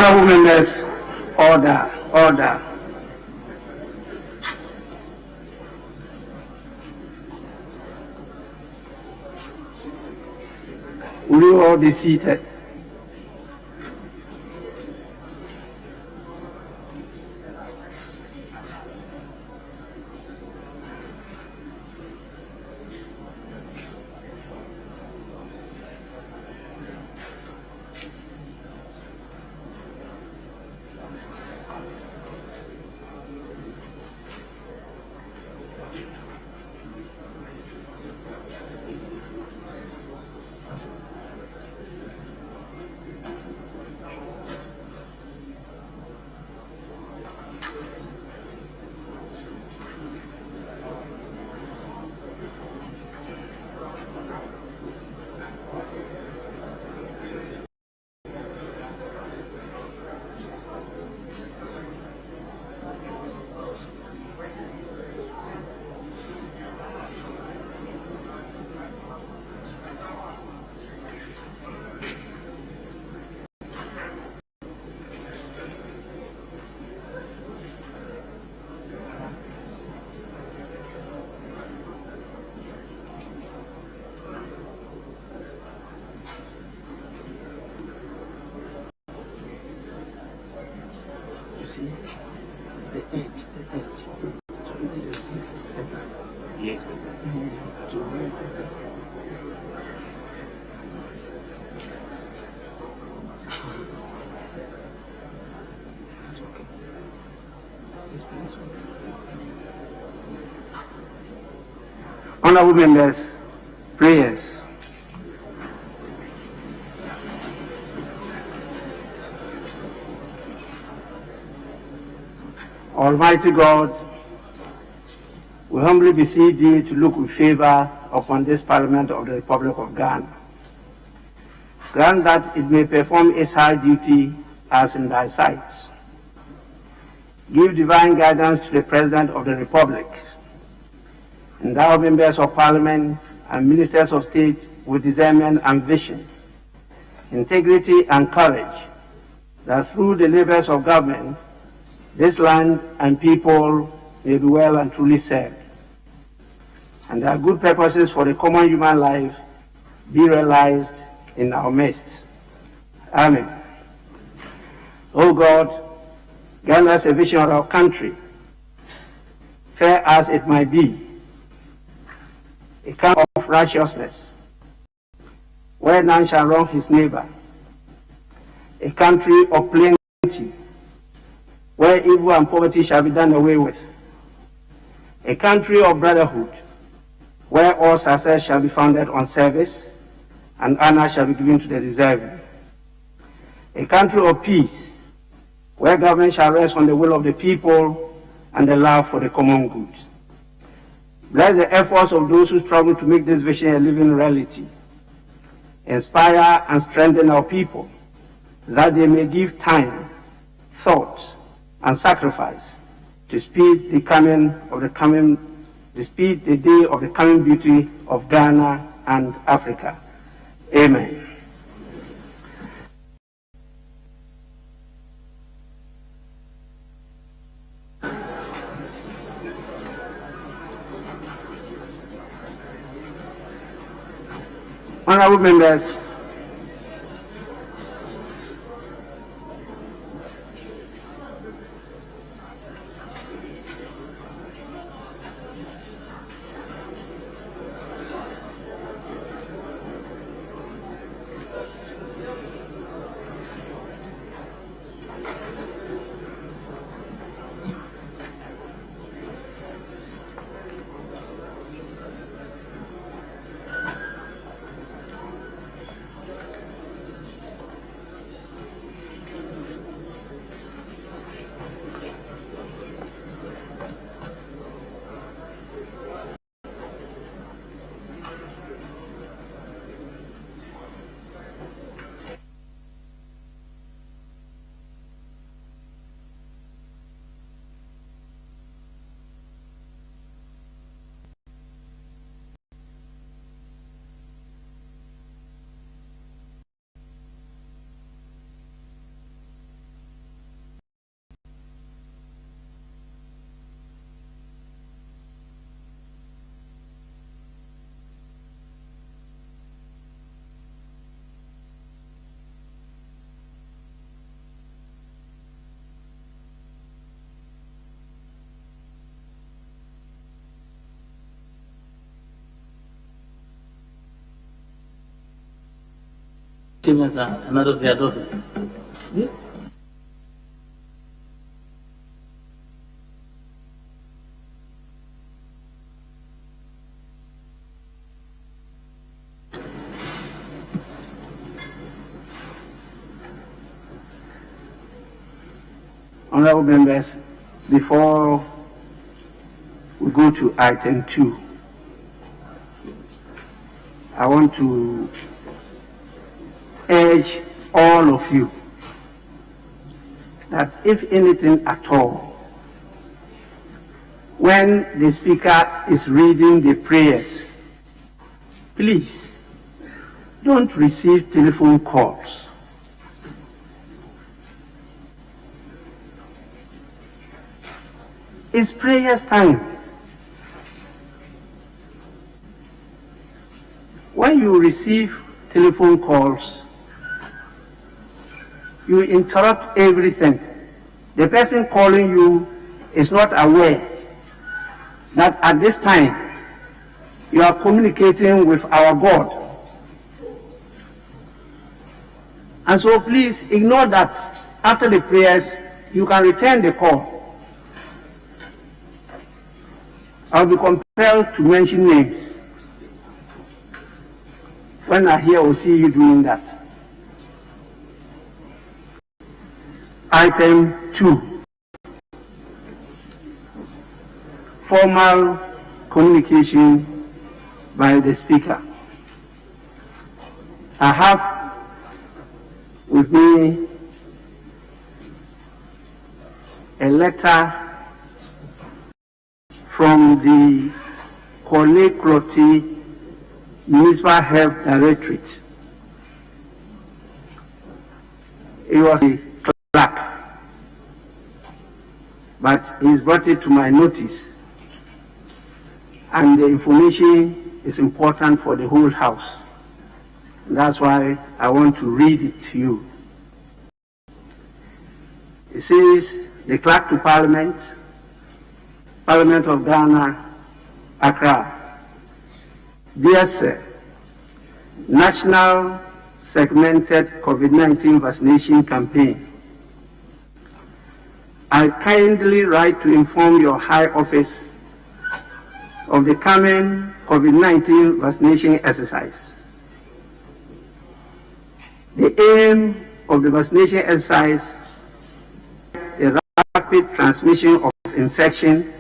Honorable members, order, order. Will you all be seated? Honorable members, prayers. Almighty God, we humbly beseech thee to look with favor upon this Parliament of the Republic of Ghana. Grant that it may perform its high duty as in thy sight. Give divine guidance to the President of the Republic, endow members of Parliament and ministers of state with discernment and vision, integrity and courage, that through the labors of government, this land and people may be well and truly served, and their good purposes for the common human life be realized in our midst. Amen. O God, grant us a vision of our country, fair as it might be, a kind of righteousness, where none shall wrong his neighbor, a country of plenty, where evil and poverty shall be done away with, a country of brotherhood, where all success shall be founded on service and honor shall be given to the deserving, a country of peace, where government shall rest on the will of the people and the love for the common good. Bless the efforts of those who struggle to make this vision a living reality. Inspire and strengthen our people, that they may give time, thought, and sacrifice to speed the day of the coming beauty of Ghana and Africa. Amen. Honorable members, achievements and others they are doing. Yeah. Honorable members, before we go to item 2, I want to urge all of you that if anything at all, when the speaker is reading the prayers, please don't receive telephone calls. It's prayers time. When you receive telephone calls, you interrupt everything. The person calling you is not aware that at this time you are communicating with our God. And so please ignore that. After the prayers, you can return the call. I'll be compelled to mention names when I hear or see you doing that. Item 2. Formal communication by the speaker. I have with me a letter from the Connecticut Municipal Health Directorate. It was a clerk, but he's brought it to my notice, and the information is important for the whole House. That's why I want to read it to you. It says, the Clerk to Parliament, Parliament of Ghana, Accra. Dear Sir, National Segmented COVID-19 Vaccination Campaign. I kindly write to inform your High Office of the coming COVID-19 vaccination exercise. The aim of the vaccination exercise is the rapid transmission of infection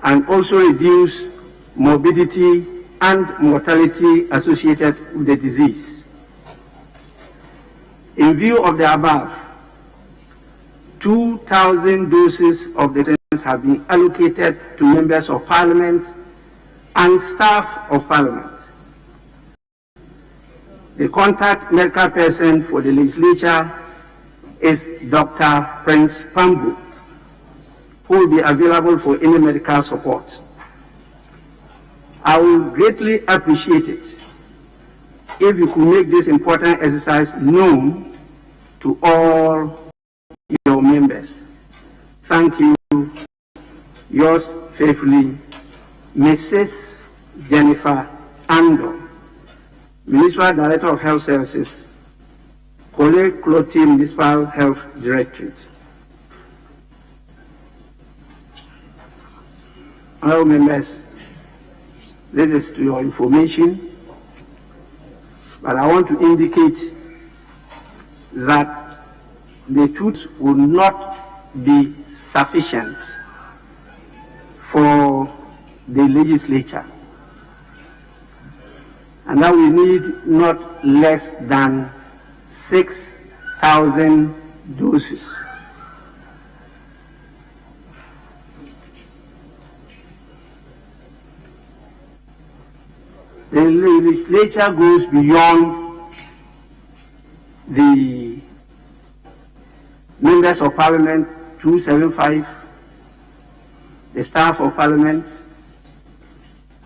and also reduce morbidity and mortality associated with the disease. In view of the above, 2,000 doses of the vaccines have been allocated to members of Parliament and staff of Parliament. The contact medical person for the legislature is Dr. Prince Pambu, who will be available for any medical support. I will greatly appreciate it if you could make this important exercise known to all your members. Thank you. Yours faithfully, Mrs. Jennifer Ando, Municipal Director of Health Services, Connecticut Municipal Health Directorate. Honorable members, this is to your information, but I want to indicate that the tools will not be sufficient for the legislature, and that we need not less than 6,000 doses. The legislature goes beyond the members of Parliament 275, the staff of Parliament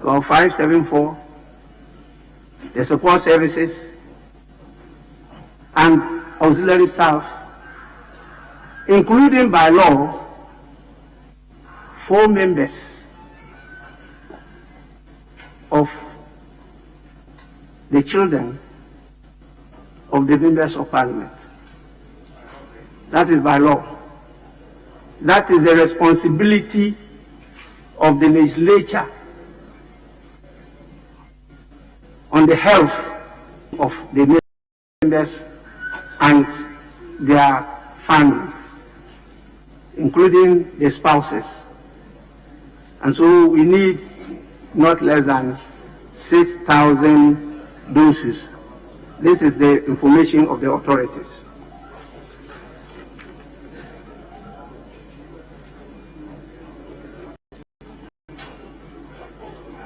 about 574, the support services, and auxiliary staff, including by law 4 members of the children of the members of parliament. That is by law. That is the responsibility of the legislature on the health of the members and their family, including the spouses. And so we need not less than 6,000 doses. This is the information of the authorities.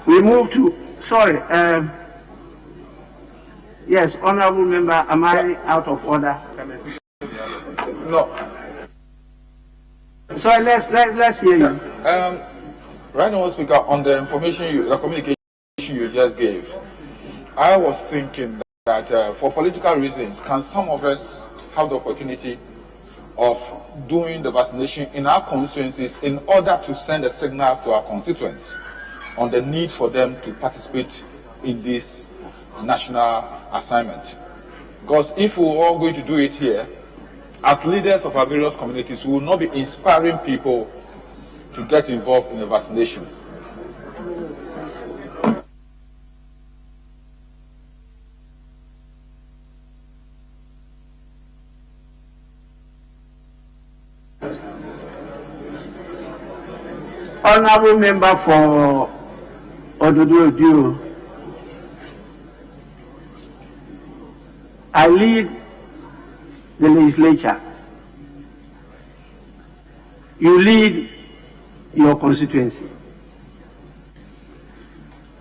We move to, yes, honorable member, am I out of order? No. So let's hear you. Right now, Speaker, on the information the communication you just gave, I was thinking that for political reasons, can some of us have the opportunity of doing the vaccination in our constituencies in order to send a signal to our constituents on the need for them to participate in this national assignment? Because if we're all going to do it here, as leaders of our various communities, we will not be inspiring people to get involved in the vaccination. Honorable member for Ododo, I lead the legislature. You lead your constituency.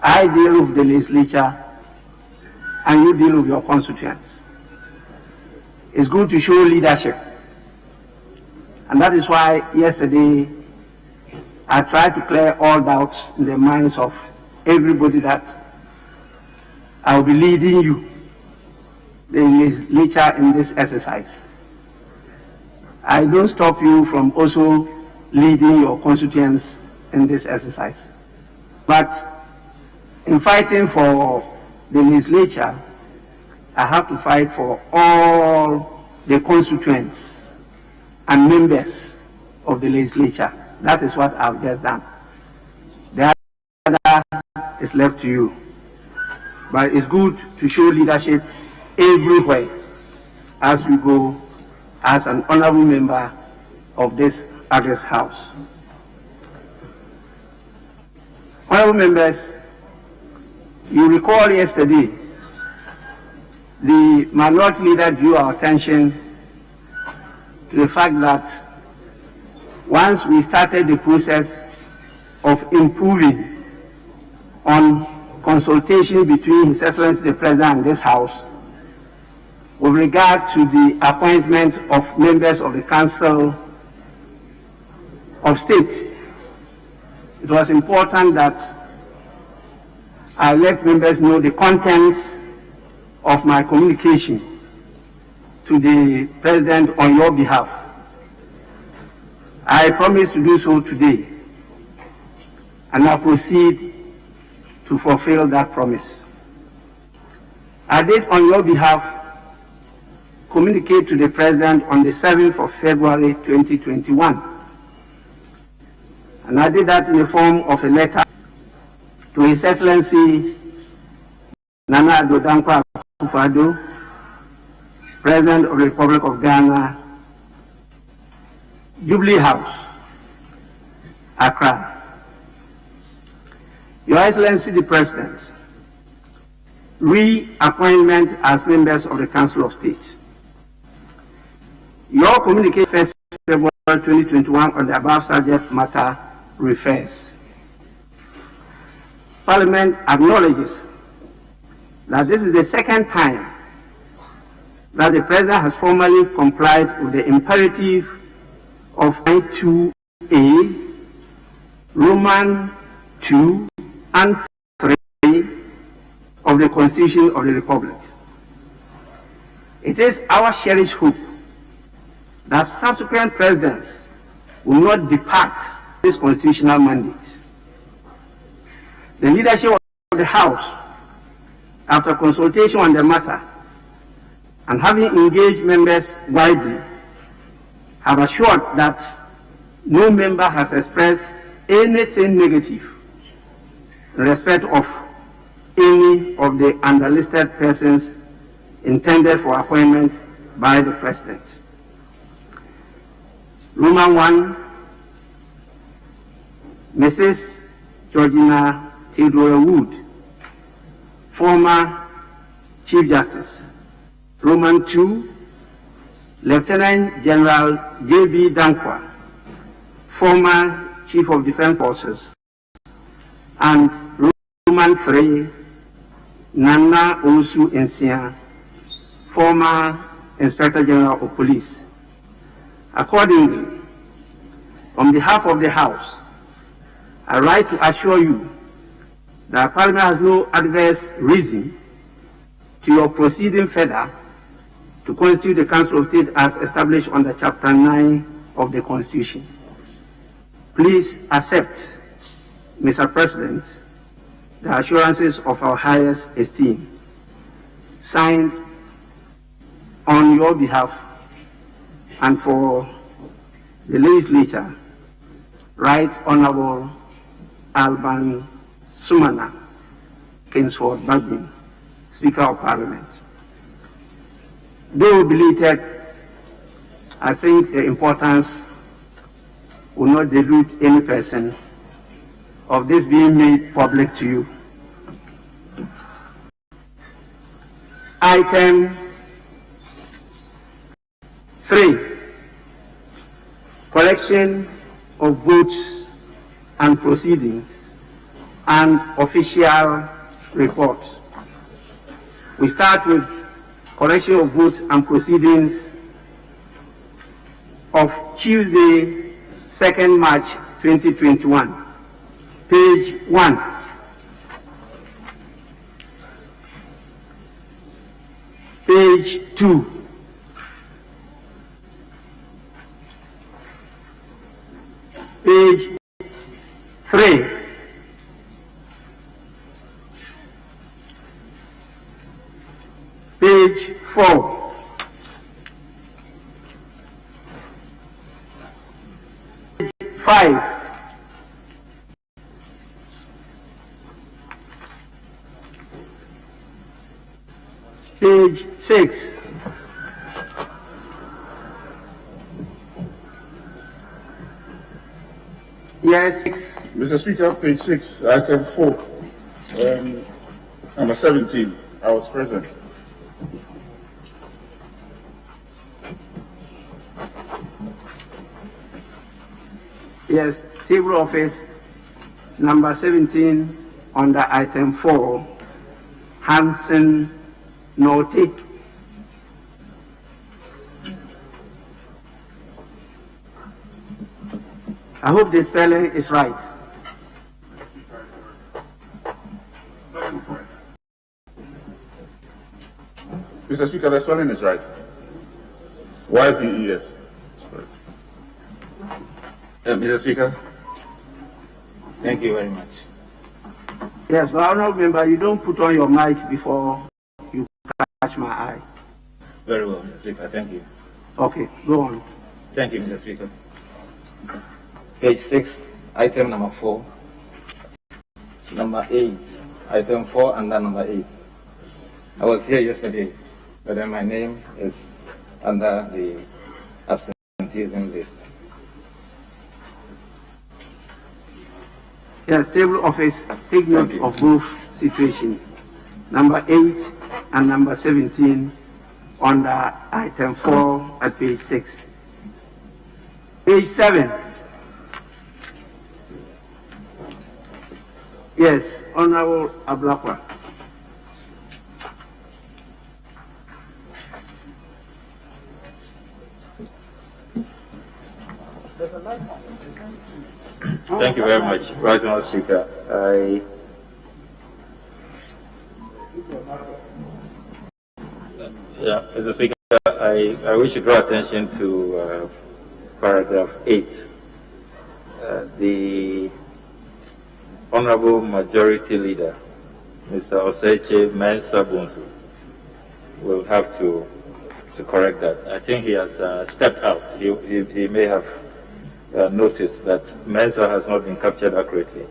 I deal with the legislature and you deal with your constituents. It's good to show leadership. And that is why yesterday I tried to clear all doubts in the minds of everybody that I will be leading you, the legislature, in this exercise. I don't stop you from also leading your constituents in this exercise. But in fighting for the legislature, I have to fight for all the constituents and members of the legislature. That is what I've just done. The other is left to you. But it's good to show leadership everywhere as we go as an honorable member of this August House. Honorable members, you recall yesterday the minority leader drew our attention to the fact that once we started the process of improving on consultation between His Excellency the President and this House with regard to the appointment of members of the Council of State, it was important that I let members know the contents of my communication to the President on your behalf. I promise to do so today, and I proceed to fulfill that promise. I did on your behalf communicate to the President on the 7th of February 2021. And I did that in the form of a letter to His Excellency Nana Addo Dankwa Akufo-Addo, President of the Republic of Ghana, Jubilee House, Accra. Your Excellency the President, reappointment as members of the Council of State. Your communication 1st February 2021 on the above subject matter refers. Parliament acknowledges that this is the second time that the President has formally complied with the imperative of 2A, Roman 2 and 3 of the Constitution of the Republic. It is our cherished hope that subsequent presidents will not depart this constitutional mandate. The leadership of the House, after consultation on the matter, and having engaged members widely, have assured that no member has expressed anything negative in respect of any of the underlisted persons intended for appointment by the President. Roman 1, Mrs. Georgina Theodore Wood, former Chief Justice. Roman 2, Lieutenant General J.B. Dankwa, former Chief of Defense Forces. And Roman 3, Nana Osu Nsia, former Inspector General of Police. Accordingly, on behalf of the House, I write to assure you that Parliament has no adverse reason to your proceeding further to constitute the Council of State as established under Chapter 9 of the Constitution. Please accept, Mr. President, the assurances of our highest esteem, signed on your behalf and for the legislature, Right Honorable Alban Sumana, Kingsford Bagby, Speaker of Parliament. Though belated, I think the importance will not delude any person of this being made public to you. Item 3, collection of votes and proceedings and official reports. We start with collection of votes and proceedings of Tuesday, 2nd March 2021. Page 1. Page 2. Page 3. Page 4. Page 5. Page 6. Yes. Mr. Speaker, page 6, item 4, number 17. I was present. Yes, table office number 17 under item 4, Hansen Norte. I hope the spelling is right. Mr. Speaker, the spelling is right. YVES. Mr. Speaker, thank you very much. Yes, but honorable member, you don't put on your mic before you catch my eye. Very well, Mr. Speaker, thank you. Okay, go on. Thank you, Mr. Speaker. Page 6, item number 4, number 8, item 4 under number 8. I was here yesterday, but then my name is under the absenteeism list. Yes, table office, take note of both situations. Number 8 and number 17 under item 4 at page 6. Page 7. Yes, Honorable Ablakwa. Thank you very much, Vice Speaker. Mr. Speaker, I wish to draw attention to paragraph 8. The Honorable Majority Leader, Mr. Oseche Mensah Bonsu, will have to correct that. I think he has stepped out. He may have noticed that Mensa has not been captured accurately.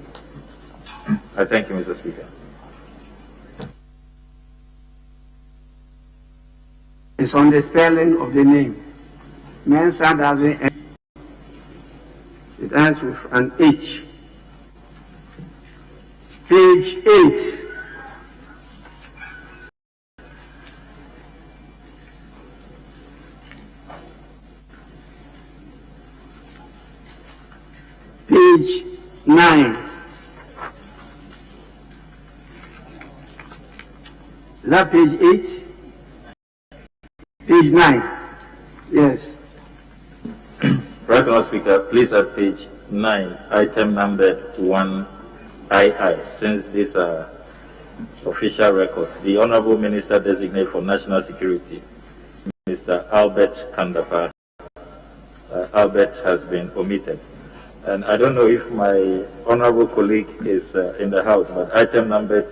I thank you, Mr. Speaker. It's on the spelling of the name. Mensa doesn't end. It ends with an H. Page 8. Page 9. Is that page 8? Page 9. Yes. Right, Honourable Speaker, please at page 9, item number 1II, since these are official records. The Honourable Minister Designate for National Security, Mr. Albert Kandapa, Albert has been omitted. And I don't know if my honourable colleague is in the House, but item number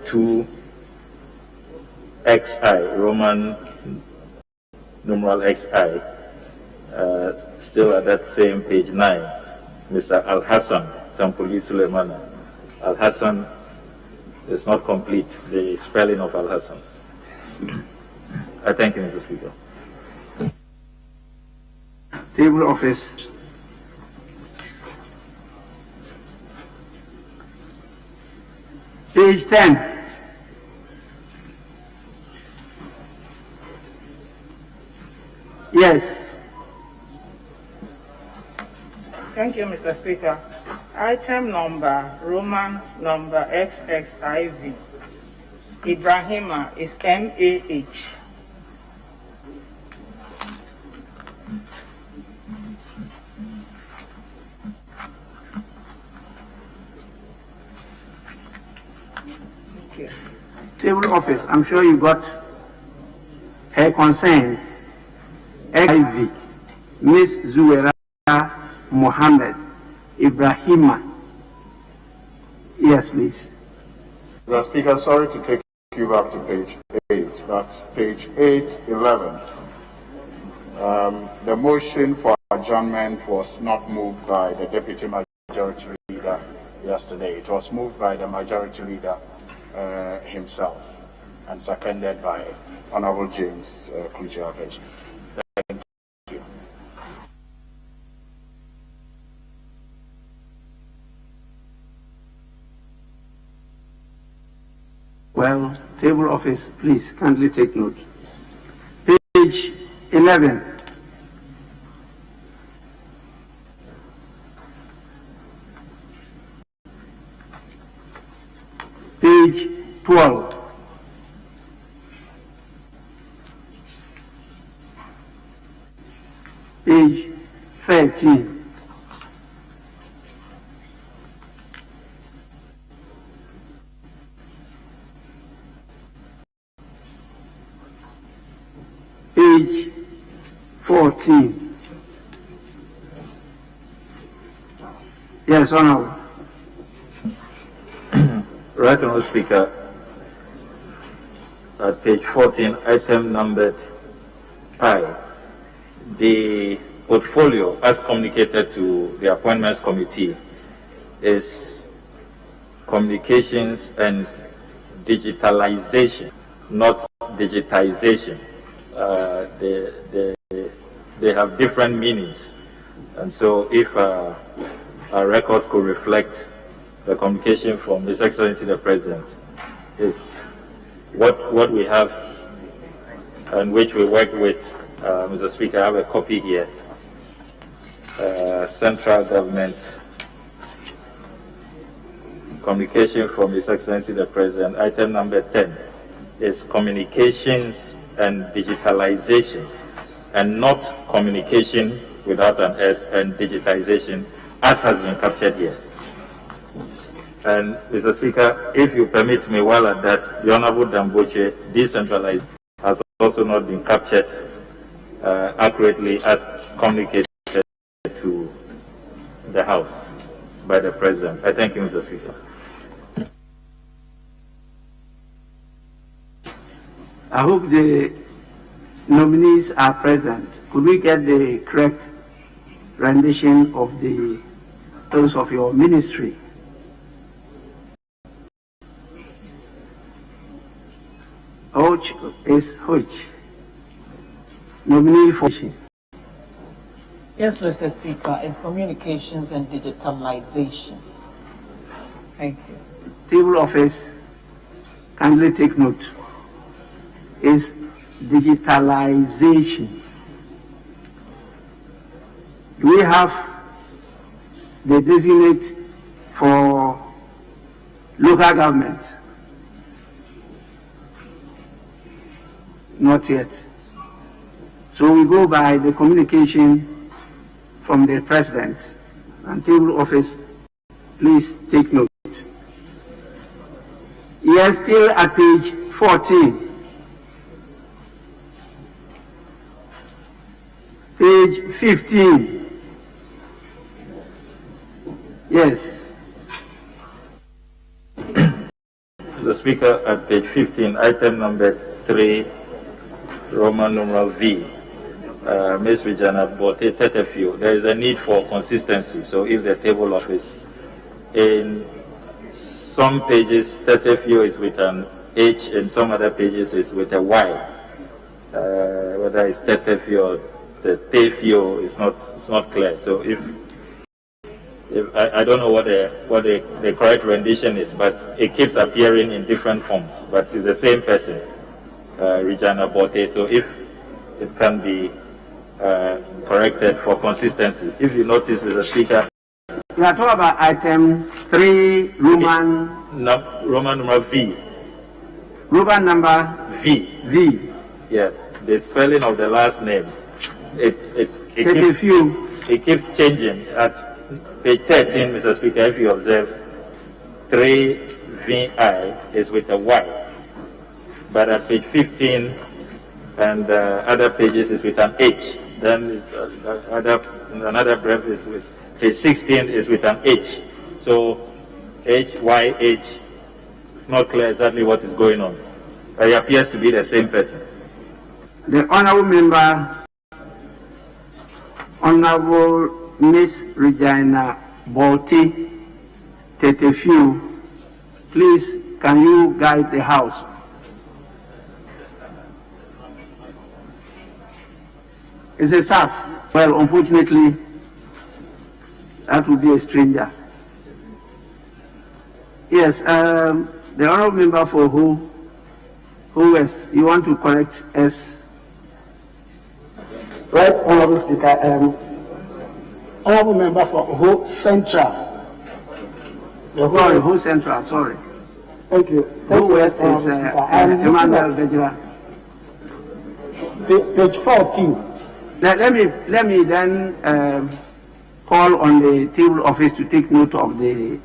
2XI, Roman numeral XI, still at that same page 9, Mr. Al-Hassan Tampuli Suleimana. Al-Hassan is not complete, the spelling of Al-Hassan. I thank you, Mr. Speaker. Table office. Page 10. Yes. Thank you, Mr. Speaker. Item number, Roman number XXIV. Ibrahima is MAH. Table office, I'm sure you got her concern. XIV, Miss Zuwera Mohammed Ibrahima. Yes, please. Mr. Speaker, sorry to take you back to page 8, but page 811. The motion for adjournment was not moved by the Deputy Majority Leader yesterday. It was moved by the Majority Leader himself and seconded by Honorable James Kluge-Abeji. Thank you. Well, table office, please kindly take note. Page 11. Page 12. Page 13. Page 14. Yes, Honourable. Right, Honourable Speaker, at page 14, item numbered I, the portfolio as communicated to the Appointments Committee is communications and digitalization, not digitization. They have different meanings, and so if our records could reflect the communication from His Excellency the President, is what we have and which we work with. Mr. Speaker, I have a copy here. Central Government communication from His Excellency the President. Item number 10 is communications and digitalization, and not communication without an S and digitization, as has been captured here. And Mr. Speaker, if you permit me, while at that, the Honorable Damboche, decentralized, has also not been captured accurately as communicated to the House by the President. I thank you, Mr. Speaker. I hope the nominees are present, could we get the correct rendition of the titles of your ministry? Which is which? Nominee for. Yes, Mr. Speaker, it's communications and digitalization. Thank you. Table office, kindly take note, is digitalization. Do we have the designate for local government? Not yet. So we go by the communication from the president and table office. Please take note. Yes, still at page 14. Page 15. Yes. The Speaker, at page 15, item number 3, Roman numeral V. Ms. Regina Bote Tetefio, there is a need for consistency. So if the table office, in some pages Tetefio is with an H, in some other pages is with a Y. Whether it's Tetefio or the Tefio is not clear. So if I don't know what the correct rendition is, but it keeps appearing in different forms. But it's the same person, Regina Bote. So if it can be corrected for consistency. If you notice, Mr. Speaker, we are talking about item 3, Roman numeral V. Roman number V. V. Yes, the spelling of the last name. It keeps changing. At page 13, Mr. Speaker, if you observe, 3VI is with a Y. But at page 15 and other pages is with an H. Then another breath is with page 16 is with an H. So HYH, it's not clear exactly what is going on. But it appears to be the same person. The honorable member, Honorable Miss Regina Bote Tetefio, please can you guide the House? Is a staff? Well, unfortunately, that would be a stranger. Yes, the honorable member for who is, you want to correct S? Right, Honorable Speaker, honorable member for Ho Central. Sorry, Ho Central, sorry. Thank you. Who West is Emmanuel Vejira. Page 14. Let me then call on the table office to take note of the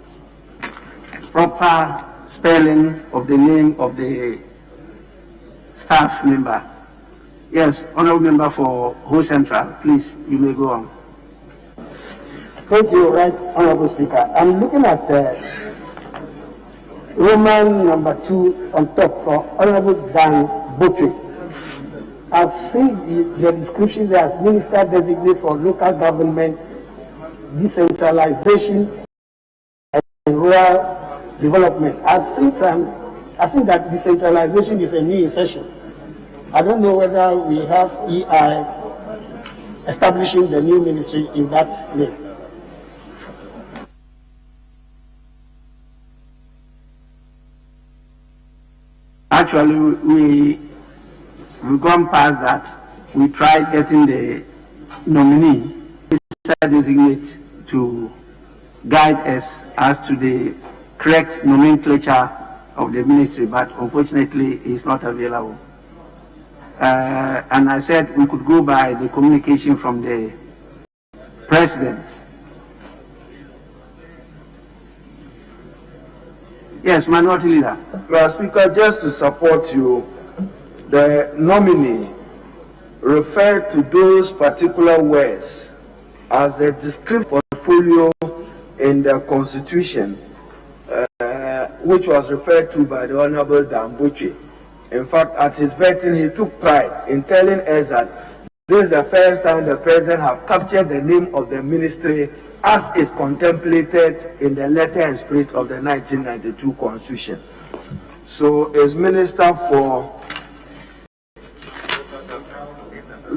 proper spelling of the name of the staff member. Yes, honorable member for Ho Central, please, you may go on. Thank you, right, Honorable Speaker. I'm looking at Roman number 2 on top for Honorable Dan Botwe. I've seen the description there as Minister Designate for Local Government, Decentralization and Rural Development. I've seen that decentralization is a new insertion. I don't know whether we have EI establishing the new ministry in that name. Actually, we've gone past that. We tried getting the nominee, designate, to guide us as to the correct nomenclature of the ministry, but unfortunately, it's not available. And I said we could go by the communication from the president. Yes, Minority Leader. Mr. Speaker, just to support you, the nominee referred to those particular words as the descriptive portfolio in the Constitution, which was referred to by the Honorable Dan Botwe. In fact, at his vetting, he took pride in telling us that this is the first time the president has captured the name of the ministry as is contemplated in the letter and spirit of the 1992 Constitution. So, as Minister for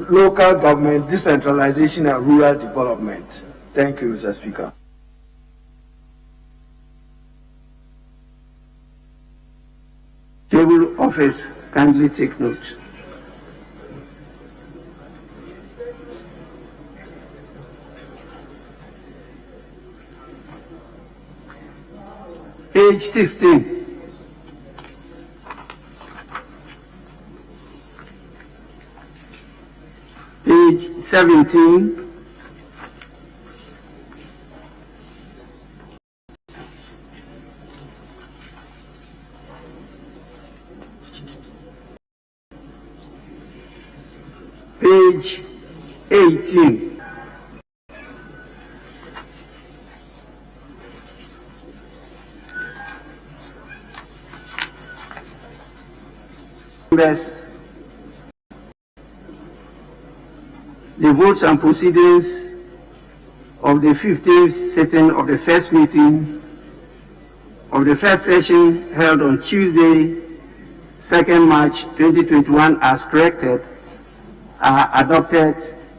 Local Government, Decentralization and Rural Development. Thank you, Mr. Speaker. Table office, kindly take note. Page 16. Page 17. Page 18. The votes and proceedings of the 15th sitting of the first meeting of the first session held on Tuesday, 2nd March 2021 as corrected are adopted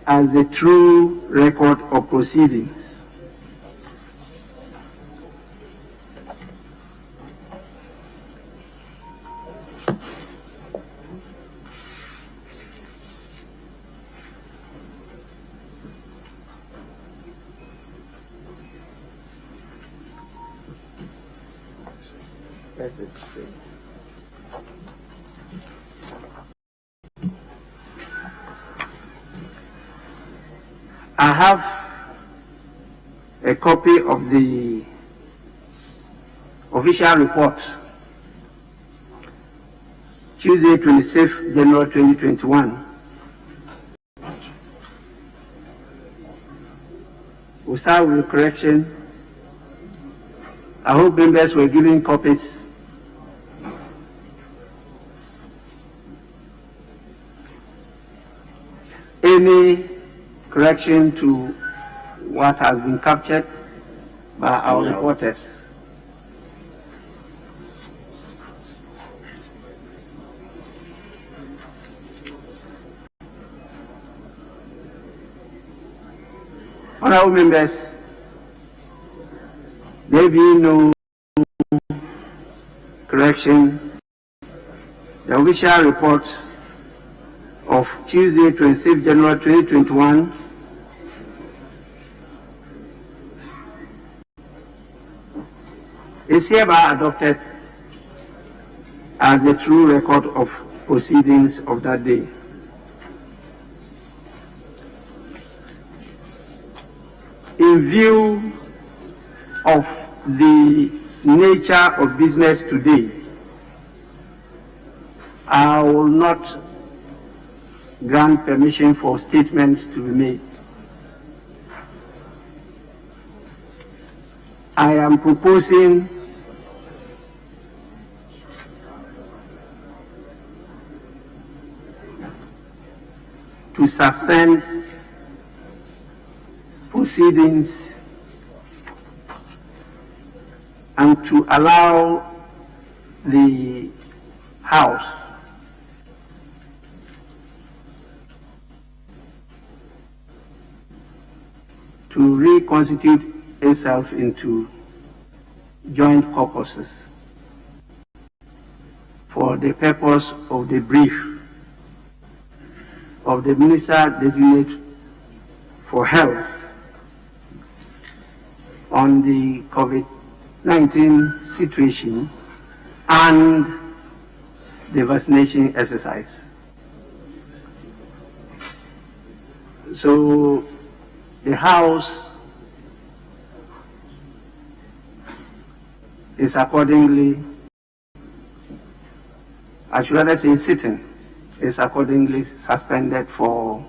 as the true record of proceedings. I have a copy of the official report, Tuesday, 26th January 2021. We'll start with the correction. I hope members were given copies. Any correction to what has been captured by our reporters? Honorable members, there being no correction, the official report of Tuesday, 26th January 2021 is hereby adopted as the true record of proceedings of that day. In view of the nature of business today, I will not grant permission for statements to be made. I am proposing to suspend proceedings and to allow the House to reconstitute itself into joint caucuses for the purpose of the brief of the Minister Designate for Health on the COVID-19 situation and the vaccination exercise. So the House is accordingly, I should rather say sitting, is accordingly suspended for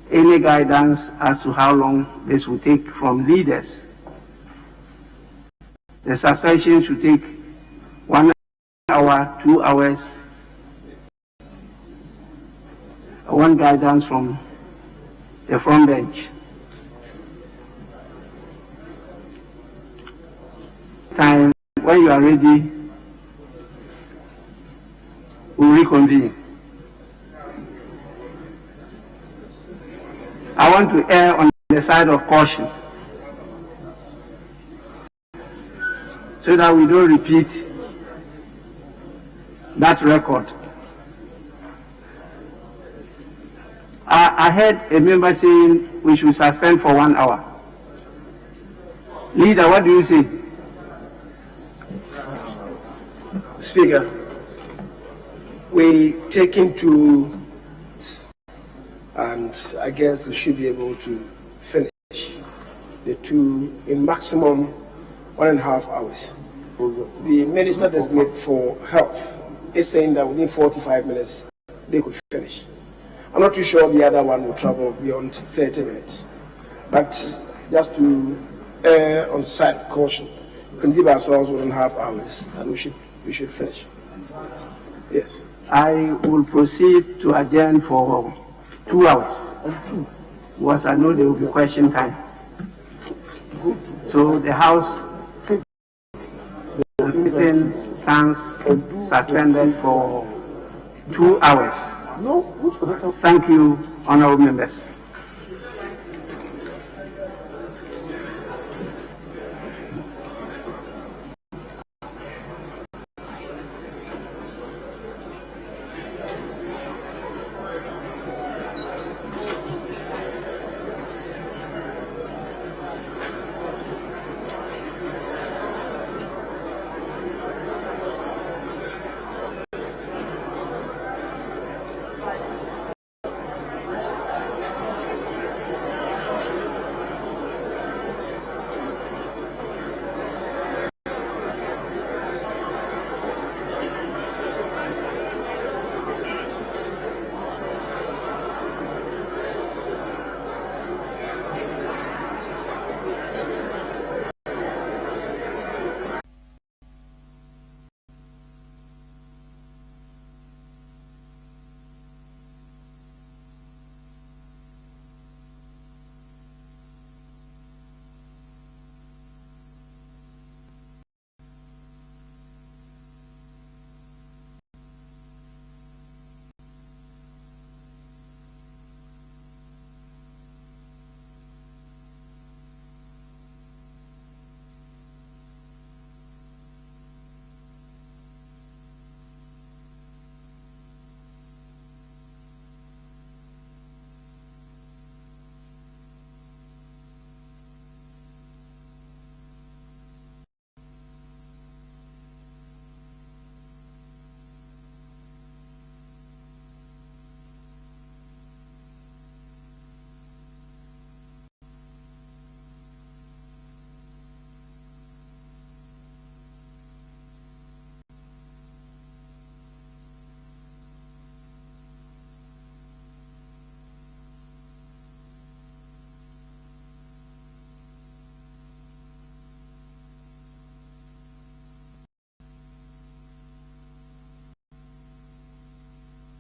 any guidance as to how long this will take from leaders. The suspension should take 1 hour, 2 hours, I want guidance from the front bench. Time, when you are ready, we'll reconvene. I want to err on the side of caution so that we don't repeat that record. I heard a member saying we should suspend for 1 hour. Leader, what do you say? Speaker, we take into, and I guess we should be able to finish the two in maximum 1.5 hours. The minister designated for health is saying that within 45 minutes they could finish. I'm not too sure the other one will travel beyond 30 minutes. But just to err on side of caution, we can give ourselves 1.5 hours and we should finish. Yes. I will proceed to adjourn for 2 hours because I know there will be question time. So the House meeting stands suspended for 2 hours. Thank you, honorable members.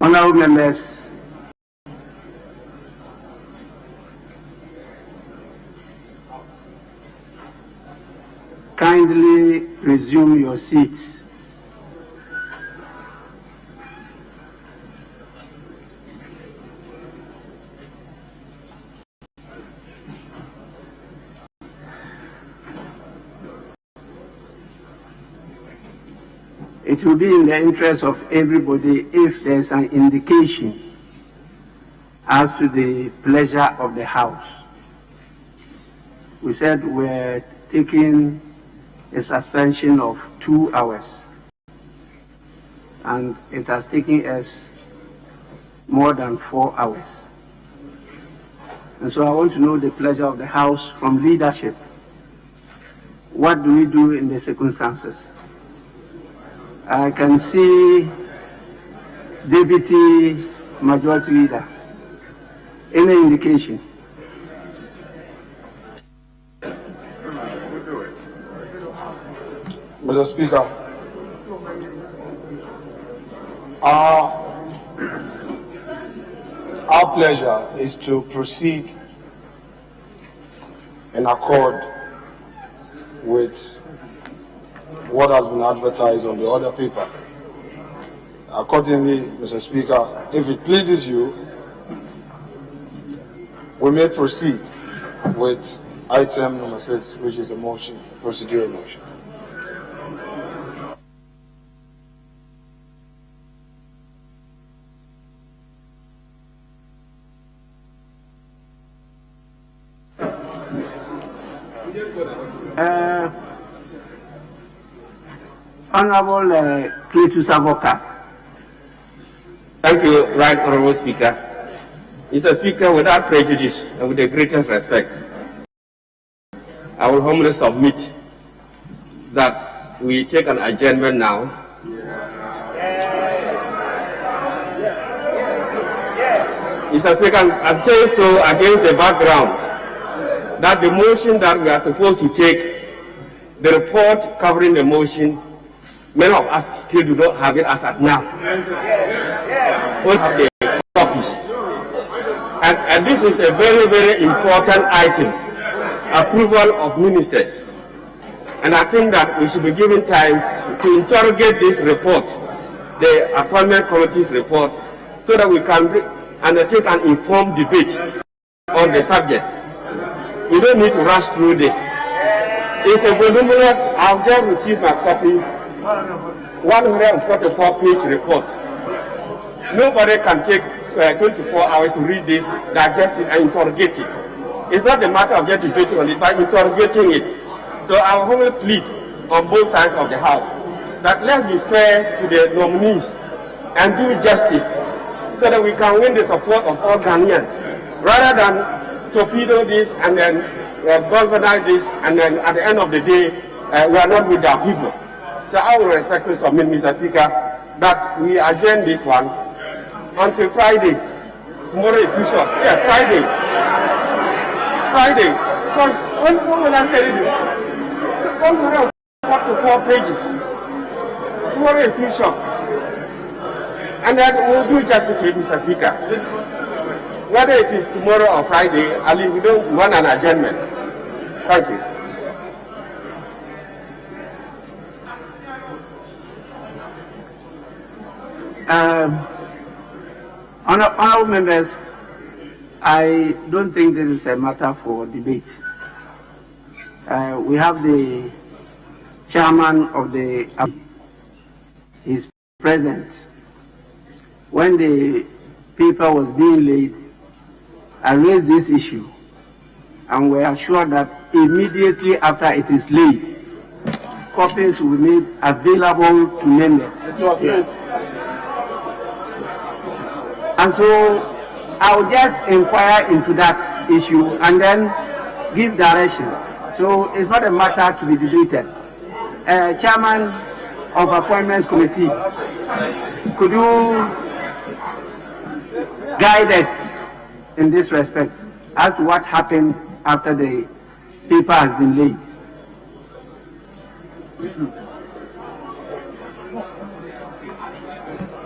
Honorable members, kindly resume your seats. It will be in the interest of everybody if there's an indication as to the pleasure of the House. We said we're taking a suspension of 2 hours, and it has taken us more than 4 hours. And so I want to know the pleasure of the House from leadership. What do we do in the circumstances? I can see Deputy Majority Leader. Any indication? Mr. Speaker, Our pleasure is to proceed in accord with what has been advertised on the other paper. Accordingly, Mr. Speaker, if it pleases you, we may proceed with item number 6, which is a motion, procedural motion. Honorable Cletus Avoka. Thank you, Right Honorable Speaker. Mr. Speaker, without prejudice and with the greatest respect, I will humbly submit that we take an adjournment now. Mr. Speaker, I'm saying so against the background that the motion that we are supposed to take, the report covering the motion, many of us still do not have it as at now. We have the copies. And this is a very, very important item, approval of ministers. And I think that we should be given time to interrogate this report, the appointment committee's report, so that we can undertake an informed debate on the subject. We don't need to rush through this. It's a voluminous, I've just received my copy, 144-page report. Nobody can take 24 hours to read this, digest it, and interrogate it. It's not a matter of just debating on it, but interrogating it. So I will humbly plead on both sides of the House that let's be fair to the nominees and do justice so that we can win the support of all Ghanaians, rather than torpedo this and then galvanize this, and then at the end of the day, we are not with our people. So I will respectfully submit, Mr. Speaker, that we adjourn this one until Friday. Tomorrow is too short. Yeah, Friday. Friday. Because when will I study this? 144 pages. Tomorrow is too short. And then we'll do justice to it, Mr. Speaker. Whether it is tomorrow or Friday, at least we don't want an adjournment. Thank you. Honorable members, I don't think this is a matter for debate. We have the chairman of the is present. When the paper was being laid, I raised this issue, and we are sure that immediately after it is laid, copies will be made available to members. And so I will just inquire into that issue and then give direction. So it's not a matter to be debated. Chairman of Appointments Committee, could you guide us in this respect as to what happened after the paper has been laid?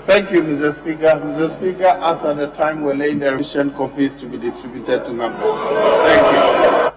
Thank you, Mr. Speaker. Mr. Speaker, as at the time we're laying the revision copies to be distributed to members. Thank you.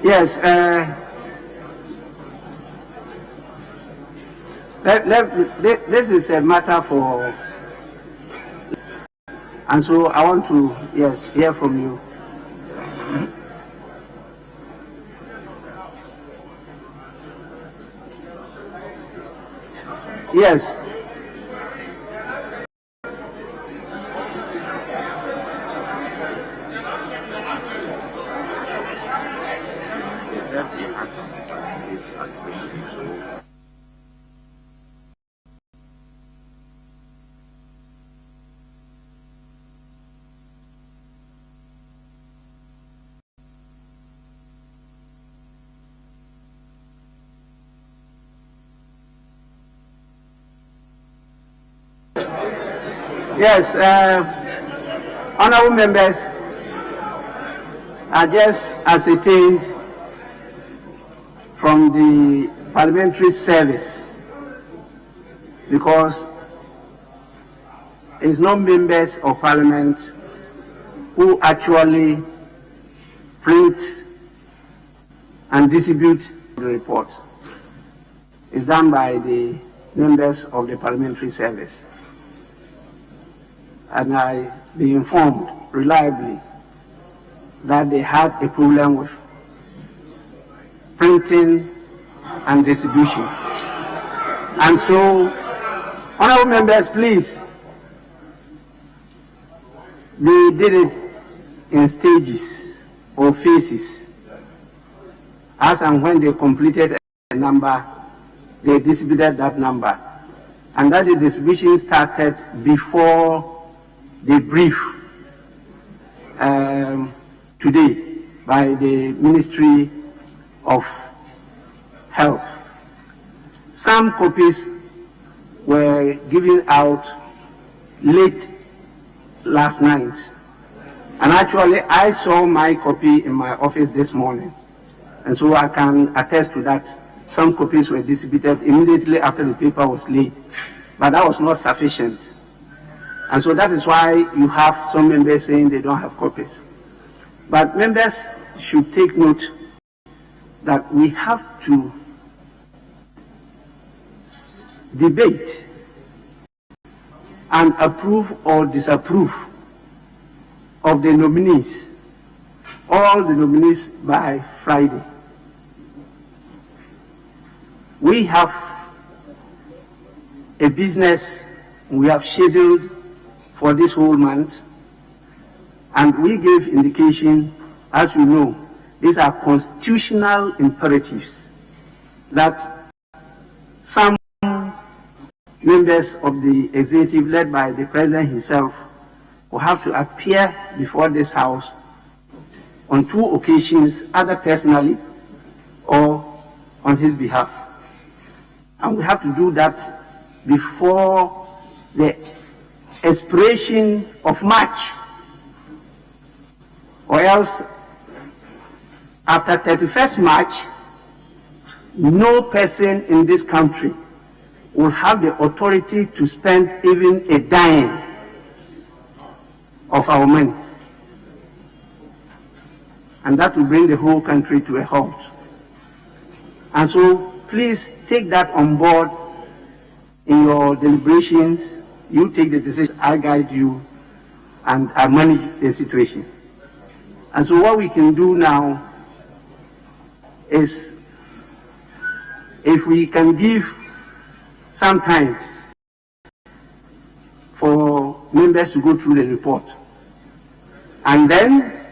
Yes. This is a matter for, and so I want to, yes, hear from you. Yes. Yes, honorable members, I just ascertained from the parliamentary service, because it's not members of parliament who actually print and distribute the report. It's done by the members of the parliamentary service. And I be informed reliably that they had a problem with printing and distribution. And so, honorable members, please, they did it in stages or phases. As and when they completed a number, they distributed that number. And that the distribution started before the brief today by the Ministry of Health. Some copies were given out late last night, and actually I saw my copy in my office this morning, and so I can attest to that. Some copies were distributed immediately after the paper was laid, but that was not sufficient. And so that is why you have some members saying they don't have copies. But members should take note that we have to debate and approve or disapprove of the nominees, all the nominees, by Friday. We have a business we have scheduled for this whole month, and we gave indication, as you know, these are constitutional imperatives that some members of the executive, led by the president himself, will have to appear before this house on 2 occasions, either personally or on his behalf. And we have to do that before the expiration of March, or else after 31st March, no person in this country will have the authority to spend even a dime of our money. And that will bring the whole country to a halt. And so please take that on board in your deliberations. You take the decision, I guide you, and I manage the situation. And so what we can do now is, if we can give some time for members to go through the report, and then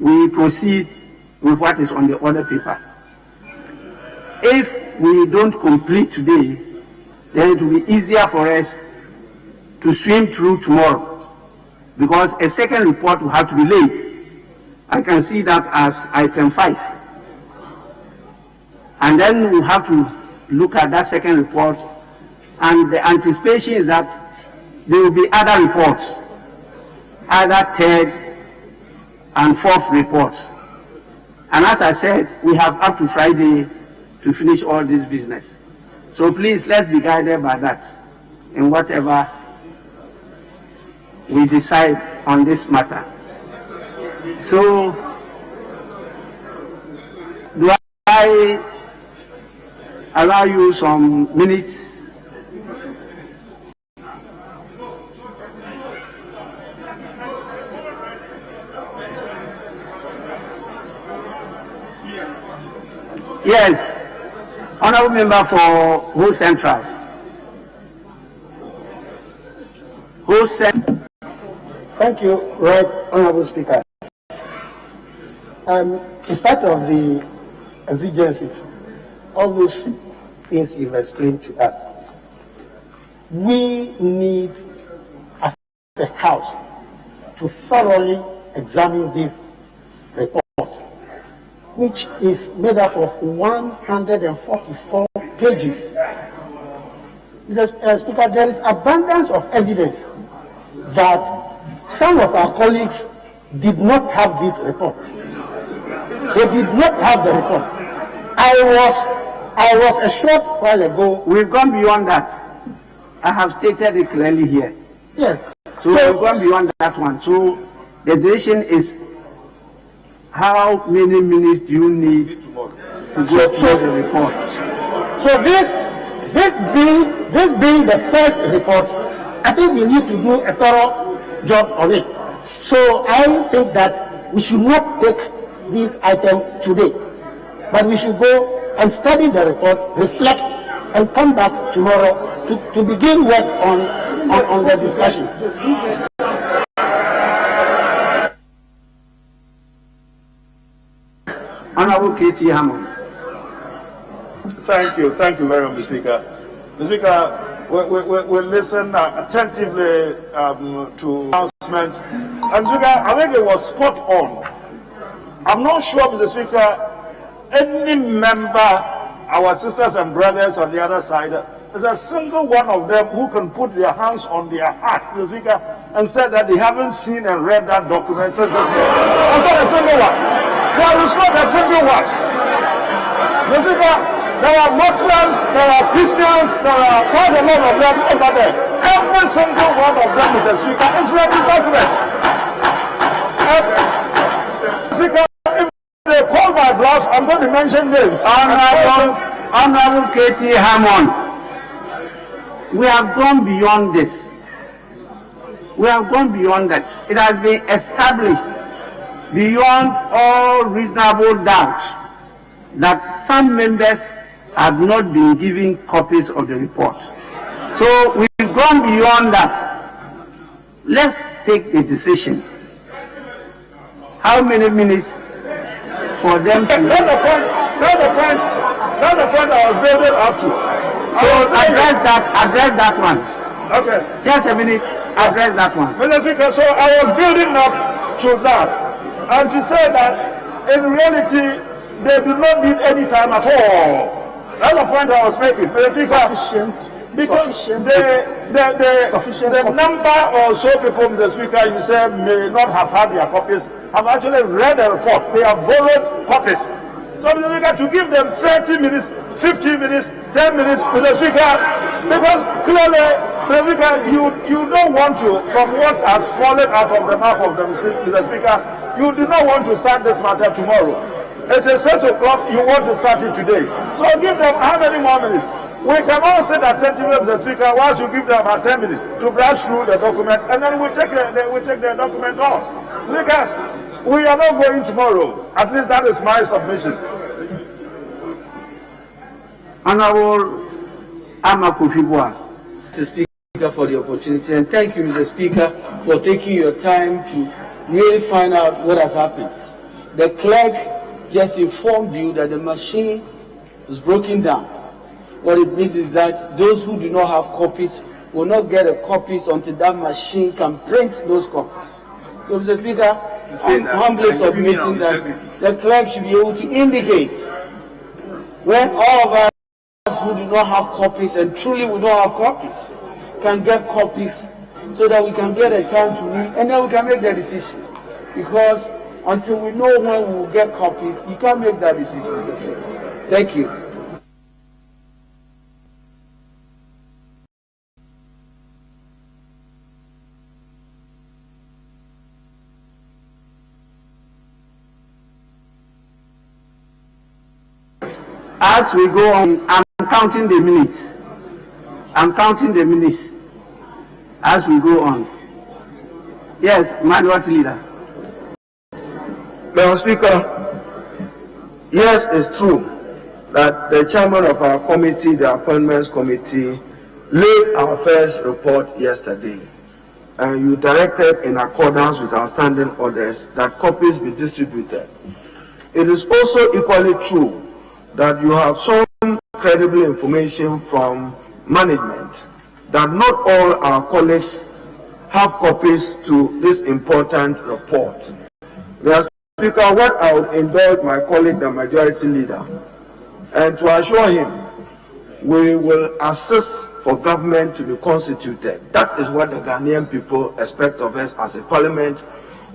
we proceed with what is on the order paper. If we don't complete today, then it will be easier for us to swim through tomorrow, because a second report will have to be laid. I can see that as item 5. And then we'll have to look at that second report, and the anticipation is that there will be other reports, either third and fourth reports. And as I said, we have up to Friday to finish all this business. So please, let's be guided by that in whatever we decide on this matter. So I allow you some minutes? Yes, honorable member for Who Central. Who Central. Thank you, Right Honorable Speaker. In spite of the exigencies, all those things you've explained to us, we need, as a House, to thoroughly examine this report, which is made up of 144 pages. Mr. Speaker, there is abundance of evidence that some of our colleagues did not have this report. They did not have the report. I was a short while ago. We've gone beyond that. I have stated it clearly here. Yes. So we've gone beyond that one. So the decision is how many minutes do you need to go through the report? So this being the first report, I think we need to do a thorough job on it. So I think that we should not take this item today, but we should go and study the report, reflect, and come back tomorrow to begin work on the discussion. Honorable K.T. Hammond. Thank you very much, Mr. Speaker. Mr. Speaker, we listen attentively to announcement, and Speaker, I think it was spot on. I'm not sure, Mr. Speaker, any member, our sisters and brothers on the other side, there's a single one of them who can put their hands on their heart, Mr. Speaker, and say that they haven't seen and read that document. So there's not a single one. There is not a single one. Mr. Speaker, there are Muslims, there are Christians, there are quite a lot of them over there. Every single one of them, Mr. Speaker, is read the document. Speaker, if they call my bluff, I'm going to mention names. Honorable K.T. Hammond, we have gone beyond this. We have gone beyond that. It has been established beyond all reasonable doubt that some members have not been given copies of the report. So we've gone beyond that. Let's take a decision. How many minutes for them to... That's the point I was building up to. So address that one. Okay. Just a minute, address that one. Mr. Speaker, so I was building up to that. And to say that, in reality, they do not need any time at all. That's the point I was making. Mr. Speaker, because the number or so people, Mr. Speaker, you say may not have had their copies, have actually read the report. They have borrowed copies. So, Mr. Speaker, to give them 30 minutes, 15 minutes, 10 minutes, Mr. Speaker, because clearly, Mr. Speaker, you don't want to, from what has fallen out of the mouth of them, Mr. Speaker, you do not want to start this matter tomorrow. It is 6 o'clock, you want to start it today. So give them how many more minutes? We can all sit attentively, Mr. Speaker, once you give them about 10 minutes to brush through the document, and then we take the document on. Speaker, we are not going tomorrow. At least that is my submission. Honorable Amakufibwa. Mr. Speaker, for the opportunity, and thank you, Mr. Speaker, for taking your time to really find out what has happened. The clerk just informed you that the machine was broken down. What it means is that those who do not have copies will not get the copies until that machine can print those copies. So, Mr. Speaker, I'm humbly submitting that the clerk should be able to indicate when all of us who do not have copies, and truly we don't have copies, can get copies so that we can get a time to read, and then we can make the decision. Because until we know when we will get copies, you can't make that decision. Thank you. As we go on, I'm counting the minutes. I'm counting the minutes as we go on. Yes, Majority Leader. Mr. Speaker, yes, it's true that the chairman of our committee, the Appointments Committee, laid our first report yesterday. And you directed, in accordance with our standing orders, that copies be distributed. It is also equally true that you have some credible information from management that not all our colleagues have copies to this important report. Mr. Speaker, what I would indulge my colleague, the Majority Leader, and to assure him we will assist for government to be constituted. That is what the Ghanaian people expect of us as a parliament.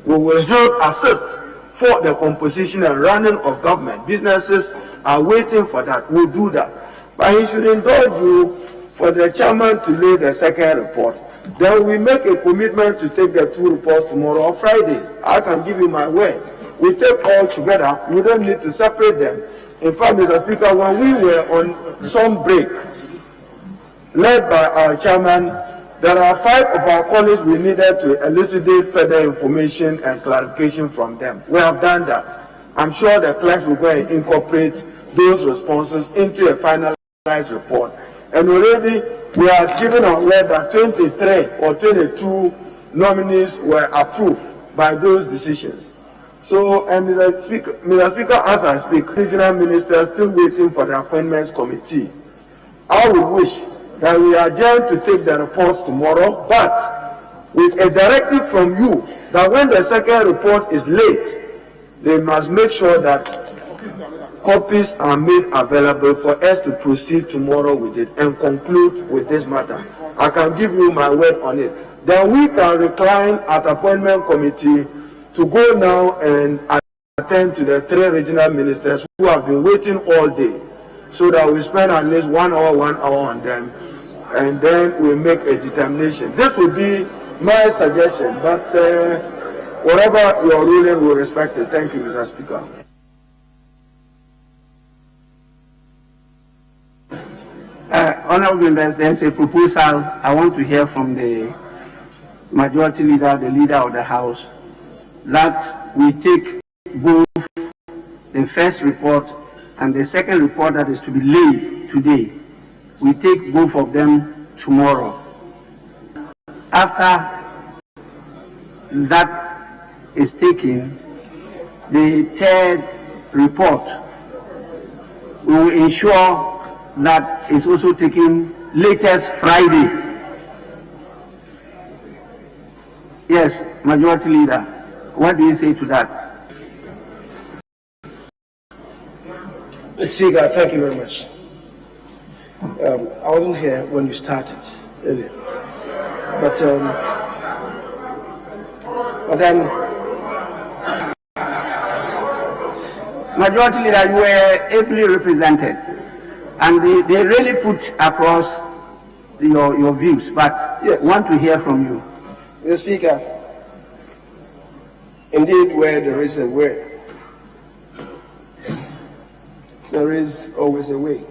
We will help assist for the composition and running of government. Businesses are waiting for that. We'll do that. But he should indulge you for the chairman to lay the second report. Then we make a commitment to take the 2 reports tomorrow or Friday. I can give you my word. We take all together. We don't need to separate them. In fact, Mr. Speaker, when we were on some break, led by our chairman, there are 5 of our colleagues we needed to elucidate further information and clarification from them. We have done that. I'm sure the clerks will go and incorporate those responses into a finalized report. And already we have given our word that 23 or 22 nominees were approved by those decisions. So, and Mr. Speaker, as I speak, regional ministers still waiting for the Appointments Committee. I would wish that we adjourn to take the reports tomorrow, but with a directive from you that when the second report is late, they must make sure that copies are made available for us to proceed tomorrow with it and conclude with this matter. I can give you my word on it. Then we can recline at Appointment Committee to go now and attend to the 3 regional ministers who have been waiting all day, so that we spend at least 1 hour on them, and then we make a determination. This would be my suggestion, but whatever your ruling, will respect it. Thank you, Mr. Speaker. Honorable members, there's a proposal I want to hear from the Majority Leader, the Leader of the House, that we take both the first report and the second report that is to be laid today. We take both of them tomorrow. After that is taken, the third report, we will ensure that is also taken latest Friday. Yes, Majority Leader, what do you say to that? Mr. Speaker, thank you very much. I wasn't here when you started earlier, but then, Majority Leader, you were ably represented, and they really put across your views, but yes, want to hear from you. Mr. Speaker, indeed, where there is a will, there is always a way.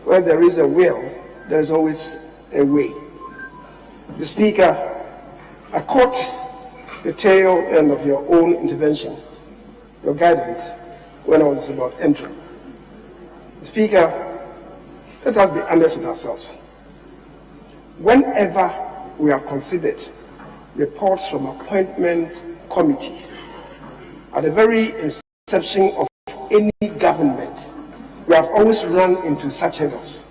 Where there is a will, there is always a way. The Speaker, I caught the tail end of your own intervention, your guidance, when I was about entering. The Speaker, let us be honest with ourselves. Whenever we have considered reports from appointment committees, at the very inception of any government, we have always run into such errors,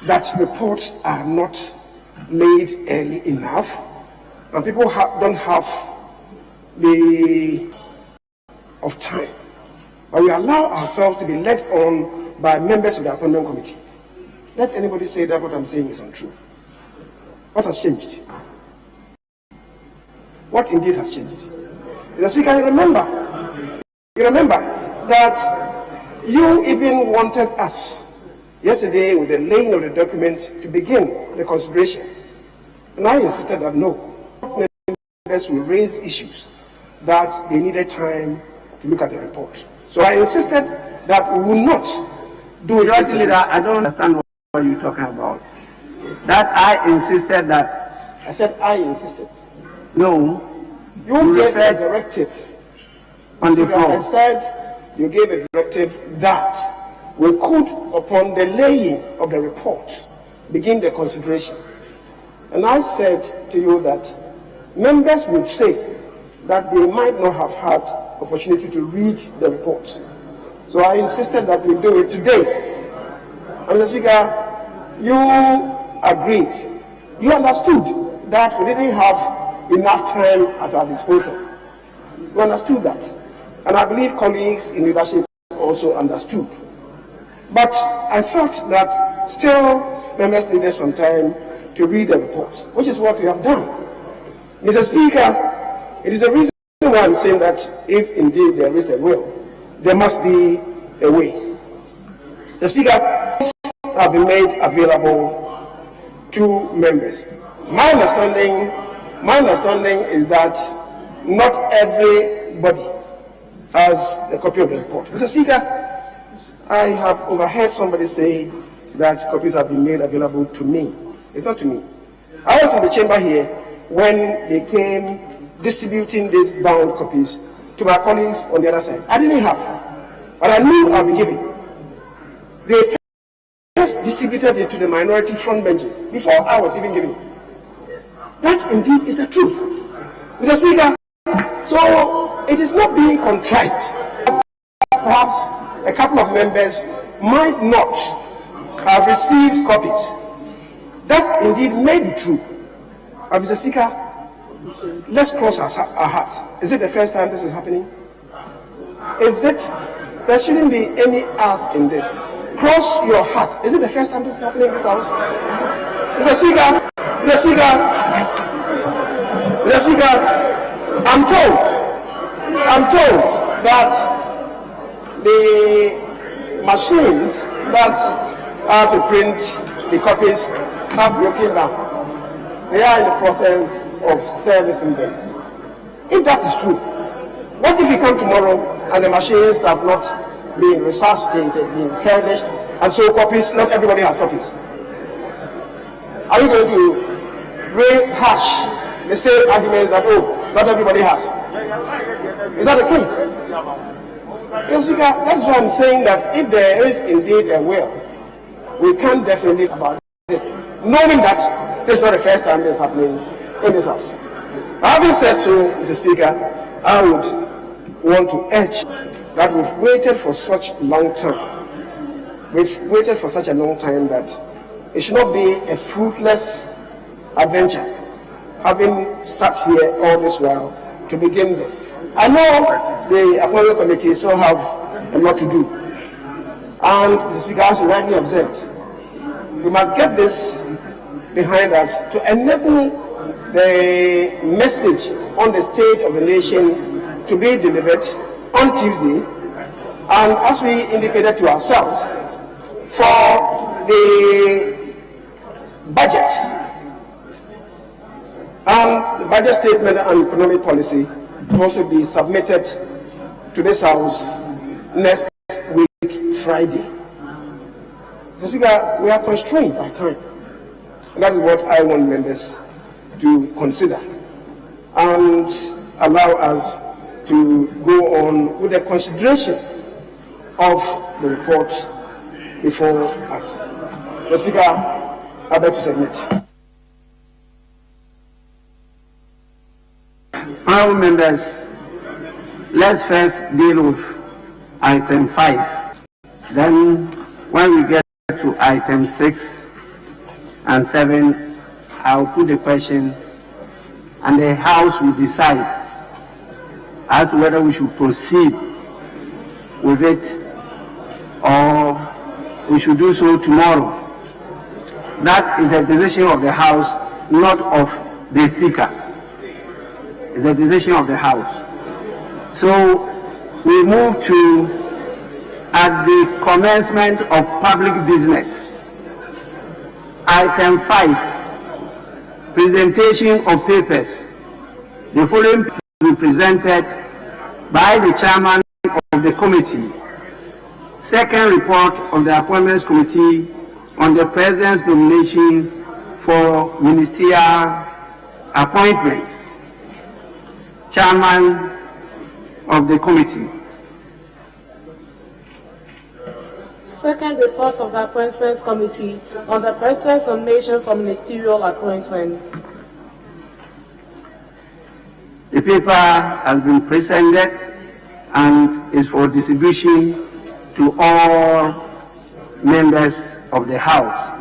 that reports are not made early enough, and people don't have the of time. But we allow ourselves to be led on by members of the appointment committee. Let anybody say that what I'm saying is untrue. What has changed? What indeed has changed? Mr. Speaker, you remember that you even wanted us yesterday with the laying of the document to begin the consideration. And I insisted that no, members will raise issues that they needed time to look at the report. So I insisted that we will not do it. Majority Leader, I don't understand what you're talking about. That I insisted that. I said I insisted. No. You gave a directive. On the floor. I said you gave a directive that we could, upon the laying of the report, begin the consideration. And I said to you that members would say that they might not have had opportunity to read the report. So I insisted that we do it today. And Mr. Speaker, you agreed. You understood that we didn't have enough time at our disposal. You understood that. And I believe colleagues in leadership also understood. But I thought that still members needed some time to read the reports, which is what we have done. Mr. Speaker, it is a reason why I'm saying that if indeed there is a will, there must be a way. The Speaker have been made available to members. My understanding is that not everybody has a copy of the report. Mr. Speaker, I have overheard somebody say that copies have been made available to me. It's not to me. I was in the chamber here when they came distributing these bound copies to my colleagues on the other side. I didn't have, but I knew I'll be giving. They first distributed it to the minority front benches before I was even giving. That indeed is the truth. Mr. Speaker, so it is not being contrived. Perhaps a couple of members might not have received copies. That indeed may be true. But Mr. Speaker, let's cross our hearts. Is it the first time this is happening? Is it? There shouldn't be any ask in this. Cross your heart. Is it the first time this is happening in this house? Mr. Speaker, I'm told that the machines that are to print the copies have broken down. They are in the process of servicing them. If that is true, what if we come tomorrow and the machines have not been resuscitated, been furnished, and so copies, not everybody has copies? Are you going to rehash the same arguments that, oh, not everybody has? Is that the case? Yes, that's why I'm saying that if there is indeed a will, we can definitely about this, knowing that this is not the first time this is happening in this house. Having said so, Mr. Speaker, I would want to urge that we've waited for such a long time. We've waited for such a long time that it should not be a fruitless adventure, having sat here all this while to begin this. I know the appointment committee still have a lot to do. And the Speaker, as you rightly observed, we must get this behind us to enable the message on the state of the nation to be delivered on Tuesday. And as we indicated to ourselves, for the budget and the budget statement and economic policy to also be submitted to this House next week, Friday. Mr. Speaker, we are constrained by time. And that is what I want members to consider and allow us to go on with the consideration of the report before us. Mr. Speaker, I beg to submit. Honourable members, let's first deal with item 5. Then, when we get to item 6 and 7, I'll put the question and the House will decide as to whether we should proceed with it or we should do so tomorrow. That is a decision of the House, not of the Speaker. It's a decision of the House. So we move to, at the commencement of public business, item 5, presentation of papers. The following will be presented by the chairman of the committee Second report of the Appointments Committee on the President's nomination for ministerial appointments. Chairman of the committee. Second report of the Appointments Committee on the President's nomination for ministerial appointments. The paper has been presented and is for distribution to all members of the House.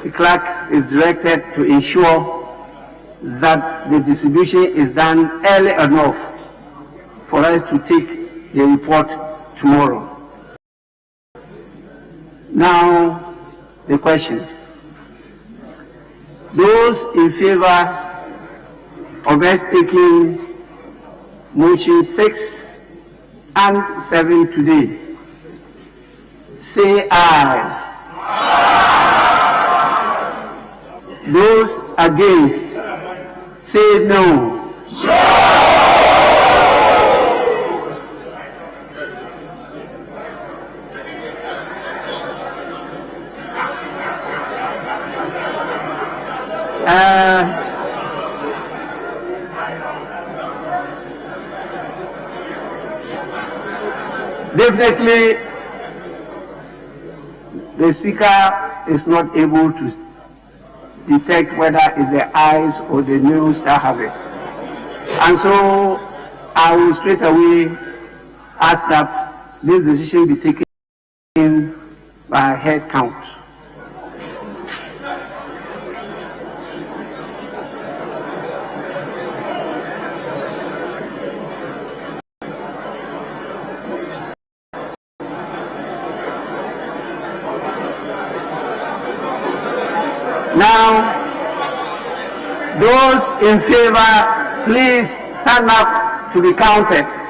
The clerk is directed to ensure that the distribution is done early enough for us to take the report tomorrow. Now, the question. Those in favor of us taking motion 6 and 7 today, say aye. Those against, say no. Definitely, the speaker is not able to detect whether it's the ayes or the noes that have it. And so I will straight away ask that this decision be taken by head count. Now, those in favor, please stand up to be counted.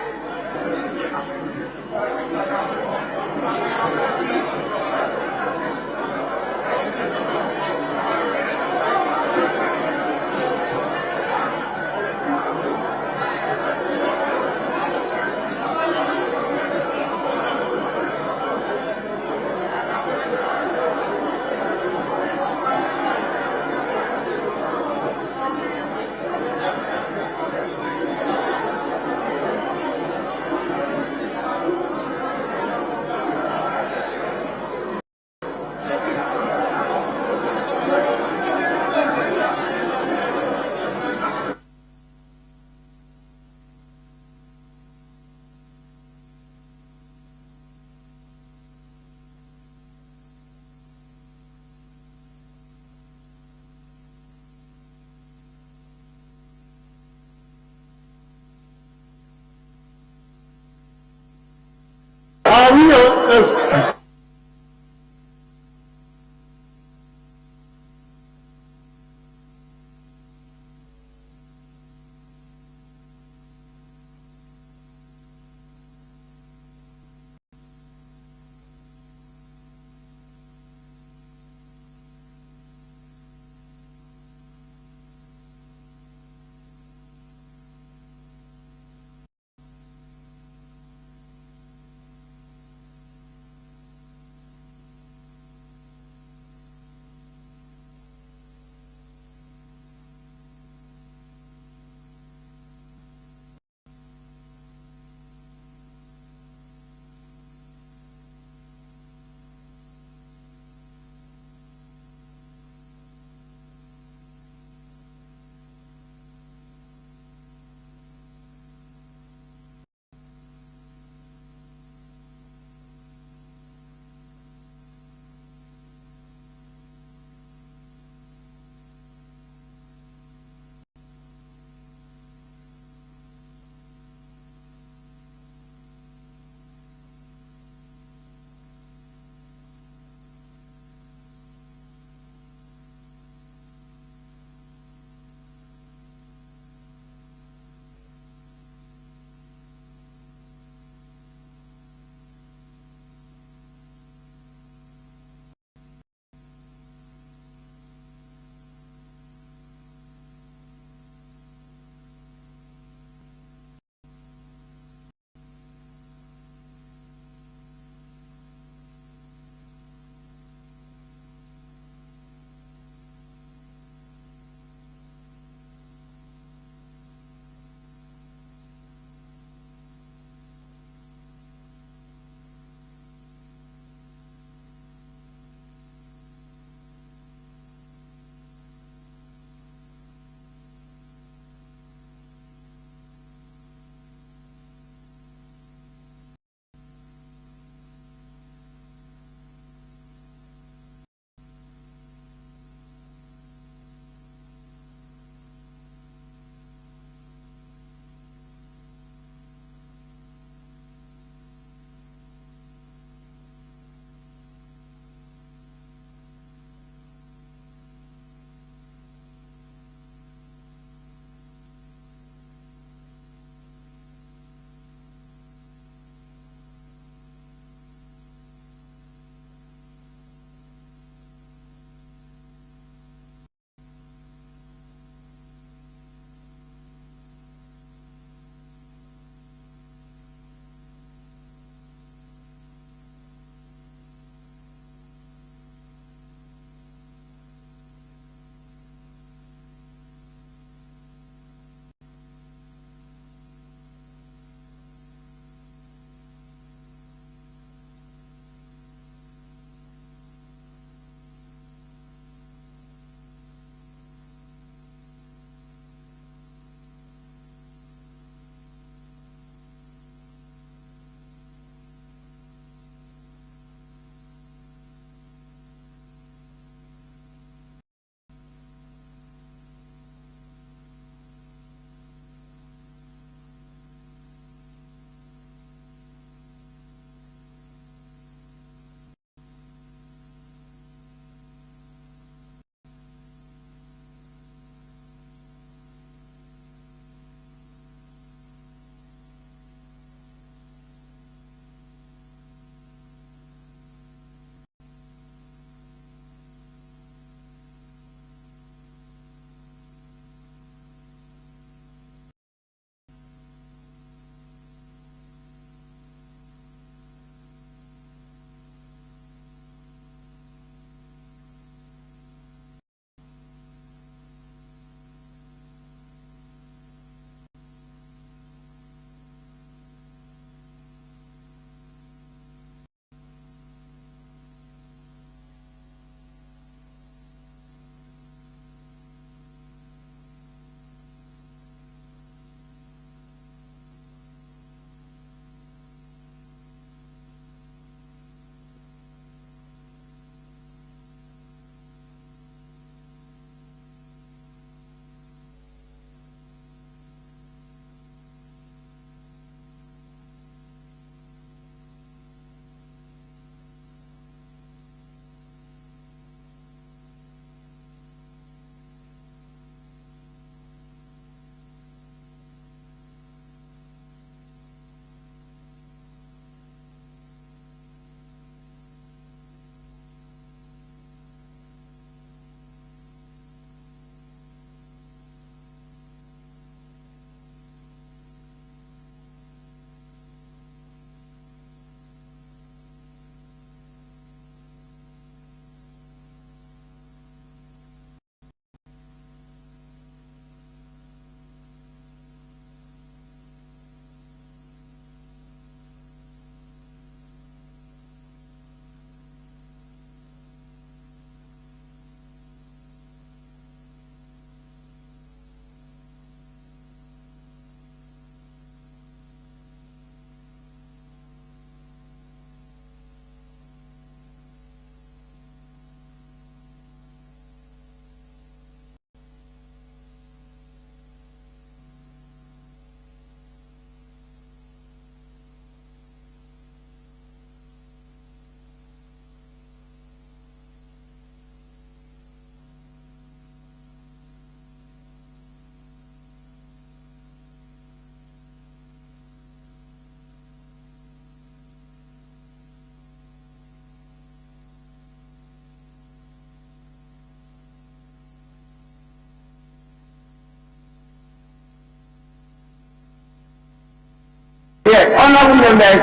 Honorable members,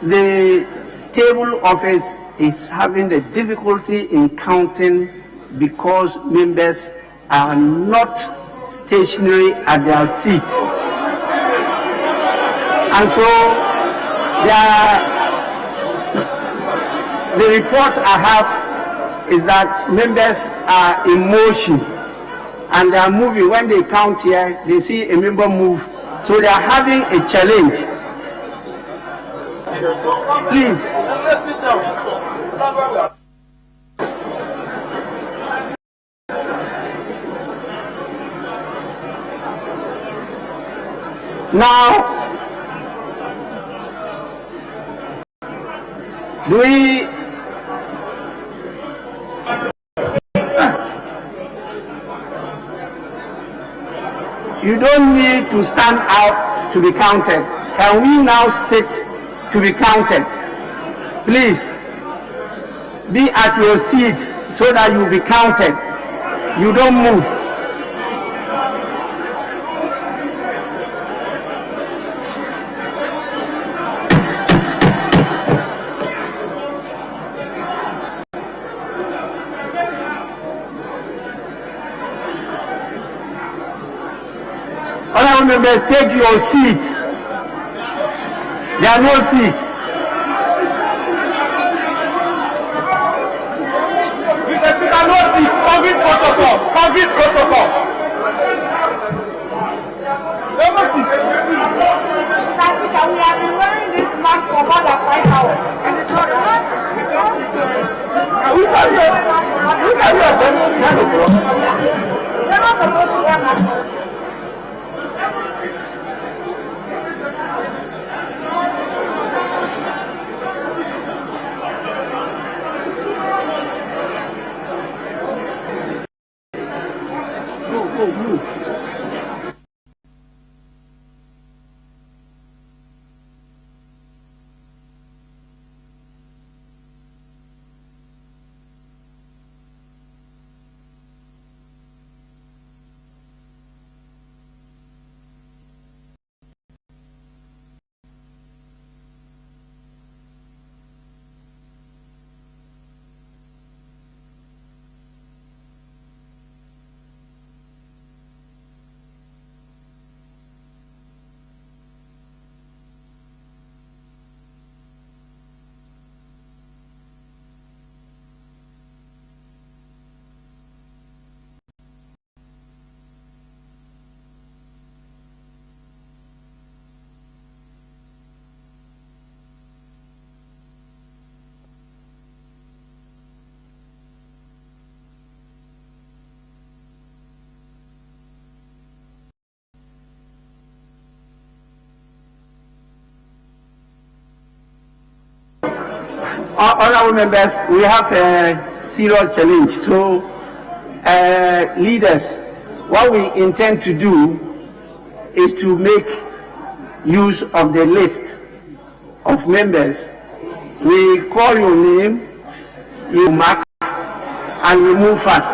the table office is having a difficulty in counting because members are not stationary at their seat. And so the report I have is that members are in motion and they are moving. When they count here, they see a member move. So they are having a challenge. Please. Now, you don't need to stand out to be counted. Can we now sit to be counted? Please, be at your seats so that you will be counted. You don't move. Honorable members, take your seats. There are no seats. There are no seats. COVID protocol. COVID protocol. There are no seats. We have been wearing this mask for more than 5 hours. And it's not right. They're not supposed to wear masks. Honorable members, we have a serious challenge. So, leaders, what we intend to do is to make use of the list of members. We call your name, you mark, and we move fast.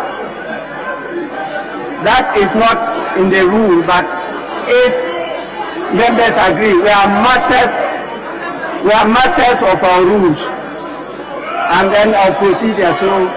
That is not in the rule, but if members agree, we are masters of our rules and then our procedure. So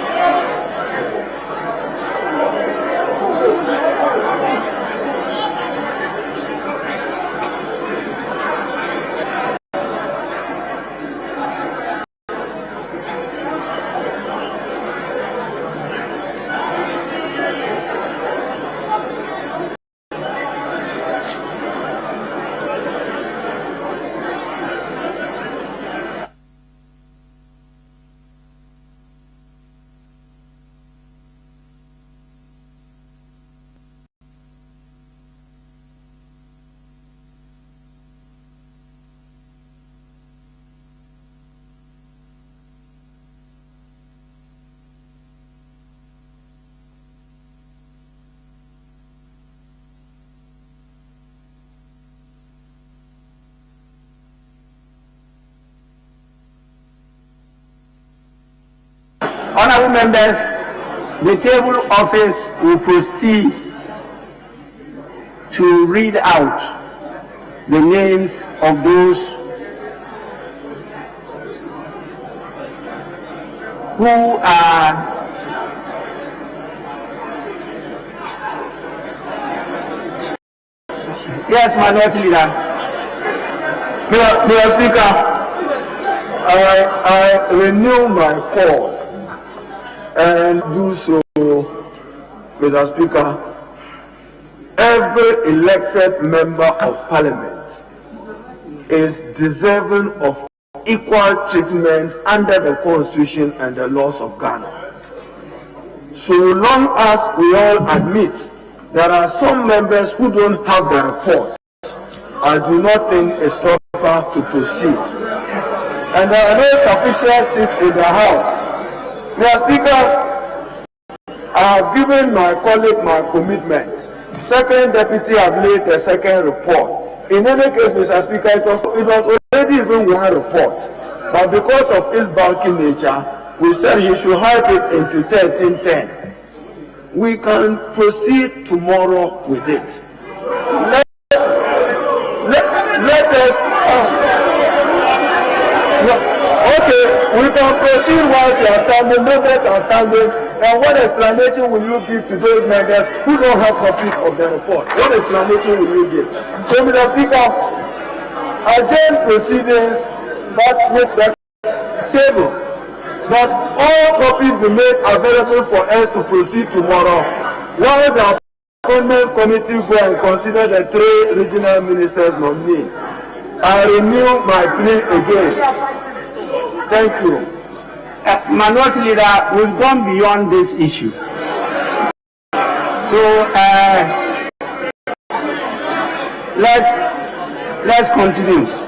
honorable members, the table office will proceed to read out the names of those who are Yes, Minority Leader. Mr. Speaker, I renew my call and do so, Mr. Speaker. Every elected member of Parliament is deserving of equal treatment under the Constitution and the laws of Ghana. So long as we all admit there are some members who don't have the report, I do not think it's proper to proceed. And there are no sufficient seats in the House. Mr. Speaker, I have given my colleague my commitment. Second Deputy have laid the second report. In any case, Mr. Speaker, it was already even one report. But because of its bulky nature, we said he should have it into 1310. We can proceed tomorrow with it. Let us. Okay, we can proceed whilst you are standing. Members are standing. And what explanation will you give to those members who don't have copies of the report? What explanation will you give? So, Mr. Speaker, adjourn proceedings, but with the table. That all copies be made available for us to proceed tomorrow. While the Appointments Committee go and consider the 3 regional ministers nominee. I renew my plea again. Thank you. Minority Leader, we've gone beyond this issue. So let's continue.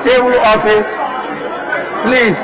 Table office, please.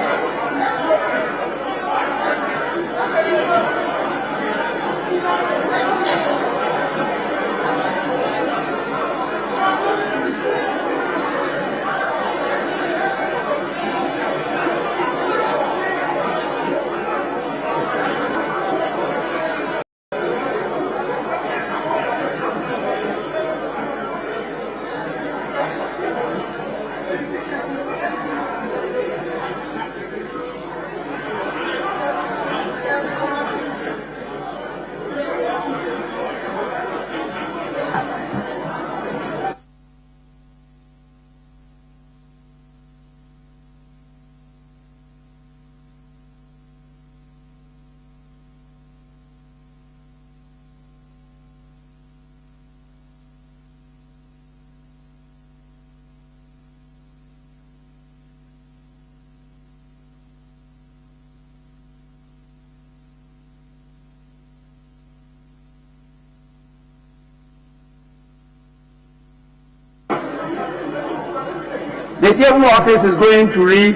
The table office is going to read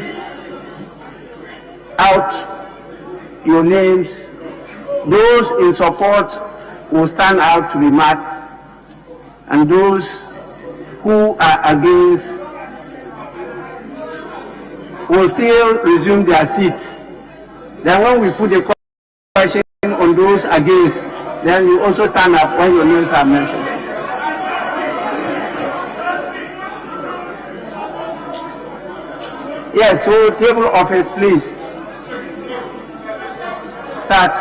out your names. Those in support will stand out to be marked, and those who are against will still resume their seats. Then when we put the question on those against, then you also stand up when your names are mentioned. Yes, so table office, please. Start.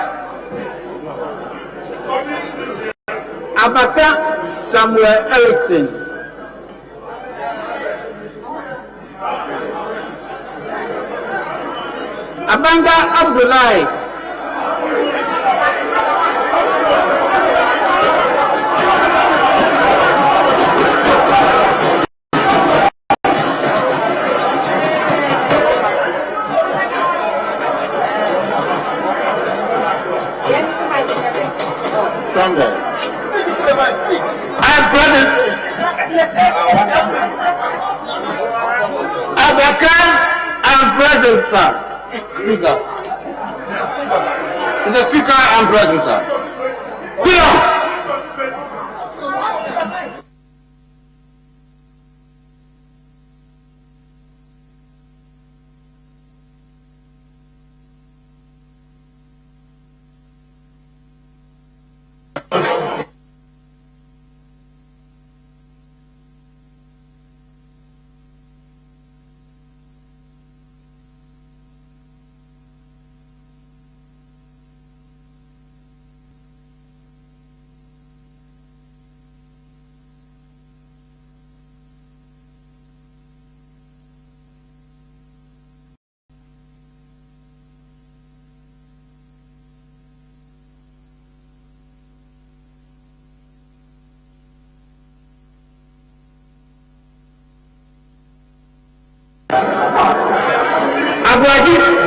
Abaka Samuel Erickson. Abanga Abdullahi. I'm present, sir. Speaker. Mr. Speaker, I'm present, sir. Sit down.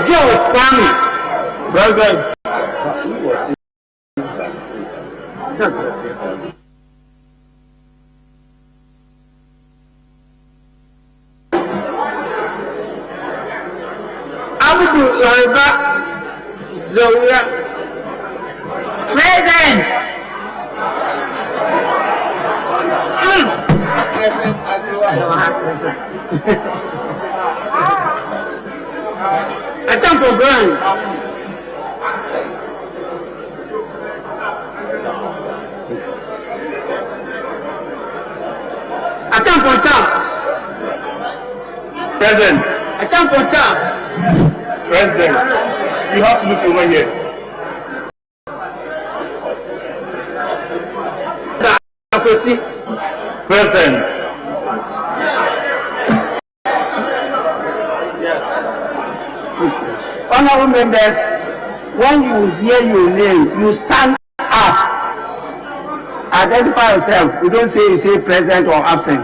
George Kwame. Present. Abdul Lariba Zoya. Present. I jump for Brian. I jump for Charles. Present. I jump for Charles. Present. You have to look over here. Present. Honorable members, when you hear your name, you stand up. Identify yourself. You don't say you say present or absent.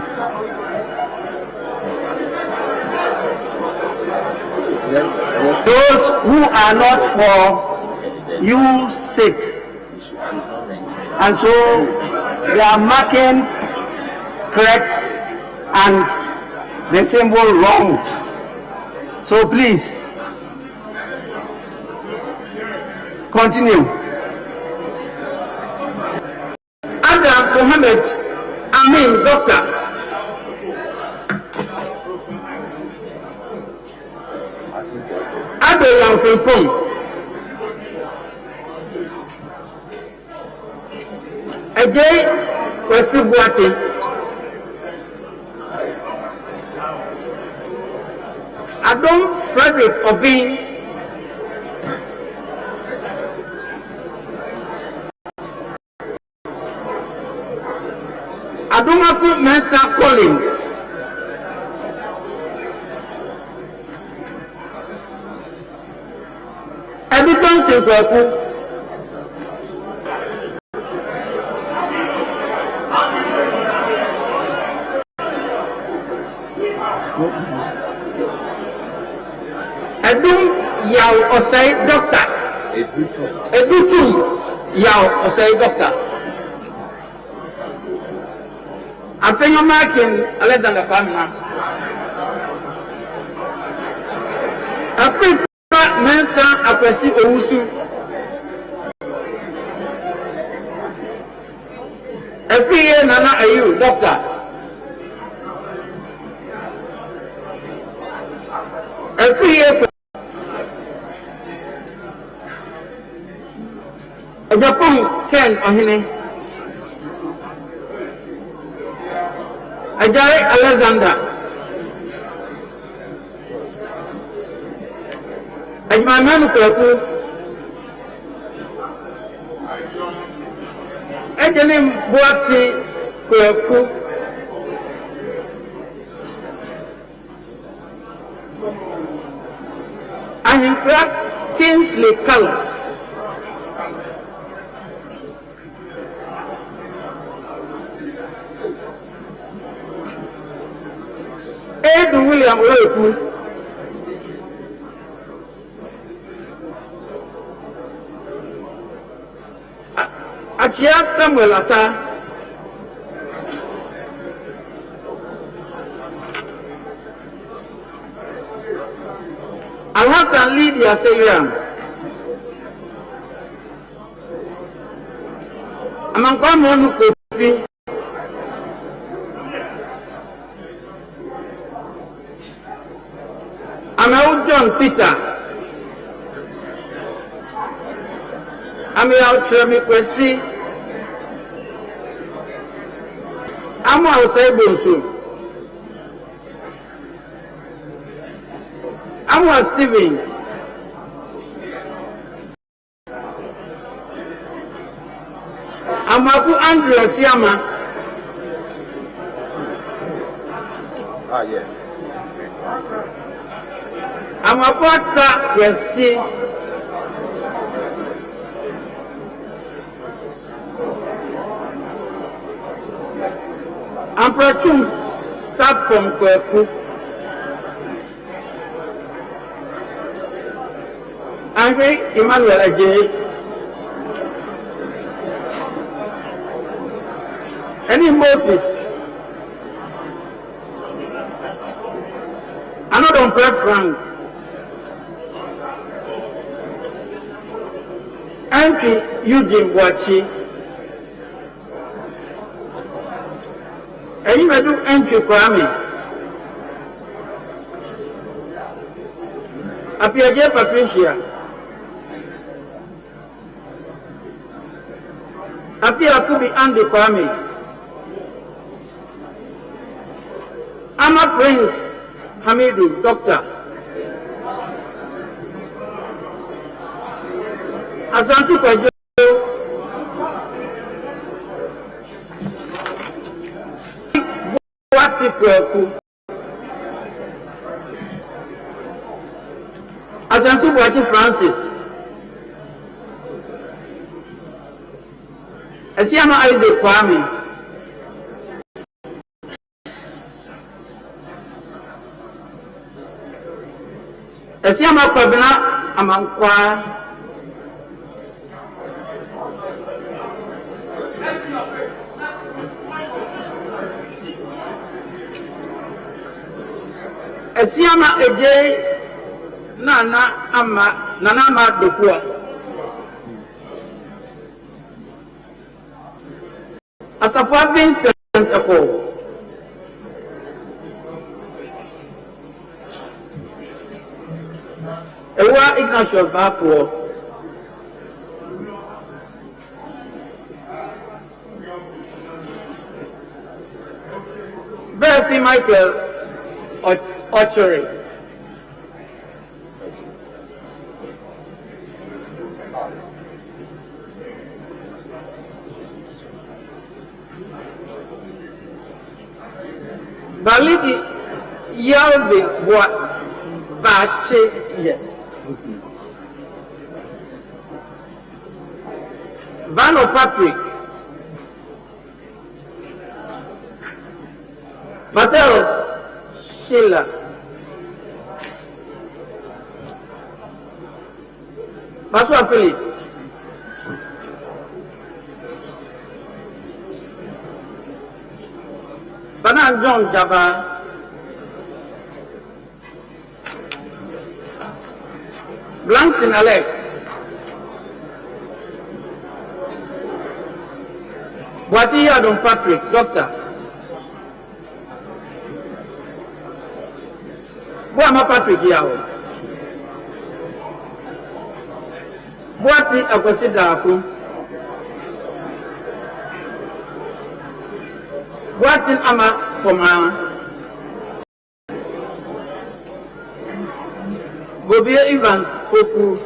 Those who are not for, you sit. And so they are marking correct and the symbol wrong. So please, continue. Adam Mohammed Amin, Doctor. Adelan Frimpong. Ajay Wasibuati. Adam Frederick Obin. Adumaku Mensa Collins. Editon Sekweku. Edum Yao Osei Doctor. Edutum Yao Osei Doctor. I'm saying Markin Alexander Pamina. I prefer Mensa Akwesi Owusu. Every year Nana Ayu, Doctor. Every year Japan Ken Ohine. Ajay Alexander. Ajmanu Kweku. Ejenim Buati Kweku. Ahinkra Kingsley Carlos. Ed William Oyeku. Achia Samuel Ata. Alhassan Lydia Seyram. Amankwa Kofi. Amawu John Peter. Amawu Tremi Kwesi. Amawu Saibonsu. Amawu Stephen. Amaku Andrew Siama. Ah, yes. Amaku Ata Kwesi. Amprachum Sapom Kweku. Andre Emmanuel Ajay. Any Moses, another Frank, Auntie Eugene Wachi, and you may do Auntie Kwame, Apiaje Patricia, Apia Kubi Andy Kwame. Ama Prince Hamidu, Doctor. Asante Kwajo. Wati Kweku. Asante Kwaji Francis. Asiama Isaac Kwame. Esiama Kwabena Amankwa. Esiama Eje Nana Ama Dokua. Asafwa Vincent Eko. Ewa Ignatius Bafo. Berfi Michael Ochery. Balidi Yalbi what Bache, yes. Vano Patrick. Battles Sheila. Baswa Philip. Banan John Jaba. Blanson Alex. Wati Adon Patrick, Doctor. Boama Patrick Yao. Boati Akwasida Aku. Boatin Ama Poma. Bobia Evans Poku.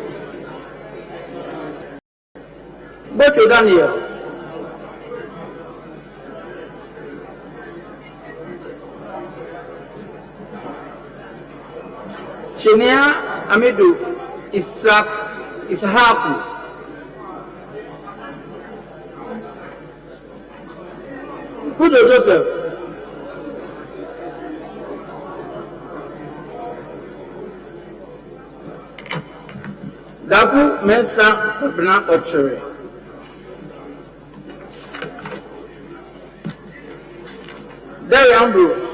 Bocho Daniel. Chenia Amidu Isahaku. Kudo Joseph. Dabu Mensa Bna Ochere. Derry Ambrose.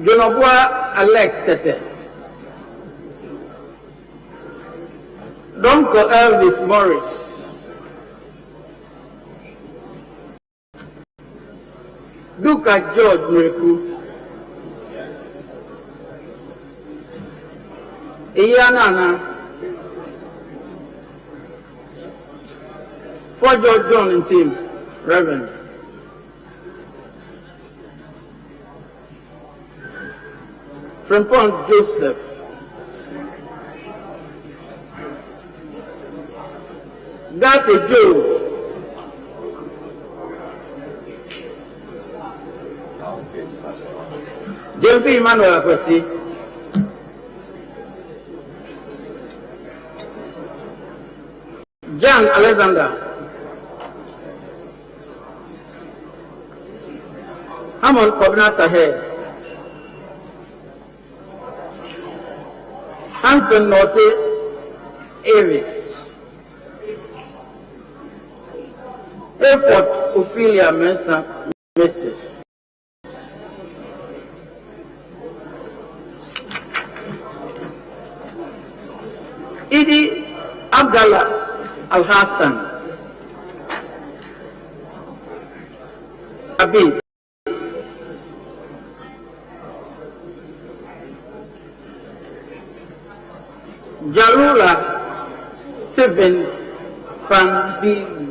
Jonobua Alex Kete. Donko Elvis Morris. Duka George Mreku. Iyanana. For George John and team, Reverend. Frimpong Joseph. Gato Joe. Jemfi Emmanuel Akwesi. John Alexander. Hamon Kobinata Head. Hanson Norte Avis. Effort Ophelia Mensa Mrs. Idi Abdallah Al Hassan. Habib. Jalula Stephen Panbilu.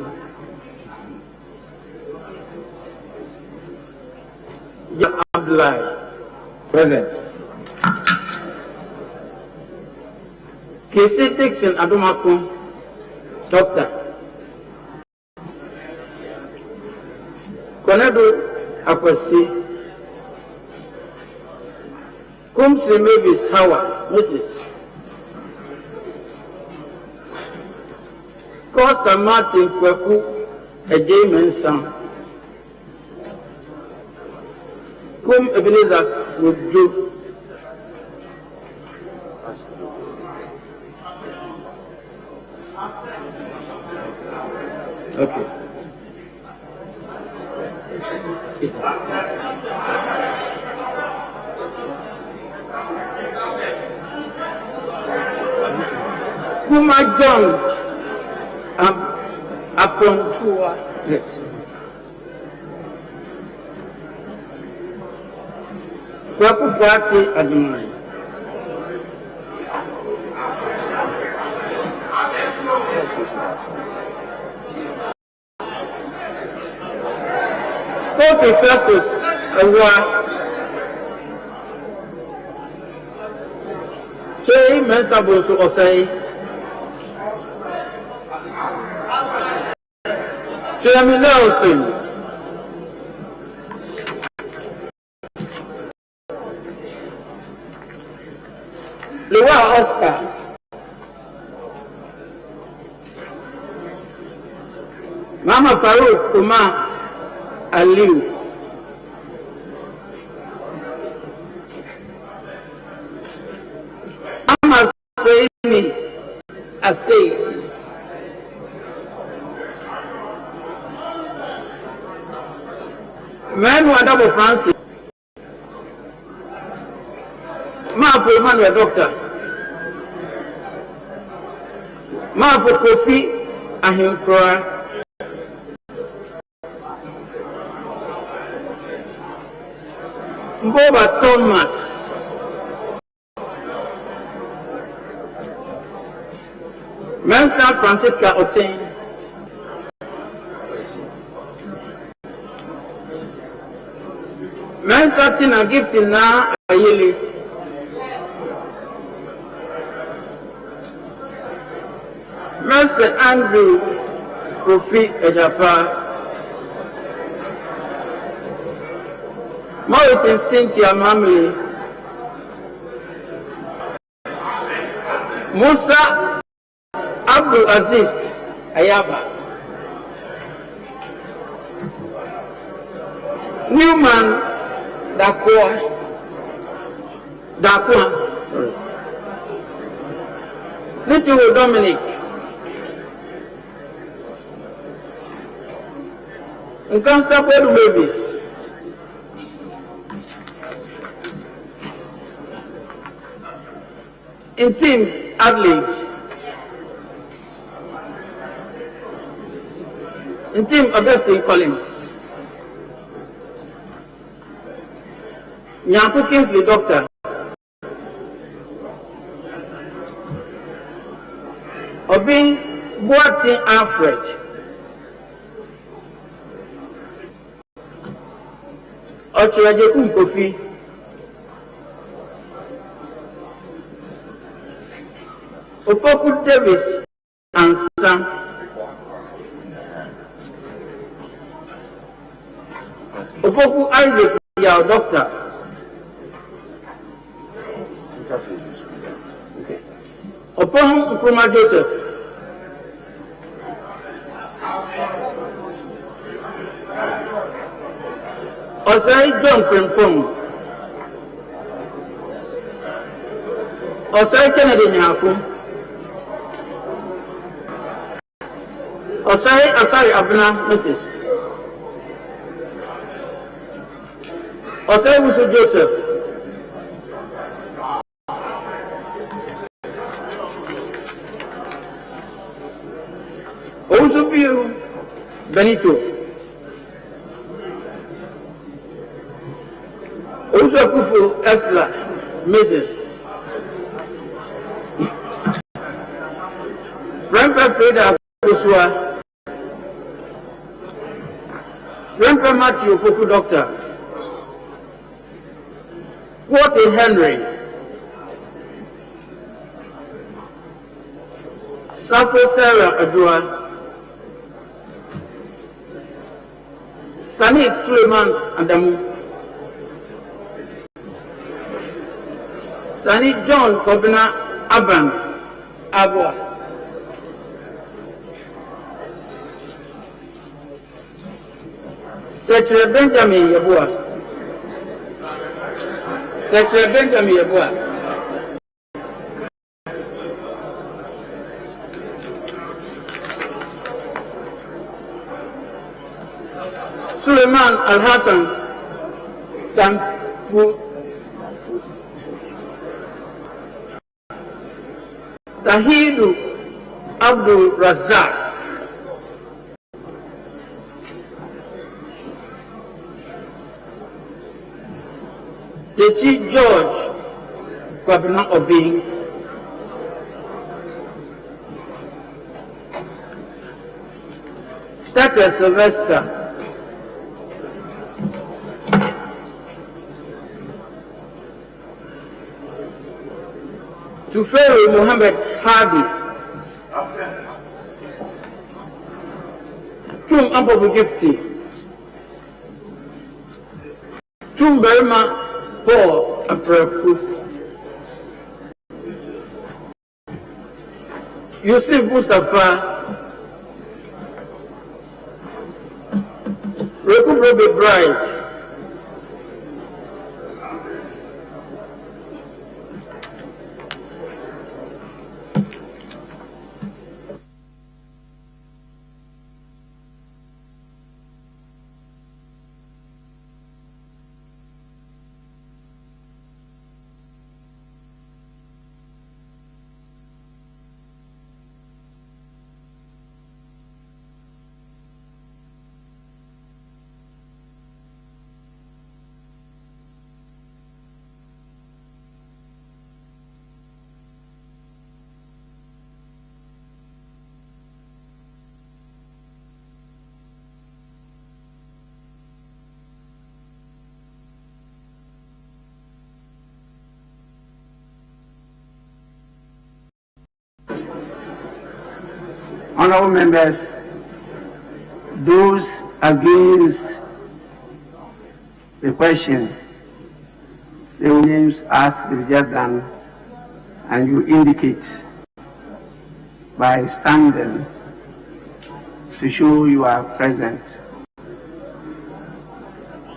Abdullah. Present. Casey Dixon Adumakum. Doctor. Konedo Akwesi. Kumsi Mavis Howard. Mrs. Costa Martin Kwaku, a Jamin son. Kum Ebenezer would do. Okay. Kuma John. Upon tour, yes. Kwaku Party Adumai. Kofi Festus Ewa. Chei Mensa Bonsu Osei. Jeremy Nelson. Lewa Oscar. Mama Farouk Umar Aliu. Mama Saini Asay. Men were double Francis. Mafu Emmanuel Doctor. Mafu Kofi Ahinkroa. Mboba Thomas. Mensa Francisca Otain. Mensa Tina Gifting na Ayeli. Mensa Andrew Kofi Ejapa. Morris and Cynthia Mamley. Musa Abdul Aziz Ayaba. Newman Dakwa. Little Dominic. Nkansapelu Mavis. In team Adelaide. Team Augustine Collins. Nyanko Kingsley Doctor. Obin Boatin Alfred. Ochirajekum Kofi. Opoku Davis and Sam. Opoku Isaac Yao Doctor. Upon Nkrumah Joseph. Osai John Frimpong. Osai Kennedy Nyaku. Osai Asari Abna Mrs. Osai Wusu Joseph. Ousupiu Benito. Ousuakufu Esla Mrs. Prempe Freda Kusua. Prempe Matthew Poku Doctor. Quote Henry. Safo Sarah Adua. Sanit Suleiman Adamu. Sanit John Kobina Aban Abua. Secretary Benjamin Yabua. Secretary Benjamin Yabua. Suleiman Al-Hassan Tampu Tahidu Abdul Razak Techi George Kwabena Obing Tata Sylvester Tuferi Muhammad Hadi. Tum Ampofu Gifty. Tum Berma Paul Apreku. Yusuf Mustafa. Reku Robe Bright. Honorable members, those against the question, they will names as you've just done, and you indicate by standing to show you are present.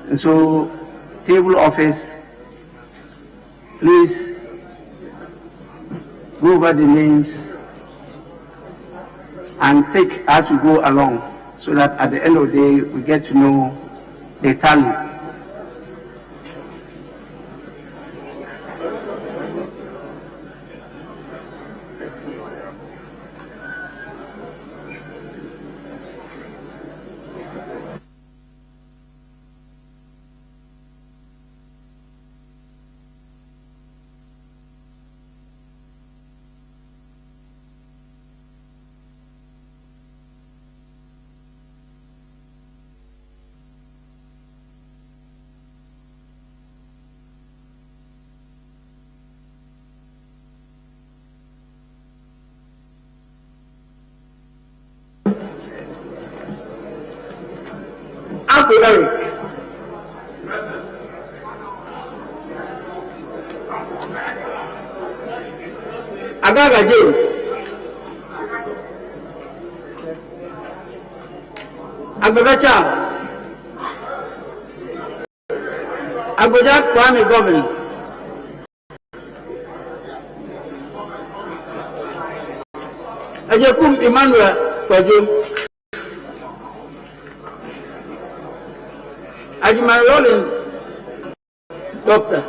And so, table office, please go over the names and take as we go along, so that at the end of the day we get to know the tally. Uncle Eric. Agaga James. Agbada Charles. Agbada Kwame Governors. Ajekum Emmanuel Kwajo. Ajimari Rollins. Doctor.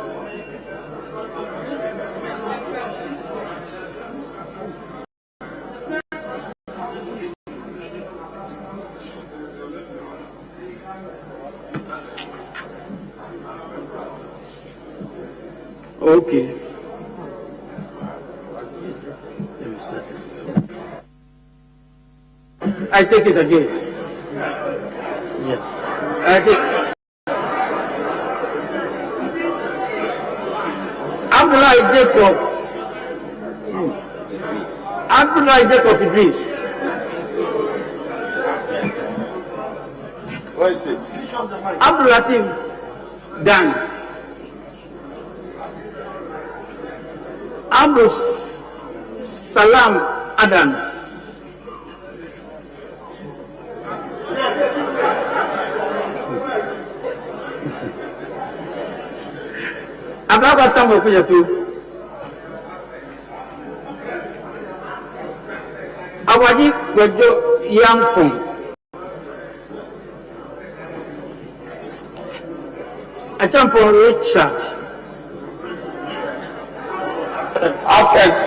Okay. I take it again. Yes. I take Abdullah Jacob. Abdullah Jacob Idris. What is it? Abdullah Tim Dan. Abdul Salam Adams. Ababa Samuel Kujatu. Awaji Gwejo Yampong. Achampong Richard. Absent.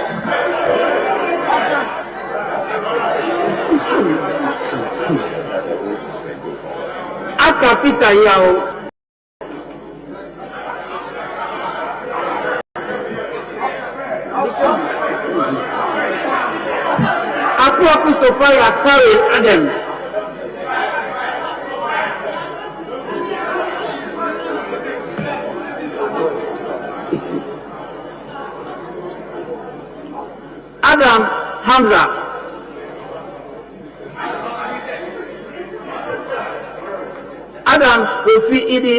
Aka Peter Yao. Aku Sophia Karen Adam. Adam Hamza. Adams Kofi Idi.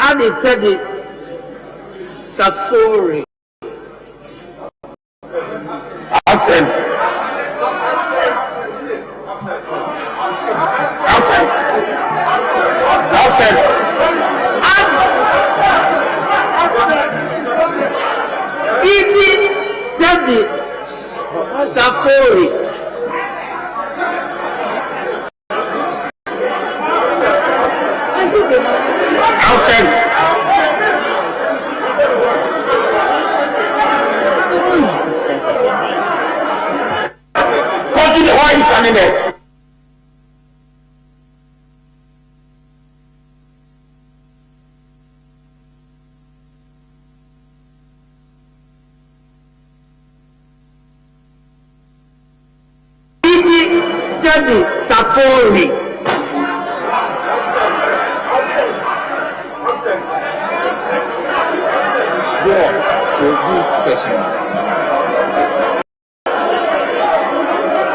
Adi Teddy Safori. Absent. Absent. Absent. Idi Teddy Safori. Absent. Continue. Why are you standing there? Idi Teddy Safori.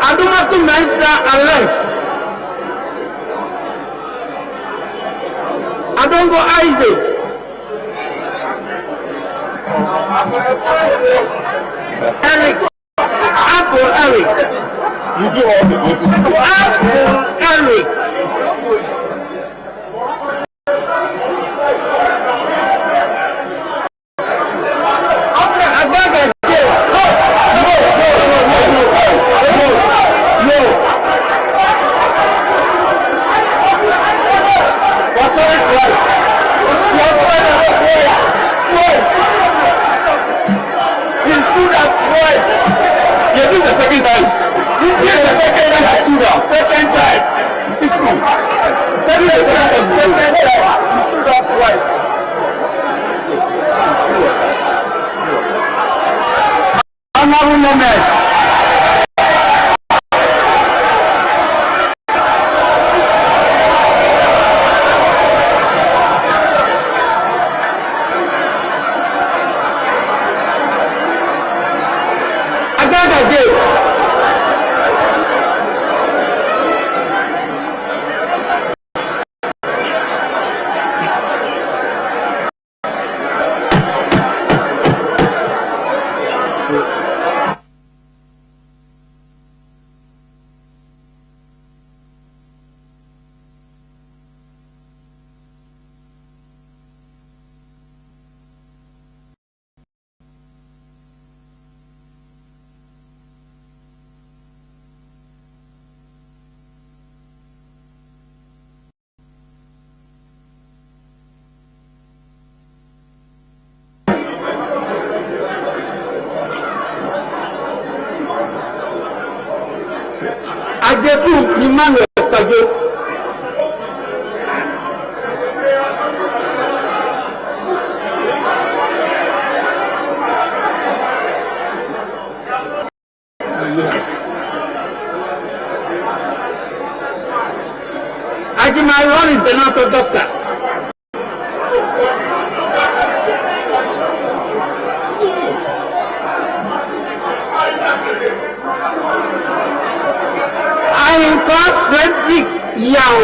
Adumatu Mensa Alex. Adongo Isaac. Eric. Apple Eric. You do all the good. Apple Eric. Honorable members. Adeku Emmanuel Kwajo. Ajimaron is another doctor. I call Frederick Yao.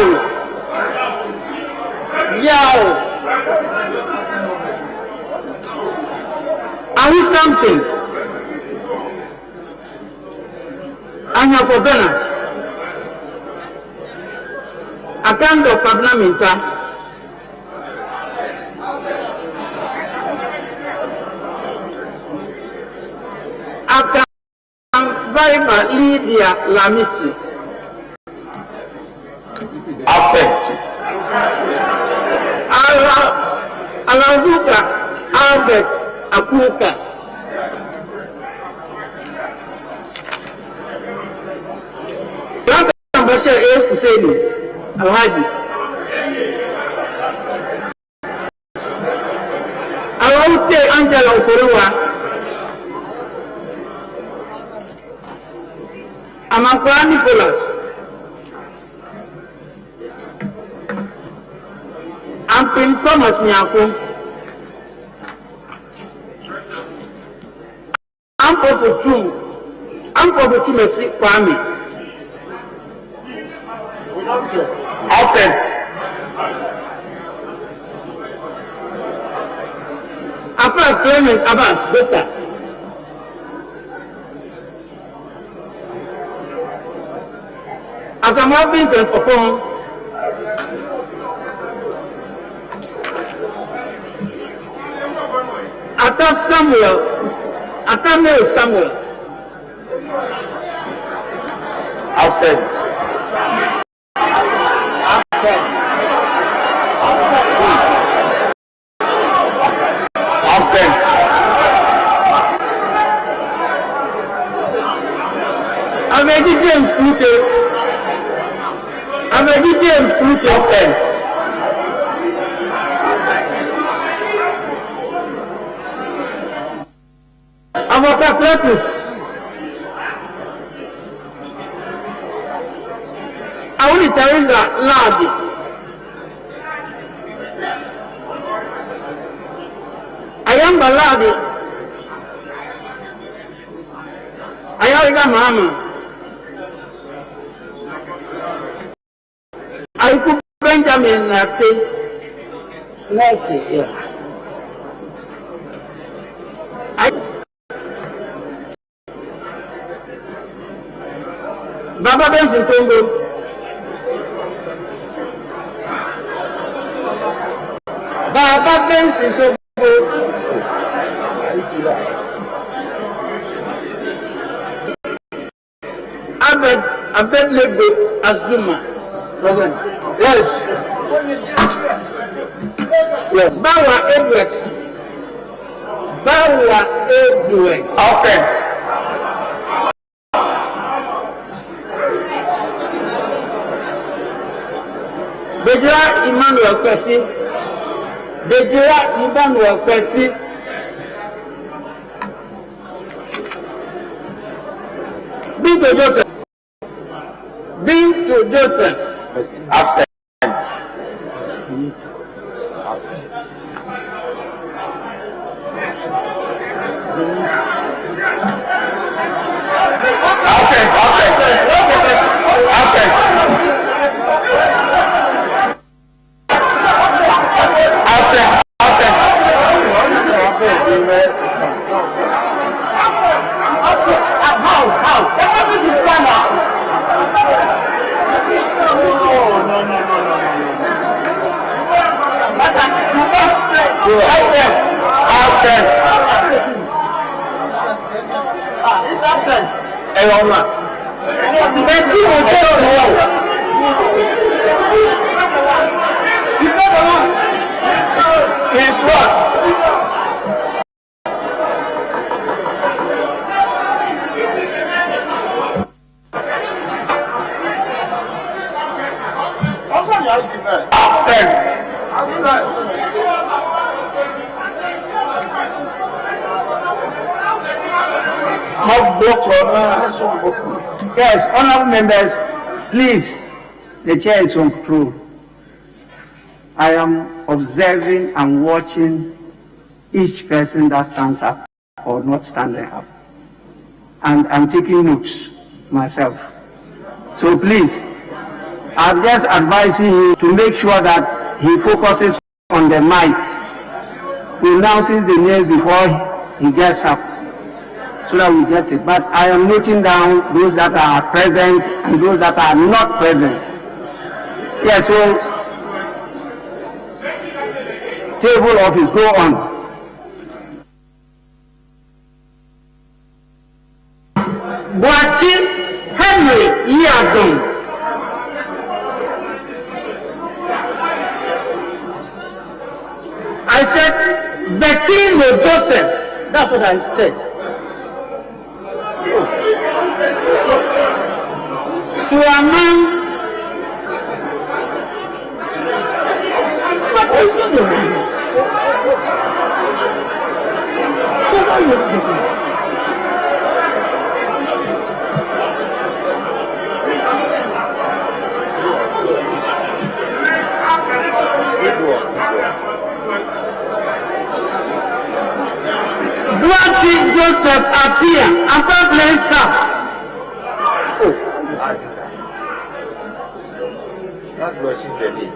Are we something? I have for Bernard. Akando Pabnaminta. Akam very much Lydia Lamisi. Absent. Alavuka Albert Akuka. Last ambassador A. Hussein Alhaji. Alaute Angela Oforua. Amakwa Nicholas. Ampin Thomas Nyako. Ampo for Tumesi Kwame. Absent. Apa Clement Abbas Beta. Asama Vincent Opon. Ata Samuel. Absent. Absent. Amedi James Uche. Absent. Avocatletus. Auli Teresa Ladi. Ayamba Ladi. Ayariga Mama. Aiku Benjamin Nate. Yeah. Baba Benson Tongo. Baba Benson Tongo. Abed Lego Azuma. Present. Yes. Yes. Bawa Edward. Absent. Bejira Emmanuel Kwesi. Binto Joseph. Absent. He's what? Yes, honorable members, please, the chair is on control. I am observing and watching each person that stands up or not standing up. And I'm taking notes myself. So please, I'm just advising you to make sure that he focuses on the mic, pronounces the name before he gets up, so that we get it. But I am noting down those that are present and those that are not present. Yeah, so table office, go on. Boachi Henry Yadon. I said Bettino Joseph. That's what I said. Suaman. What is the name? What did Joseph appear after playing sub? That's watching the lead.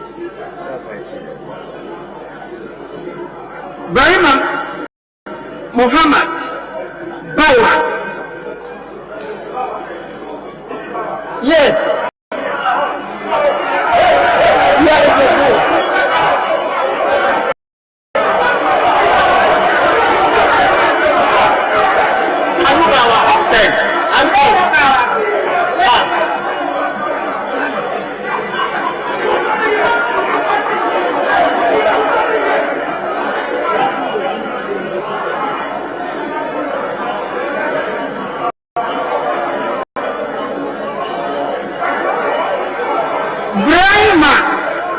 That's watching. Barima Muhammad Bawa. Yes.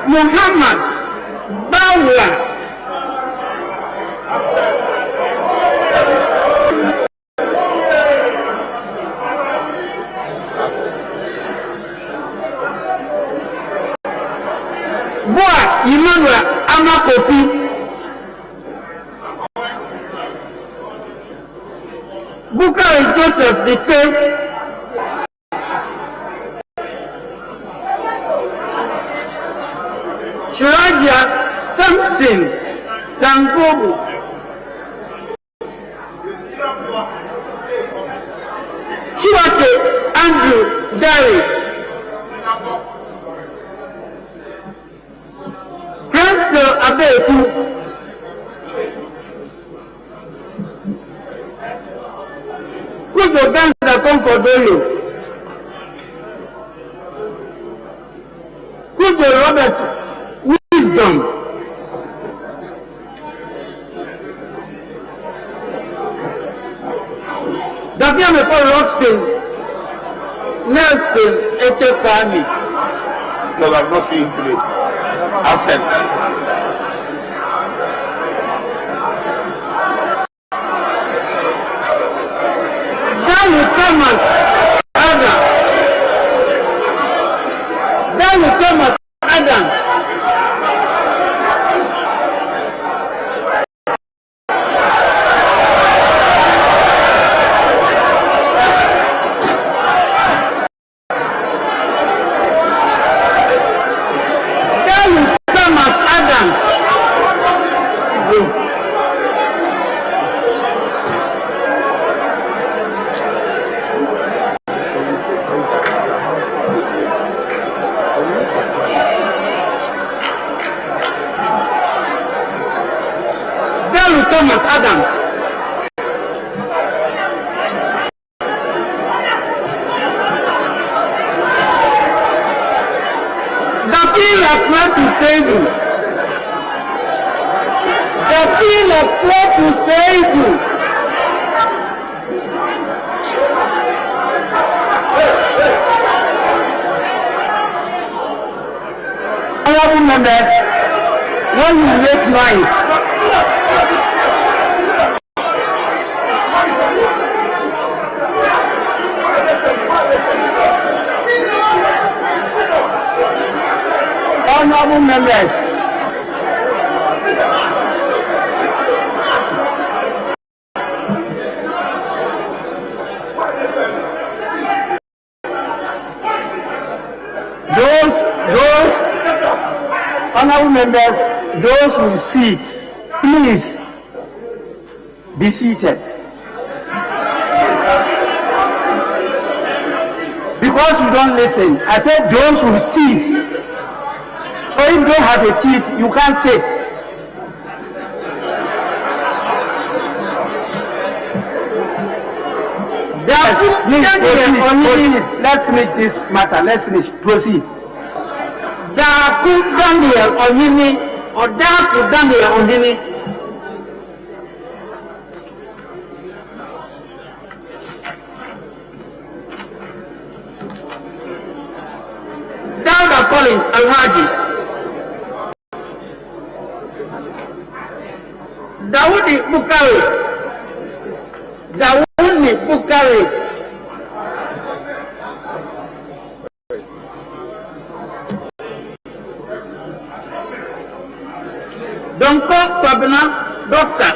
Muhammad Bawa. Boa Emmanuel Amakofi. Bukari Joseph Dike. Shiraja Samson Tangobu. Chiwake Andrew Derry. Hansel Abeku. Kujo Ganza Comfordoyo. Kujo Robert Wisdom. Daviame Paul Austin. Nelson Echefani. No, I'm not seeing play. Absent. Daniel Thomas Adams. Daniel Thomas Adams. Thomas Adams. The bill applied to save you. The bill applied to save you. Honorable members, when you make noise, honorable members, those honorable members, those with seats, please be seated. Because you don't listen, I said those with seats. So if you don't have a seat, you can't sit. Please proceed. Let's finish this matter. Let's finish. Proceed. Daniel Ohini or Daniel Ohini. Dauda Collins Alhaji. Daudi Bukari. Daudi Bukari. Donko Kwabena Doctor.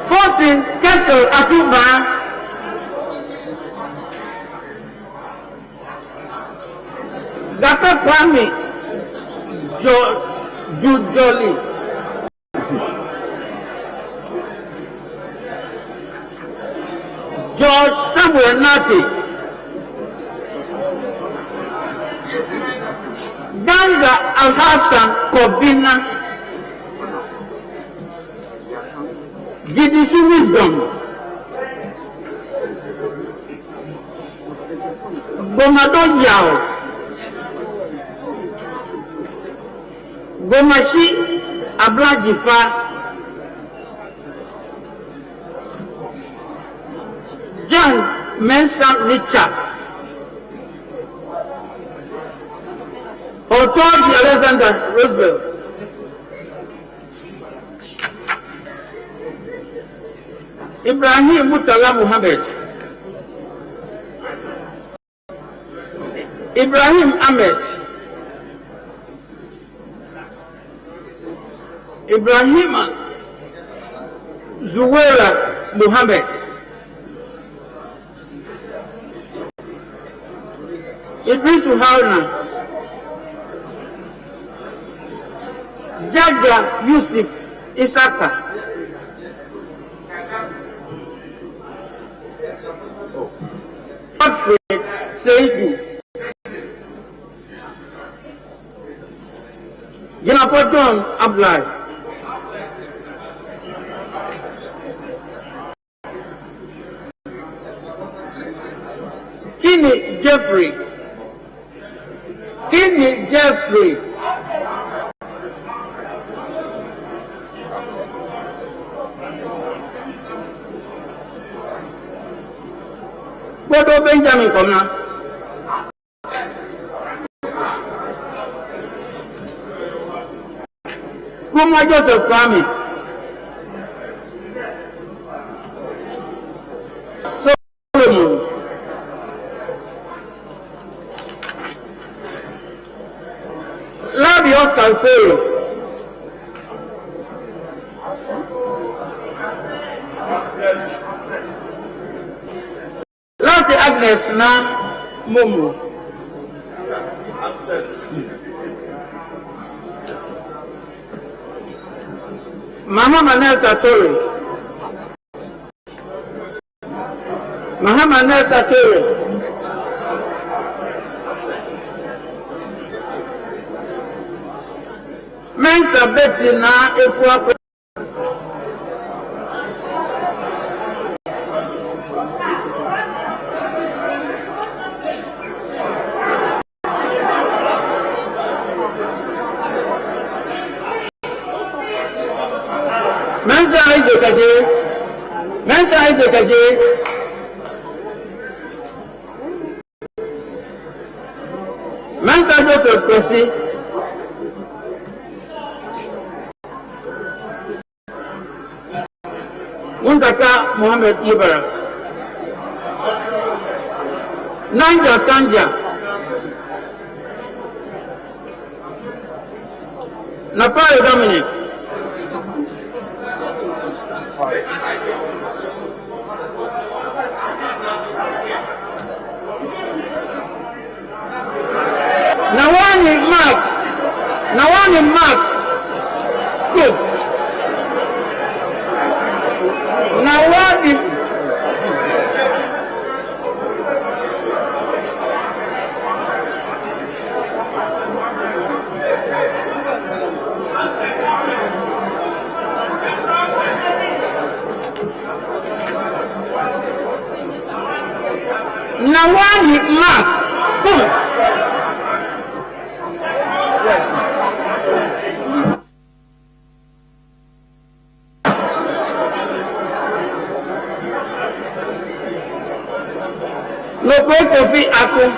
Forcing Castle Atuba. Gata Kwame Jujoli. George Samuel Nati. Danza Al-Hassan Kobina. Gidisi Wisdom. Gomado Yao. Gomashi Ablajifa. John Mensah Richard. Otoji Alexander Roosevelt. Ibrahim Mutala Muhammad. Ibrahim Ahmed. Ibrahim Zuwera Muhammad. Idris Haruna. Jaja Yusuf Isaka. Alfred Seidu. Jinapo John Abdullah. Kini Jeffrey. Gbọ́dọ̀ Benjamin Kọ́nà. Kuma Joseph Kwame. Solomon. Labi Oscar Ferro. Láti Agnes na Momo. Mama Manessa Torre. Mensa Betty na Efua. Mensa Isaac Aje. Mensa Joseph Kwesi. Muntaka Mohammed Mubarak, Nanja Sanja, Napari Dominic, Nawani Mark Cooks, Nawani Mark Cooks. Kofi Akum,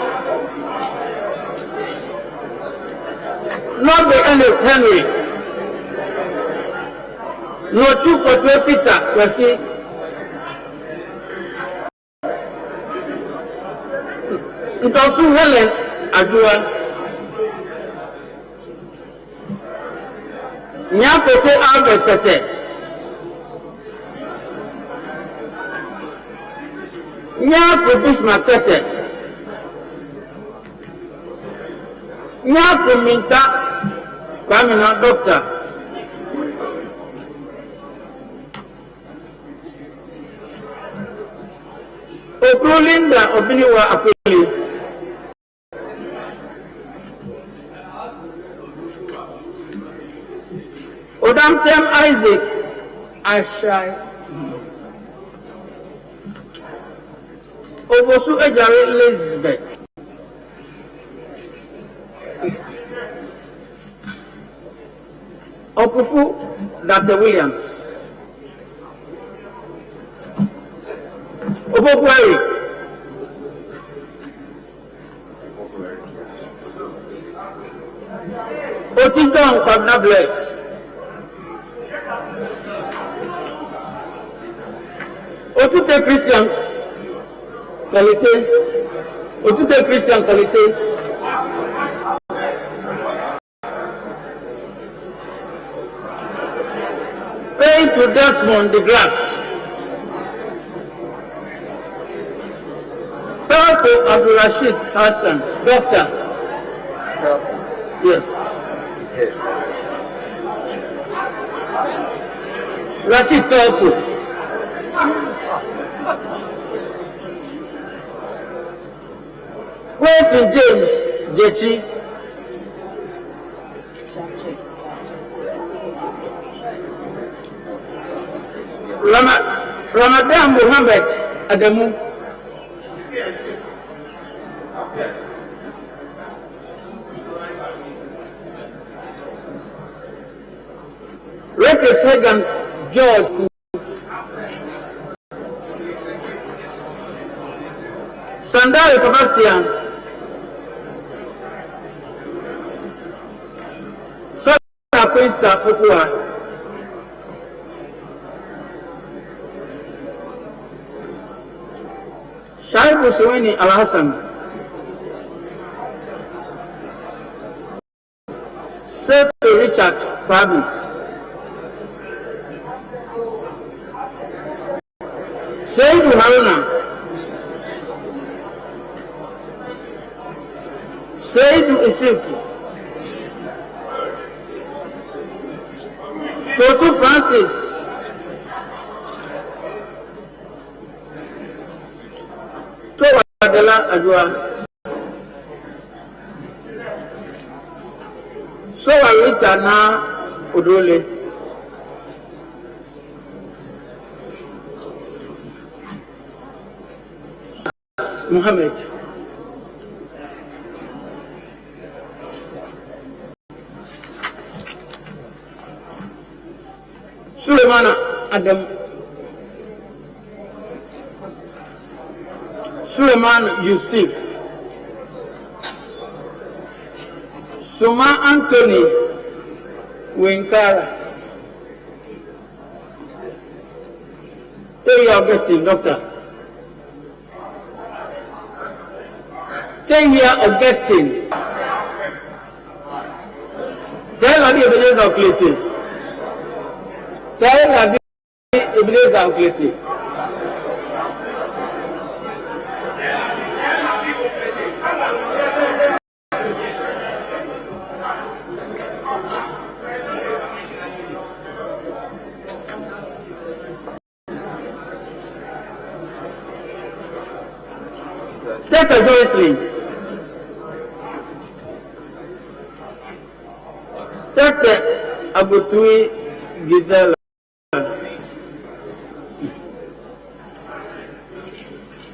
not the Ernest Henry, no Chukwotwe Peter Kwesi, Ntosu Helen Adua, Nyakote Albert Tete, Nyako Bismarck Tete, Nyako Minta Kwamina Doctor, Okrulinda Obiniwa Akweli, Odamtem Isaac Ashai, Ovosu Ejare Elizabeth, Okufu Dr. Williams, Obokwari, Otiton Kwabna Bless, Otute Christian Qualité, Otute Christian Qualité, paying to Desmond the Graft, to Abdul Rashid Hassan, Doctor. Yes. Rashid Pelko. Wilson James Jechi. Ramadan Muhammad Adamu. Records Hagan George. Sandari Sebastian. Sara Quinsta Fukua. Shaibu Suweni Al-Hassan. Seto Richard Fabi. Saidu Haruna, Saidu Isifu, Sosu Francis, Towa Adela Adua, Sowa Rita na Odole, Muhammad. Suleiman Adam. Suleiman Yusuf. Suma Anthony Winkara. J. Augustine, Doctor. J. Augustine. Tell Abi Ebenezer Oklete. Tell Abi Ebenezer Oklete. Dr. Joycelyn. Dr. Abutui Gisela.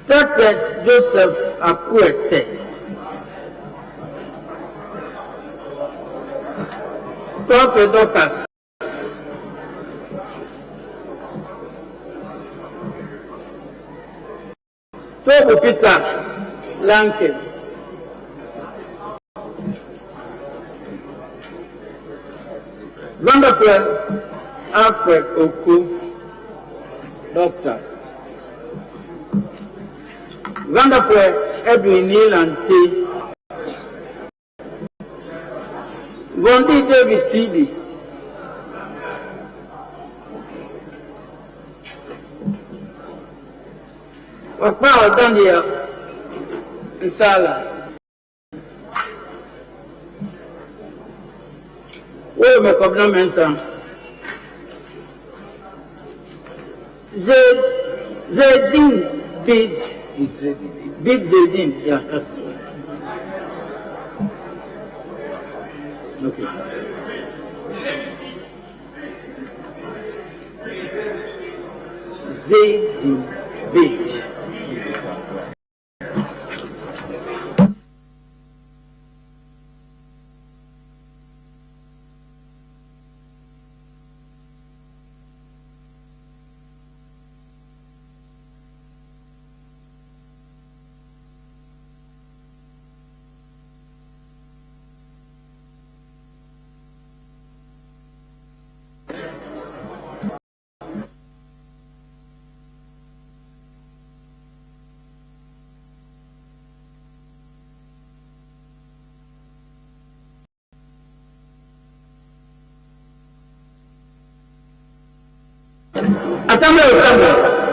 Dr. Joseph Akuete. Dr. Docas. Tobu Peter Lankin. Wonderful Alfred Oku, Doctor. Wonderful Edwin Neil and T. Gondi David T.D. Wakpa Odandia Nsala. Wo me kobna mensa. Zedin Bid Zedin. Yeah, that's okay. Zedin Bid. Atame Osambe.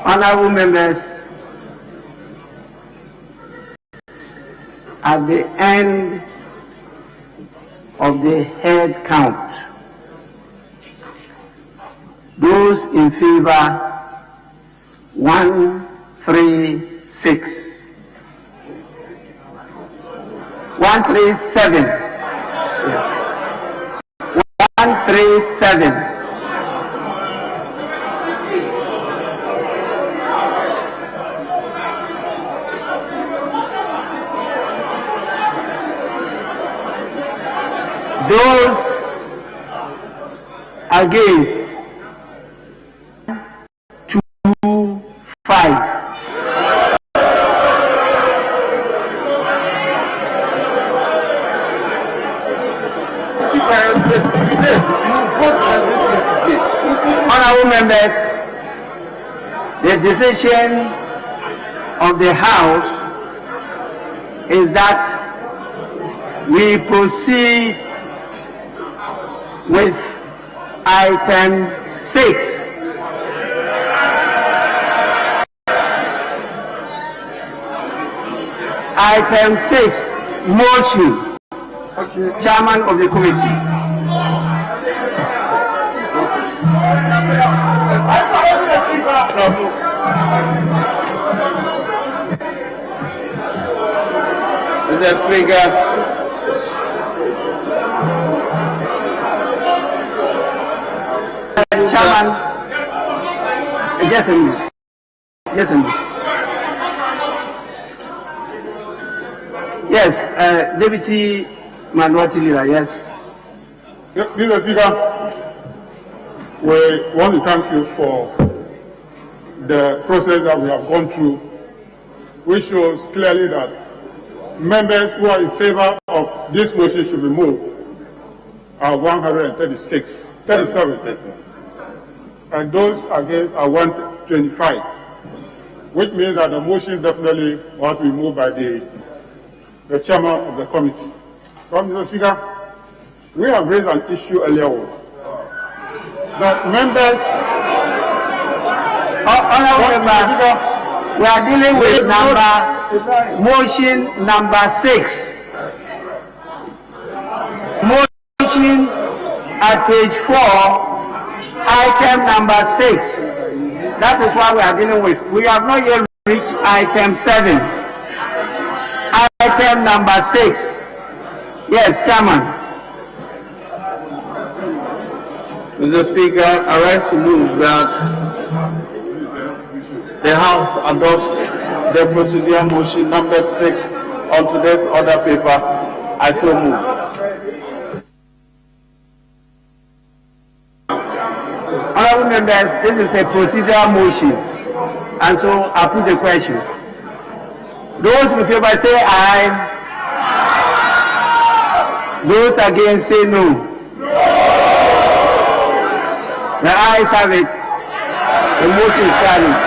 Honorable members, at the end of the head count, those in favor 136. 137. Yes. 137. Those against 25. Honorable members, the decision of the House is that we proceed with item 6. Item 6, motion. Chairman of the committee. Mr. Speaker, Chairman, yes, indeed. Yes, indeed. Yes, Deputy Minority Leader, yes. Mr. Speaker, we want to thank you for the process that we have gone through, which shows clearly that members who are in favor of this motion should be moved are 137, and those against are 125, which means that the motion definitely was to be moved by the chairman of the committee. So, Mr. Speaker, we have raised an issue earlier on that members. Honorable member, we are dealing with motion number 6. Motion at page 4, item number 6. That is what we are dealing with. We have not yet reached item 7. Item number 6. Yes, Chairman. Mr. Speaker, I rise to move that the House adopts the procedural motion number 6 on today's order paper. I so move. Honorable members, this is a procedural motion, and so I put the question. Those in favor say aye. Those against say no. The ayes have it. The motion is carried.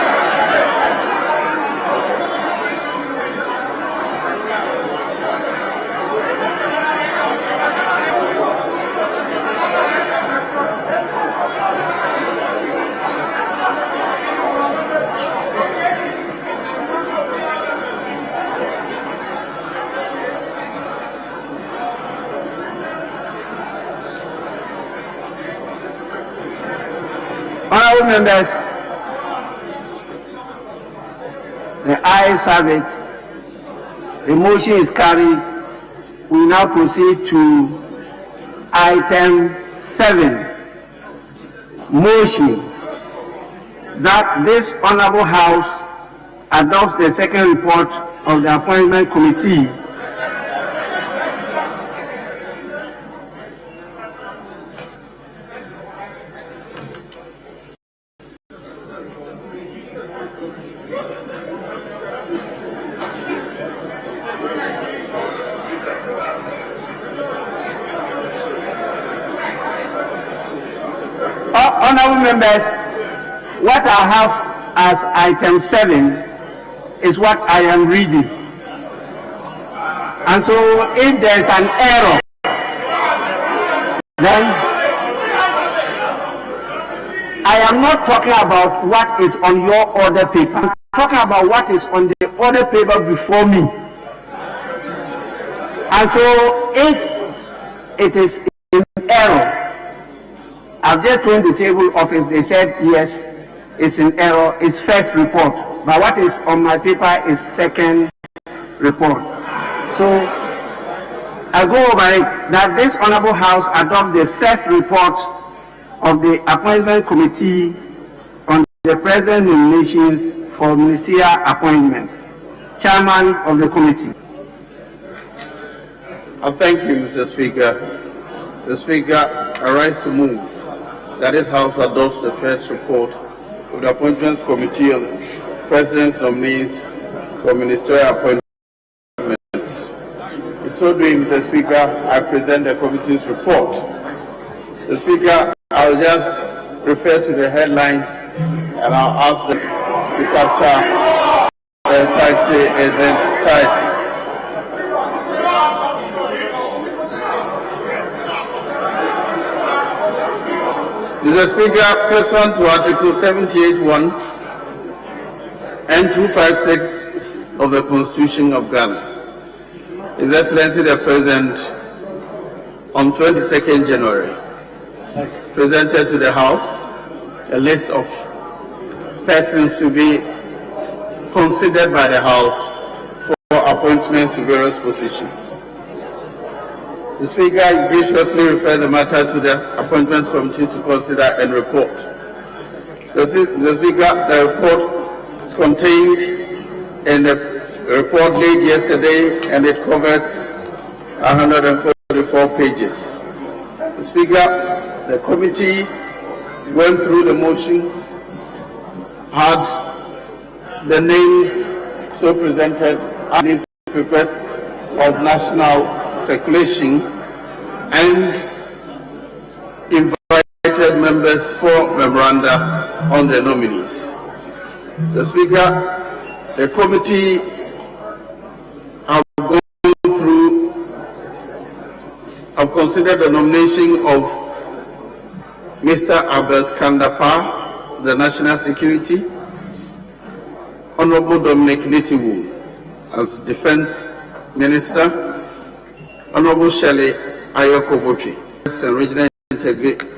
Honorable members, the ayes have it. The motion is carried. We now proceed to item 7. Motion that this Honorable House adopts the second report of the appointment committee Honorable members, what I have as item 7 is what I am reading. And so if there is an error, then I am not talking about what is on your order paper. I'm talking about what is on the order paper before me. And so if it is in error, I've just told the table office, they said yes, it's in error, it's first report. But what is on my paper is second report. So I go over it that this Honorable House adopt the first report of the appointment committee on the present nominations for ministerial appointments. Chairman of the committee. Thank you, Mr. Speaker. The Speaker, I rise to move that this House adopts the first report of the Appointments Committee on the President's nominees for ministerial appointments. In so doing, Mr. Speaker, I present the committee's report. The Speaker, I will just refer to the headlines and I'll ask them to capture the title. Mr. Speaker, pursuant to Article 78(1) and 256 of the Constitution of Ghana, His Excellency the President, on 22nd January, presented to the House a list of persons to be considered by the House for appointments to various positions. The Speaker graciously referred the matter to the Appointments Committee to consider and report. The Speaker, the report is contained in the report laid yesterday and it covers 144 pages. The Speaker, the committee went through the motions, had the names so presented and newspapers of national circulation and invited members for memoranda on the nominees. The Speaker, the committee have gone through, have considered the nomination of Mr. Albert Kandapa, the National Security, Honorable Dominic Nitiwu as Defense Minister, Honorable Shelley Ayoko-Botwe and Regional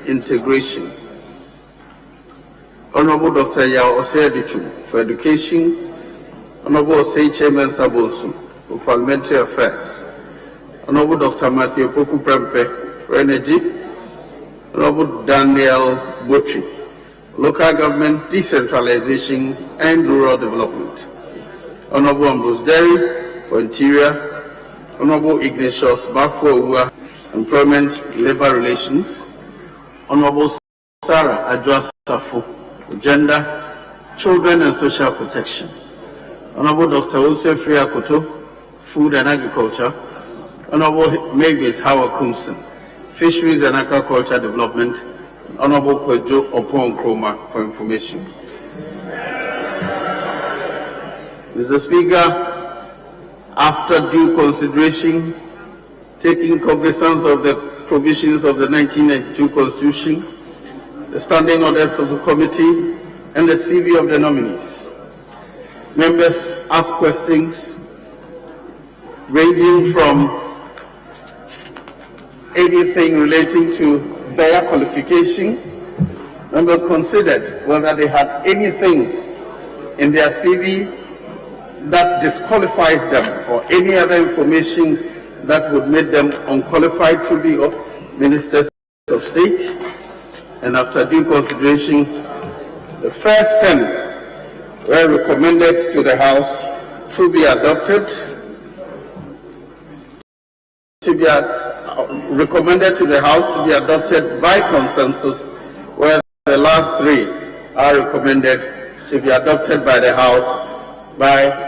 Integration, Honorable Dr. Yao Osei-Adichum for Education, Honorable Osei Chairman Sabonsu for Parliamentary Affairs, Honorable Dr. Matthew Poku Prempe for Energy, Honorable Daniel Botwe, Local Government Decentralization and Rural Development, Honorable Ambrose Derry for Interior, Honorable Ignatius Bafo, Employment, Labor Relations, Honorable Sarah Adjua-Safo, Gender, Children and Social Protection, Honorable Dr. Osefri Akoto, Food and Agriculture, Honorable Mavis Howard Kumson, Fisheries and Aquaculture Development, Honorable Kwejo Opon Kroma for Information. Mr. Speaker, after due consideration, taking cognizance of the provisions of the 1992 Constitution, the standing orders of the committee, and the CV of the nominees, members ask questions ranging from anything relating to their qualification. Members considered whether they had anything in their CV that disqualifies them or any other information that would make them unqualified to be ministers of state. And after due consideration, the first 10 were recommended to the House to be adopted, recommended to the House to be adopted by consensus, where the last 3 are recommended to be adopted by the House by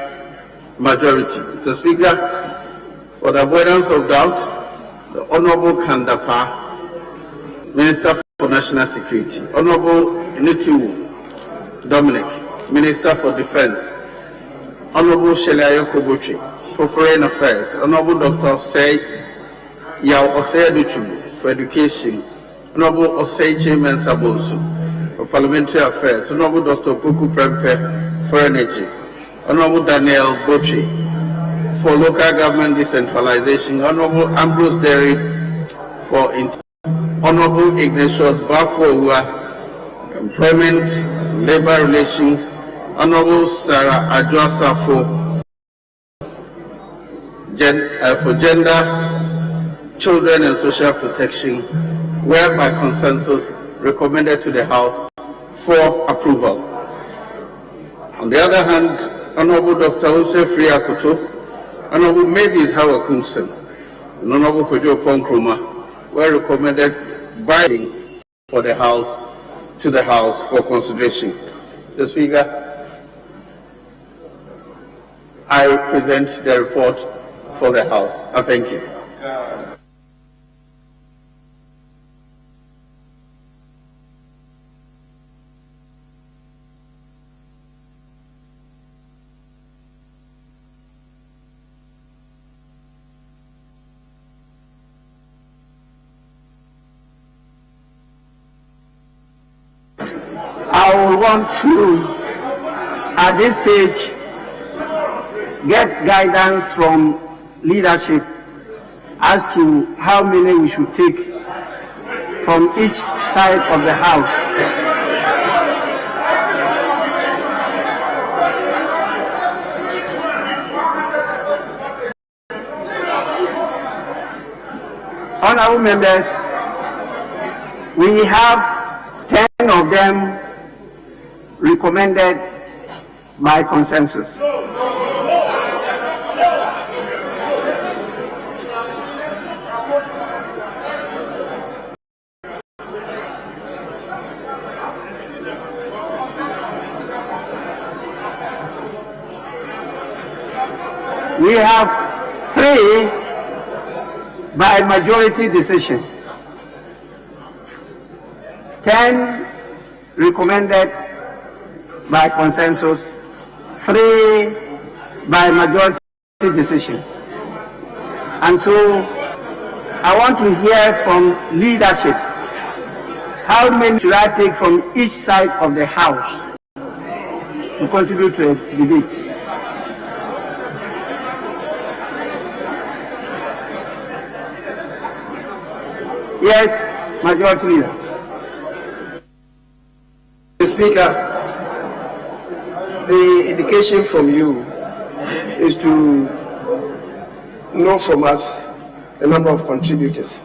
majority. Mr. Speaker, for the avoidance of doubt, the Honorable Kandapa, Minister for National Security, Honorable Nitiwu Dominic, Minister for Defense, Honorable Shelley Ayoko-Botwe for Foreign Affairs, Honorable Dr. Yao Osei-Adichum for Education, Honorable Osei Chairman Sabonsu for Parliamentary Affairs, Honorable Dr. Puku Prempe for Energy, Honorable Daniel Botri for Local Government Decentralization, Honorable Ambrose Derry for Honorable Ignatius Bafoua, Employment, Labor Relations, Honorable Sarah Adjosa for Gender, Children and Social Protection, whereby consensus recommended to the House for approval. On the other hand, Honorable Dr. Jose Friakoto, Honorable Mavis Howard Kumsen, and Honorable Kojo Ponkroma were recommended by for the House to the House for consideration. Mr. Speaker, I present the report for the House. I thank you. I want to, at this stage, get guidance from leadership as to how many we should take from each side of the House. Honorable members, we have 10 of them recommended by consensus. We have 3 by majority decision, 10 recommended by consensus, 3 by majority decision. And so I want to hear from leadership, how many should I take from each side of the House to contribute to a debate? Yes, Majority Leader. Mr. Speaker, the indication from you is to know from us the number of contributors.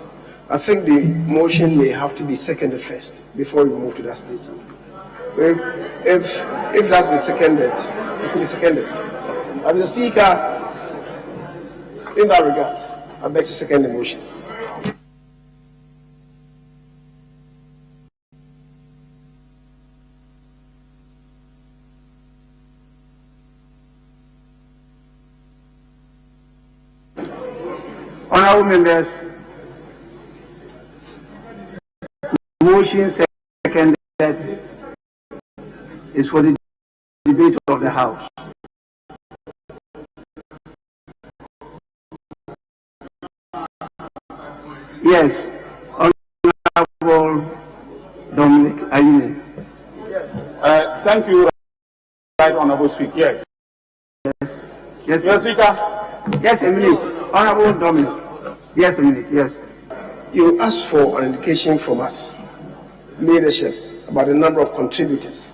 I think the motion may have to be seconded first before you move to that stage. So if that's been seconded, it could be seconded. Mr. Speaker, in that regard, I beg to second the motion. Honorable members, motion seconded is for the debate of the House. Yes, Honorable Dominic Ayine. Thank you, Right Honorable Speaker. Yes. Yes, Yes, Speaker. Yes, a minute. Honorable Dominic. Yes, a minute. Yes. You asked for an indication from us, leadership, about the number of contributors.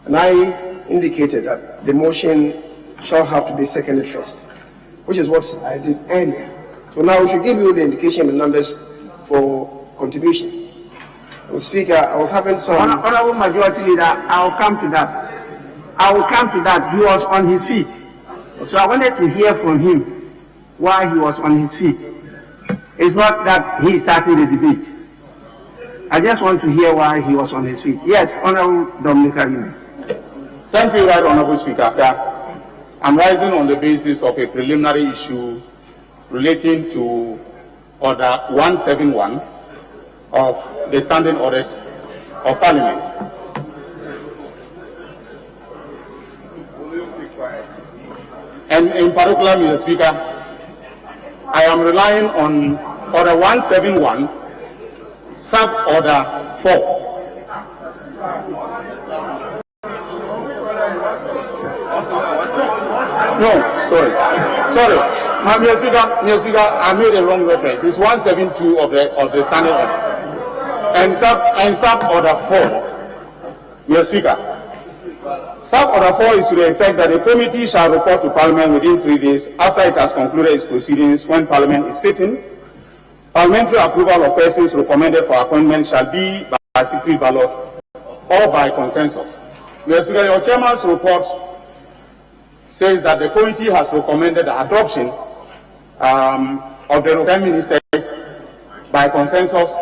And I indicated that the motion shall have to be seconded first, which is what I did earlier. So now we should give you the indication of the numbers for contribution. Mr. Speaker, I was having some... Honorable Majority Leader, I will come to that. I will come to that. He was on his feet. So I wanted to hear from him why he was on his feet. It's not that he started the debate. I just want to hear why he was on his feet. Yes, Honorable Dominic Ayine. Thank you, Right Honorable Speaker. I'm rising on the basis of a preliminary issue relating to Order 171 of the Standing Orders of Parliament. And in particular, Mr. Speaker, I am relying on Order 171, Sub-Order 4. Sorry. Mr. Speaker, I made a wrong reference. It's 172 of the standing orders. And sub order 4, Mr. Speaker. Sub order 4 is to the effect that the committee shall report to Parliament within 3 days after it has concluded its proceedings when Parliament is sitting. Parliamentary approval of persons recommended for appointment shall be by secret ballot or by consensus. Mr. Speaker, your chairman's report says that the committee has recommended the adoption of the 10 ministers by consensus,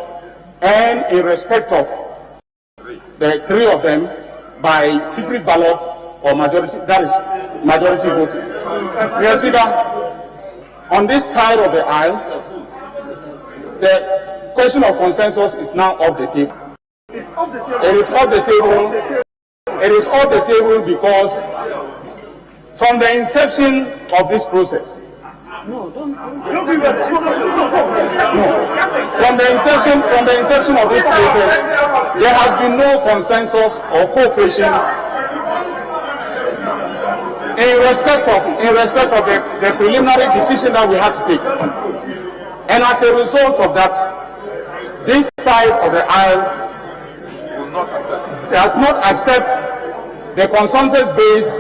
and in respect of the 3 of them by secret ballot or majority, that is majority voting. Mr. Speaker, on this side of the aisle, the question of consensus is now off the table. It is off the table. It is off the table because from the inception of this process, from the inception of this process, there has been no consensus or cooperation in respect of the preliminary decision that we had to take. And as a result of that, this side of the aisle does not accept the consensus-based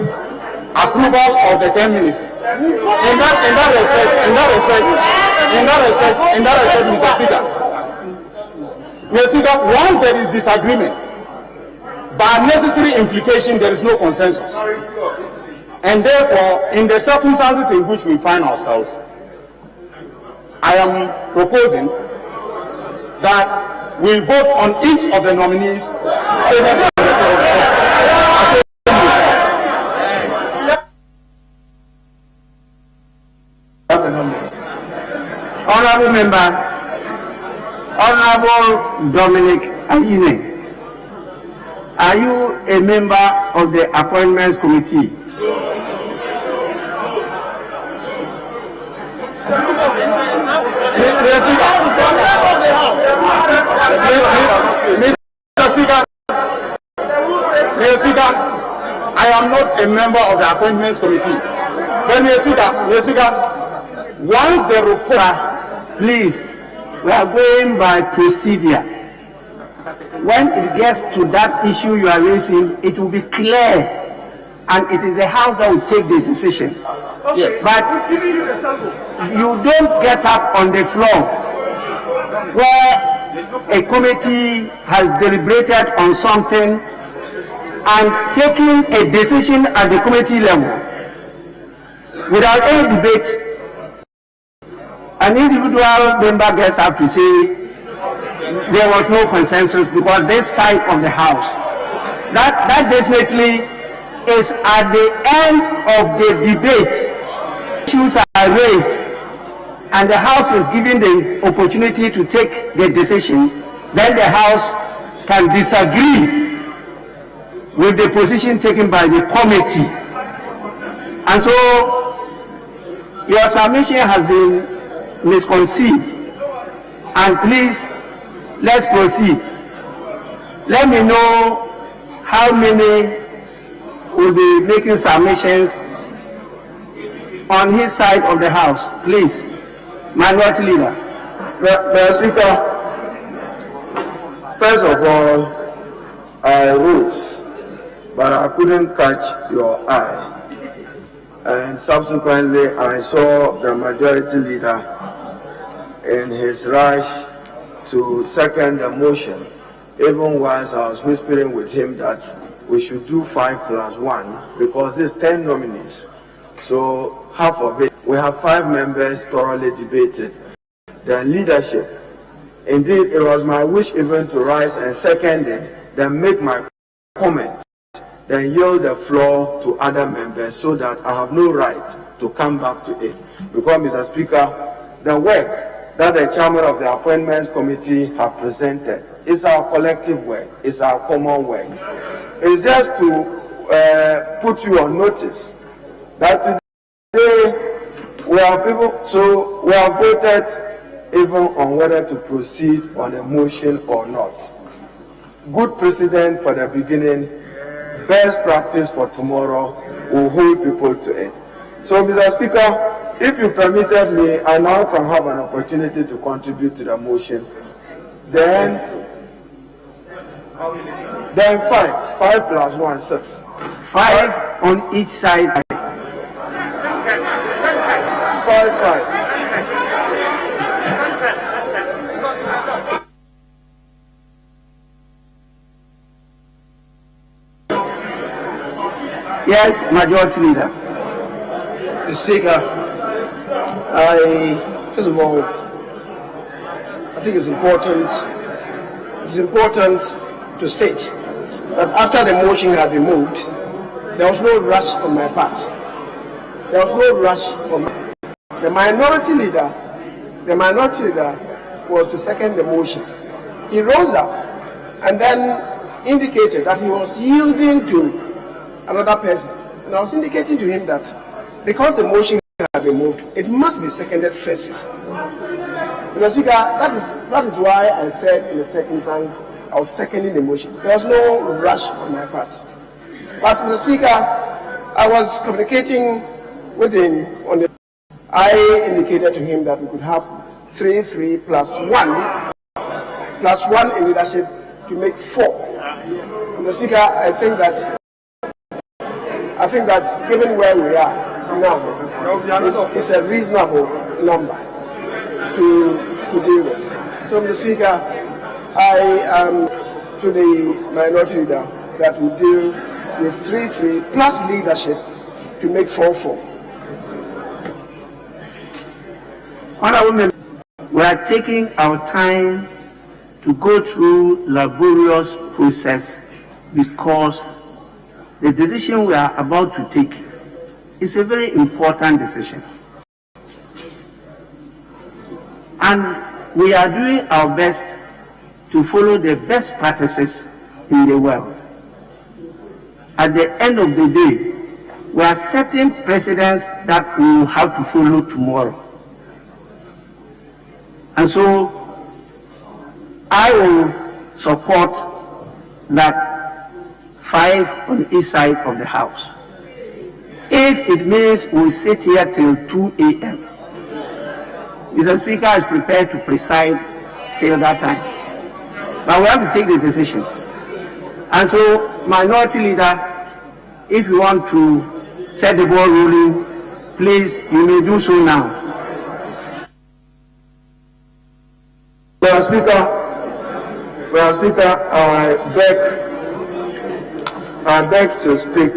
approval of the 10 ministers. In that respect, Mr. Speaker, once there is disagreement, by necessary implication, there is no consensus. And therefore, in the circumstances in which we find ourselves, I am proposing that we vote on each of the nominees. Honorable Member, Honorable Dominic Ayine, are you a member of the Appointments Committee? Mr. Speaker, I am not a member of the Appointments Committee. But Mr. Speaker, once the report, please, we are going by procedure. When it gets to that issue you are raising, it will be clear, and it is the House that will take the decision. Yes. But you don't get up on the floor where a committee has deliberated on something and taking a decision at the committee level without any debate. An individual member gets up to say there was no consensus because this side of the House. That definitely is at the end of the debate. Issues are raised and the House is given the opportunity to take the decision. Then the House can disagree with the position taken by the committee. And so your submission has been misconceived, and please, let's proceed. Let me know how many will be making submissions on his side of the House. Please, Minority Leader. Mr. Speaker, first of all, I wrote, but I couldn't catch your eye. And subsequently, I saw the Majority Leader in his rush to second the motion, even whilst I was whispering with him that we should do 5+1 because there's 10 nominees. So half of it, we have 5 members thoroughly debated. The leadership, indeed, it was my wish even to rise and second it, then make my comment, then yield the floor to other members so that I have no right to come back to it. Because, Mr. Speaker, the work that the chairman of the Appointments Committee have presented is our collective work, it's our common work. It's just to put you on notice that today we have voted even on whether to proceed on a motion or not. Good precedent for the beginning, best practice for tomorrow will hold people to it. So, Mr. Speaker, if you permitted me, I now can have an opportunity to contribute to the motion. Then 5 plus 1, 6. 5 on each side. 5, 5. Yes, Majority Leader. Mr. Speaker, first of all, I think it's important to state that after the motion had been moved, there was no rush on my part. There was no rush from the minority leader. The minority leader was to second the motion. He rose up and then indicated that he was yielding to another person. And I was indicating to him that because the motion had been moved, it must be seconded first. Mr. Speaker, that is why I said in the second instance I was seconding the motion. There was no rush on my part. But Mr. Speaker, I was communicating with him on the. I indicated to him that we could have 3 plus 1 in leadership to make 4. Mr. Speaker, I think that given where we are now, it's a reasonable number to deal with. So, Mr. Speaker, I am to the minority leader that we deal with 3 plus leadership to make 4. Honorable members, we are taking our time to go through laborious process because the decision we are about to take is a very important decision. And we are doing our best to follow the best practices in the world. At the end of the day, we are setting precedents that we will have to follow tomorrow. And so I will support that 5 on each side of the house. If it means we sit here till 2 a.m., Mr. Speaker is prepared to preside till that time. But we have to take the decision. And so, Minority Leader, if you want to set the ball rolling, please, you may do so now. Mr. Speaker, I beg to speak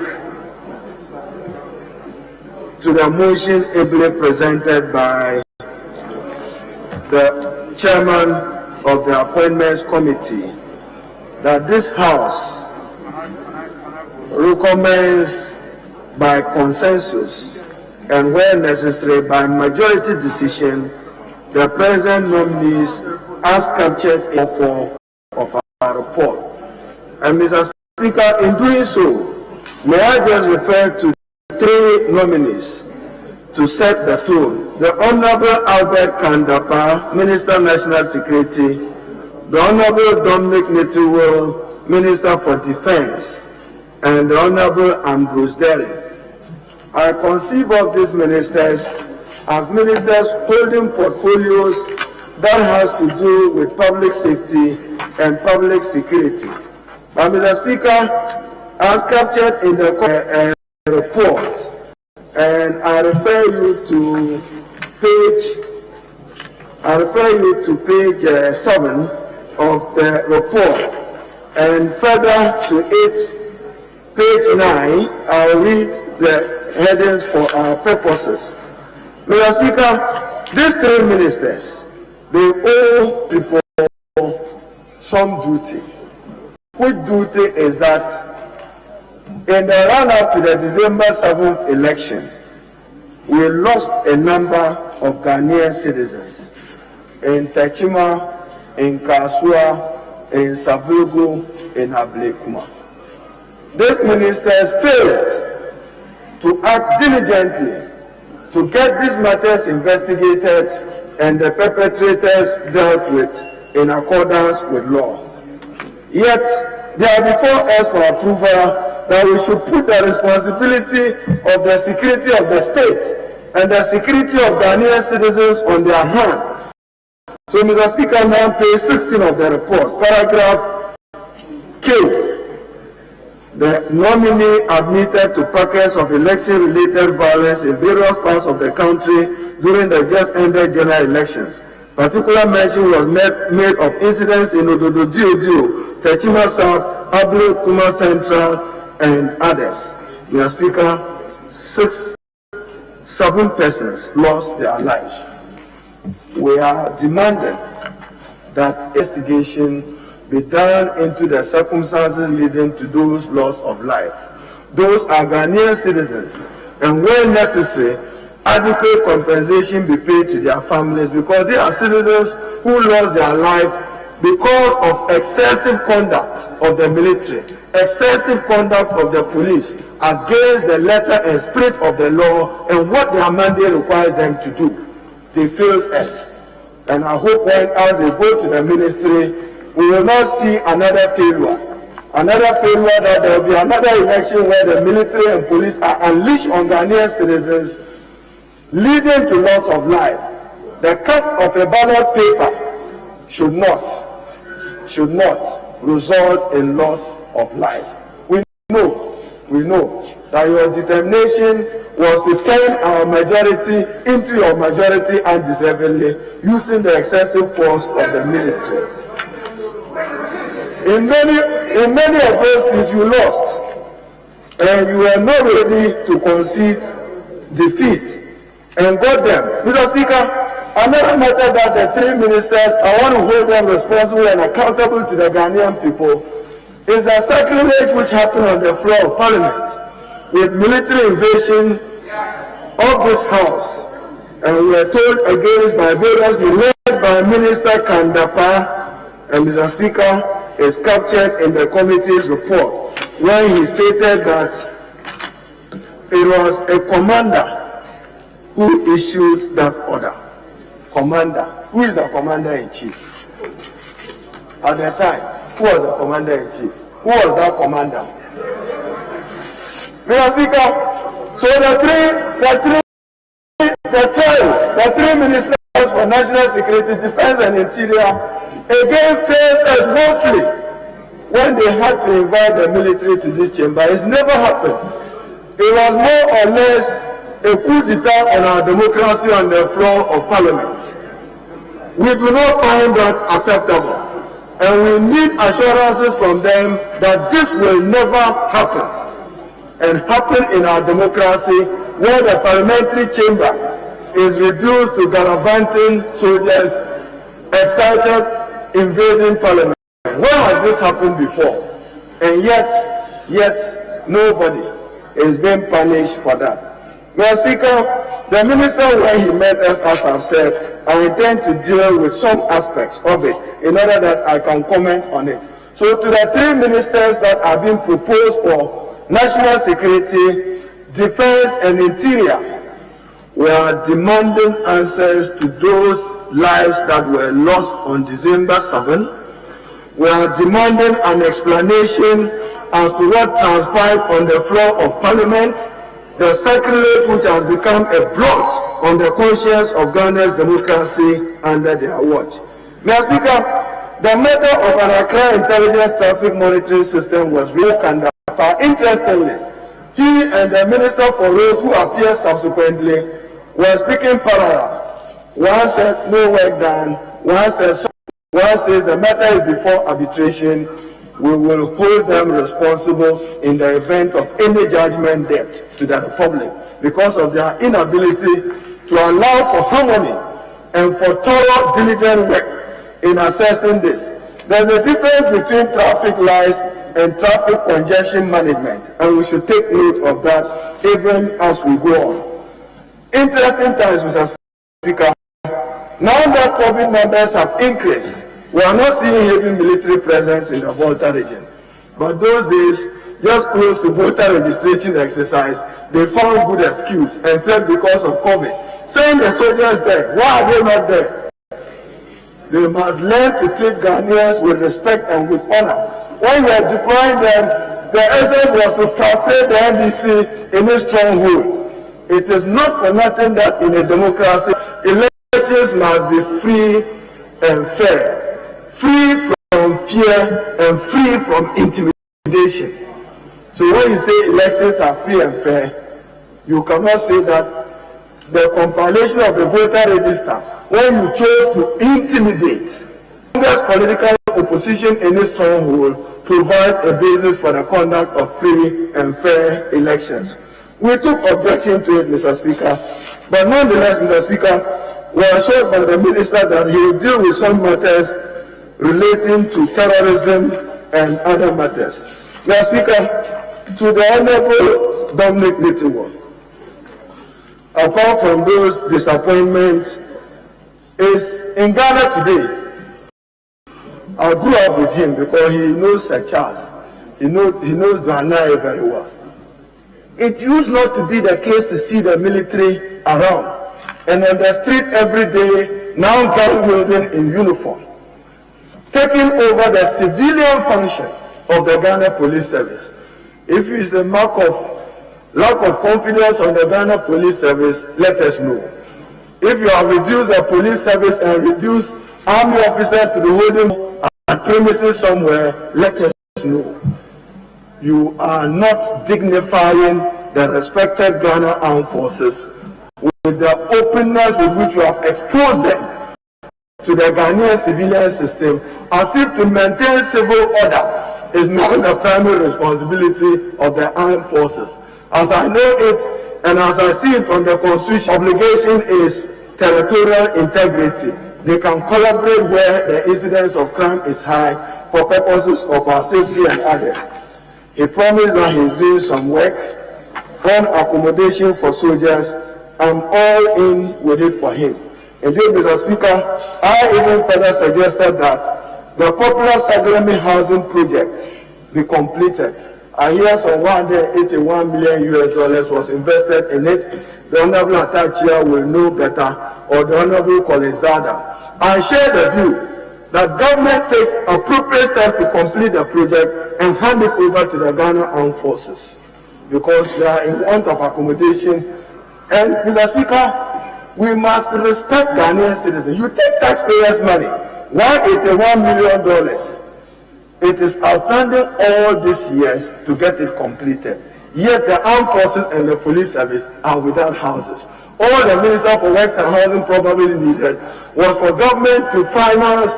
to the motion ably presented by the chairman of the Appointments Committee that this House recommends by consensus and where necessary by majority decision the present nominees as captured in 4 of our report. And Mr. Speaker, in doing so, may I just refer to 3 nominees to set the tone. The Honorable Albert Kandapa, Minister National Security, the Honorable Dominic Nitiwil, Minister for Defense, and the Honorable Ambrose Derry. I conceive of these ministers as ministers holding portfolios that has to do with public safety and public security. But Mr. Speaker, as captured in the report, and I refer you to page 7 of the report, and further to page 9, I'll read the headings for our purposes. Mr. Speaker, these 3 ministers, they owe people some duty. Which duty is that in the run-up to the December 7th election, we lost a number of Ghanaian citizens in Techima, in Kasua, in Savulgo, in Ablekuma. These ministers failed to act diligently to get these matters investigated and the perpetrators dealt with in accordance with law. Yet, they are before us for approval that we should put the responsibility of the security of the state and the security of Ghanaian citizens on their hand. So, Mr. Speaker, now page 16 of the report, paragraph K. The nominee admitted to packets of election-related violence in various parts of the country during the just-ended general elections. Particular mention was made of incidents in Ododo Diodio, Techima South, Ablo, Kuma Central, and others. Mr. Speaker, 7 persons lost their lives. We are demanding that investigation be done into the circumstances leading to those loss of life. Those are Ghanaian citizens, and where necessary, adequate compensation be paid to their families, because they are citizens who lost their life because of excessive conduct of the military, excessive conduct of the police against the letter and spirit of the law and what their mandate requires them to do. They failed us. And I hope when as they go to the ministry, we will not see another failure. Another failure, that there will be another election where the military and police are unleashed on Ghanaian citizens, leading to loss of life. The cost of a ballot paper should not result in loss of life. We know that your determination was to turn our majority into your majority undeservedly, using the excessive force of the military. In many of those things you lost, and you were not ready to concede defeat and got them. Mr. Speaker, another matter that the 3 ministers, I want to hold them responsible and accountable to the Ghanaian people, is the sacrilege which happened on the floor of Parliament with military invasion of this house. And we were told against by various, led by Minister Kandapa, and Mr. Speaker, is captured in the committee's report when he stated that it was a commander who issued that order. Commander. Who is the commander-in-chief? At the time, who was the commander-in-chief? Who was that commander? Mr. Speaker, so the three ministers for national security, defense and interior again failed us woefully when they had to invite the military to this chamber. It's never happened. It was more or less a coup d'etat on our democracy on the floor of Parliament. We do not find that acceptable, and we need assurances from them that this will never happen, and happen in our democracy where the parliamentary chamber is reduced to gallivanting soldiers excited invading Parliament. When has this happened before? And yet nobody is being punished for that. Mr. Speaker, the minister, when he met us, as I've said, I intend to deal with some aspects of it in order that I can comment on it. So to the 3 ministers that are being proposed for national security, defense and interior, we are demanding answers to those lives that were lost on December 7. We are demanding an explanation as to what transpired on the floor of Parliament, the sacrilege which has become a blot on the conscience of Ghana's democracy under their watch. Mr. Speaker, the matter of an Accra intelligence traffic monitoring system was reopened. Interestingly, he and the Minister for Roads, who appeared subsequently, were speaking parallel. One said no work done, one says the matter is before arbitration. We will hold them responsible in the event of any judgment debt to the Republic because of their inability to allow for harmony and for thorough, diligent work in assessing this. There's a difference between traffic lights and traffic congestion management, and we should take note of that even as we go on. Interesting times, Mr. Speaker. Now that COVID numbers have increased, we are not seeing heavy military presence in the Volta region. But those days, just close to voter registration exercise, they found good excuse and said because of COVID. Saying the soldiers there, why are they not there? They must learn to treat Ghanaians with respect and with honor. When you are deploying them the essence was to frustrate the NDC in its stronghold. It is not for nothing that in a democracy, elections must be free and fair, free from fear and free from intimidation. So when you say elections are free and fair, you cannot say that the compilation of the voter register, when you chose to intimidate, Congress political opposition in its stronghold provides a basis for the conduct of free and fair elections. We took objection to it, Mr. Speaker, but nonetheless, Mr. Speaker, we are assured by the Minister that he will deal with some matters relating to terrorism and other matters. Mr. Speaker, to the Honorable Dominic Littiwo, apart from those disappointments, is in Ghana today. I grew up with him because he knows Sir Charles. He knows Dwana very well. It used not to be the case to see the military around and on the street every day, now gun wielding in uniform, taking over the civilian function of the Ghana Police Service. If it is a mark of lack of confidence on the Ghana Police Service, let us know. If you have reduced the police service and reduced army officers to the holding premises somewhere, let us know. You are not dignifying the respected Ghana Armed Forces with the openness with which you have exposed them to the Ghanaian civilian system, as if to maintain civil order is now the primary responsibility of the armed forces. As I know it, and as I see it from the Constitution, obligation is territorial integrity. They can collaborate where the incidence of crime is high for purposes of our safety and others. He promised that he's doing some work on accommodation for soldiers. I'm all in with it for him. Indeed, Mr. Speaker, I even further suggested that the popular Sagrami housing project be completed. I hear some $181 million was invested in it. The Honorable Atachia will know better, or the Honorable Collins Dada. I share the view that government takes appropriate steps to complete the project and hand it over to the Ghana Armed Forces, because they are in want of accommodation. And Mr. Speaker, we must respect Ghanaian citizens. You take taxpayers' money, $181 million. It is outstanding all these years to get it completed. Yet the armed forces and the police service are without houses. All the Minister for Works and Housing probably needed was for government to finance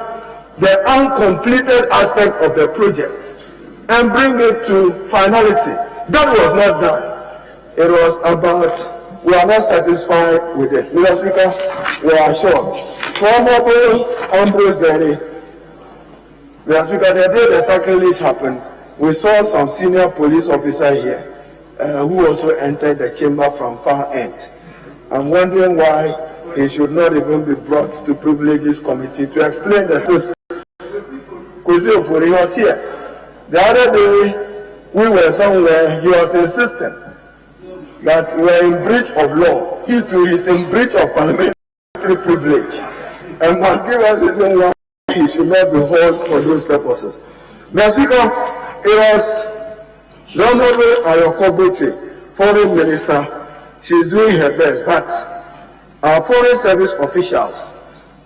the uncompleted aspect of the project and bring it to finality. That was not done. It was about, we are not satisfied with it. Mr. Speaker, we are sure. Honorable Ambrose Derry, Mr. Speaker, the day the sacrilege happened, we saw some senior police officer here who also entered the chamber from far end. I'm wondering why he should not even be brought to Privileges Committee to explain the system. Because he was here. The other day, we were somewhere, he was insisting that we are in breach of law. He too is in breach of parliamentary privilege and must give us reason why he should not be held for those purposes. Mr. Speaker, it was the Honorable Ayoko Boche, Foreign Minister. She's doing her best, but our foreign service officials,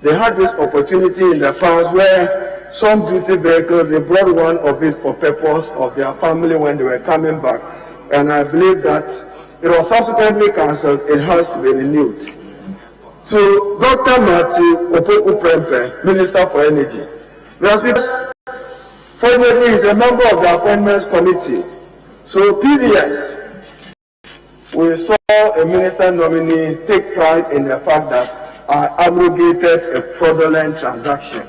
they had this opportunity in the past where some duty vehicles, they brought one of it for purpose of their family when they were coming back, and I believe that it was subsequently cancelled. It has to be renewed. To Dr. Matthew Opoku Prempe, Minister for Energy. Fortunately, he's a member of the Appointments Committee. So PDS, we saw a minister nominee take pride in the fact that I abrogated a fraudulent transaction.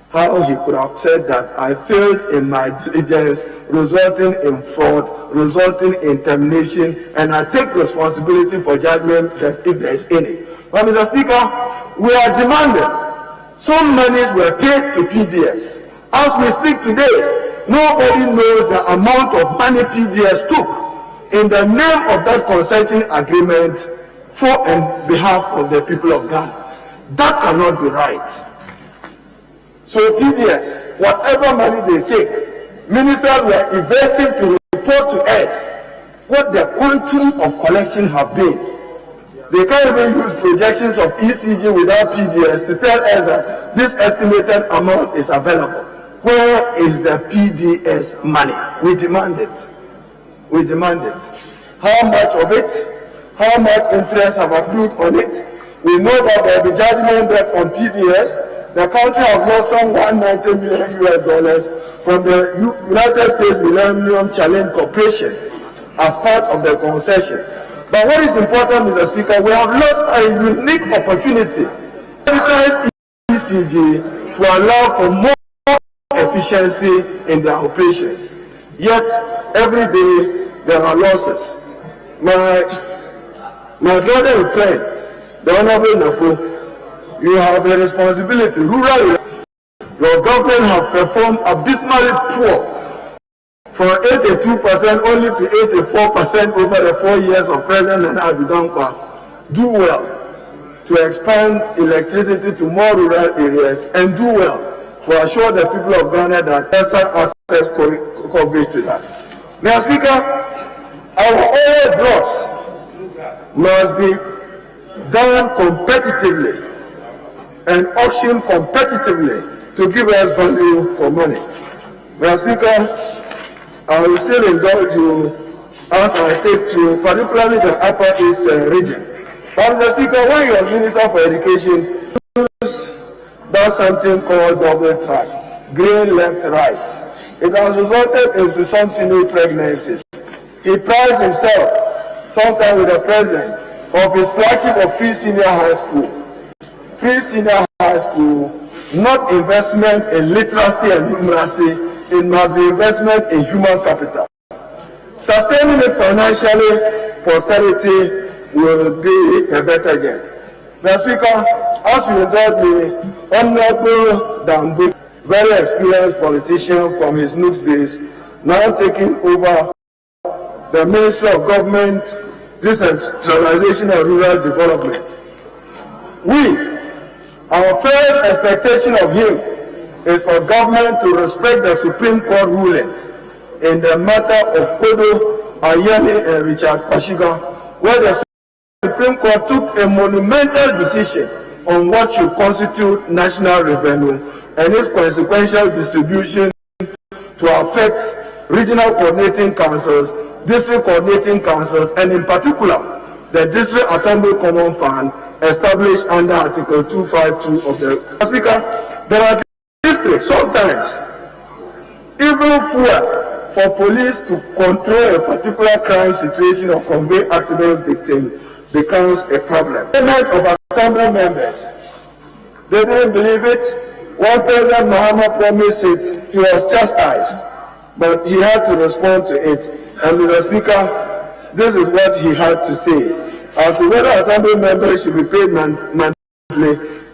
How he could have said that I failed in my diligence, resulting in fraud, resulting in termination, and I take responsibility for judgment that if there is any. But Mr. Speaker, we are demanding some monies were paid to PDS. As we speak today, nobody knows the amount of money PDS took in the name of that concession agreement for and behalf of the people of Ghana. That cannot be right. So PDS, whatever money they take, ministers were evasive to report to us what the quantum of collection have been. They can't even use projections of ECG without PDS to tell us that this estimated amount is available. Where is the PDS money? We demand it. We demand it. How much of it? How much interest have accrued on it? We know that there will be judgment debt on PDS. The country has lost some $190 million from the United States Millennium Challenge Corporation as part of the concession. But what is important, Mr. Speaker, we have lost a unique opportunity to advertise ECG to allow for more efficiency in their operations. Yet, every day, there are losses. My brother and friend, the Honorable Nafo, you have a responsibility. Rural, your government have performed abysmally poor, from 82% only to 84% over the 4 years of President Nana Dankwa. Do well to expand electricity to more rural areas, and do well to assure the people of Ghana that better access coverage to that. Mr. Speaker, our oil blocks must be done competitively and auctioned competitively to give us value for money. Mr. Speaker, I will still indulge you as I take to particularly the Upper East region. But Mr. Speaker, when you are Minister for Education, use that something called double track, green, left, right. It has resulted in some teenage pregnancies. He prides himself, sometimes with the president, of his flagship of Free Senior High School. Free Senior High School, not investment in literacy and numeracy, it must be investment in human capital. Sustaining it financially, posterity will be a better game. Mr. Speaker, as you indulge me, Honorable Dambu, very experienced politician from his Nooks days, now taking over the Ministry of Government, Decentralization and Rural Development. Our first expectation of him is for government to respect the Supreme Court ruling in the matter of Kodo, Ayani and Richard Kwashiga, where the Supreme Court took a monumental decision on what should constitute national revenue and its consequential distribution to affect regional coordinating councils, district coordinating councils, and in particular, the District Assembly Common Fund established under Article 252 of the Speaker. There are districts sometimes even fewer for police to control a particular crime situation or convey accident victim becomes a problem. Payment of assembly members, they didn't believe it. When President Mahama promised it, he was chastised, but he had to respond to it. And Mr. Speaker, this is what he had to say. As to whether assembly members should be paid monthly,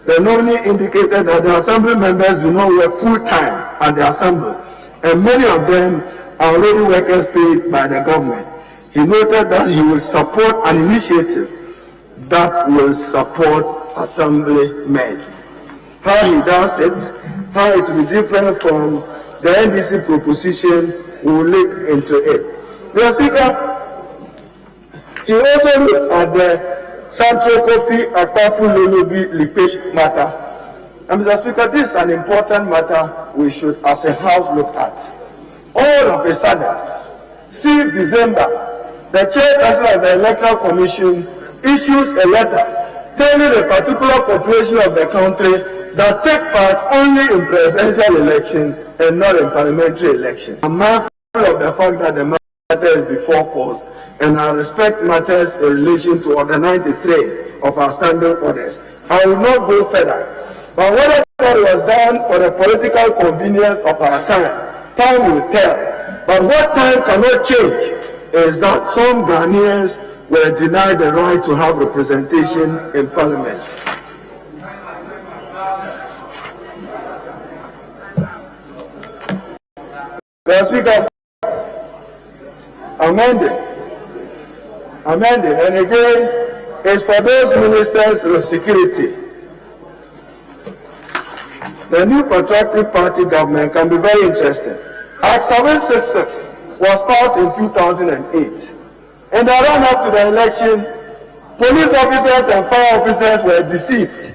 the nominee indicated that the assembly members do not work full-time at the assembly, and many of them are already workers paid by the government. He noted that he will support an initiative that will support assemblymen. How he does it, how it will be different from the NDC proposition, we will look into it. Mr. Speaker, he also looked at the Central Kofi Akpafu Lolobi Lipe matter. And Mr. Speaker, this is an important matter we should as a House look at. All of a sudden, 6th December, the chairperson of the Electoral Commission issues a letter telling a particular population of the country that take part only in presidential election and not in parliamentary election. I'm mindful of the fact that the matter is before court, and I respect matters in relation to Order 93 of our standing orders. I will not go further. But whatever was done for the political convenience of our time, time will tell. But what time cannot change is that some Ghanaians were denied the right to have representation in Parliament. Mr. Speaker, amended, and again, is for those ministers of security. The new contracting party government can be very interesting. Act 766 was passed in 2008. In the run-up to the election, police officers and fire officers were deceived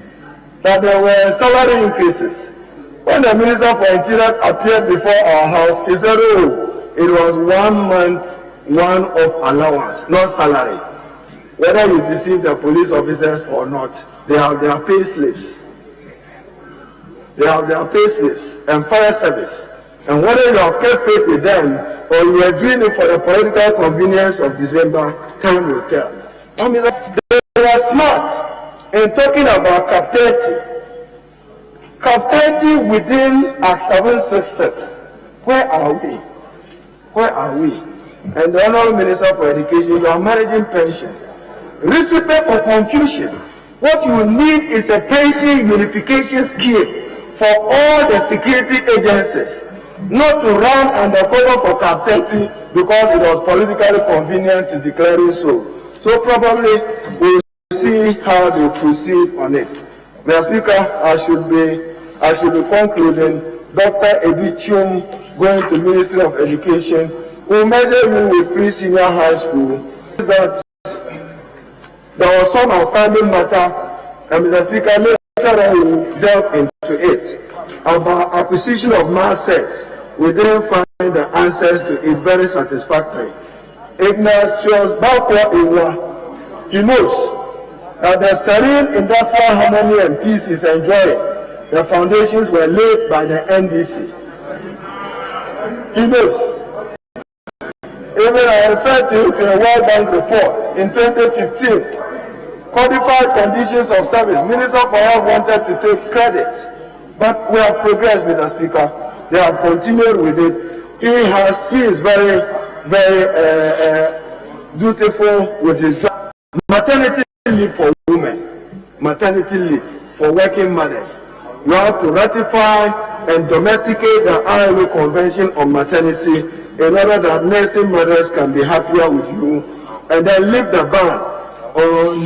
that there were salary increases. When the Minister for Interior appeared before our house, he said, oh, it was 1 month, one-off allowance, not salary. Whether you deceive the police officers or not, they have their pay slips. They have their pay slips and fire service. And whether you have kept faith with them or you are doing it for the political convenience of December, time will tell. They were smart in talking about Cap 30. Cap 30 within Act 766. Where are we? Where are we? And the Honorable Minister for Education, you are managing pension. Recipe for confusion. What you need is a pension unification scheme for all the security agencies, not to run undercover for Cap 30 because it was politically convenient to declare it so. So probably we'll see how they proceed on it. Mr. Speaker, I should be concluding. Dr. Edichum going to Ministry of Education will measure you with Free Senior High School. That there was some outstanding matter, and Mr. Speaker, later on we will delve into it about acquisition of mass sets. We didn't find the answers to it very satisfactory. Ignatius Balfour Iwa, he knows that the serene industrial harmony and peace is enjoying. The foundations were laid by the NDC. He knows. Even I referred to a World Bank report in 2015. Codified conditions of service. Minister for Health wanted to take credit. But we have progressed, Mr. Speaker. They have continued with it. He is very, very dutiful with his job. Maternity leave for women. Maternity leave for working mothers. You have to ratify and domesticate the ILO Convention on Maternity in order that nursing mothers can be happier with you, and then lift the ban on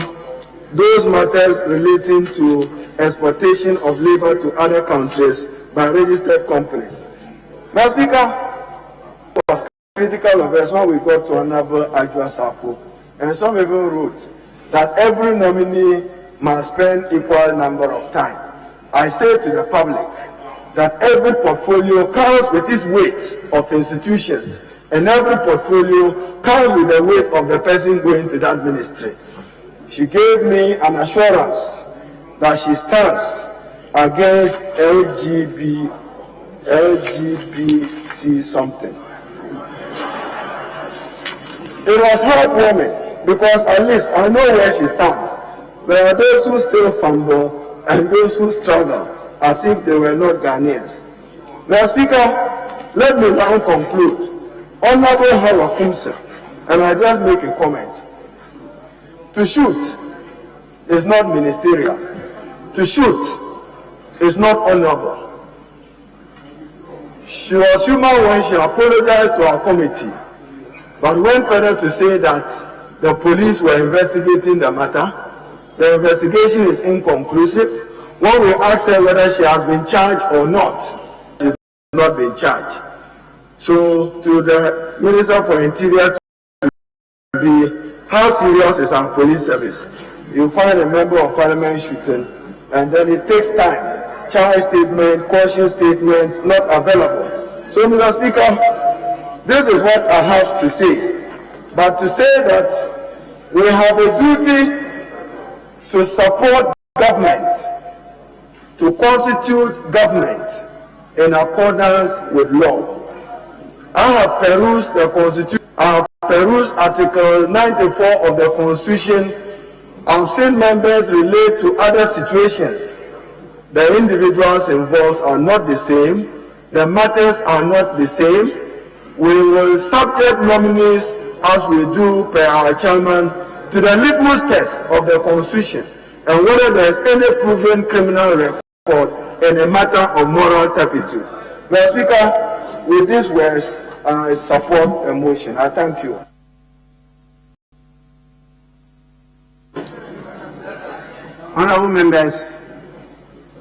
those matters relating to exportation of labor to other countries by registered companies. Now, Speaker, it was critical of us when we got to Honorable Ajwa Sapo, and some even wrote that every nominee must spend equal number of time. I say to the public that every portfolio counts with its weight of institutions, and every portfolio counts with the weight of the person going to that ministry. She gave me an assurance that she stands against LGBT something. It was heartwarming because at least I know where she stands. There are those who still fumble and those who struggle as if they were not Ghanaians. Now, Speaker, let me now conclude. Honorable Hawa Kumsa, and I just make a comment. To shoot is not ministerial. To shoot is not honorable. She was human when she apologized to our committee, but went further to say that the police were investigating the matter. The investigation is inconclusive. When we asked her whether she has been charged or not, she has not been charged. So to the Minister for Interior to be, how serious is our police service? You find a member of parliament shooting, and then it takes time. Charge statement, caution statement, not available. So, Mr. Speaker, this is what I have to say. But to say that we have a duty to support government, to constitute government in accordance with law. I have perused the Constitution. I have perused Article 94 of the Constitution. I've seen members relate to other situations. The individuals involved are not the same. The matters are not the same. We will subject nominees, as we do per our chairman, to the litmus test of the Constitution and whether there is any proven criminal record in a matter of moral turpitude. Mr. Speaker, with these words, I support the motion. I thank you. Honorable members,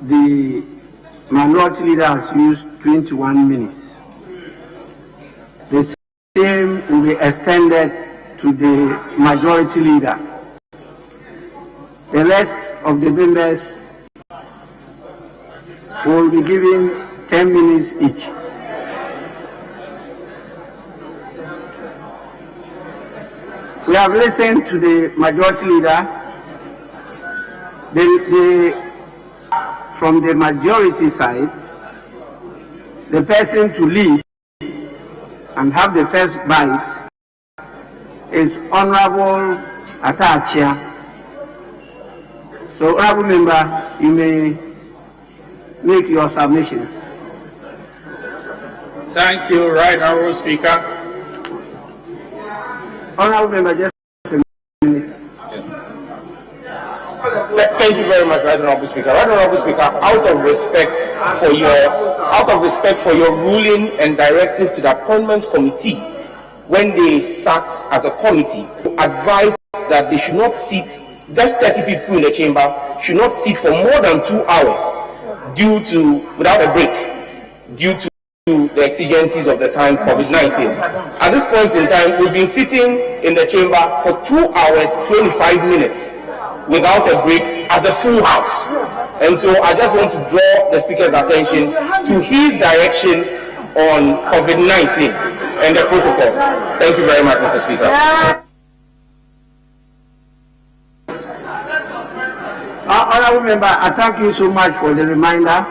the minority leader has used 21 minutes. The same will be extended to the majority leader. The rest of the members will be given 10 minutes each. We have listened to the majority leader. From the majority side, the person to lead and have the first bite is Honorable Atachia. So, Honorable Member, you may make your submissions. Thank you, Right Honourable Speaker. Honorable Member, just a minute. Thank you very much, Right Honourable Speaker. Right Honourable Speaker, out of respect for your ruling and directive to the Appointments Committee, when they sat as a committee, advised that they should not sit, just 30 people in the chamber, should not sit for more than 2 hours without a break, due to the exigencies of the time, COVID-19. At this point in time, we've been sitting in the chamber for 2 hours, 25 minutes, without a break, as a full house. And so I just want to draw the Speaker's attention to his direction on COVID-19 and the protocols. Thank you very much, Mr. Speaker. Honorable Member, I thank you so much for the reminder.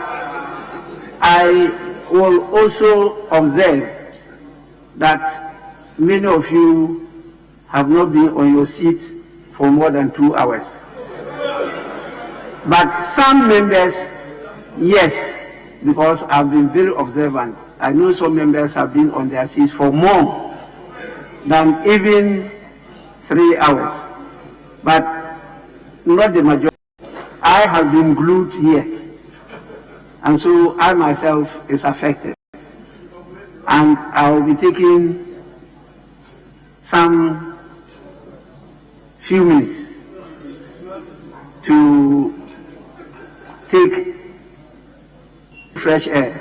I will also observe that many of you have not been on your seats for more than 2 hours. But some members, yes, because I've been very observant. I know some members have been on their seats for more than even 3 hours, but not the majority. I have been glued here, and so I myself is affected, and I will be taking some few minutes to take fresh air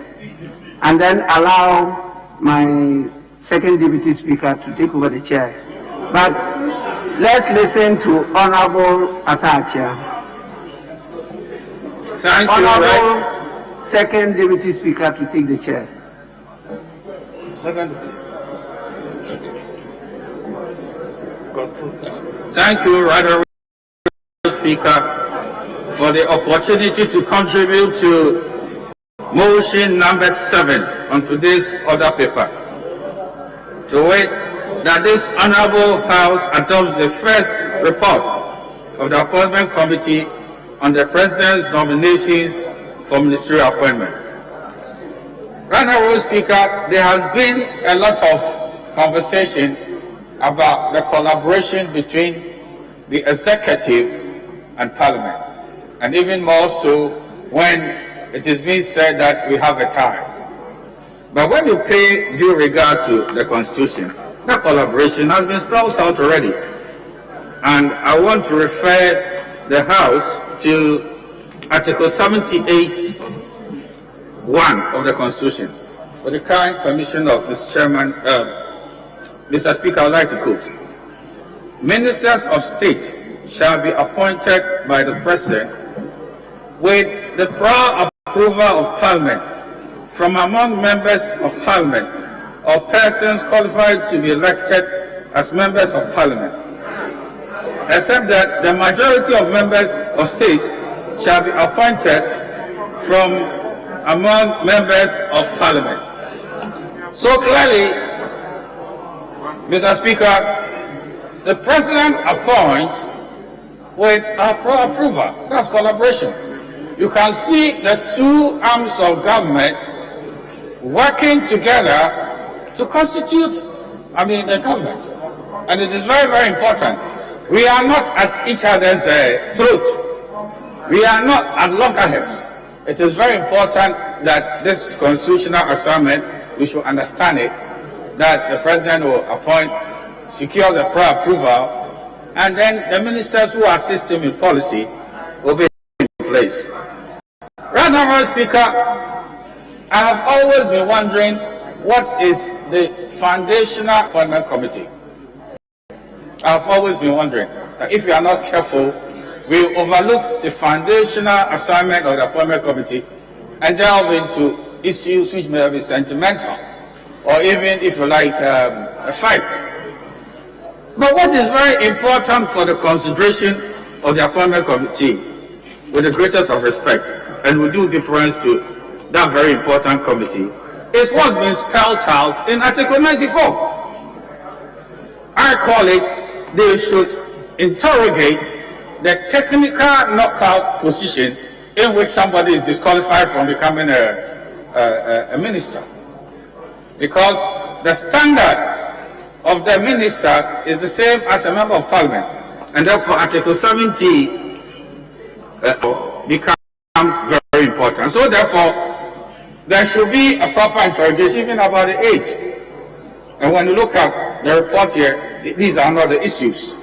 and then allow my second deputy speaker to take over the chair. But let's listen to Honorable Atachia. Thank you. Honorable second deputy speaker to take the chair. Thank you, Right Honourable Speaker, for the opportunity to contribute to motion number 7 on today's order paper. To wait that this Honourable House adopts the first report of the Appointment Committee on the President's nominations for ministerial appointment. Right Honourable Speaker, there has been a lot of conversation about the collaboration between the executive and Parliament, and even more so when it is being said that we have a tie. But when you pay due regard to the Constitution, that collaboration has been spelled out already. And I want to refer the House to Article 78(1) of the Constitution. With the kind permission of Mr. Chairman, Mr. Speaker, I would like to quote: Ministers of State shall be appointed by the President with the prior approval of Parliament from among members of Parliament or persons qualified to be elected as members of Parliament, except that the majority of members of State shall be appointed from among members of Parliament. So clearly, Mr. Speaker, the President appoints with our approval. That's collaboration. You can see the two arms of government working together to constitute, the government. And it is very, very important. We are not at each other's throat. We are not at loggerheads. It is very important that this constitutional assignment, we should understand it, that the President will appoint, secures a prior approval, and then the ministers who assist him in policy will be in place. Right now, Mr. Speaker, I have always been wondering what is the foundational appointment committee. I've always been wondering that if you are not careful, we overlook the foundational assignment of the appointment committee and delve into issues which may be sentimental, or even, if you like, a fight. But what is very important for the consideration of the appointment committee, with the greatest of respect, and with due deference to that very important committee, is what's been spelled out in Article 94. I call it, they should interrogate the technical knockout position in which somebody is disqualified from becoming a minister. Because the standard of the minister is the same as a member of parliament. And therefore Article 70 becomes very important. So therefore, there should be a proper interrogation even about the age. And when you look at the report here, these are not the issues.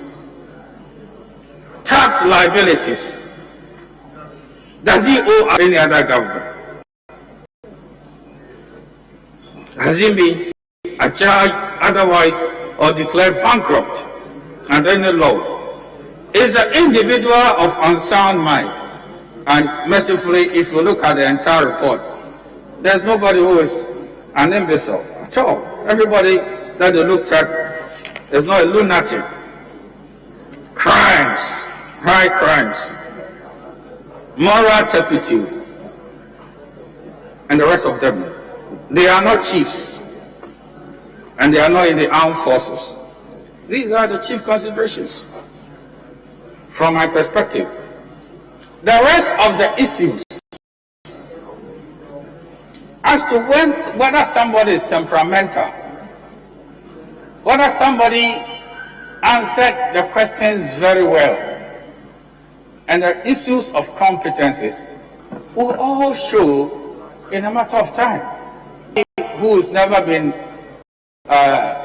Tax liabilities. Does he owe any other government? Has he been adjudged otherwise or declared bankrupt under any law? Is the individual of unsound mind? And mercifully, if you look at the entire report, there's nobody who is an imbecile at all. Everybody that they looked at is not a lunatic. Crimes, high crimes, moral turpitude, and the rest of them. They are not chiefs, and they are not in the armed forces. These are the chief considerations from my perspective. The rest of the issues as to whether somebody is temperamental, whether somebody answered the questions very well, and the issues of competencies will all show in a matter of time. Who has never been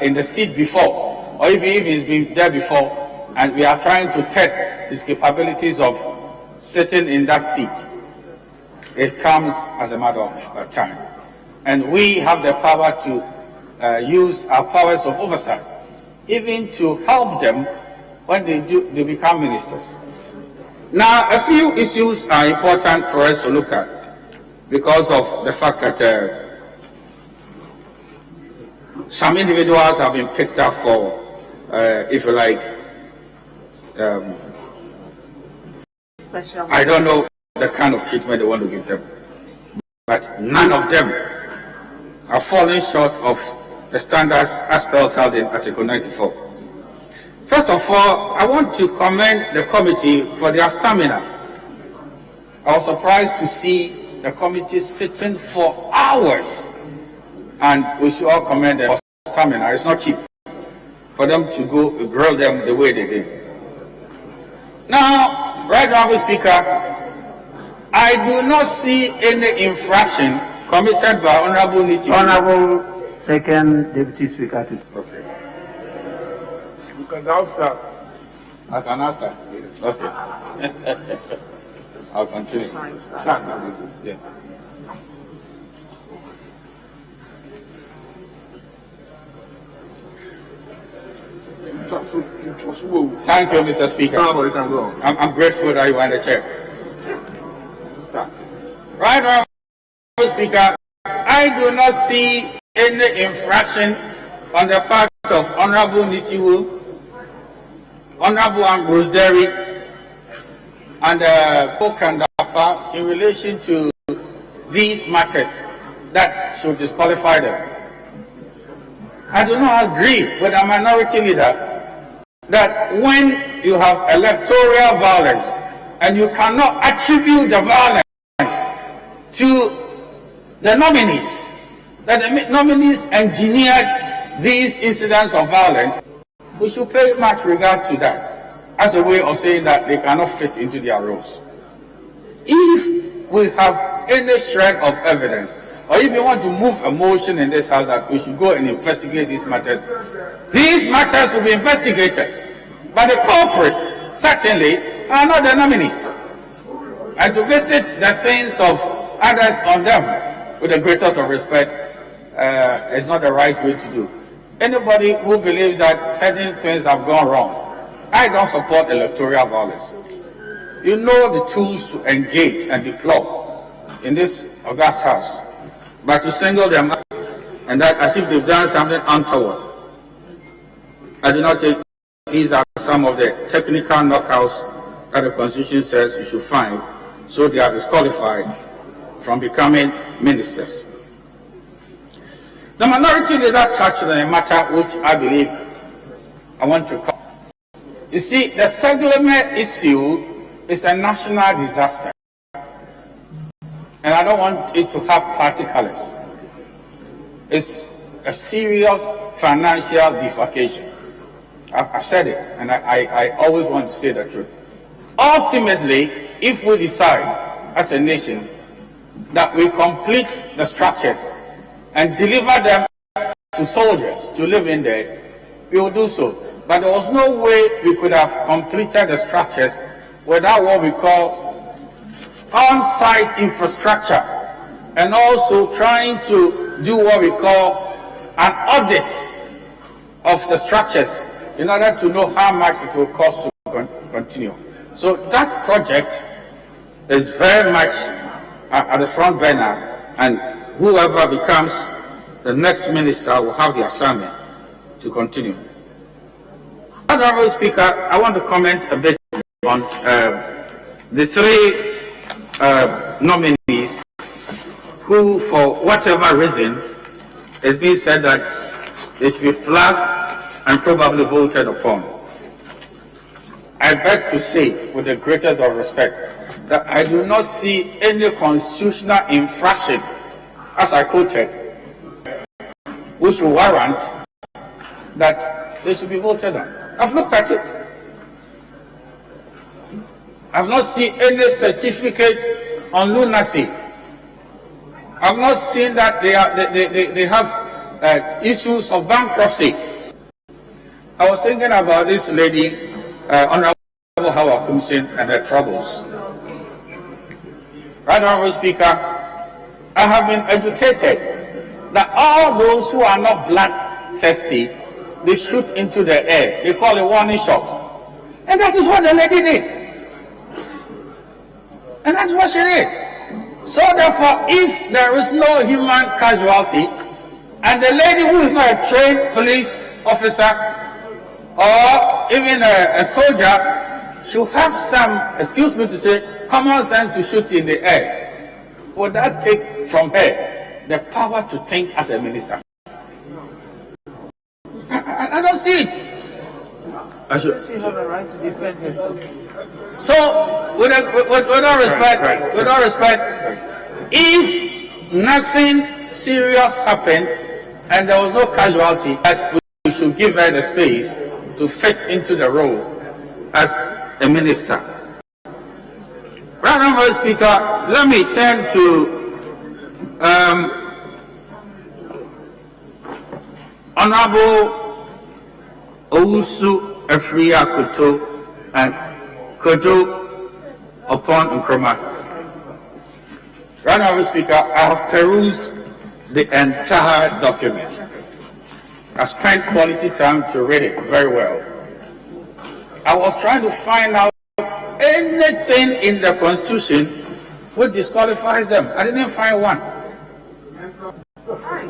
in the seat before, or even if he's been there before, and we are trying to test his capabilities of sitting in that seat, it comes as a matter of time. And we have the power to use our powers of oversight, even to help them when they become ministers. Now, a few issues are important for us to look at because of the fact that some individuals have been picked up for, if you like, I don't know the kind of treatment they want to give them, but none of them are falling short of the standards as spelled out in Article 94. First of all, I want to commend the committee for their stamina. I was surprised to see the committee sitting for hours, and we should all commend their stamina. It's not cheap for them to go grill them the way they did. Now, Right Honourable Speaker, I do not see any infraction committed by Honourable Niti. Honourable Second Deputy Speaker. Okay. You can now start. I can now start. Okay. I'll continue. Yes. Thank you, Mr. Speaker. I'm grateful that you are in the chair. Right, Honourable Speaker, I do not see any infraction on the part of Honourable Nitiwu, Honourable Ambrose Derry, and Pokandapa in relation to these matters that should disqualify them. I do not agree with a minority leader that when you have electoral violence and you cannot attribute the violence to the nominees, that the nominees engineered these incidents of violence, we should pay much regard to that as a way of saying that they cannot fit into their roles. If we have any shred of evidence, or if you want to move a motion in this house that we should go and investigate these matters will be investigated. But the culprits certainly are not the nominees. And to visit the sins of others on them with the greatest of respect is not the right way to do. Anybody who believes that certain things have gone wrong, I don't support electoral violence. You know the tools to engage and deploy in this august house, but to single them out and that as if they've done something untoward. I do not think these are some of the technical knockouts that the Constitution says you should find, so they are disqualified from becoming ministers. The minority leader touched on a matter which I believe I want to cover. You see, the settlement issue is a national disaster, and I don't want it to have party colors. It's a serious financial defalcation. I've said it, and I always want to say the truth. Ultimately, if we decide as a nation that we complete the structures and deliver them to soldiers to live in there, we will do so. But there was no way we could have completed the structures without what we call on-site infrastructure, and also trying to do what we call an audit of the structures in order to know how much it will cost to continue. So that project is very much at the front burner, and whoever becomes the next minister will have the assignment to continue. Honorable Speaker, I want to comment a bit on the three nominees who, for whatever reason, it's been said that they should be flagged and probably voted upon. I beg to say, with the greatest of respect, that I do not see any constitutional infraction, as I quoted, which will warrant that they should be voted on. I've looked at it. I've not seen any certificate on lunacy. I've not seen that they have issues of bankruptcy. I was thinking about this lady, Honorable Howard Kumsin, and her troubles. Right, Honorable Speaker, I have been educated that all those who are not bloodthirsty, they shoot into the air. They call it warning shot. And that is what the lady did. And that's what she did. So therefore, if there is no human casualty, and the lady who is not a trained police officer or even a soldier should have some, excuse me to say, common sense to shoot in the air, would that take from her the power to think as a minister? I don't see it. She have a right to defend herself. So, with all respect, if nothing serious happened and there was no casualty, that we should give her the space to fit into the role as a minister. Right, Honorable Speaker, let me turn to Honorable Owusu Efria Kuto and Kojo upon Nkrumah. Right, Honorable Speaker, I have perused the entire document. I spent quality time to read it very well. I was trying to find out anything in the Constitution which disqualifies them. I didn't find one.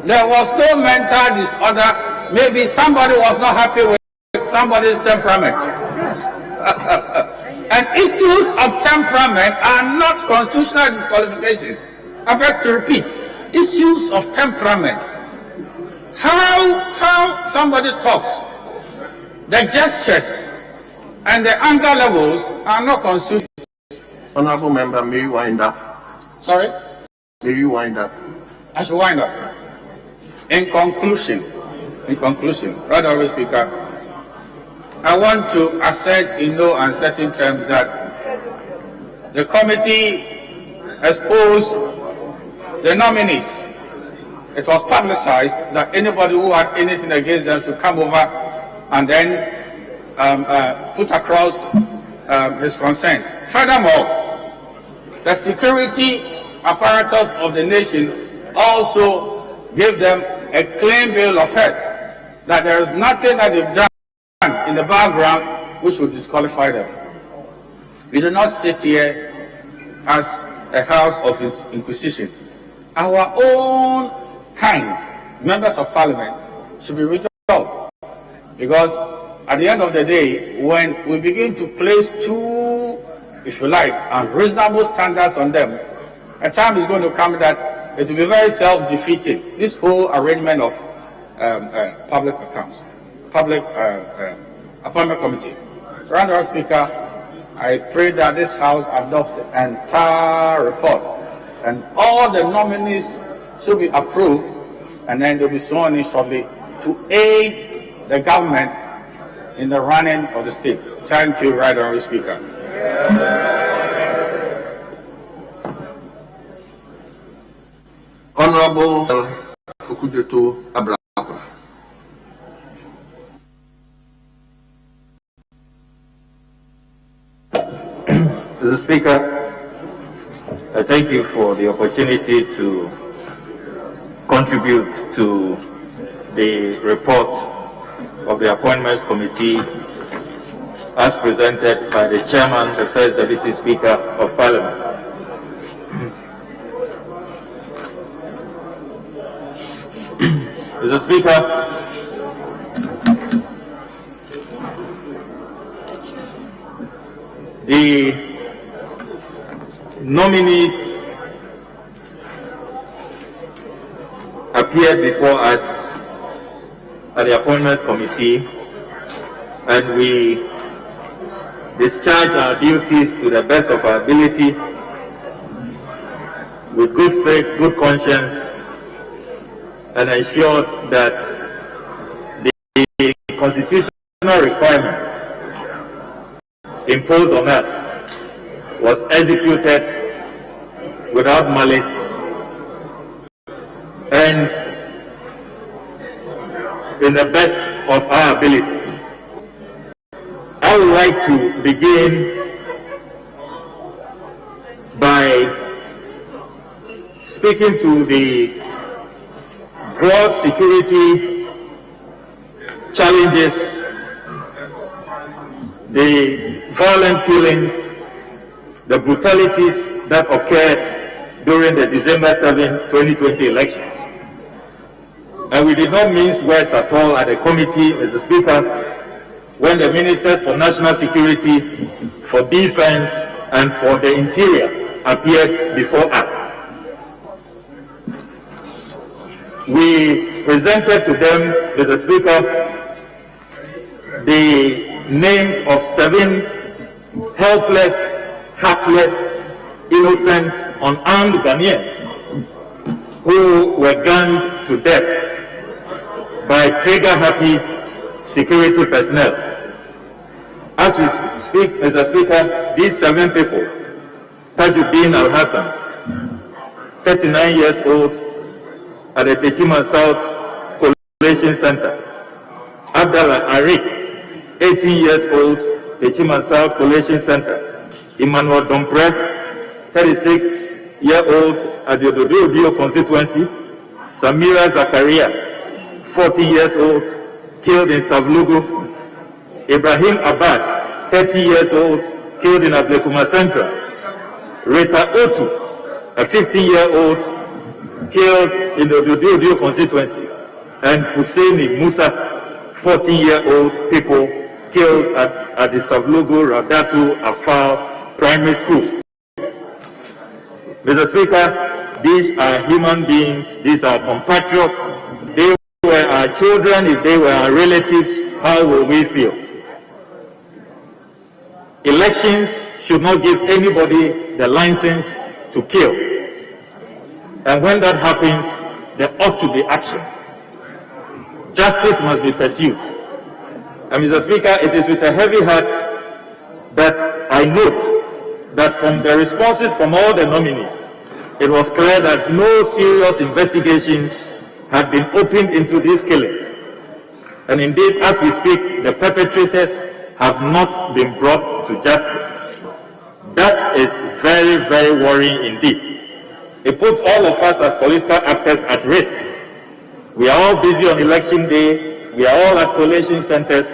There was no mental disorder. Maybe somebody was not happy with somebody's temperament. And issues of temperament are not constitutional disqualifications. I beg to repeat, issues of temperament. How somebody talks, the gestures and the anger levels are not constitutional. Honorable Member, may you wind up? Sorry? May you wind up? I should wind up. In conclusion, right, Honorable Speaker, I want to assert in no uncertain terms that the committee exposed the nominees. It was publicized that anybody who had anything against them should come over and then put across his concerns. Furthermore, the security apparatus of the nation also give them a clean bill of health, that there is nothing that they've done in the background which will disqualify them. We do not sit here as a house of his inquisition. Our own kind, members of parliament, should be reached out. Because at the end of the day, when we begin to place too, if you like, unreasonable standards on them, a time is going to come that it will be very self-defeating. This whole arrangement of public accounts, public appointment committee. Honorable Speaker, I pray that this House adopts the entire report and all the nominees should be approved, and then they'll be sworn in shortly to aid the government in the running of the state. Thank you, Right Honorable Speaker. Honorable Fukujoto Abraham. Mr. Speaker, I thank you for the opportunity to contribute to the report of the Appointments Committee as presented by the Chairman, the First Deputy Speaker of Parliament. Mr. Speaker, the nominees appeared before us at the Appointments Committee, and we discharge our duties to the best of our ability with good faith, good conscience, and ensure that the constitutional requirement imposed on us was executed without malice and in the best of our abilities. I would like to begin by speaking to the broad security challenges, the violent killings, the brutalities that occurred during the December 7, 2020 elections. And we did not mince words at all at the committee, Mr. Speaker, when the Ministers for National Security, for Defense, and for the Interior appeared before us. We presented to them, Mr. Speaker, the names of 7 helpless, hapless, innocent, unarmed Ghanaians who were gunned to death by trigger-happy security personnel. As we speak, Mr. Speaker, these 7 people, Tajuddin Al-Hassan, 39 years old, at the Techiman South Collation Center; Abdallah Arik, 18 years old, Techiman South Collation Center; Emmanuel Dompret, 36-year-old, at the Ododio constituency; Samira Zakaria, 14 years old, killed in Savlugu; Ibrahim Abbas, 30 years old, killed in Ablekuma Central; Rita Otu, a 15-year-old, killed in the Ododio constituency; and Husseini Musa, 14-year-old people killed at the Savlugu Radatu Afal Primary School. Mr. Speaker, these are human beings, these are compatriots. They were our children, if they were our relatives, how will we feel? Elections should not give anybody the license to kill. And when that happens, there ought to be action. Justice must be pursued. And Mr. Speaker, it is with a heavy heart that I note that from the responses from all the nominees, it was clear that no serious investigations had been opened into these killings. And indeed, as we speak, the perpetrators have not been brought to justice. That is very, very worrying indeed. It puts all of us as political actors at risk We are all busy on election day. We are all at collation centers.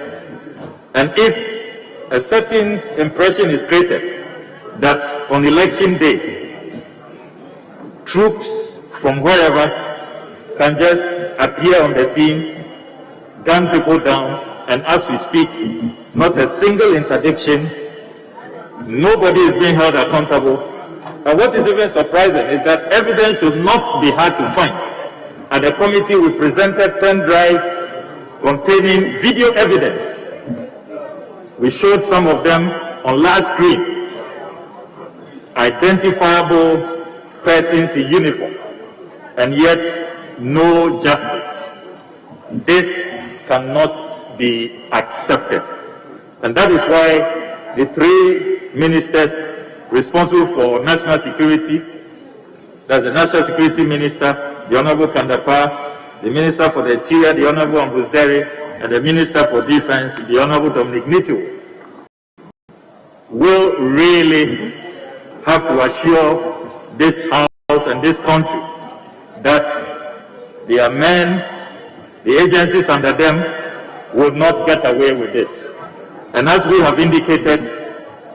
And if a certain impression is created that on election day, troops from wherever can just appear on the scene, gun people down, and as we speak, not a single interdiction, nobody is being held accountable. And what is even surprising is that evidence should not be hard to find. At the committee, we presented pen drives containing video evidence. We showed some of them on large screen. Identifiable persons in uniform, and yet no justice. This cannot be accepted. And that is why the three ministers responsible for national security, that's the National Security Minister, the Honorable Kandapa, the Minister for the Interior, the Honorable Ambusdere, and the Minister for Defense, the Honorable Dominic Nito, will really have to assure this House and this country that their men, the agencies under them, will not get away with this. And as we have indicated,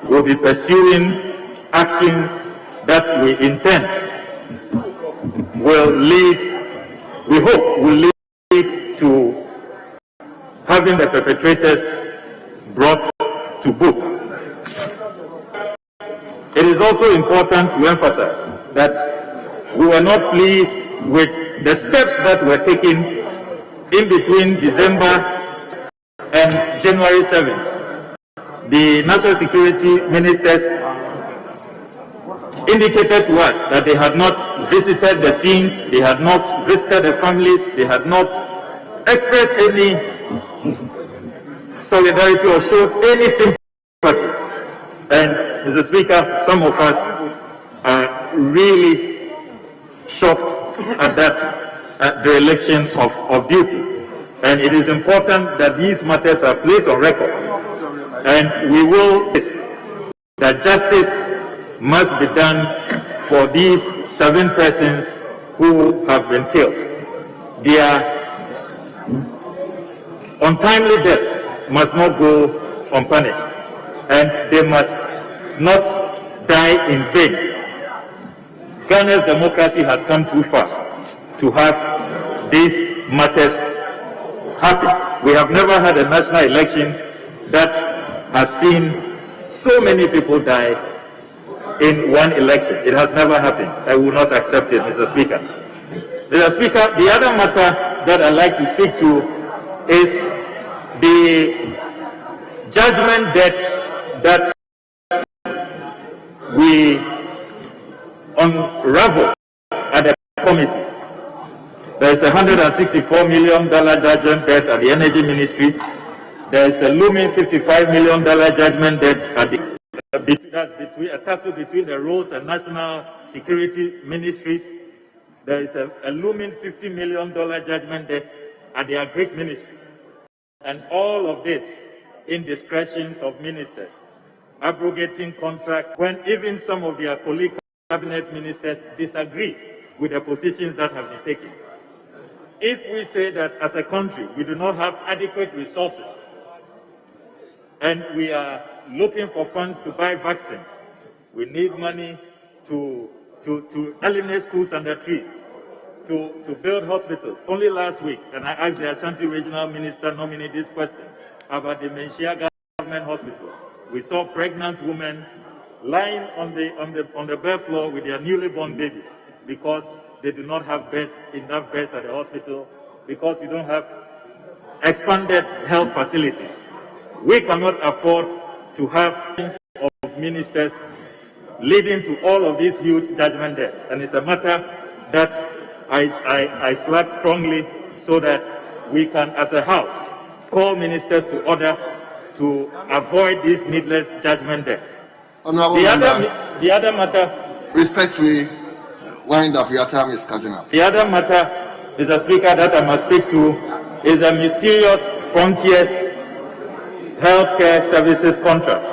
we'll be pursuing actions that we intend will lead, we hope, will lead to having the perpetrators brought to book. It is also important to emphasize that we were not pleased with the steps that were taken in between December and January 7th. The National Security Ministers indicated to us that they had not visited the scenes, they had not visited the families, they had not expressed any solidarity or showed any sympathy. And Mr. Speaker, some of us are really shocked at that dereliction of duty. And it is important that these matters are placed on record. And we will that justice must be done for these 7 persons who have been killed. Their untimely death must not go unpunished, and they must not die in vain. Ghana's democracy has come too far to have these matters happen. We have never had a national election that has seen so many people die in one election. It has never happened. I will not accept it, Mr. Speaker. Mr. Speaker, the other matter that I'd like to speak to is the judgment debt that we unraveled at the committee. There is a $164 million judgment debt at the Energy Ministry. There is a looming $55 million judgment debt at the a tussle between the Roads and National Security Ministries. There is a looming $50 million judgment debt at the Agric Ministry. And all of this indiscretions of ministers, abrogating contracts when even some of their colleague cabinet ministers disagree with the positions that have been taken. If we say that as a country we do not have adequate resources and we are looking for funds to buy vaccines, we need money to eliminate schools under trees, to build hospitals. Only last week, and I asked the Ashanti Regional Minister nominee this question about the Menchia Government Hospital. We saw pregnant women lying on the bed floor with their newly born babies because they do not have enough beds at the hospital, because we don't have expanded health facilities. We cannot afford to have of ministers leading to all of these huge judgment debts. And it's a matter that I flag strongly so that we can, as a House, call ministers to order to avoid these needless judgment debts. The other matter... Respectfully, wind up, your time is catching up. The other matter, Mr. Speaker, that I must speak to is a mysterious Frontiers healthcare services contract.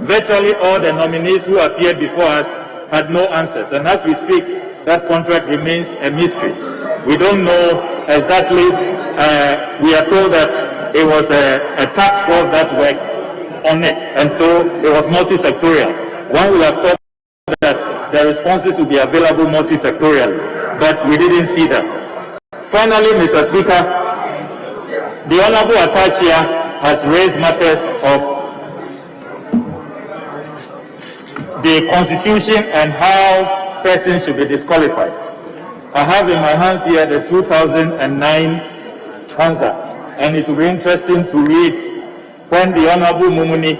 Virtually all the nominees who appeared before us had no answers, and as we speak, that contract remains a mystery. We don't know exactly. We are told that it was a task force that worked on it, and so it was multi-sectorial. One would have thought that the responses would be available multi-sectorially, but we didn't see that. Finally, Mr. Speaker, the Honorable Atachia has raised matters of the Constitution and how persons should be disqualified. I have in my hands here the 2009 answer, and it will be interesting to read when the Honorable Mumuni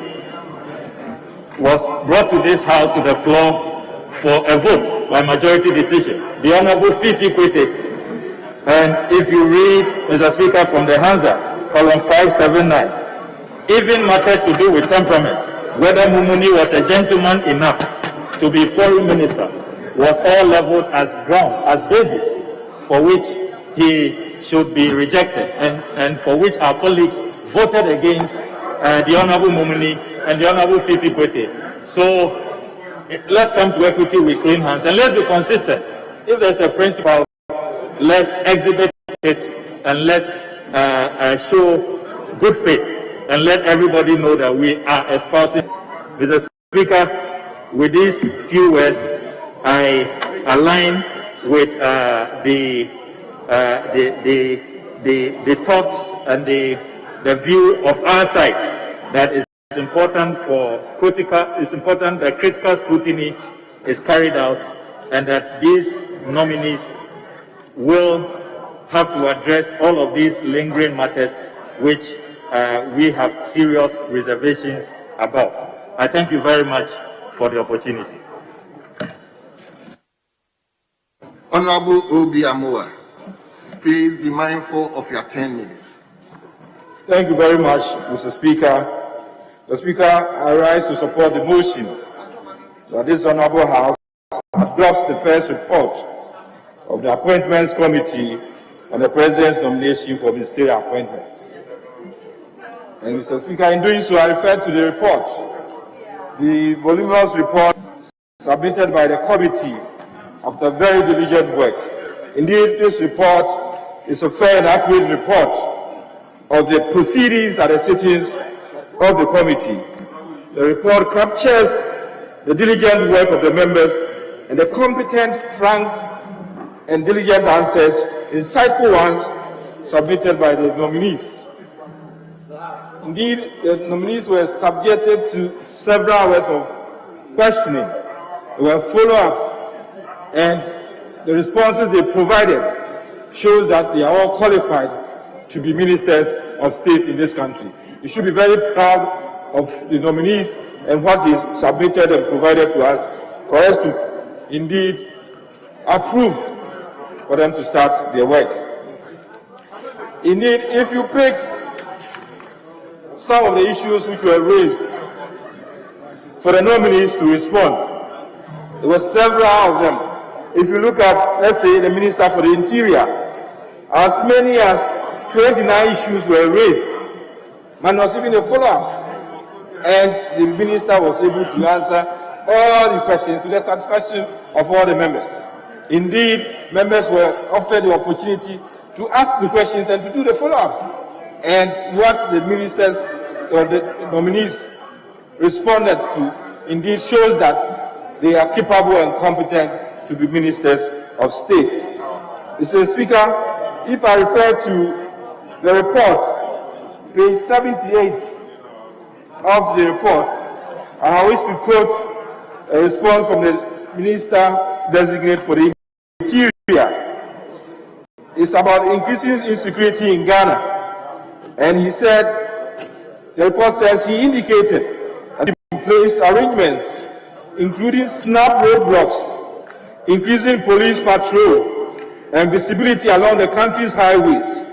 was brought to this House to the floor for a vote by majority decision. The Honorable Fifi Kwete. And if you read, Mr. Speaker, from the Hansa, column 579, even matters to do with temperament, whether Mumuni was a gentleman enough to be foreign minister, was all leveled as ground, as basis for which he should be rejected, and for which our colleagues voted against the Honorable Mumuni and the Honorable Fifi Kwete. So let's come to equity with clean hands, and let's be consistent. If there's a principle, let's exhibit it, and let's show good faith, and let everybody know that we are espousing. Mr. Speaker, with these few words, I align with the thoughts and the view of our side that it's important that critical scrutiny is carried out, and that these nominees will have to address all of these lingering matters which we have serious reservations about. I thank you very much for the opportunity. Honorable Obi Amoa, please be mindful of your 10 minutes. Thank you very much, Mr. Speaker. The Speaker, I rise to support the motion that this Honorable House adopts the first report of the Appointments Committee on the President's nomination for ministerial appointments. And Mr. Speaker, in doing so, I refer to the report, the voluminous report submitted by the committee after very diligent work. Indeed, this report is a fair and accurate report of the proceedings at the sittings of the committee. The report captures the diligent work of the members and the competent, frank, and diligent answers, insightful ones, submitted by the nominees. Indeed, the nominees were subjected to several hours of questioning. There were follow-ups, and the responses they provided shows that they are all qualified to be ministers of state in this country. We should be very proud of the nominees and what they submitted and provided to us, for us to indeed approve for them to start their work. Indeed, if you pick some of the issues which were raised for the nominees to respond, there were several of them. If you look at, let's say, the Minister for the Interior, as many as 29 issues were raised, minus even the follow-ups, and the Minister was able to answer all the questions to the satisfaction of all the members. Indeed, members were offered the opportunity to ask the questions and to do the follow-ups. And what the ministers or the nominees responded to indeed shows that they are capable and competent to be ministers of state. Mr. Speaker, if I refer to the report, page 78 of the report, I wish to quote a response from the Minister designate for the Interior. It's about increasing insecurity in Ghana. And he said, the report says he indicated that he placed arrangements, including snap roadblocks, increasing police patrol and visibility along the country's highways,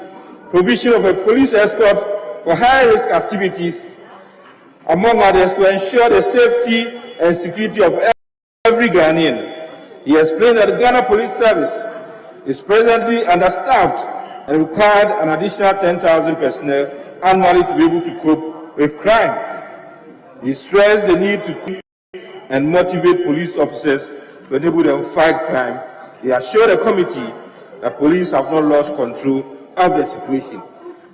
provision of a police escort for high-risk activities, among others, to ensure the safety and security of every Ghanaian. He explained that the Ghana Police Service is presently understaffed and required an additional 10,000 personnel annually to be able to cope with crime. He stressed the need to keep and motivate police officers to enable them to fight crime. He assured the committee the police have not lost control of the situation.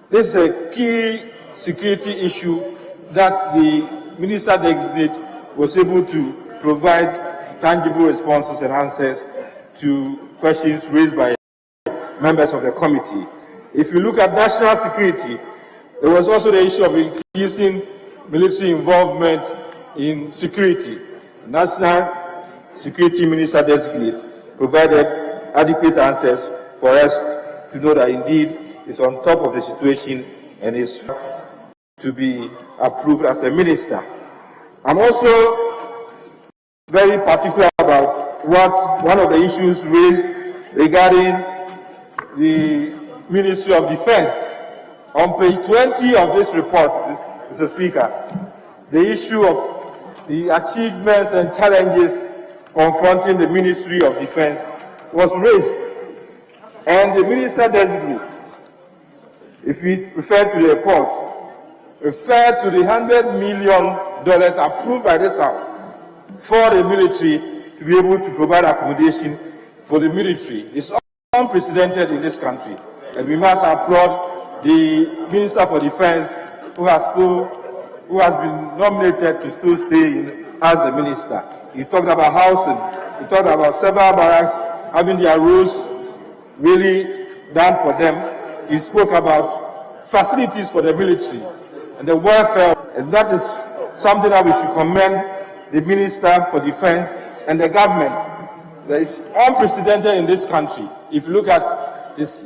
This is a key security issue that the Minister Designate was able to provide tangible responses and answers to questions raised by members of the committee. If you look at national security, there was also the issue of increasing military involvement in security. The National Security Minister Designate provided adequate answers for us to know that indeed is on top of the situation and is to be approved as a minister. I'm also very particular about what one of the issues raised regarding the Ministry of Defense. On page 20 of this report, Mr. Speaker, the issue of the achievements and challenges confronting the Ministry of Defense was raised. And the Minister Designate, if we refer to the report, referred to the $100 million approved by this House for the military to be able to provide accommodation for the military. It's unprecedented in this country, and we must applaud the Minister for Defense who has been nominated to still stay in as the minister. He talked about housing, he talked about several barracks having their roads really done for them. He spoke about facilities for the military and the welfare, and that is something that we should commend the Minister for Defense and the government. That is unprecedented in this country. If you look at this,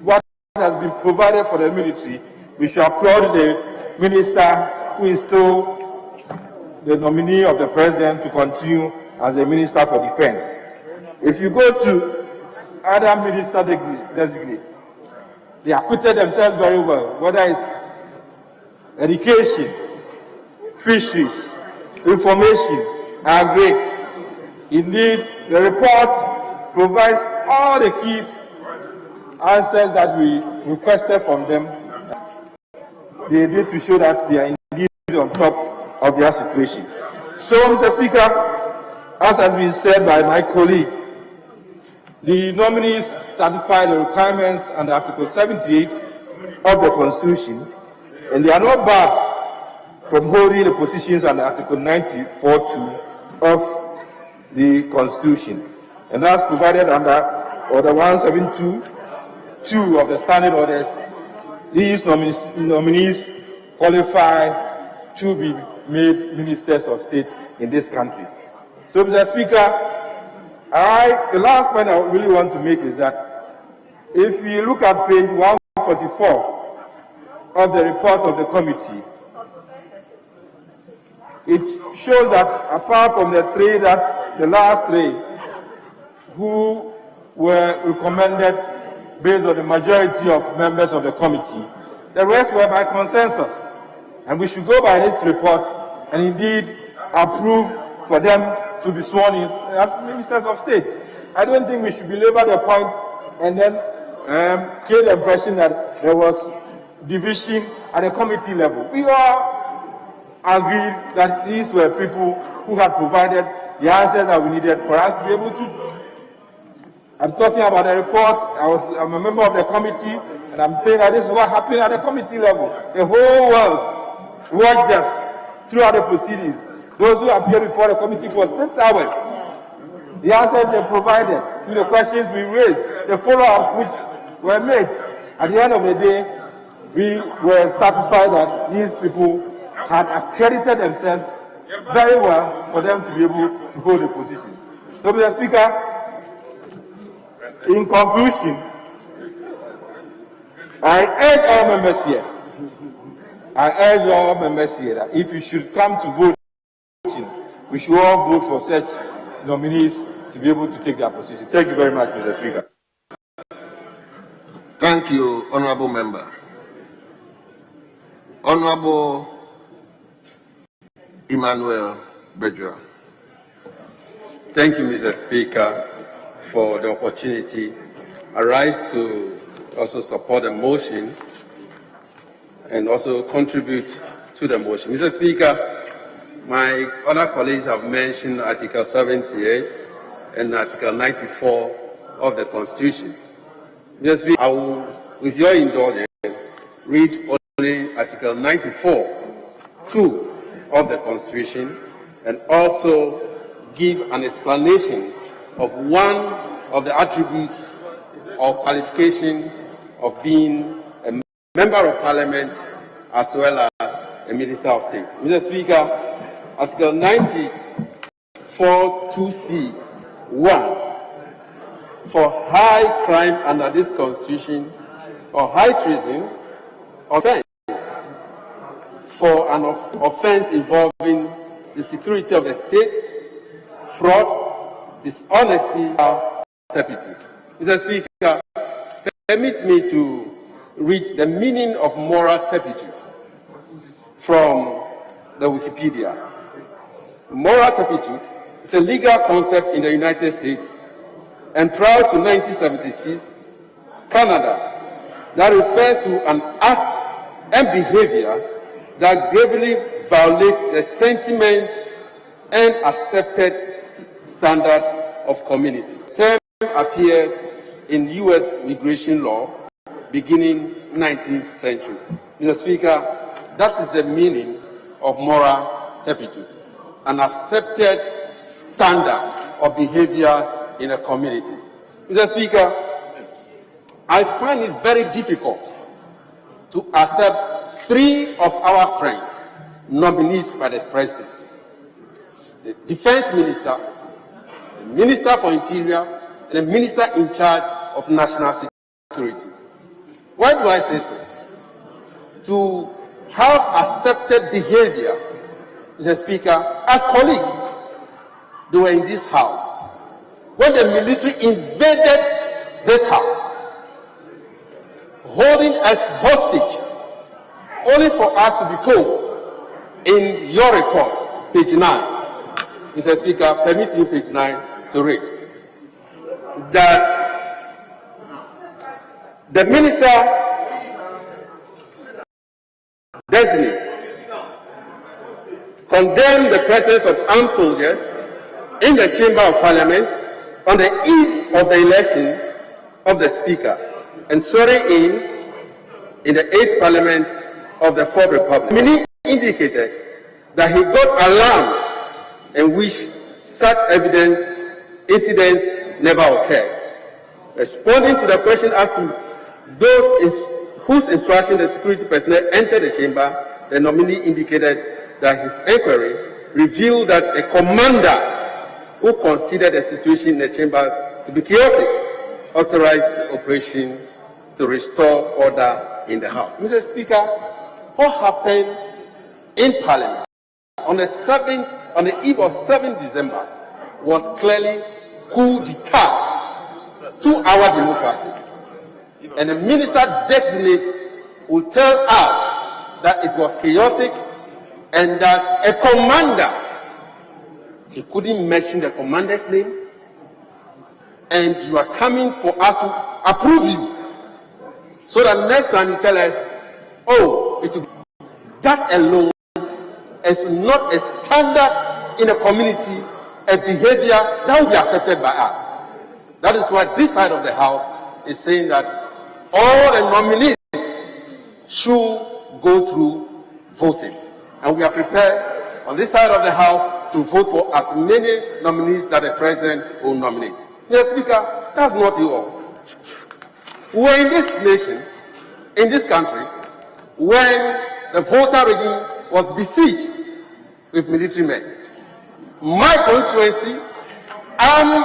what has been provided for the military, we should applaud the minister who is still the nominee of the president to continue as the Minister for Defense. If you go to other minister designates, they acquitted themselves very well, whether it's education, fisheries, information, agri. Indeed, the report provides all the key answers that we requested from them. They did to show that they are indeed on top of their situation. So, Mr. Speaker, as has been said by my colleague, the nominees satisfy the requirements under Article 78 of the Constitution, and they are not barred from holding the positions under Article 94(2) of the Constitution, and that's provided under Order 172(2) of the Standing Orders. These nominees qualify to be made ministers of state in this country. So, Mr. Speaker, the last point I really want to make is that if we look at page 144 of the report of the committee, it shows that apart from the last three who were recommended based on the majority of members of the committee, the rest were by consensus. And we should go by this report and indeed approve for them to be sworn in as ministers of state. I don't think we should belabor the point and then create the impression that there was division at the committee level. We all agreed that these were people who had provided the answers that we needed for us to be able to. I'm talking about the report. I'm a member of the committee, and I'm saying that this is what happened at the committee level. The whole world watched us throughout the proceedings. Those who appeared before the committee for 6 hours, the answers they provided to the questions we raised, the follow-ups which were made. At the end of the day, we were satisfied that these people had accredited themselves very well for them to be able to hold the positions. So, Mr. Speaker, in conclusion, I urge all members here that if you should come to vote, we should all vote for such nominees to be able to take their position. Thank you very much, Mr. Speaker. Thank you, Honourable Member. Honourable Emmanuel Bedra. Thank you, Mr. Speaker, for the opportunity. I rise to also support the motion and also contribute to the motion. Mr. Speaker, my other colleagues have mentioned Article 78 and Article 94 of the Constitution. Mr. Speaker, I will, with your indulgence, read only Article 94(2) of the Constitution and also give an explanation of one of the attributes or qualification of being a member of Parliament as well as a Minister of State. Mr. Speaker, Article 94(2)(c)(1) for high crime under this Constitution or high treason offense for an offense involving the security of the state, fraud, dishonesty, or turpitude. Mr. Speaker, permit me to read the meaning of moral turpitude from the Wikipedia. Moral turpitude is a legal concept in the United States and prior to 1976, Canada, that refers to an act and behavior that gravely violates the sentiment and accepted standard of community. The term appears in U.S. immigration law beginning 19th century. Mr. Speaker, that is the meaning of moral turpitude, an accepted standard of behavior in a community. Mr. Speaker, I find it very difficult to accept 3 of our friends nominees by the President: the Defense Minister, the Minister for Interior, and the Minister in charge of National Security. Why do I say so? To have accepted behavior, Mr. Speaker, as colleagues, they were in this house when the military invaded this house, holding us hostage, only for us to be told in your report, page 9, Mr. Speaker, permit me page 9 to read, that the minister designate condemned the presence of armed soldiers in the Chamber of Parliament on the eve of the election of the Speaker and swearing in the 8th Parliament of the 4th Republic. Nominee indicated that he got alarmed and wished such incidents never occurred. Responding to the question as to those whose instruction the security personnel entered the chamber, the nominee indicated that his inquiry revealed that a commander who considered the situation in the chamber to be chaotic authorized the operation to restore order in the House. Mr. Speaker, what happened in Parliament on the eve of 7th December was clearly coup d'etat to our democracy. And the minister designate will tell us that it was chaotic and that a commander, he couldn't mention the commander's name, and you are coming for us to approve you. So that next time you tell us, oh, that alone is not a standard in a community, a behavior that will be accepted by us. That is why this side of the House is saying that all the nominees should go through voting. And we are prepared on this side of the House to vote for as many nominees that the President will nominate. Mr. Speaker, that's not all. We were in this nation, in this country, when the voter regime was besieged with military men. My constituency and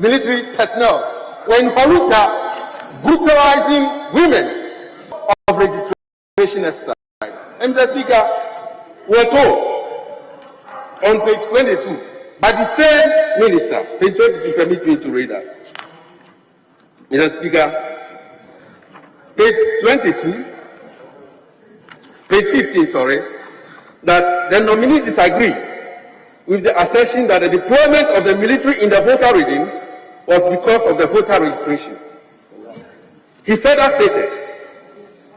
military personnel were in Baruta brutalizing women of registration exercise. Mr. Speaker, we were told on page 22 by the same minister, page 22, permit me to read that. Mr. Speaker, page 22, page 15, that the nominee disagreed with the assertion that the deployment of the military in the voter regime was because of the voter registration. He further stated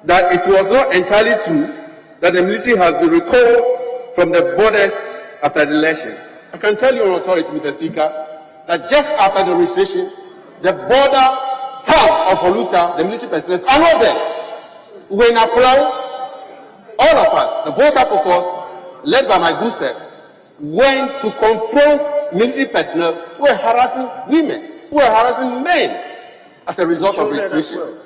that it was not entirely true that the military has been recalled from the borders after the election. I can tell you on authority, Mr. Speaker, that just after the registration, the border town of Oluta, the military personnel are not there. We were in Aplau, all of us, the voter caucus, led by my good self, went to confront military personnel who were harassing women, who were harassing men as a result of registration. Well.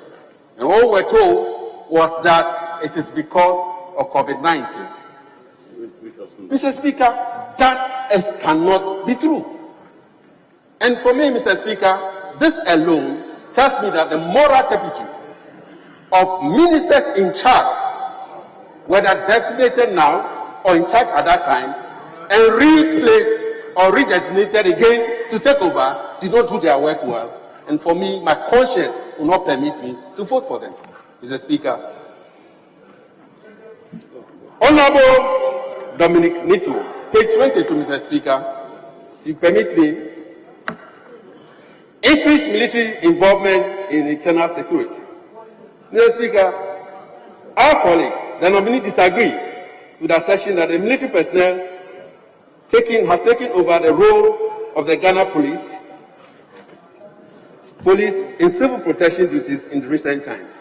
And all we were told was that it is because of COVID-19. Mr. Speaker, that cannot be true. And for me, Mr. Speaker, this alone tells me that the moral turpitude of ministers in charge, whether designated now or in charge at that time, and replaced or redesignated again to take over, did not do their work well. And for me, my conscience will not permit me to vote for them, Mr. Speaker. Honorable Dominic Nito, page 22, Mr. Speaker, you permit me, increased military involvement in internal security. Mr. Speaker, our colleague, the nominee, disagree with the assertion that the military personnel has taken over the role of the Ghana police in civil protection duties in recent times.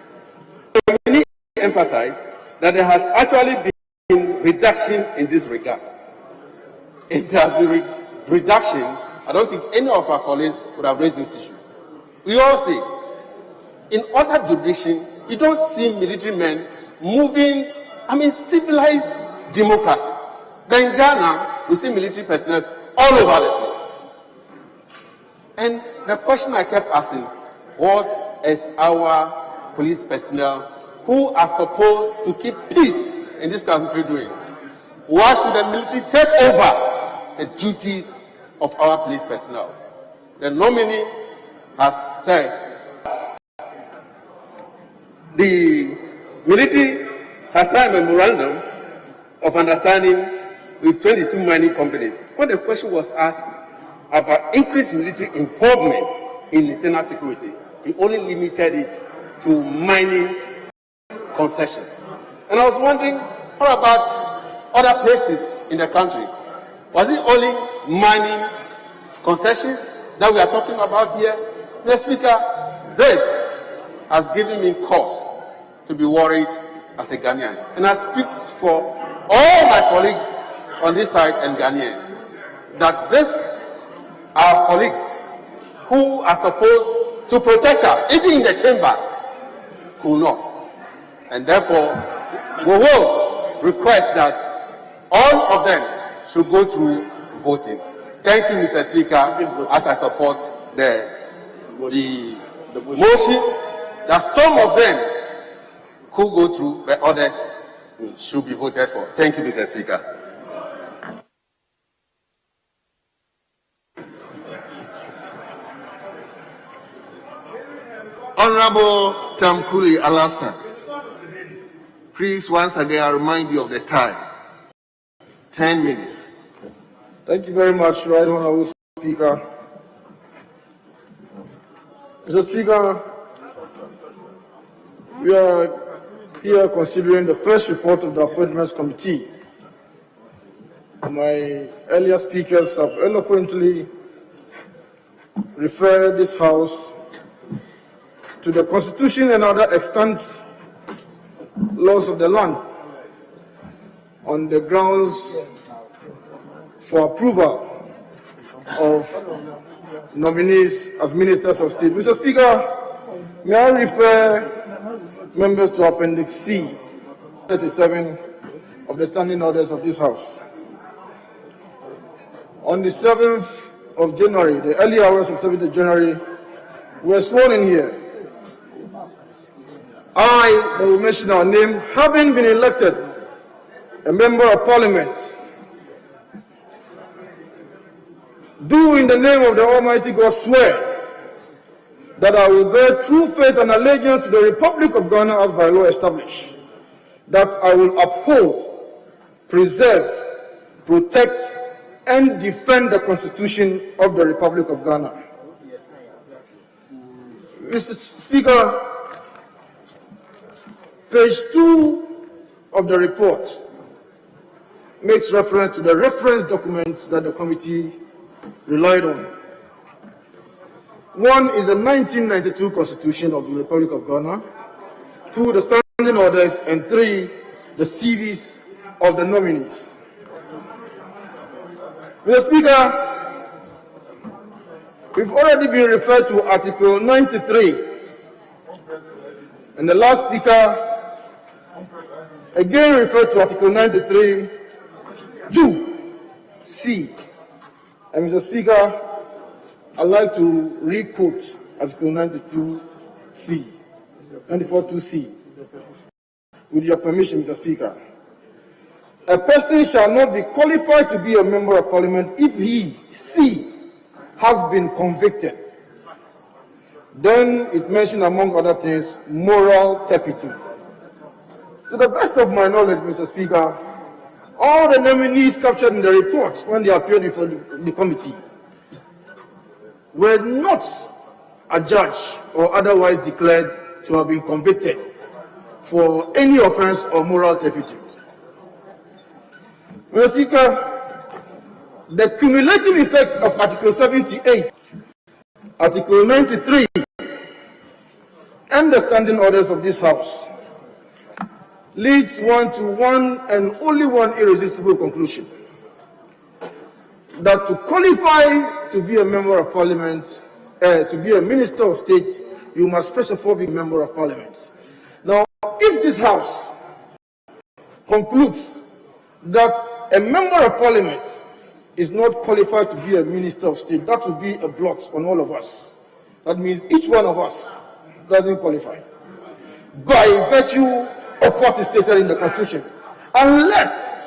The nominee emphasized that there has actually been reduction in this regard. If there has been reduction, I don't think any of our colleagues would have raised this issue. We all see it. In other jurisdictions, you don't see military men moving, civilized democracies. Then in Ghana, we see military personnel all over the place. And the question I kept asking, what is our police personnel who are supposed to keep peace in this country doing? Why should the military take over the duties of our police personnel? The nominee has said the military has signed a memorandum of understanding with 22 mining companies. When the question was asked about increased military involvement in internal security, he only limited it to mining concessions. And I was wondering, what about other places in the country? Was it only mining concessions that we are talking about here? Mr. Speaker, this has given me cause to be worried as a Ghanaian. And I speak for all my colleagues on this side and Ghanaians, that this are colleagues who are supposed to protect us, even in the chamber, could not. And therefore, we will request that all of them should go through voting. Thank you, Mr. Speaker, as I support the motion that some of them could go through, but others should be voted for. Thank you, Mr. Speaker. Honorable Tamkuli Alasan, please once again I remind you of the time. 10 minutes. Thank you very much, Right Honorable Speaker. Mr. Speaker, we are here considering the first report of the Appointments Committee. My earlier speakers have eloquently referred this House to the Constitution and other extant laws of the land on the grounds for approval of nominees as ministers of state. Mr. Speaker, may I refer members to Appendix C, 37 of the standing orders of this House. On the 7th of January, the early hours of 7th of January, we were sworn in here. I, the will mention our name, having been elected a member of Parliament, do in the name of the Almighty God swear that I will bear true faith and allegiance to the Republic of Ghana as by law established, that I will uphold, preserve, protect, and defend the Constitution of the Republic of Ghana. Mr. Speaker, page 2 of the report makes reference to the reference documents that the committee relied on. One is the 1992 Constitution of the Republic of Ghana, 2, the standing orders, and 3, the CVs of the nominees. Mr. Speaker, we've already been referred to Article 93, and the last speaker again referred to Article 93, 2C. And Mr. Speaker, I'd like to re-quote Article 92C, 94.2C, with your permission, Mr. Speaker. A person shall not be qualified to be a member of Parliament if he has been convicted. Then it mentioned, among other things, moral turpitude. To the best of my knowledge, Mr. Speaker, all the nominees captured in the reports when they appeared before the committee were not adjudged or otherwise declared to have been convicted for any offense or moral turpitude. Mr. Speaker, the cumulative effects of Article 78, Article 93, and the standing orders of this House leads one to one and only one irresistible conclusion: that to qualify to be a member of Parliament, to be a Minister of State, you must first of all be a member of Parliament. Now, if this House concludes that a member of Parliament is not qualified to be a Minister of State, that would be a blot on all of us. That means each one of us doesn't qualify by virtue of what is stated in the Constitution, unless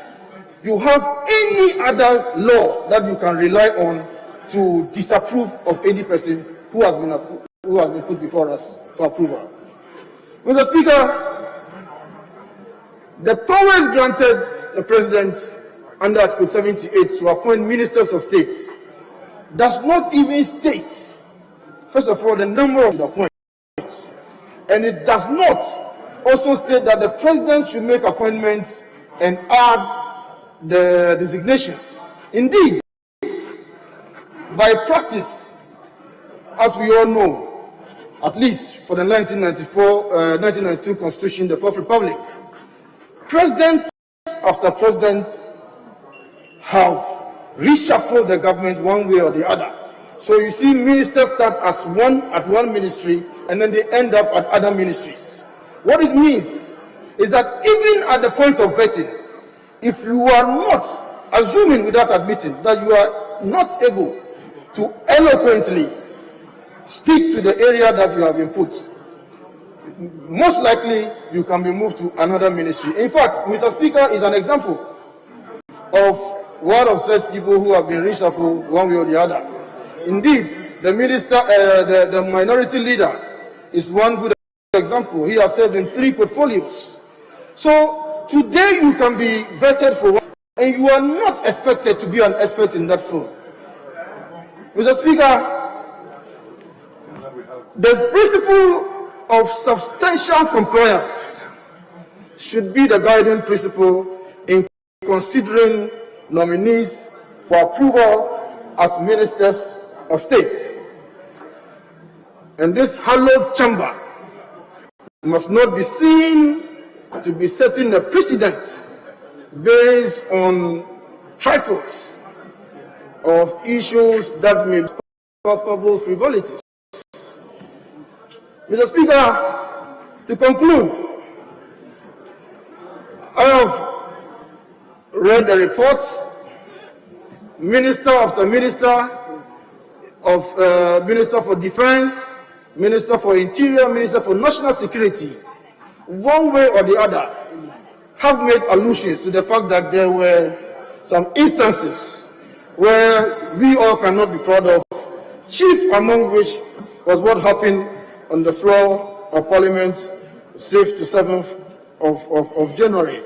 you have any other law that you can rely on to disapprove of any person who has been put before us for approval. Mr. Speaker, the powers granted the President under Article 78 to appoint ministers of state does not even state, first of all, the number of the appointments, and it does not also state that the President should make appointments and add the designations. Indeed, by practice, as we all know, at least for the 1992 Constitution, the Fourth Republic, President after President have reshuffled the government one way or the other. So you see ministers start as at one ministry and then they end up at other ministries. What it means is that even at the point of vetting, if you are not, assuming without admitting that you are not able to eloquently speak to the area that you have been put, most likely you can be moved to another ministry. In fact, Mr. Speaker is an example of one of such people who have been reshuffled one way or the other. Indeed, the minister, the minority leader, is one good example. He has served in 3 portfolios. So today you can be vetted for one, and you are not expected to be an expert in that field. Mr. Speaker, the principle of substantial compliance should be the guiding principle in considering nominees for approval as ministers of state. And this hallowed chamber must not be seen to be setting a precedent based on trifles of issues that may be culpable frivolities. Mr. Speaker, to conclude, I have read the reports. Minister after minister of Minister for Defense, Minister for Interior, Minister for National Security, one way or the other, have made allusions to the fact that there were some instances where we all cannot be proud of, chief among which was what happened on the floor of Parliament 6th to 7th of January.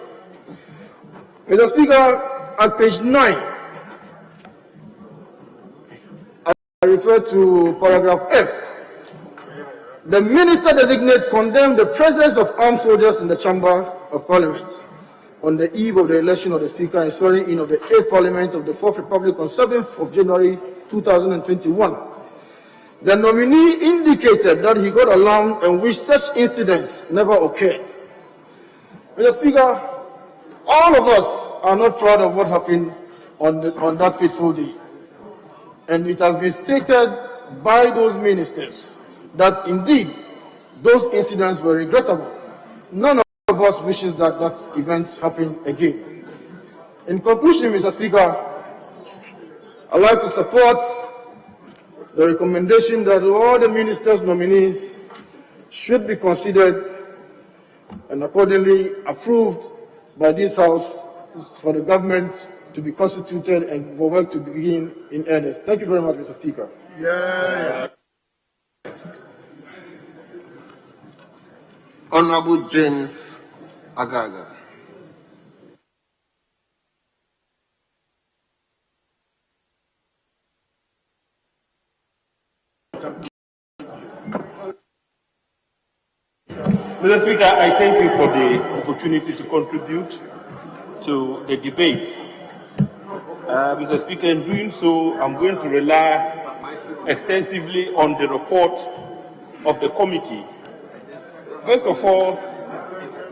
Mr. Speaker, at page 9, I refer to paragraph F. The minister-designate condemned the presence of armed soldiers in the chamber of Parliament on the eve of the election of the Speaker and swearing in of the 8th Parliament of the Fourth Republic on 7th of January 2021. The nominee indicated that he got alarmed and wished such incidents never occurred. Mr. Speaker, all of us are not proud of what happened on that fateful day. And it has been stated by those ministers that indeed those incidents were regrettable. None of us wishes that that event happen again. In conclusion, Mr. Speaker, I'd like to support the recommendation that all the ministers' nominees should be considered and accordingly approved by this House for the government to be constituted and for work to begin in earnest. Thank you very much, Mr. Speaker. Honorable James Agaga. Mr. Speaker, I thank you for the opportunity to contribute to the debate. Mr. Speaker, in doing so, I'm going to rely extensively on the report of the committee. First of all,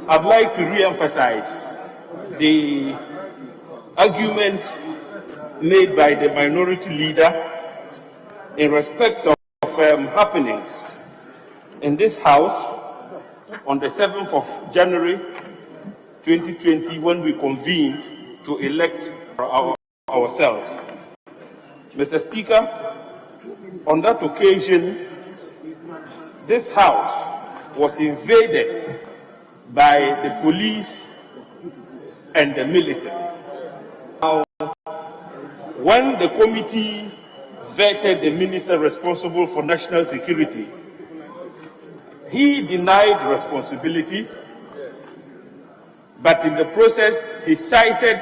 I'd like to re-emphasize the argument made by the minority leader in respect of happenings in this House on the 7th of January 2020 when we convened to elect ourselves. Mr. Speaker, on that occasion, this House was invaded by the police and the military. Now, when the committee vetted the minister responsible for national security, he denied responsibility, but in the process, he cited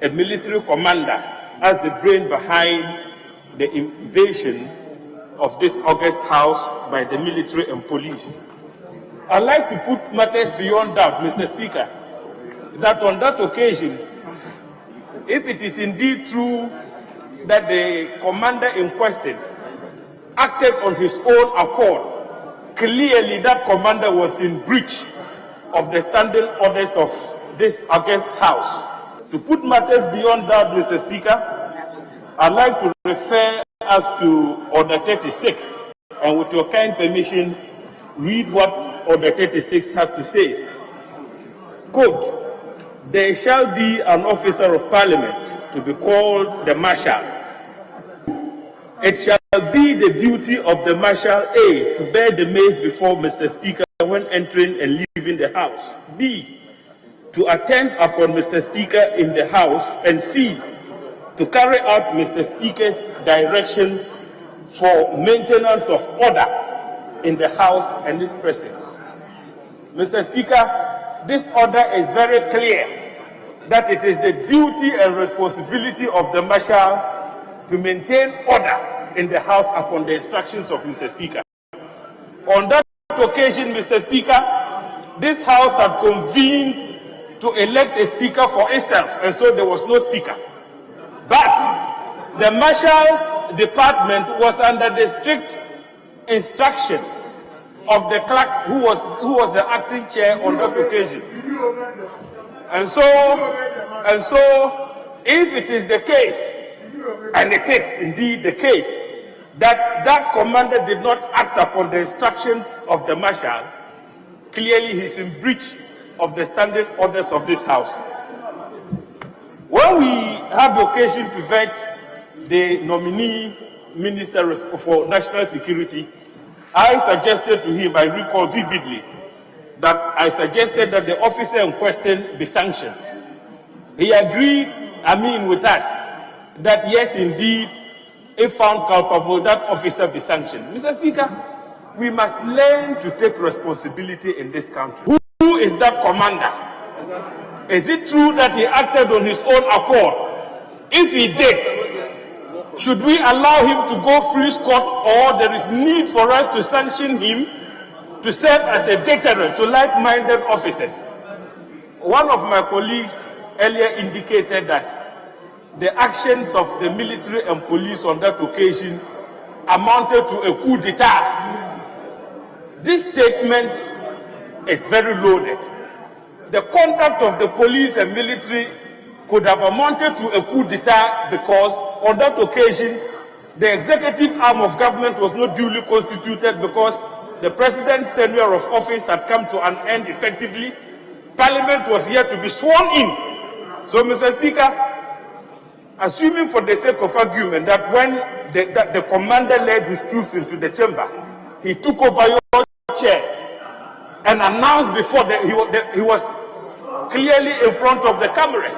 a military commander as the brain behind the invasion of this august House by the military and police. I'd like to put matters beyond doubt, Mr. Speaker, that on that occasion, if it is indeed true that the commander in question acted on his own accord, clearly that commander was in breach of the standing orders of this august House. To put matters beyond that, Mr. Speaker, I'd like to refer us to Order 36, and with your kind permission, read what Order 36 has to say. Quote, "There shall be an officer of parliament to be called the Marshal. It shall be the duty of the Marshal A to bear the mace before Mr. Speaker when entering and leaving the House. B, to attend upon Mr. Speaker in the House, and C, to carry out Mr. Speaker's directions for maintenance of order in the House and his presence." Mr. Speaker, this order is very clear that it is the duty and responsibility of the Marshal to maintain order in the House upon the instructions of Mr. Speaker. On that occasion, Mr. Speaker, this House had convened to elect a Speaker for itself, and so there was no Speaker. But the Marshal's department was under the strict instruction of the clerk who was the acting chair on that occasion. And so if it is the case, and it is indeed the case, that that commander did not act upon the instructions of the Marshal, clearly he is in breach of the standing orders of this House. When we had the occasion to vet the nominee minister for national security, I suggested to him, I recall vividly, that I suggested that the officer in question be sanctioned. He agreed, with us, that yes, indeed, if found culpable, that officer be sanctioned. Mr. Speaker, we must learn to take responsibility in this country. Who is that commander? Is it true that he acted on his own accord? If he did, should we allow him to go free scot, or there is need for us to sanction him to serve as a deterrent to like-minded officers? One of my colleagues earlier indicated that the actions of the military and police on that occasion amounted to a coup d'etat. This statement is very loaded. The conduct of the police and military could have amounted to a coup d'etat because on that occasion, the executive arm of government was not duly constituted because the president's tenure of office had come to an end effectively. Parliament was yet to be sworn in. So, Mr. Speaker, assuming for the sake of argument that when the commander led his troops into the chamber, he took over your chair and announced before that he was clearly in front of the cameras.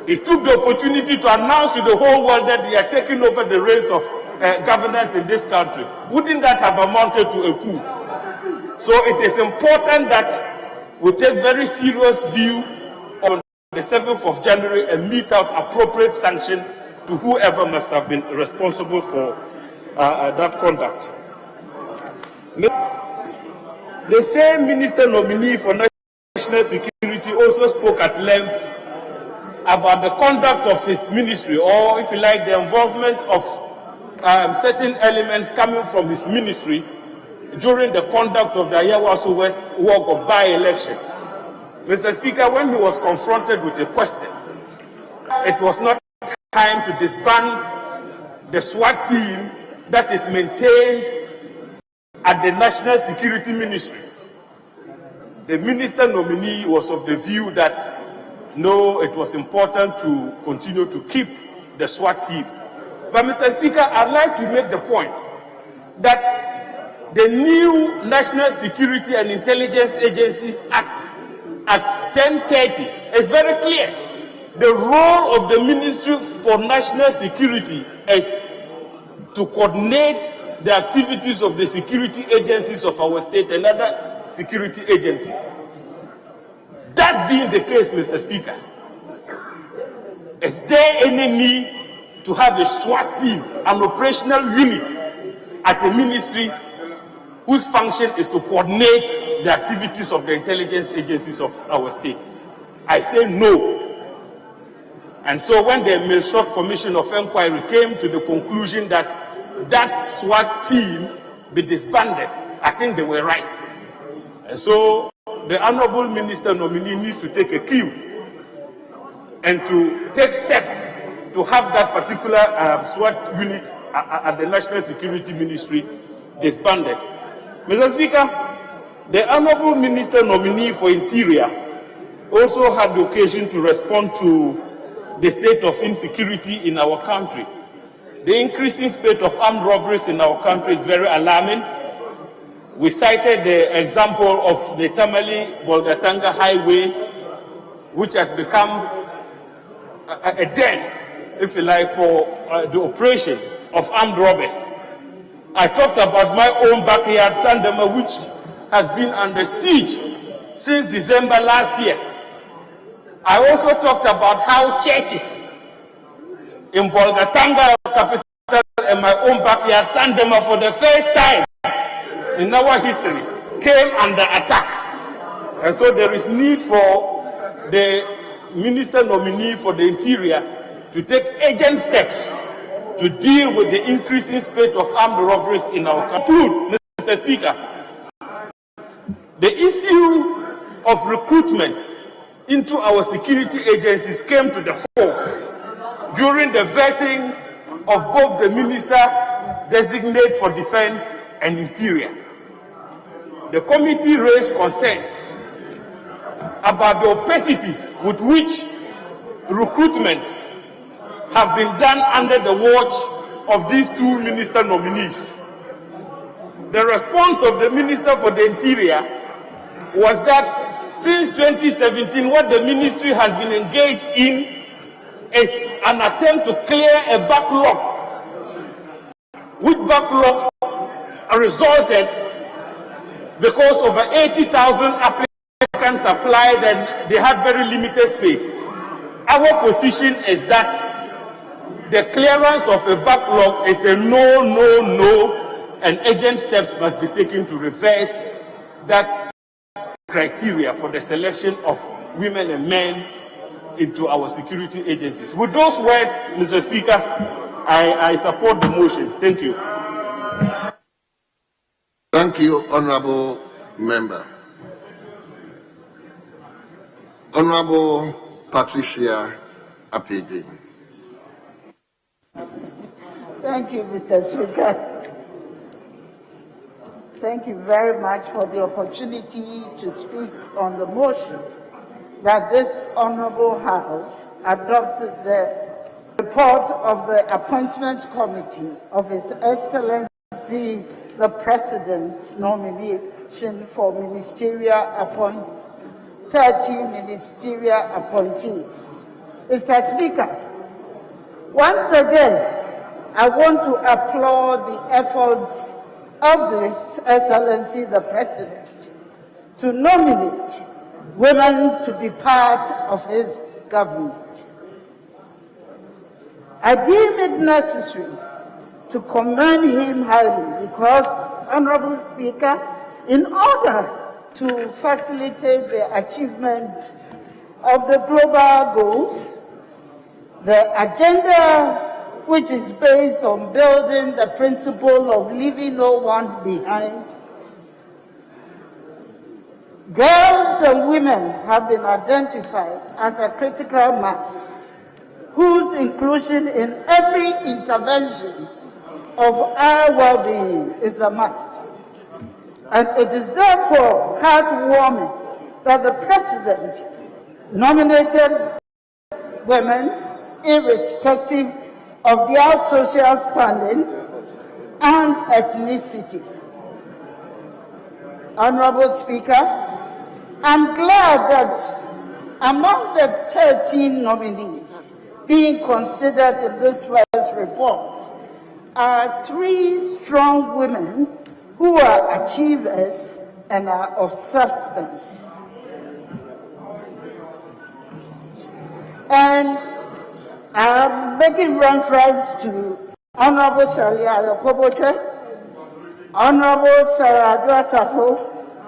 He took the opportunity to announce to the whole world that he had taken over the reins of governance in this country. Wouldn't that have amounted to a coup? So it is important that we take very serious view on the 7th of January and mete out appropriate sanction to whoever must have been responsible for that conduct. The same minister nominee for national security also spoke at length about the conduct of his ministry, or if you like, the involvement of certain elements coming from his ministry during the conduct of the Ayawaso West walk of by-election. Mr. Speaker, when he was confronted with a question, it was not time to disband the SWAT team that is maintained at the National Security Ministry. The minister nominee was of the view that no, it was important to continue to keep the SWAT team. But Mr. Speaker, I'd like to make the point that the new National Security and Intelligence Agencies Act at 1030 is very clear. The role of the Ministry for National Security is to coordinate the activities of the security agencies of our state and other security agencies. That being the case, Mr. Speaker, is there any need to have a SWAT team, an operational unit at a ministry whose function is to coordinate the activities of the intelligence agencies of our state? I say no. And so when the Milshot Commission of Inquiry came to the conclusion that that SWAT team be disbanded, I think they were right. And so the honorable minister nominee needs to take a cue and to take steps to have that particular SWAT unit at the National Security Ministry disbanded. Mr. Speaker, the honorable minister nominee for Interior also had the occasion to respond to the state of insecurity in our country. The increasing spate of armed robberies in our country is very alarming. We cited the example of the Tamale-Bolgatanga highway, which has become a den, if you like, for the operation of armed robbers. I talked about my own backyard, Sandema, which has been under siege since December last year. I also talked about how churches in Bolgatanga capital and my own backyard, Sandema, for the first time in our history, came under attack. And so there is need for the minister nominee for the Interior to take urgent steps to deal with the increasing spate of armed robberies in our country. Mr. Speaker, the issue of recruitment into our security agencies came to the fore during the vetting of both the minister designate for defense and interior. The committee raised concerns about the opacity with which recruitments have been done under the watch of these two minister nominees. The response of the Minister for the Interior was that since 2017, what the ministry has been engaged in is an attempt to clear a backlog, which backlog resulted because over 80,000 applicants applied and they had very limited space. Our position is that the clearance of a backlog is a no, no, no, and urgent steps must be taken to reverse that criteria for the selection of women and men into our security agencies. With those words, Mr. Speaker, I support the motion. Thank you. Thank you, Honorable Member. Honorable Patricia Apedi. Thank you, Mr. Speaker. Thank you very much for the opportunity to speak on the motion that this Honorable House adopted the report of the Appointments Committee of His Excellency the President nomination for ministerial appointments, 30 ministerial appointees. Mr. Speaker, once again, I want to applaud the efforts of His Excellency the President to nominate women to be part of his government. I deem it necessary to commend him highly because, Honorable Speaker, in order to facilitate the achievement of the global goals, the agenda which is based on building the principle of leaving no one behind, girls and women have been identified as a critical mass whose inclusion in every intervention of our well-being is a must. And it is therefore heartwarming that the President nominated women irrespective of their social standing and ethnicity. Honorable Speaker, I'm glad that among the 13 nominees being considered in this first report are 3 strong women who are achievers and are of substance. And I'm making reference to Honorable Shirley Ayokoboche, Honorable Sarah Adwa-Safo,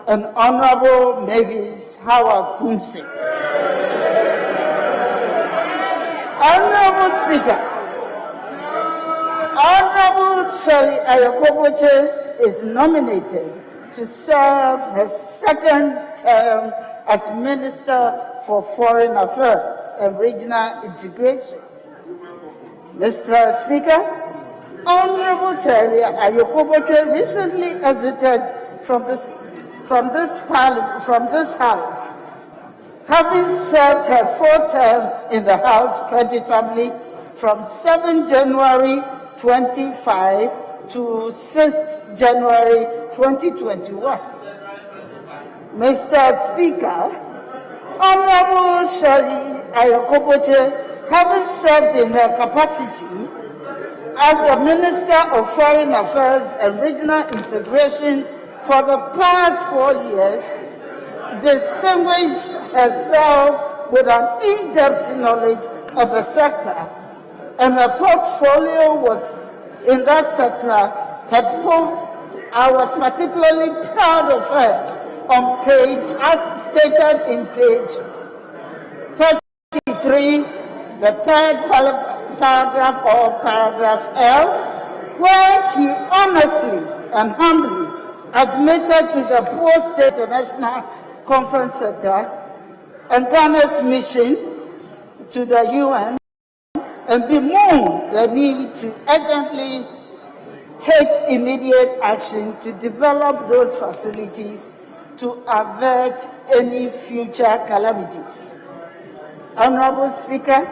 and Honorable Mavis Howard Kumsi. Honorable Speaker, Honorable Shirley Ayokoboche is nominated to serve her 2nd term as Minister for Foreign Affairs and Regional Integration. Mr. Speaker, Honorable Shirley Ayokoboche recently exited from this House, having served her 4th term in the House creditably from 7 January 25 to 6 January 2021. Mr. Speaker, Honorable Shirley Ayokoboche, having served in her capacity as the Minister of Foreign Affairs and Regional Integration for the past 4 years, distinguished herself with an in-depth knowledge of the sector, and her portfolio was in that sector. I was particularly proud of her on page, as stated in page 33, the 3rd paragraph or paragraph L, where she honestly and humbly admitted to the Post-State International Conference Center and Ghana's mission to the UN, and bemoaned the need to urgently take immediate action to develop those facilities to avert any future calamities. Honorable Speaker,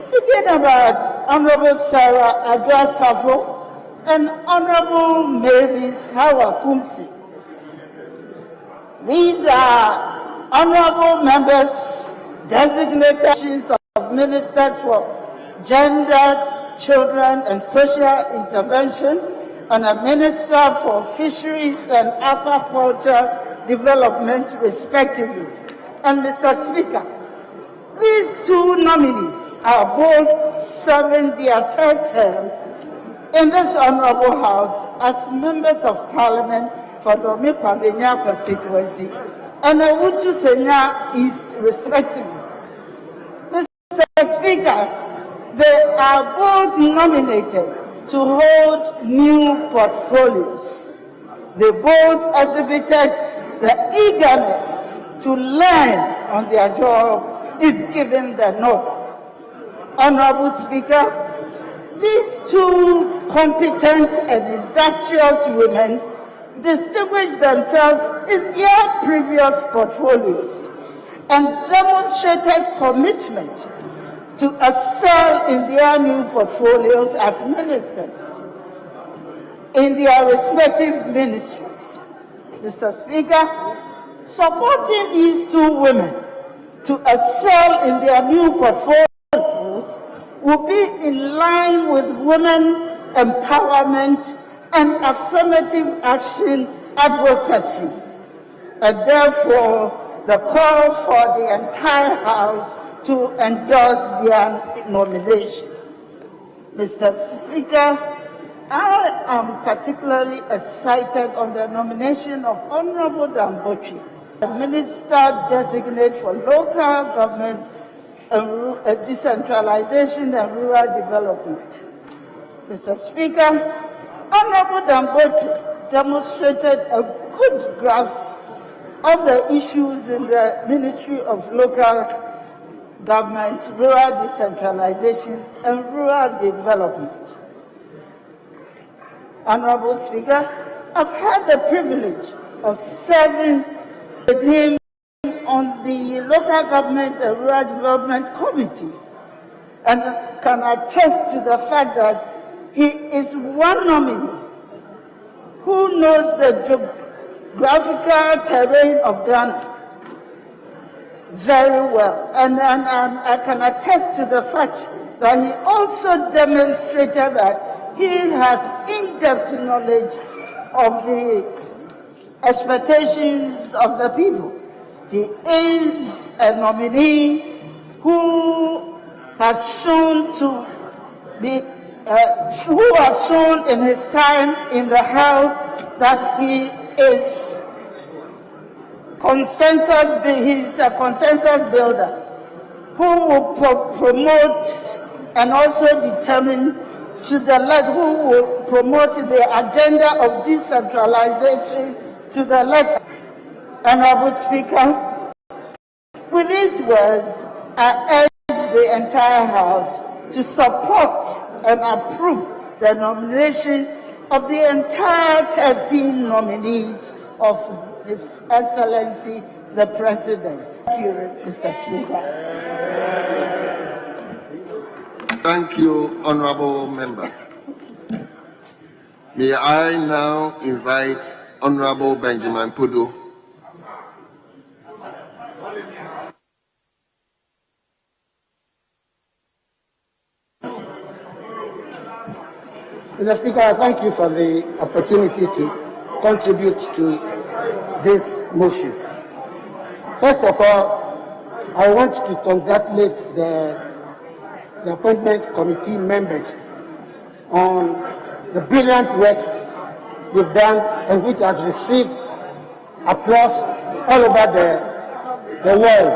speaking about Honorable Sarah Adwa-Safo and Honorable Mavis Howard Kumsi, these are honorable members designated of ministers for gender, children, and social intervention, and a minister for fisheries and aquaculture development, respectively. And Mr. Speaker, these 2 nominees are both serving their 3rd term in this honorable House as members of Parliament for the Omi-Kwabenya constituency and Awutu Senya East, respectively. Mr. Speaker, they are both nominated to hold new portfolios. They both exhibited the eagerness to learn on their job if given the nod. Honorable Speaker, these two competent and industrious women distinguished themselves in their previous portfolios and demonstrated commitment to excel in their new portfolios as ministers in their respective ministries. Mr. Speaker, supporting these two women to excel in their new portfolios will be in line with women empowerment and affirmative action advocacy, and therefore the call for the entire House to endorse their nomination. Mr. Speaker, I am particularly excited on the nomination of Honorable Dambotri, the Minister Designate for Local Government and Decentralization and Rural Development. Mr. Speaker, Honorable Dambotri demonstrated a good grasp of the issues in the Ministry of Local Government, Rural Decentralization and Rural Development. Honorable Speaker, I've had the privilege of serving with him on the Local Government and Rural Development Committee, and can attest to the fact that he is one nominee who knows the geographical terrain of Ghana very well. And I can attest to the fact that he also demonstrated that he has in-depth knowledge of the expectations of the people. He is a nominee who has shown to be, who has shown in his time in the House that he is he's a consensus builder who will promote and also determine to the left, who will promote the agenda of decentralization to the left. Honorable Speaker, with these words, I urge the entire House to support and approve the nomination of the entire 13 nominees of His Excellency the President. Thank you, Mr. Speaker. Thank you, Honorable Member. May I now invite Honorable Benjamin Pudu. Mr. Speaker, I thank you for the opportunity to contribute to this motion. First of all, I want to congratulate the Appointments Committee members on the brilliant work they've done and which has received applause all over the world.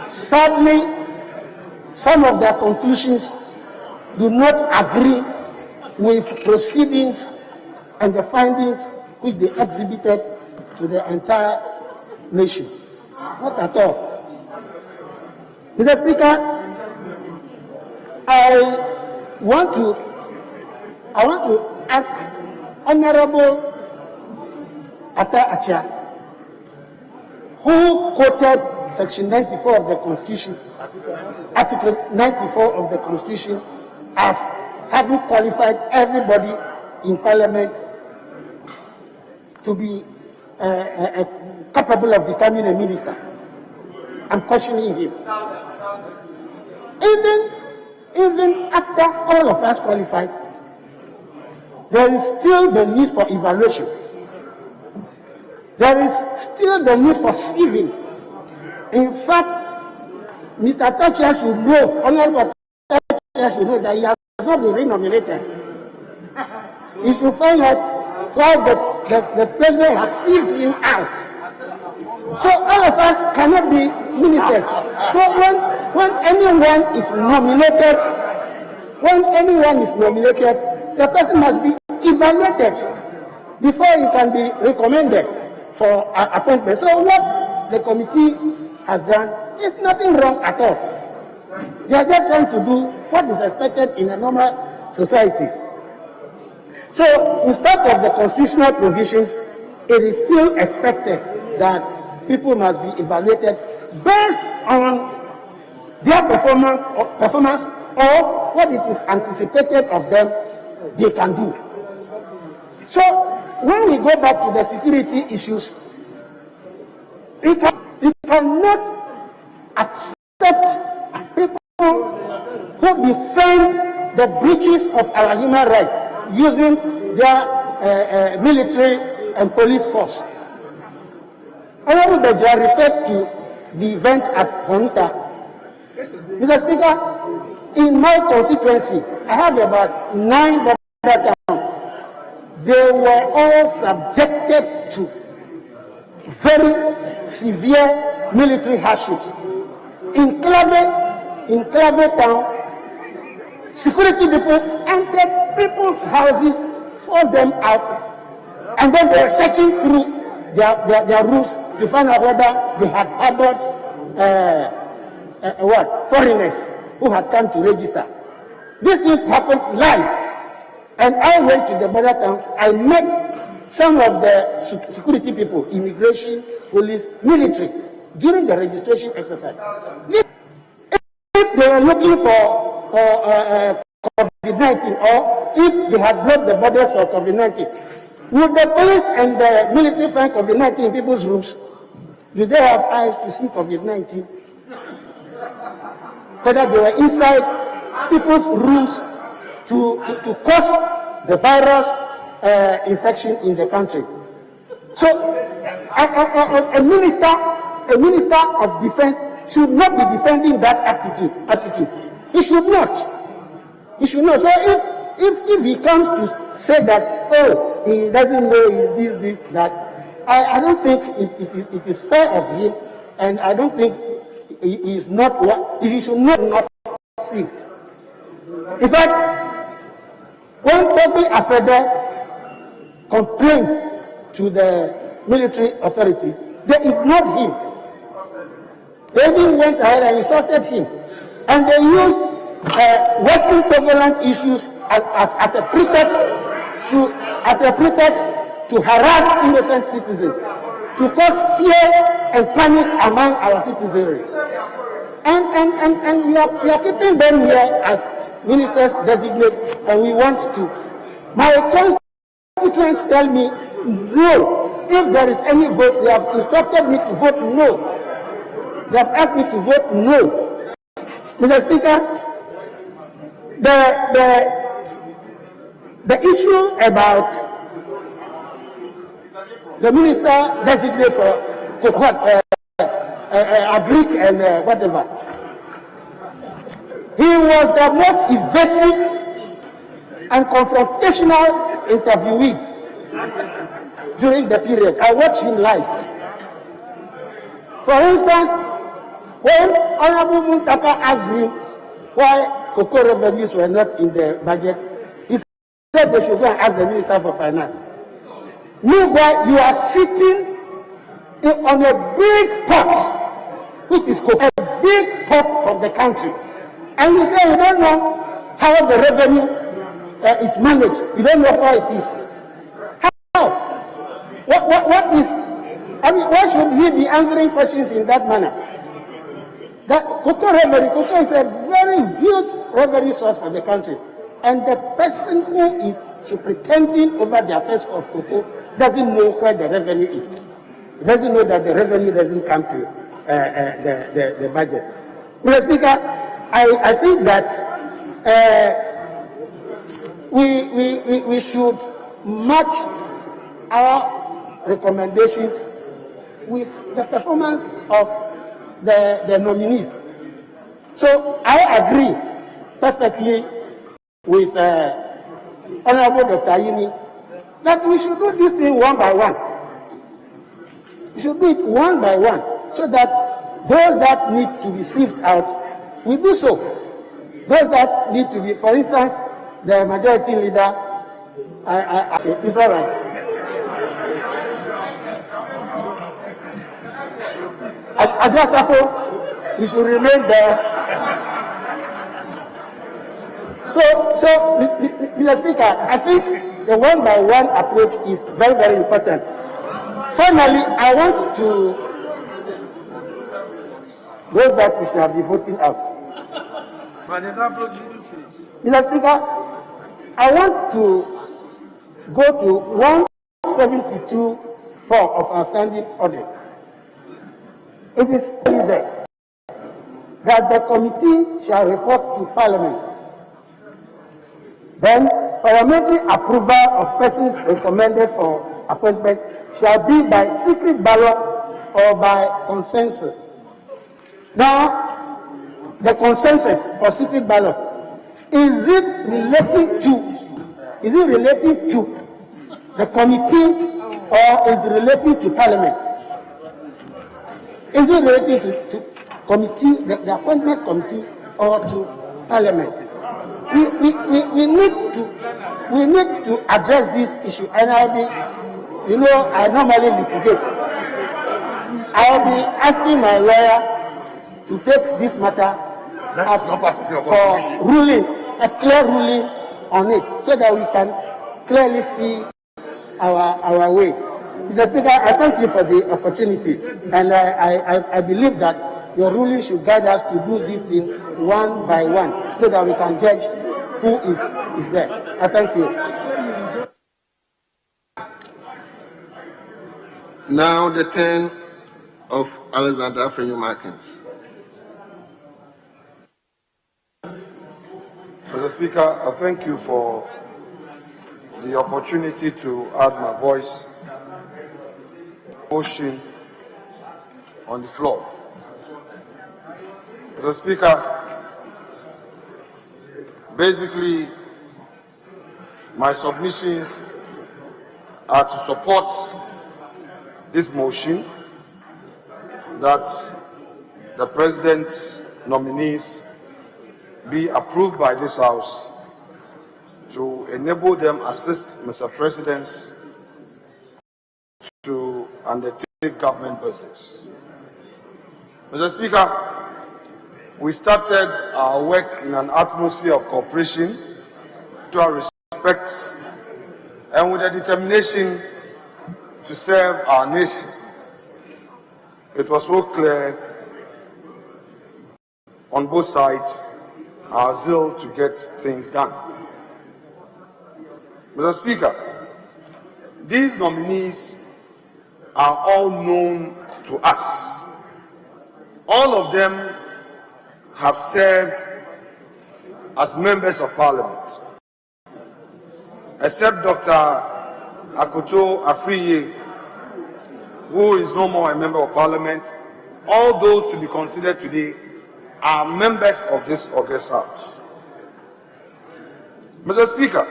Sadly, some of their conclusions do not agree with proceedings and the findings which they exhibited to the entire nation. Not at all. Mr. Speaker, I want to ask Honorable Ata Achia, who quoted Section 94 of the Constitution, Article 94 of the Constitution, as having qualified everybody in Parliament to be capable of becoming a minister. I'm questioning him. Even after all of us qualified, there is still the need for evaluation. There is still the need for sieving. In fact, Mr. Thatcher should know, Honorable Thatcher should know that he has not been renominated. He should find out why the president has sieved him out. So all of us cannot be ministers. So when anyone is nominated, the person must be evaluated. before it can be recommended for appointment. So what the committee has done is nothing wrong at all. They are just trying to do what is expected in a normal society. So in spite of the constitutional provisions, it is still expected that people must be evaluated based on their performance or what it is anticipated of them they can do. So when we go back to the security issues, we cannot accept people who defend the breaches of our human rights using their military and police force. Honorable Bajwa referred to the events at Honta. Mr. Speaker, in my constituency, I have about 9 border towns. They were all subjected to very severe military hardships. In Clave town, security people entered people's houses, forced them out, and then they were searching through their rooms to find out whether they had harbored foreigners who had come to register. These things happened live. And I went to the border town. I met some of the security people, immigration, police, military, during the registration exercise. If they were looking for COVID-19 or if they had blocked the borders for COVID-19, would the police and the military find COVID-19 in people's rooms? Do they have eyes to see COVID-19? Whether they were inside people's rooms to cause the virus infection in the country. So a minister of defense should not be defending that attitude. He should not. He should not. So if he comes to say that, oh, he doesn't know he's this, that, I don't think it is fair of him, and I don't think he should not cease. In fact, when Toby Afede complained to the military authorities, they ignored him. They even went ahead and insulted him. And they used Western turbulent issues as a pretext to harass innocent citizens, to cause fear and panic among our citizenry. And we are keeping them here as ministers designate, and we want to. My constituents tell me no. If there is any vote, they have instructed me to vote no. They have asked me to vote no. Mr. Speaker, the issue about the minister designate for agric and whatever, he was the most evasive and confrontational interviewee during the period. I watched him live. For instance, when Honorable Muntaka asked him why cocoa revenues were not in the budget, he said they should go and ask the Minister for Finance. Meanwhile, you are sitting on a big pot, which is cocoa, a big pot from the country. And you say you don't know how the revenue is managed. You don't know how it is. How? What is? I mean, why should he be answering questions in that manner? That cocoa revenue, cocoa is a very huge revenue source for the country. And the person who is superintending over the affairs of cocoa doesn't know where the revenue is. He doesn't know that the revenue doesn't come to the budget. Mr. Speaker, I think that we should match our recommendations with the performance of the nominees. So I agree perfectly with Honorable Dr. Ayini that we should do this thing one by one. We should do it one by one so that those that need to be sieved out, we do so. Those that need to be, for instance, the majority leader, it's all right. Adrasafo, we should remain there. So, Mr. Speaker, I think the one-by-one approach is very, very important. Finally, I want to go back, we shall be voting out. Mr. Speaker, I want to go to 172(4) of our standing orders. It is there that the committee shall report to Parliament. Then, parliamentary approval of persons recommended for appointment shall be by secret ballot or by consensus. Now, the consensus or secret ballot, is it relating to the committee or is it relating to Parliament? Is it relating to committee, the appointment committee, or to Parliament? We need to address this issue, and I'll be, I normally litigate. I'll be asking my lawyer to take this matter for ruling, a clear ruling on it, so that we can clearly see our way. Mr. Speaker, I thank you for the opportunity, and I believe that your ruling should guide us to do this thing one by one, so that we can judge who is there. I thank you. Now the turn of Alexander Afenyo-Markins. Mr. Speaker, I thank you for the opportunity to add my voice motion on the floor. Mr. Speaker, basically my submissions are to support this motion that the President's nominees be approved by this House to enable them assist Mr. President to undertake government business. Mr. Speaker, we started our work in an atmosphere of cooperation, mutual respect, and with a determination to serve our nation. It was so clear on both sides our zeal to get things done. Mr. Speaker, these nominees are all known to us. All of them have served as members of Parliament, except Dr. Akoto Afriye, who is no more a member of Parliament. All those to be considered today are members of this august House. Mr. Speaker,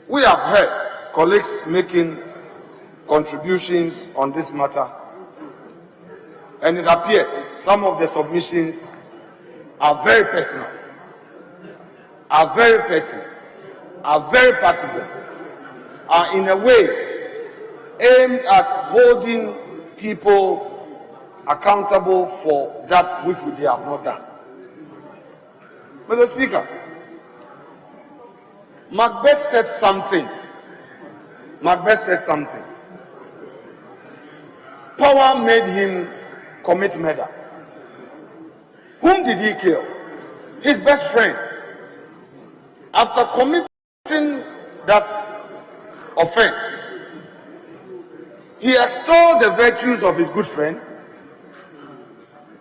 we have heard colleagues making contributions on this matter, and it appears some of the submissions are very personal, are very petty, are very partisan, are in a way aimed at holding people accountable for that which they have not done. Mr. Speaker, Macbeth said something. Power made him commit murder. Whom did he kill? His best friend. After committing that offense, he extolled the virtues of his good friend.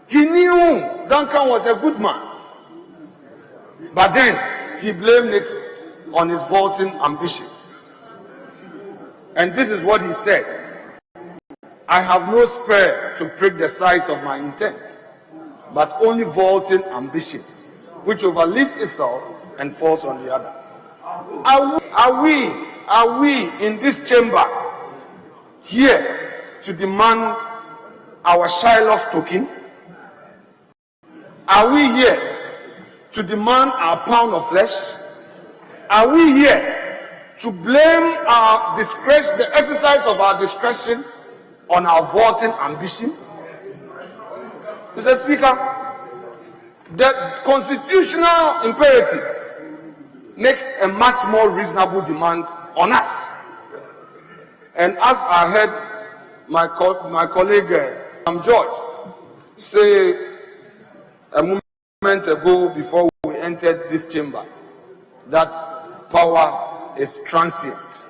He knew Duncan was a good man, but then he blamed it on his vaulting ambition. And this is what he said: I have no spur to prick the size of my intent, but only vaulting ambition, which overleaps itself and falls on the other. Are we in this chamber here to demand our Shylock's token? Are we here to demand our pound of flesh? Are we here to blame our discretion, the exercise of our discretion, on our vaulting ambition? Mr. Speaker, the constitutional imperative makes a much more reasonable demand on us. And as I heard my colleague George say a moment ago before we entered this chamber, that power is transient.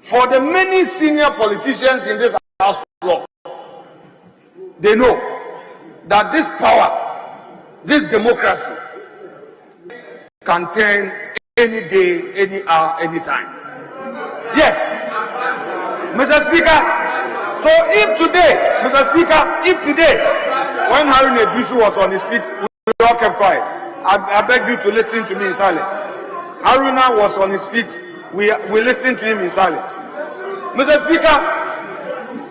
For the many senior politicians in this House floor, they know that this power, this democracy, can turn any day, any hour, any time. Yes, Mr. Speaker. So if today, Mr. Speaker, if today, when Haruna Idrisu was on his feet, we all kept quiet. I beg you to listen to me in silence. Haruna was on his feet. We listened to him in silence. Mr. Speaker,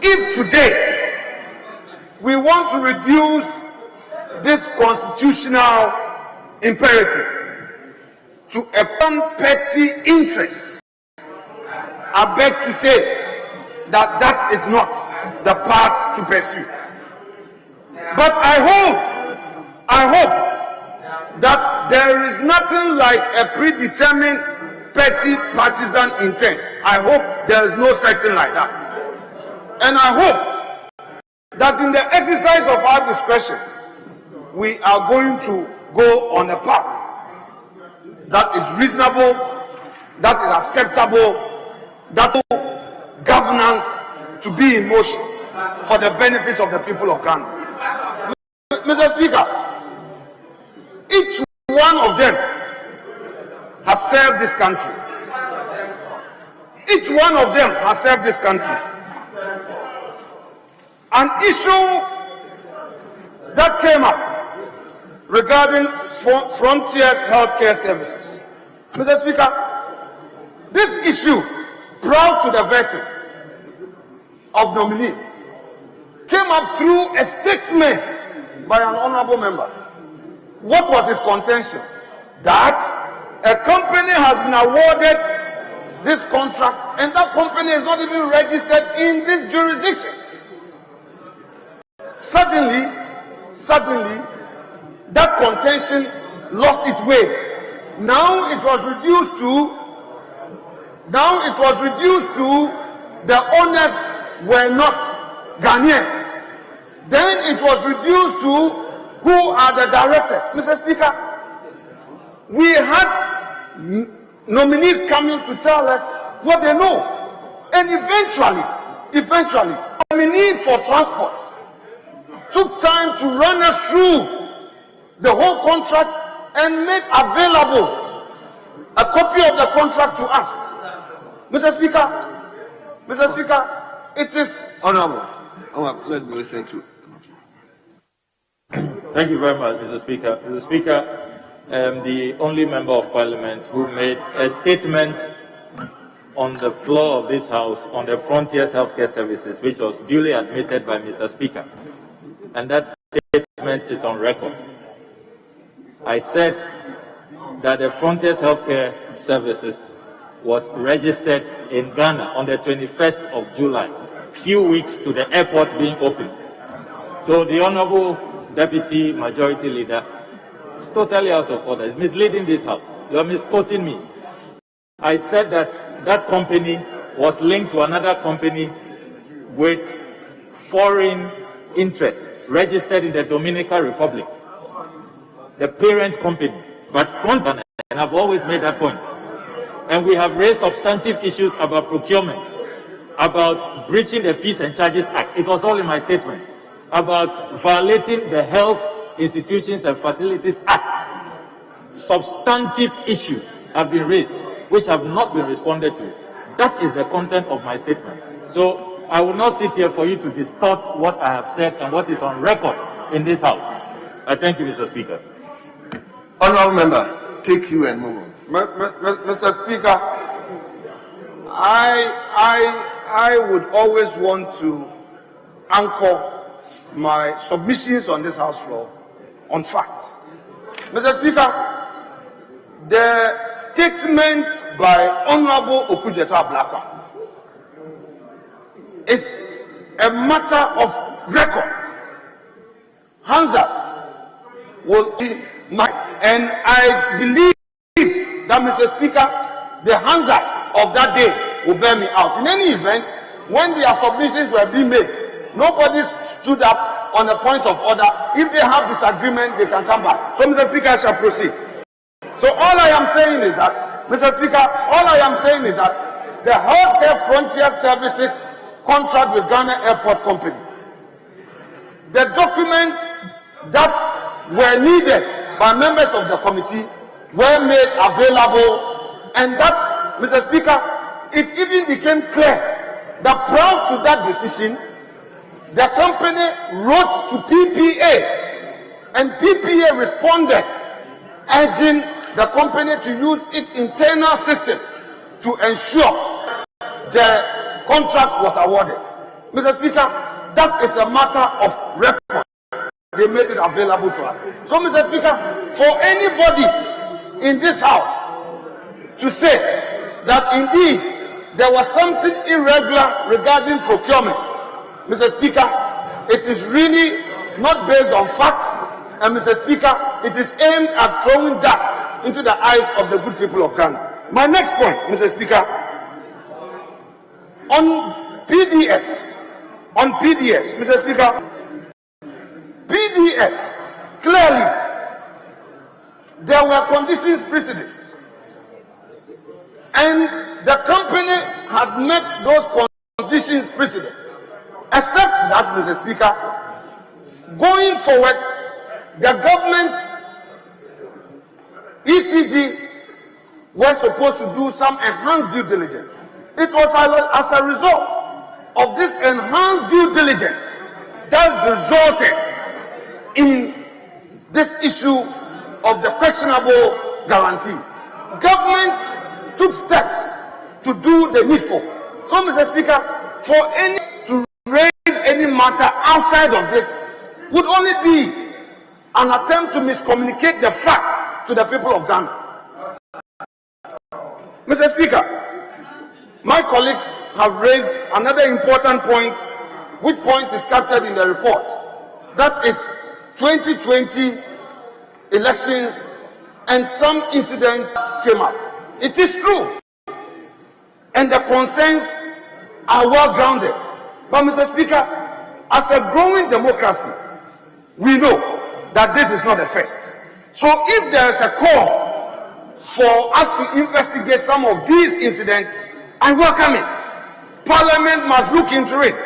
if today we want to reduce this constitutional imperative to a petty interest, I beg to say that that is not the path to pursue. But I hope that there is nothing like a predetermined petty partisan intent. I hope there is no second like that. And I hope that in the exercise of our discretion, we are going to go on a path that is reasonable, that is acceptable, that governance to be in motion for the benefit of the people of Ghana. Mr. Speaker, each one of them has served this country. Each one of them has served this country. An issue that came up regarding Frontiers Healthcare Services. Mr. Speaker, this issue, proud to the vetting of nominees, came up through a statement by an honorable member. What was his contention? That a company has been awarded this contract and that company is not even registered in this jurisdiction. Suddenly, that contention lost its way. Now it was reduced to the owners were not Ghanaians. Then it was reduced to who are the directors. Mr. Speaker, we had nominees coming to tell us what they know. And eventually, nominee for transport took time to run us through the whole contract and make available a copy of the contract to us. Mr. Speaker, it is honorable. Let me listen to. Thank you very much, Mr. Speaker. Mr. Speaker, the only member of Parliament who made a statement on the floor of this House on the Frontiers Healthcare Services, which was duly admitted by Mr. Speaker. And that statement is on record. I said that the Frontiers Healthcare Services was registered in Ghana on the 21st of July, few weeks to the airport being opened. So the Honorable Deputy Majority Leader is totally out of order. He's misleading this House. You are misquoting me. I said that that company was linked to another company with foreign interest registered in the Dominican Republic, the parent company, but Frontier, and I've always made that point. And we have raised substantive issues about procurement, about breaching the Fees and Charges Act. It was all in my statement. About violating the Health Institutions and Facilities Act. Substantive issues have been raised, which have not been responded to. That is the content of my statement. So I will not sit here for you to distort what I have said and what is on record in this House. I thank you, Mr. Speaker. Honourable member, take you and move on. Mr. Speaker, I would always want to anchor my submissions on this House floor on facts. Mr. Speaker, the statement by Honorable Okudzeto-Ablakwa is a matter of record. Hansard was and I believe that, Mr. Speaker, the Hansard of that day will bear me out. In any event, when their submissions were being made, nobody stood up on a point of order. If they have disagreement, they can come back. So, Mr. Speaker, I shall proceed. So all I am saying is that, Mr. Speaker, all I am saying is that the Healthcare Frontier Services contract with Ghana Airport Company, the documents that were needed by members of the committee were made available, and that, Mr. Speaker, it even became clear that prior to that decision, the company wrote to PPA, and PPA responded, urging the company to use its internal system to ensure the contract was awarded. Mr. Speaker, that is a matter of record. They made it available to us. So, Mr. Speaker, for anybody in this house to say that indeed there was something irregular regarding procurement, Mr. Speaker, it is really not based on facts, and Mr. Speaker, it is aimed at throwing dust into the eyes of the good people of Ghana. My next point, Mr. Speaker, on PDS, Mr. Speaker, PDS, clearly, there were conditions precedent, and the company had met those conditions precedent, except that, Mr. Speaker, going forward, the government, ECG, were supposed to do some enhanced due diligence. It was as a result of this enhanced due diligence that resulted in this issue of the questionable guarantee. Government took steps to do the needful. So, Mr. Speaker, for any to raise any matter outside of this would only be an attempt to miscommunicate the facts to the people of Ghana. Mr. Speaker, my colleagues have raised another important point, which point is captured in the report. That is 2020 elections, and some incidents came up. It is true, and the concerns are well grounded. But, Mr. Speaker, as a growing democracy, we know that this is not the first. So if there is a call for us to investigate some of these incidents, I welcome it. Parliament must look into it.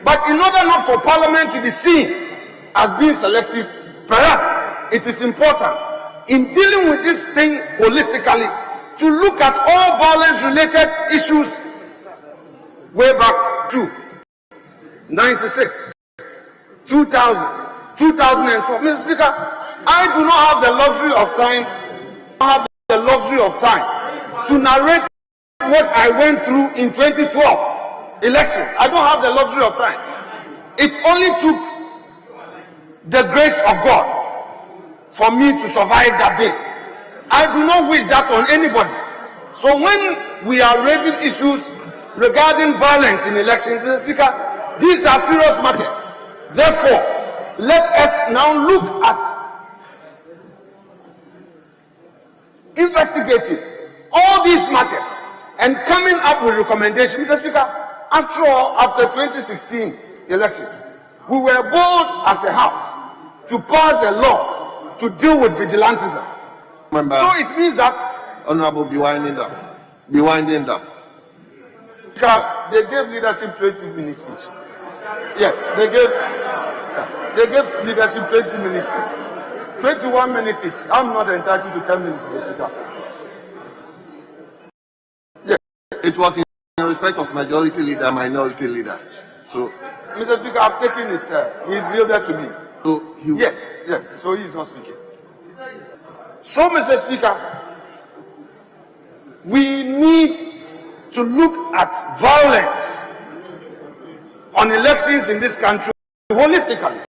But in order not for Parliament to be seen as being selective, perhaps it is important in dealing with this thing holistically to look at all violence-related issues way back to 96, 2000, 2012. Mr. Speaker, I do not have the luxury of time to narrate what I went through in 2012 elections. I don't have the luxury of time. It only took the grace of God for me to survive that day. I do not wish that on anybody. So when we are raising issues regarding violence in elections, Mr. Speaker, these are serious matters. Therefore, let us now look at investigating all these matters and coming up with recommendations. Mr. Speaker, after all, after 2016 elections, we were bold as a house to pass a law to deal with vigilantism. Member, so it means that Honorable, be winding up. Be winding up. They gave leadership 20 minutes each. Yes, they gave leadership 20 minutes each. 21 minutes each. I'm not entitled to 10 minutes. Yes. It was in respect of majority leader, minority leader. So, Mr. Speaker, I've taken his he's yielded to me. So yes, so he is not speaking. So, Mr. Speaker, we need to look at violence on elections in this country holistically.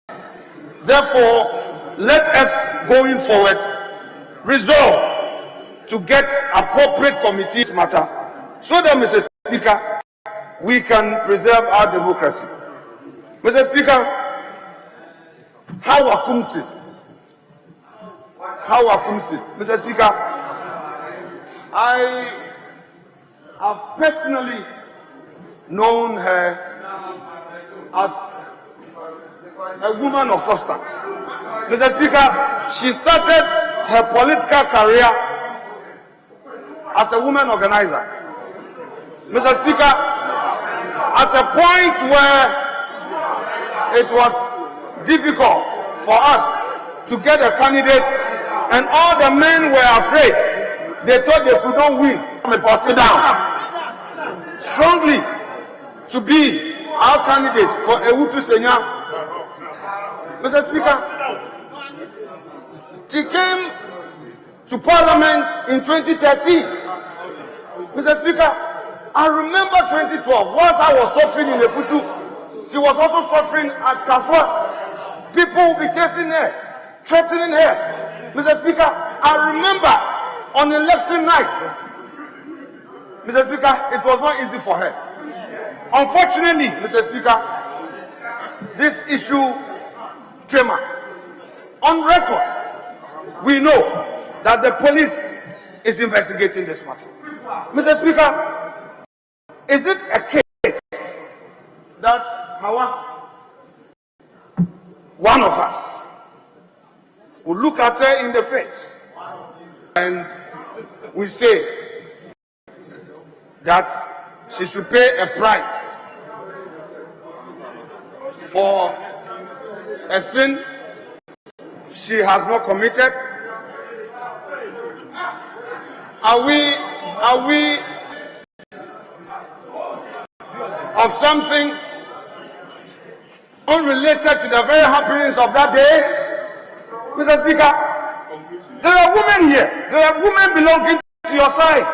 Therefore, let us, going forward, resolve to get appropriate committees matter so that, Mr. Speaker, we can preserve our democracy. Mr. Speaker, Hawa Kumsi. Mr. Speaker, I have personally known her as a woman of substance. Mr. Speaker, she started her political career as a woman organizer. Mr. Speaker, at a point where it was difficult for us to get a candidate and all the men were afraid, they thought they could not win. Sit down. Strongly to be our candidate for Ewutu Senya. Mr. Speaker, she came to Parliament in 2013. Mr. Speaker, I remember 2012, once I was suffering in Ewutu, she was also suffering at Kafua. People will be chasing her, threatening her. Mr. Speaker, I remember on election night, Mr. Speaker, it was not easy for her. Unfortunately, Mr. Speaker, this issue came up. On record, we know that the police is investigating this matter. Mr. Speaker, is it a case that one of us will look at her in the face and we say that she should pay a price for a sin she has not committed? Are we of something unrelated to the very happenings of that day? Mr. Speaker, there are women here. There are women belonging to your side.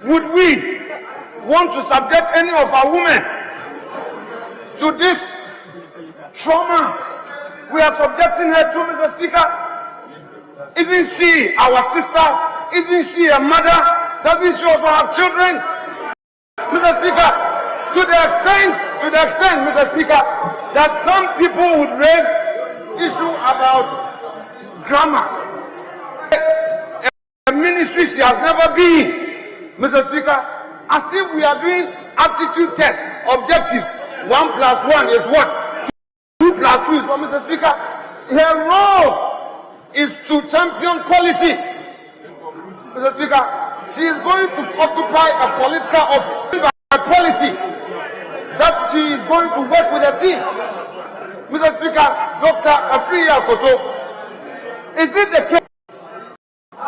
Would we want to subject any of our women to this trauma we are subjecting her to, Mr. Speaker? Isn't she our sister? Isn't she a mother? Doesn't she also have children? Mr. Speaker, to the extent, Mr. Speaker, that some people would raise issue about grammar. A ministry she has never been. Mr. Speaker, as if we are doing aptitude test, objectives. 1 + 1 is what? 2 + 2 is what, Mr. Speaker? Her role is to champion policy. Mr. Speaker, she is going to occupy a political office by policy that she is going to work with a team. Mr. Speaker, Dr. Afriya Koto, is it the case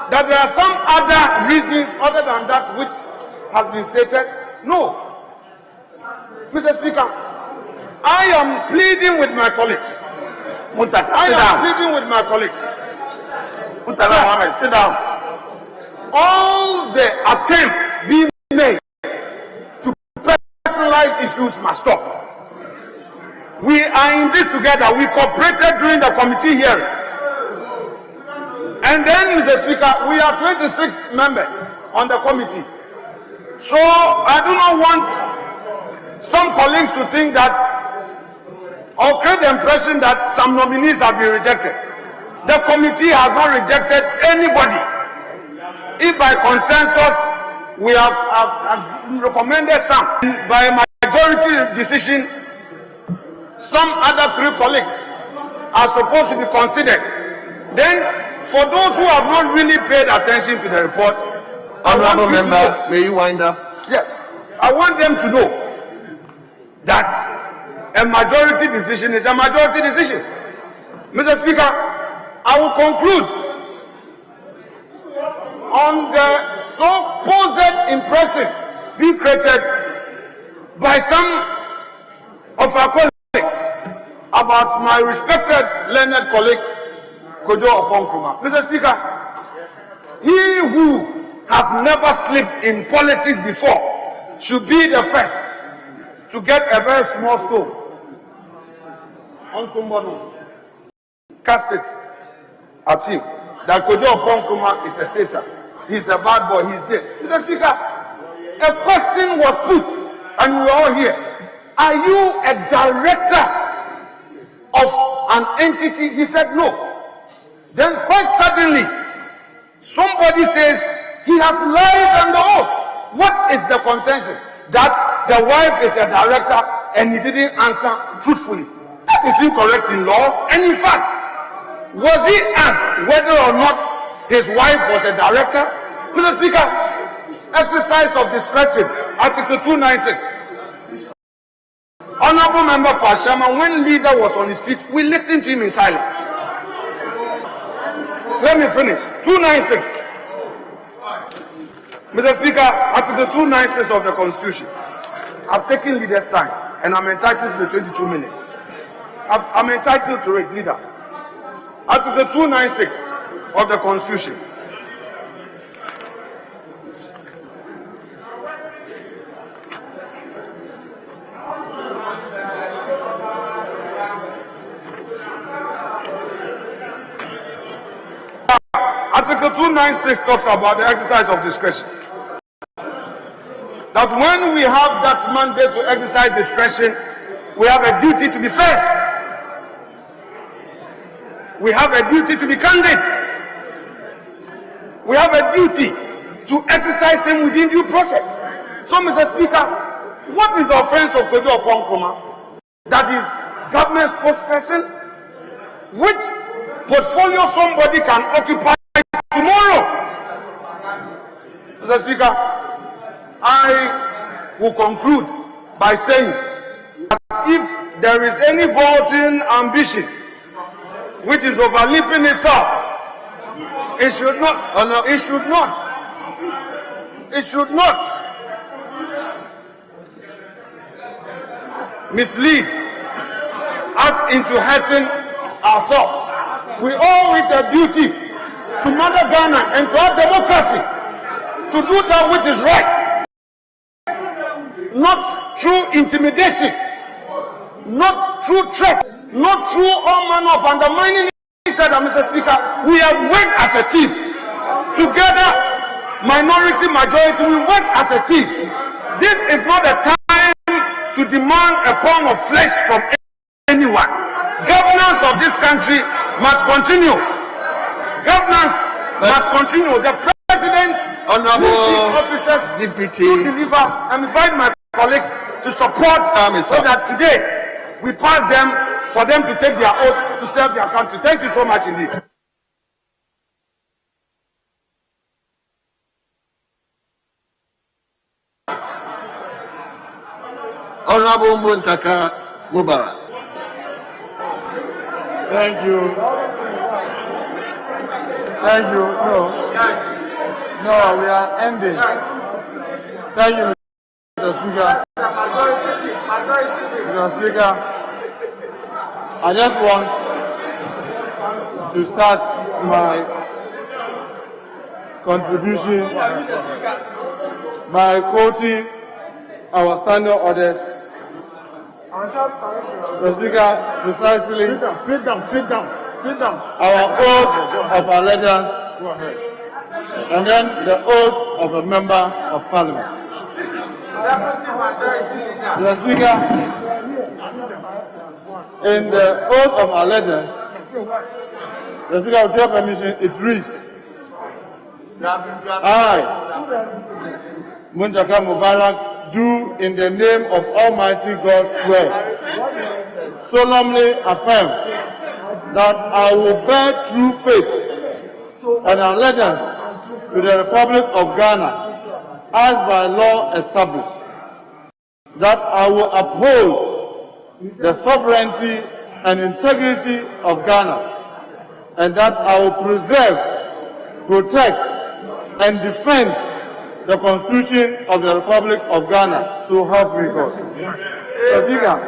that there are some other reasons other than that which has been stated? No. Mr. Speaker, I am pleading with my colleagues. Sit down. All the attempts being made to personalize issues must stop. We are in this together. We cooperated during the committee hearings. And then, Mr. Speaker, we are 26 members on the committee. So I do not want some colleagues to think that or create the impression that some nominees have been rejected. The committee has not rejected anybody. If by consensus we have recommended some, by majority decision, some other 3 colleagues are supposed to be considered. Then, for those who have not really paid attention to the report, Honorable member, may you wind up? Yes, I want them to know that a majority decision is a majority decision. Mr. Speaker, I will conclude on the supposed impression being created by some of our colleagues about my respected learned colleague Kojo Oponkruma. Mr. Speaker, he who has never slipped in politics before should be the first to get a very small stone on somebody, cast it at him. That Kojo Oponkruma is a Satan. He's a bad boy. He's this. Mr. Speaker, a question was put, and we were all here. are you a director of an entity? He said, no. Then quite suddenly, somebody says, he has lied on the oath. What is the contention? That the wife is a director and he didn't answer truthfully. That is incorrect in law. And in fact, was he asked whether or not his wife was a director? Mr. Speaker, exercise of discretion, Article 296. Honorable Member Fashama, when leader was on his feet, we listened to him in silence. Let me finish. 296. Mr. Speaker, Article 296 of the Constitution. I've taken leader's time and I'm entitled to the 22 minutes. I'm entitled to it, leader. Article 296 of the Constitution. Article 296 talks about the exercise of discretion. That when we have that mandate to exercise discretion, we have a duty to be fair. We have a duty to be candid. We have a duty to exercise him within due process. So, Mr. Speaker, what is the offense of Kojo Oponkoma? That is government spokesperson. Which portfolio somebody can occupy tomorrow? Mr. Speaker, I will conclude by saying that if there is any vaulting ambition which is overleaping itself, it should not mislead us into hurting ourselves. We owe it a duty to Mother Ghana and to our democracy to do that which is right, not through intimidation, not through threat, not through all manner of undermining each other. Mr. Speaker, we have worked as a team together, minority, majority. We work as a team. This is not a time to demand a pound of flesh from anyone. Governance of this country must continue. Governance must continue. The president, honorable officers, deputy, to deliver. I invite my colleagues to support so that today we pass them for them to take their oath to serve their country. Thank you so much indeed. Honorable Muntaka Mubarak. Thank you. Thank you. No, we are ending. Thank you, Mr. Speaker. Mr. Speaker, I just want to start my contribution by quoting our standing orders. The Speaker, precisely. Sit down. Our oath of allegiance. Go ahead. And then the oath of a member of Parliament. The Speaker, in the oath of allegiance, the Speaker, with your permission, it reads, I, Muntaka Mubarak, do in the name of Almighty God swear, solemnly affirm that I will bear true faith and allegiance to the Republic of Ghana as by law established, that I will uphold the sovereignty and integrity of Ghana, and that I will preserve, protect, and defend the Constitution of the Republic of Ghana. So help me God. Speaker,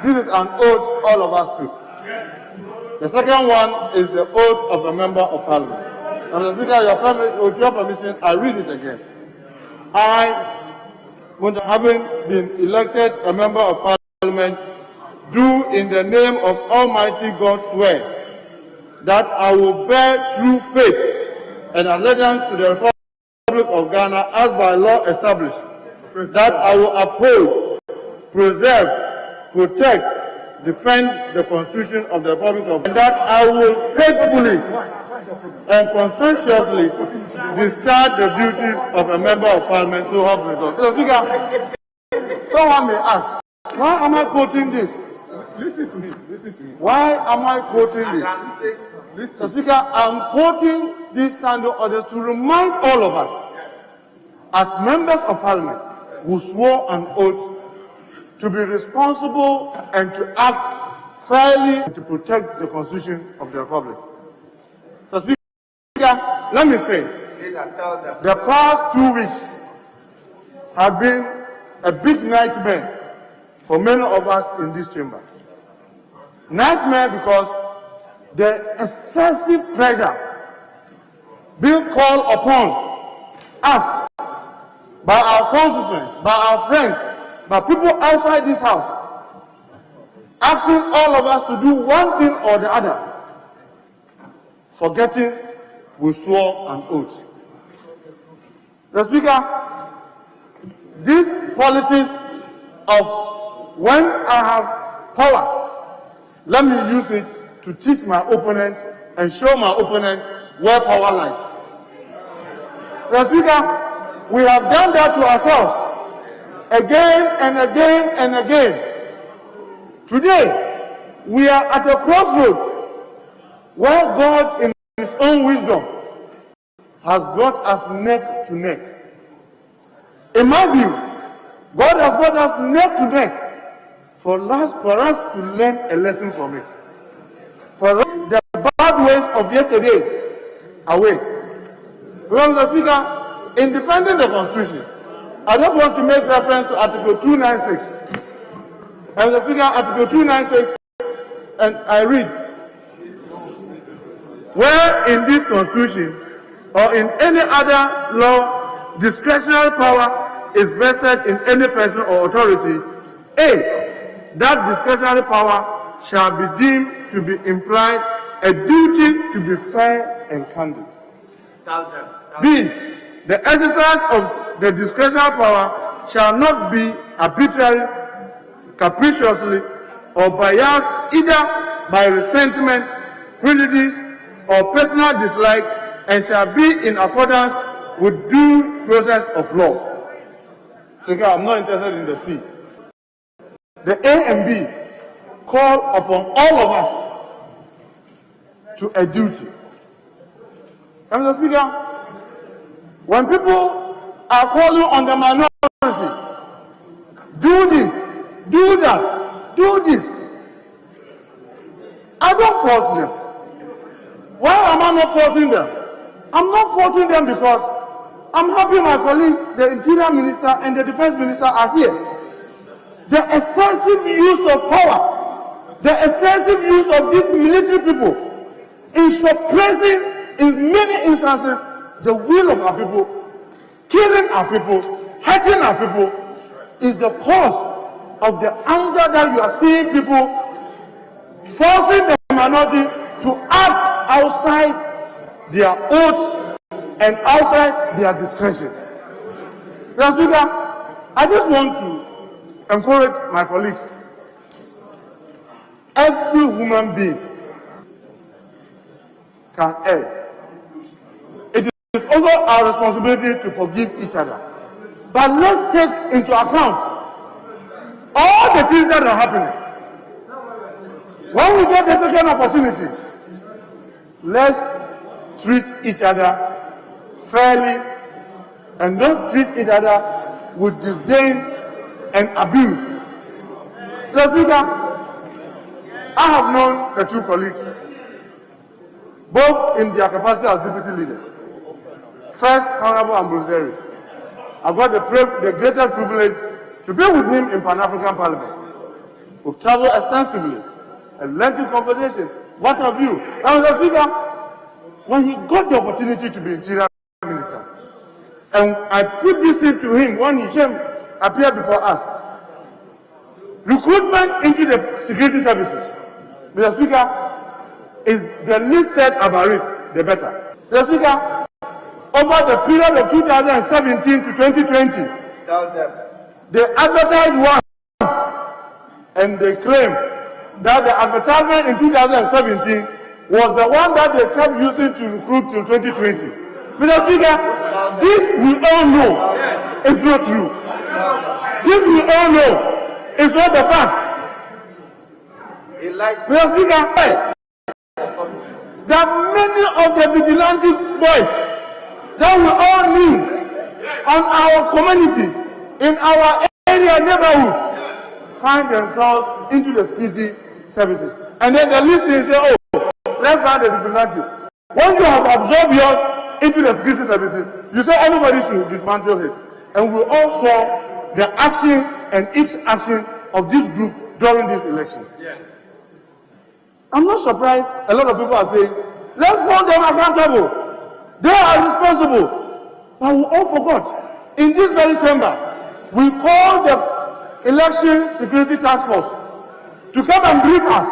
this is an oath all of us took. The second one is the oath of a member of Parliament. And the Speaker, with your permission, I read it again. I, having been elected a member of Parliament, do in the name of Almighty God swear that I will bear true faith and allegiance to the Republic of Ghana as by law established, that I will uphold, preserve, protect, defend the Constitution of the Republic of Ghana, and that I will faithfully and conscientiously discharge the duties of a member of Parliament. So help me God. Mr. Speaker, someone may ask, why am I quoting this? Listen to me. Listen to me. Why am I quoting this? Mr. Speaker, I'm quoting these standing orders to remind all of us, as members of Parliament, who swore an oath to be responsible and to act fairly and to protect the Constitution of the Republic. So, Speaker, let me say, the past 2 weeks have been a big nightmare for many of us in this chamber. Nightmare because the excessive pressure being called upon us by our constituents, by our friends, by people outside this house, asking all of us to do one thing or the other, forgetting we swore an oath. The Speaker, this politics of when I have power, let me use it to teach my opponent and show my opponent where power lies. The Speaker, we have done that to ourselves again and again and again. Today, we are at a crossroad where God, in His own wisdom, has brought us neck to neck. In my view, God has brought us neck to neck for us to learn a lesson from it. For the bad ways of yesterday away. Because, Mr. Speaker, in defending the Constitution, I just want to make reference to Article 296. And Mr. Speaker, Article 296, and I read, where in this Constitution or in any other law discretionary power is vested in any person or authority, A, that discretionary power shall be deemed to be implied a duty to be fair and candid. B, the exercise of the discretionary power shall not be arbitrary, capriciously, or biased either by resentment, prejudice, or personal dislike, and shall be in accordance with due process of law. Okay, I'm not interested in the C. The A and B call upon all of us to a duty. And Mr. Speaker, when people are calling on the minority, do this, do that, do this, I don't fault them. Why am I not faulting them? I'm not faulting them because I'm happy my colleagues, the Interior Minister and the Defense Minister, are here. The excessive use of power, the excessive use of these military people in suppressing, in many instances, the will of our people, killing our people, hurting our people, is the cause of the anger that you are seeing people forcing the minority to act outside their oath and outside their discretion. Mr. Speaker, I just want to encourage my colleagues, every human being can err. It is also our responsibility to forgive each other. But let's take into account all the things that are happening. When we get the second opportunity, let's treat each other fairly and don't treat each other with disdain and abuse. Mr. Speaker, I have known the two colleagues, both in their capacity as deputy leaders. First, Honorable Ambrose, I got the greatest privilege to be with him in Pan-African Parliament. We've traveled extensively, a lengthy conversation. What have you? And Mr. Speaker, when he got the opportunity to be Interior Minister, and I put this thing to him when he appeared before us, recruitment into the security services, Mr. Speaker, is the least said about it, the better. Mr. Speaker, over the period of 2017 to 2020, they advertised once and they claim that the advertisement in 2017 was the one that they kept using to recruit till 2020. Mr. Speaker, this we all know is not true. This we all know is not the fact. Mr. Speaker, there are many of the vigilante boys that we all knew on our community, in our area, neighborhood, find themselves into the security services. And then the listeners say, oh, let's find the vigilante. When you have absorbed yours into the security services, you say everybody should dismantle it. And we all saw the action and each action of this group during this election. Yeah. I'm not surprised a lot of people are saying, let's hold them accountable. They are responsible. But we all forgot. In this very chamber, we called the Election Security Task Force to come and brief us.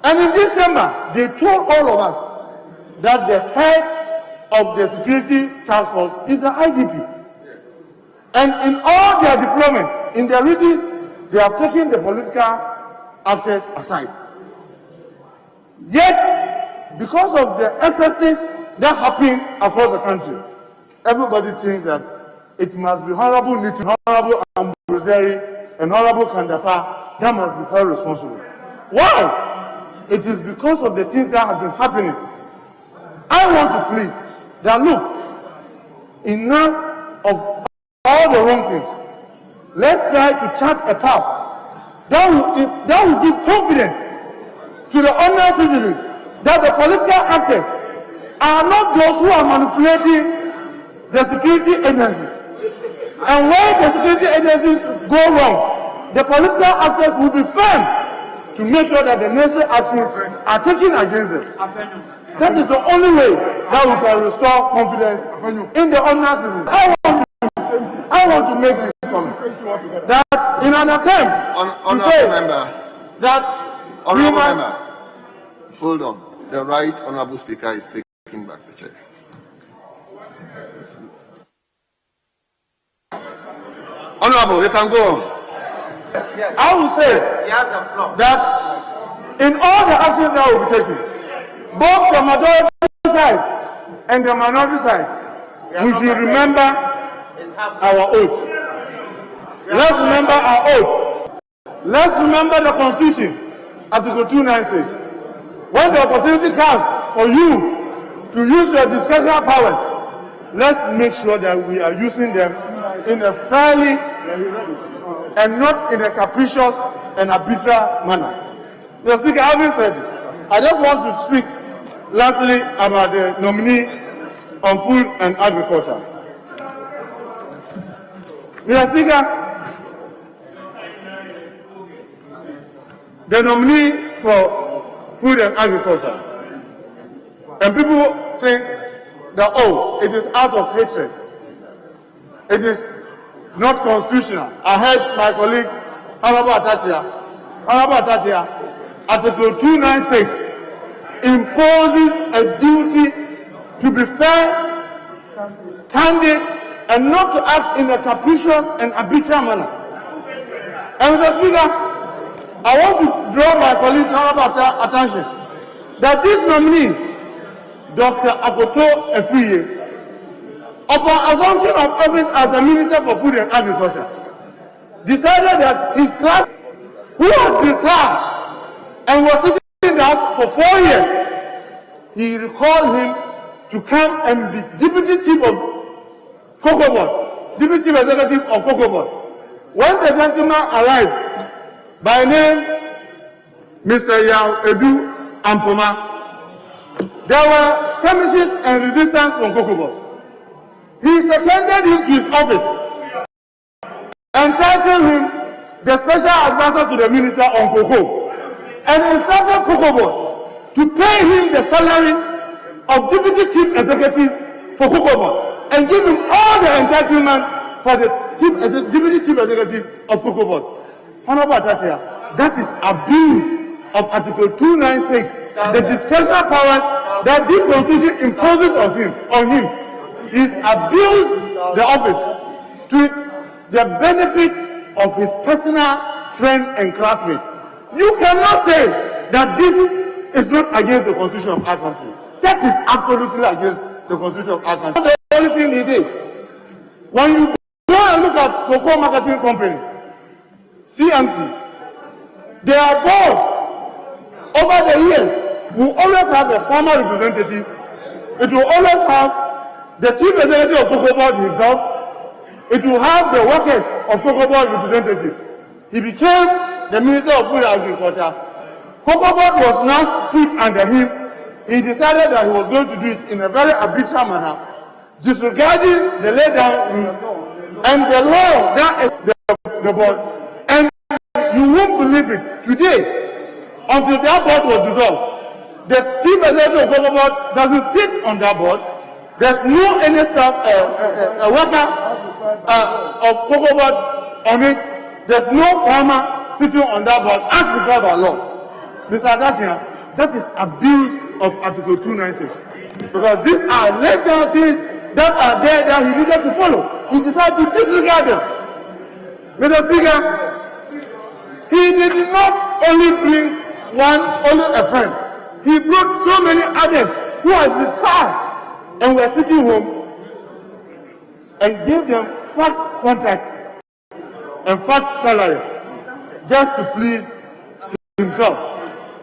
And in this chamber, they told all of us that the head of the Security Task Force is the IGP. And in all their deployment, in their regions, they have taken the political actors aside. Yet, because of the excesses that happen across the country, everybody thinks that it must be Honorable Niti, Honorable Ambuzeri, and Honorable Kandapa that must be held responsible. Why? It is because of the things that have been happening. I want to plead that look, enough of all the wrong things. Let's try to chart a path that will give confidence to the ordinary citizens that the political actors are not those who are manipulating the security agencies. And when the security agencies go wrong, the political actors will be firm to make sure that the necessary actions are taken against them. That is the only way that we can restore confidence in the ordinary citizens. I want to make this comment that in an attempt to say that Honourable Member, hold on. The Right Honourable Speaker is taking back the chair. Honourable, you can go on. I will say that in all the actions that will be taken, both the majority side and the minority side, we should remember our oath. Let's remember our oath. Let's remember the Constitution, Article 296. When the opportunity comes for you to use your discretionary powers, let's make sure that we are using them in a fairly and not in a capricious and arbitrary manner. Mr. Speaker, having said this, I just want to speak lastly about the nominee on food and agriculture. Mr. Speaker, the nominee for food and agriculture, and people think that, oh, it is out of hatred. It is not constitutional. I heard my colleague, Honorable Atatia, Article 296 imposes a duty to be fair, candid, and not to act in a capricious and arbitrary manner. And Mr. Speaker, I want to draw my colleague Honorable attention that this nominee, Dr. Akoto Efiye, upon assumption of office as the Minister for Food and Agriculture, decided that his class, who had retired and was sitting in the house for 4 years, he recalled him to come and be Deputy Chief of Cocoa Board, Deputy Chief Executive of Cocoa Board. When the gentleman arrived, by name Mr. Yao Edu Ampoma, there were skirmishes and resistance from Cocoa Board. He seconded him to his office and titled him the special advisor to the minister on cocoa, and instructed Cocoa Board to pay him the salary of Deputy Chief Executive for Cocoa Board and give him all the entitlement for the Deputy Chief Executive of Cocoa Board. Honorable Atatia, that is abuse of Article 296, the discretionary powers that this Constitution imposes on him. He's abused the office to the benefit of his personal friend and classmate. You cannot say that this is not against the constitution of our country. That is absolutely against the constitution of our country. That's the only thing he did. When you go and look at cocoa marketing company, CMC, their board over the years will always have a former representative. It will always have the chief executive of cocoa board himself. It will have the workers of cocoa board representative. He became the Minister of Food and Agriculture. Cocoa board was now put under him. He decided that he was going to do it in a very arbitrary manner, disregarding the laid-down rules and the law that is the board. And you won't believe it. Today, until that board was dissolved, the chief executive of cocoa board doesn't sit on that board. There's no any staff, a worker of cocoa board on it. There's no farmer sitting on that board as required by law. Mr. Agatia, that is abuse of Article 296. Because these are legal things that are there that he needed to follow. He decided to disregard them. Mr. Speaker, he did not only bring only a friend. He brought so many others who had retired and were sitting home and gave them fat contracts and fat salaries just to please himself.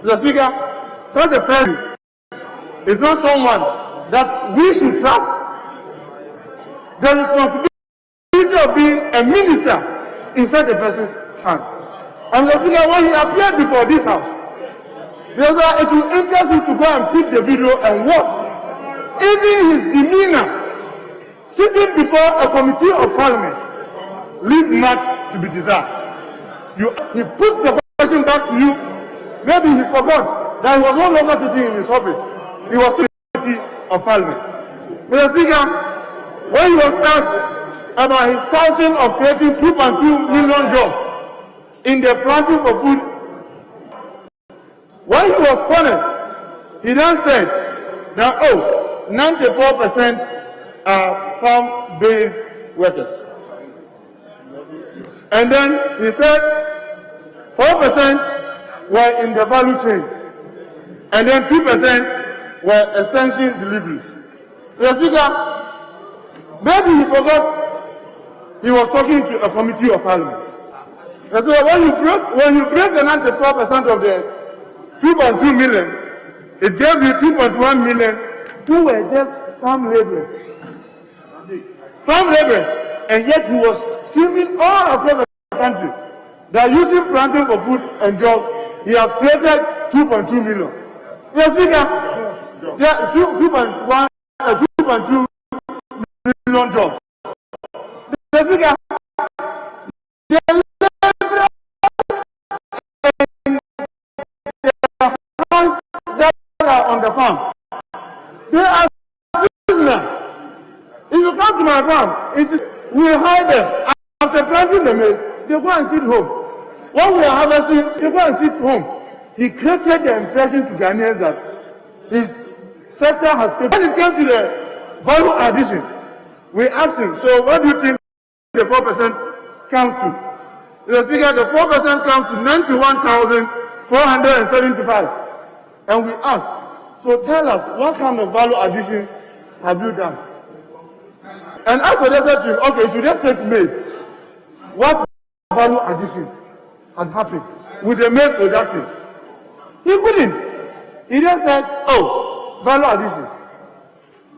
Mr. Speaker, such a person is not someone that we should trust. The responsibility of being a minister in such a person's hand. And Mr. Speaker, when he appeared before this house, it will interest you to go and pick the video and watch. Even his demeanor, sitting before a committee of parliament, leave much to be desired. He put the question back to you. Maybe he forgot that he was no longer sitting in his office. He was in the committee of parliament. Mr. Speaker, when he was asked about his touting of creating 2.2 million jobs in the planting for food, when he was cornered, he then said that, 94% are farm-based workers. And then he said 4% were in the value chain. And then 2% were extension deliveries. Mr. Speaker, maybe he forgot he was talking to a committee of parliament. So when you break the 94% of the 2.2 million, it gave you 2.1 million who were just farm laborers. Farm laborers, and yet he was screaming all across the country that using planting for food and jobs, he has created 2.2 million. Mr. Speaker, there are 2.2 million jobs. Mr. Speaker, the laborers that are on the farm, they are citizens. If you come to my farm, we hide them. After planting the maize, they go and sit home. When we are harvesting, they go and sit home. He created the impression to Ghanaians that his sector has created. When it came to the value addition, we asked him, so what do you think the 4% comes to? Mr. Speaker, the 4% comes to 91,475. And we asked, so tell us, what kind of value addition have you done? And after they said to him, okay, you should just take maize. What value addition had happened with the maize production? He couldn't. He just said, value addition.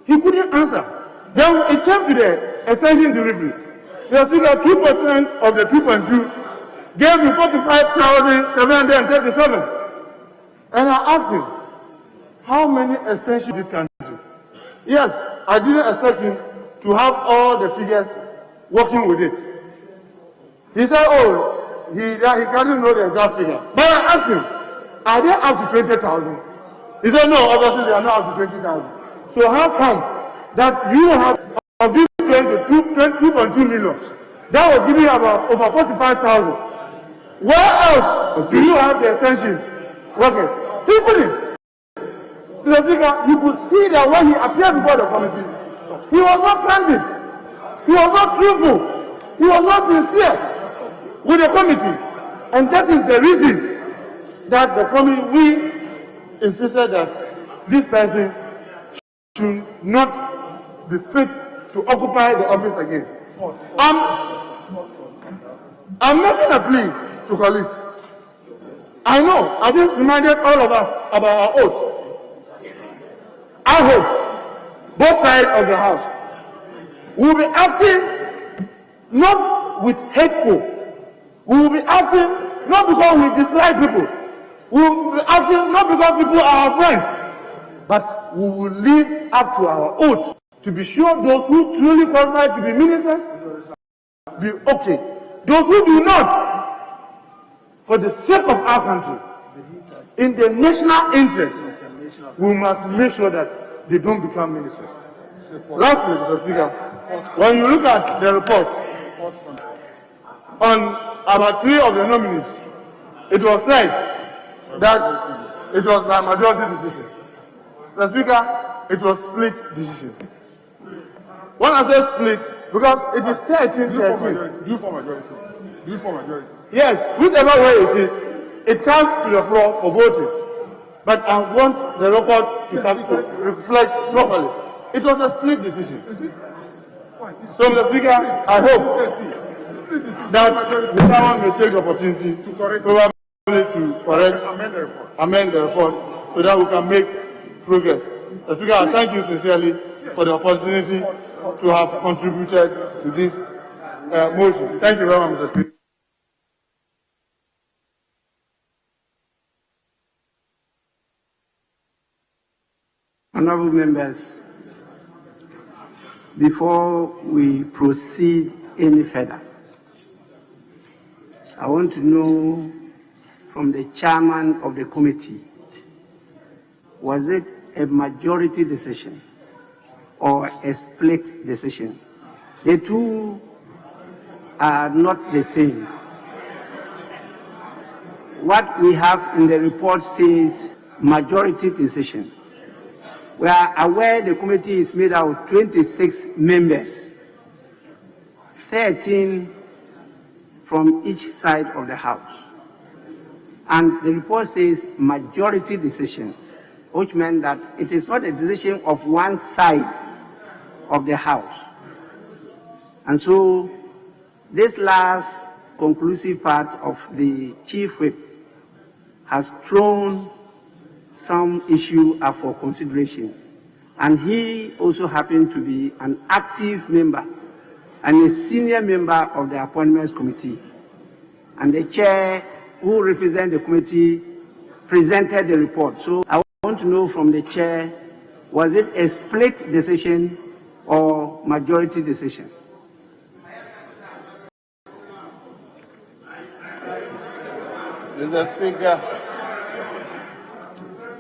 He couldn't answer. Then it came to the extension delivery. The Speaker, 2% of the 2.2 gave me 45,737. And I asked him, how many extensions in this country? Yes, I didn't expect him to have all the figures working with it. He said, he can't know the exact figure. But I asked him, are they up to 20,000? He said, no, obviously they are not up to 20,000. So how come that you have of this 2.2 million, that was giving about over 45,000? Where else do you have the extensions workers? He couldn't. Mr. Speaker, you could see that when he appeared before the committee, he was not candid. He was not truthful. He was not sincere with the committee. And that is the reason that the committee, we insisted that this person should not be fit to occupy the office again. I'm making a plea to colleagues. I know, I just reminded all of us about our oath. I hope both sides of the house will be acting not with hateful. We will be acting not because we dislike people. We will be acting not because people are our friends, but we will live up to our oath to be sure those who truly qualify to be ministers be okay. Those who do not, for the sake of our country, in the national interest, we must make sure that they don't become ministers. Lastly, Mr. Speaker, when you look at the report on about 3 of the nominees, it was said that it was by majority decision. Mr. Speaker, it was split decision. When I say split, because it is 13-13. Do for majority. Do for majority. Yes, whichever way it is, it comes to the floor for voting. But I want the record to come to reflect properly. It was a split decision. So, Mr. Speaker, I hope that the Parliament may take the opportunity to correct, amend the report, so that we can make progress. Mr. Speaker, I thank you sincerely for the opportunity to have contributed to this motion. Thank you very much, Mr. Speaker. Honorable members, before we proceed any further, I want to know from the chairman of the committee, was it a majority decision or a split decision? The two are not the same. What we have in the report says majority decision. We are aware the committee is made out of 26 members, 13 from each side of the house. And the report says majority decision, which meant that it is not a decision of one side of the house. And so this last conclusive part of the chief whip has thrown some issue up for consideration. And he also happened to be an active member and a senior member of the appointments committee. And the chair who represents the committee presented the report. So I want to know from the chair, was it a split decision or majority decision? Mr. Speaker,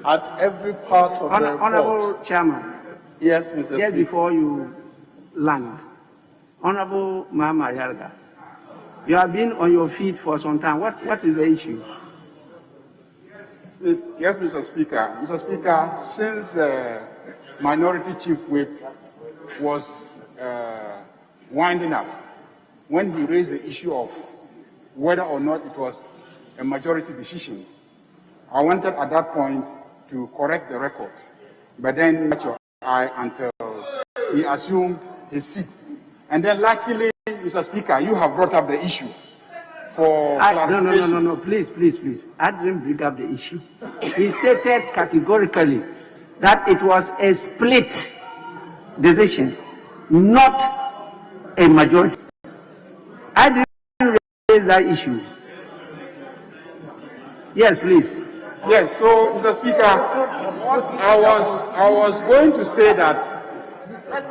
at every part of the report. Honorable Chairman. Yes, Mr. Speaker. Just before you land, Honorable Mama Yarga, you have been on your feet for some time. What is the issue? Yes, Mr. Speaker. Mr. Speaker, since the minority chief whip was winding up, when he raised the issue of whether or not it was a majority decision, I wanted at that point to correct the records, but then your eye until he assumed his seat. And then luckily, Mr. Speaker, you have brought up the issue for clarification. No, please. I didn't bring up the issue. He stated categorically that it was a split decision, not a majority. I didn't raise that issue. Yes, please. Yes, so Mr. Speaker, I was going to say that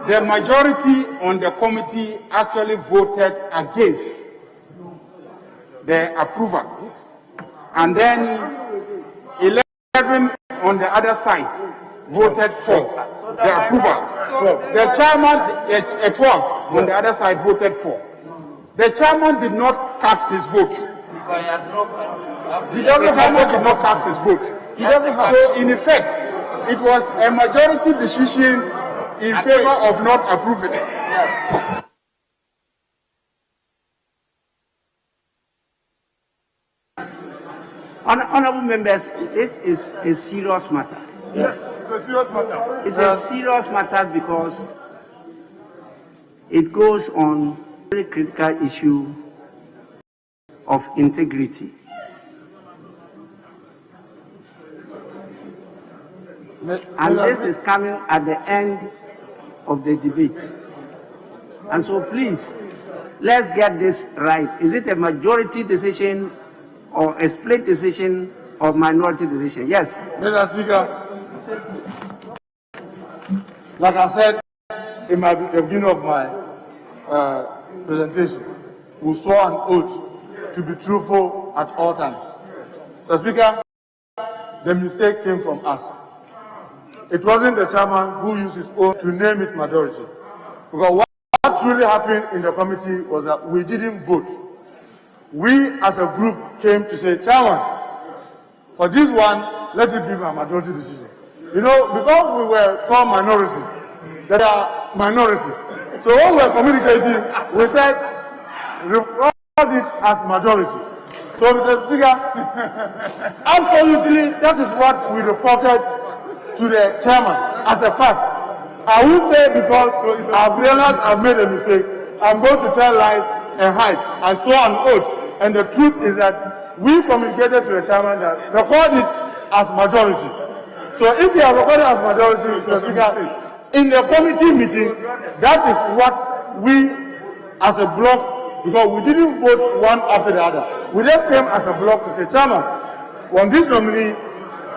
the majority on the committee actually voted against the approval. And then 11 on the other side voted for the approval. The chairman, 12 on the other side voted for. The chairman did not cast his vote. The chairman did not cast his vote. So in effect, it was a majority decision in favor of not approving it. Honorable members, this is a serious matter. Yes, it's a serious matter. It's a serious matter because it goes on a very critical issue of integrity. And this is coming at the end of the debate. And so please, let's get this right. Is it a majority decision or a split decision or minority decision? Yes. Mr. Speaker, like I said in the beginning of my presentation, we swore an oath to be truthful at all times. Mr. Speaker, the mistake came from us. It wasn't the chairman who used his oath to name it majority. Because what truly happened in the committee was that we didn't vote. We as a group came to say, Chairman, for this one, let it be my majority decision. You know, because we were called minority, there are minority. So when we were communicating, we said, record it as majority. So Mr. Speaker, absolutely, that is what we reported to the chairman as a fact. I will say because I've realized I've made a mistake, I'm going to tell lies and hide. I swore an oath, and the truth is that we communicated to the chairman that record it as majority. So if you have recorded as majority, Mr. Speaker, in the committee meeting, that is what we as a bloc, because we didn't vote one after the other. We just came as a bloc to say, Chairman, on this nominee,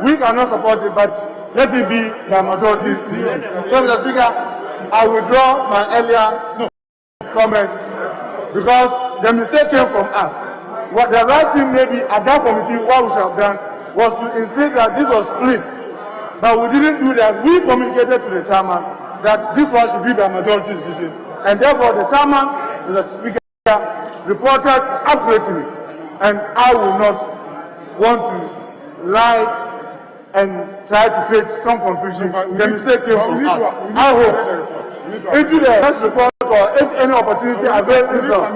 we cannot support it, but let it be the majority. So, Mr. Speaker, I withdraw my earlier comment because the mistake came from us. What the right thing maybe at that committee, what we should have done was to insist that this was split. But we didn't do that. We communicated to the chairman that this one should be the majority decision. And therefore, the chairman, Mr. Speaker, reported accurately. And I will not want to lie and try to create some confusion. The mistake came from us. I hope if the next report or if any opportunity avails itself,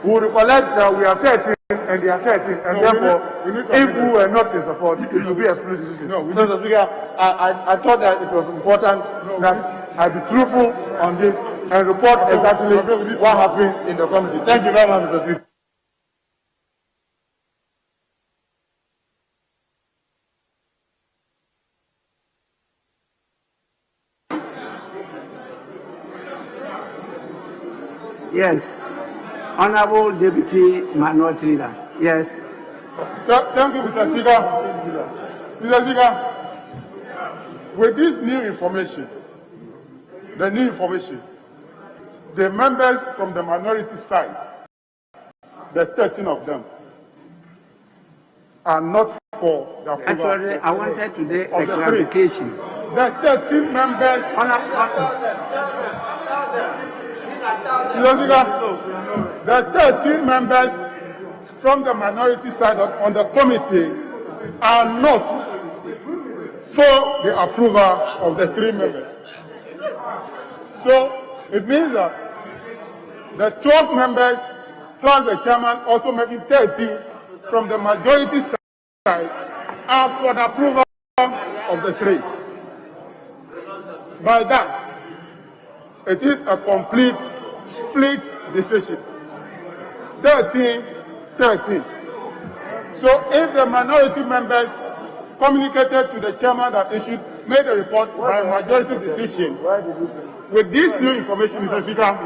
we will recollect that we are 13 and they are 13, and therefore, if we were not in support, it will be a split decision. So, Mr. Speaker, I thought that it was important that I be truthful on this and report exactly what happened in the committee. Thank you very much, Mr. Speaker. Yes. Honorable Deputy Minority Leader. Yes. Thank you, Mr. Speaker. Mr. Speaker, with this new information, the members from the minority side, the 13 of them, are not for the approval. Actually, I wanted today a clarification. The 13 members. The 13 members from the minority side on the committee are not for the approval of the 3 members. So it means that the 12 members plus the chairman also making 13 from the majority side are for the approval of the 3. By that, it is a complete split decision. 13-13. So if the minority members communicated to the chairman that they should make a report by majority decision, with this new information, Mr. Speaker,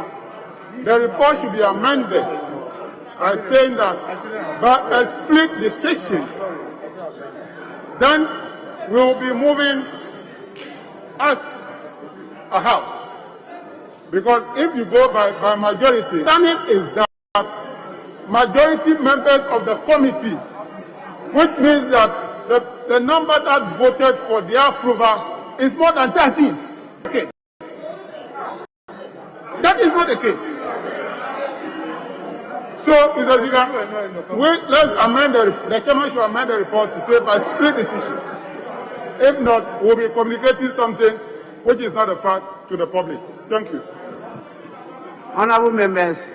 the report should be amended by saying that by a split decision, then we will be moving as a house. Because if you go by majority, standing is that majority members of the committee, which means that the number that voted for their approval is more than 13. Okay. That is not the case. So, Mr. Speaker, let's amend the chairman should amend the report to say by split decision. If not, we'll be communicating something which is not a fact to the public. Thank you. Honorable members,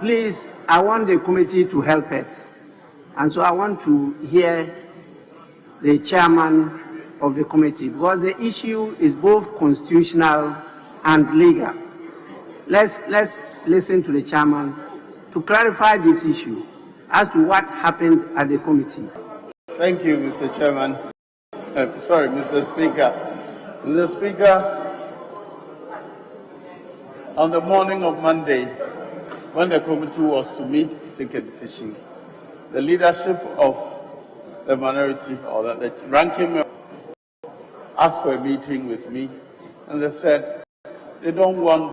please, I want the committee to help us. And so I want to hear the chairman of the committee, because the issue is both constitutional and legal. Let's listen to the chairman to clarify this issue as to what happened at the committee. Thank you, Mr. Chairman. Sorry, Mr. Speaker. Mr. Speaker, on the morning of Monday, when the committee was to meet to take a decision, the leadership of the minority, or the ranking member, asked for a meeting with me, and they said they don't want,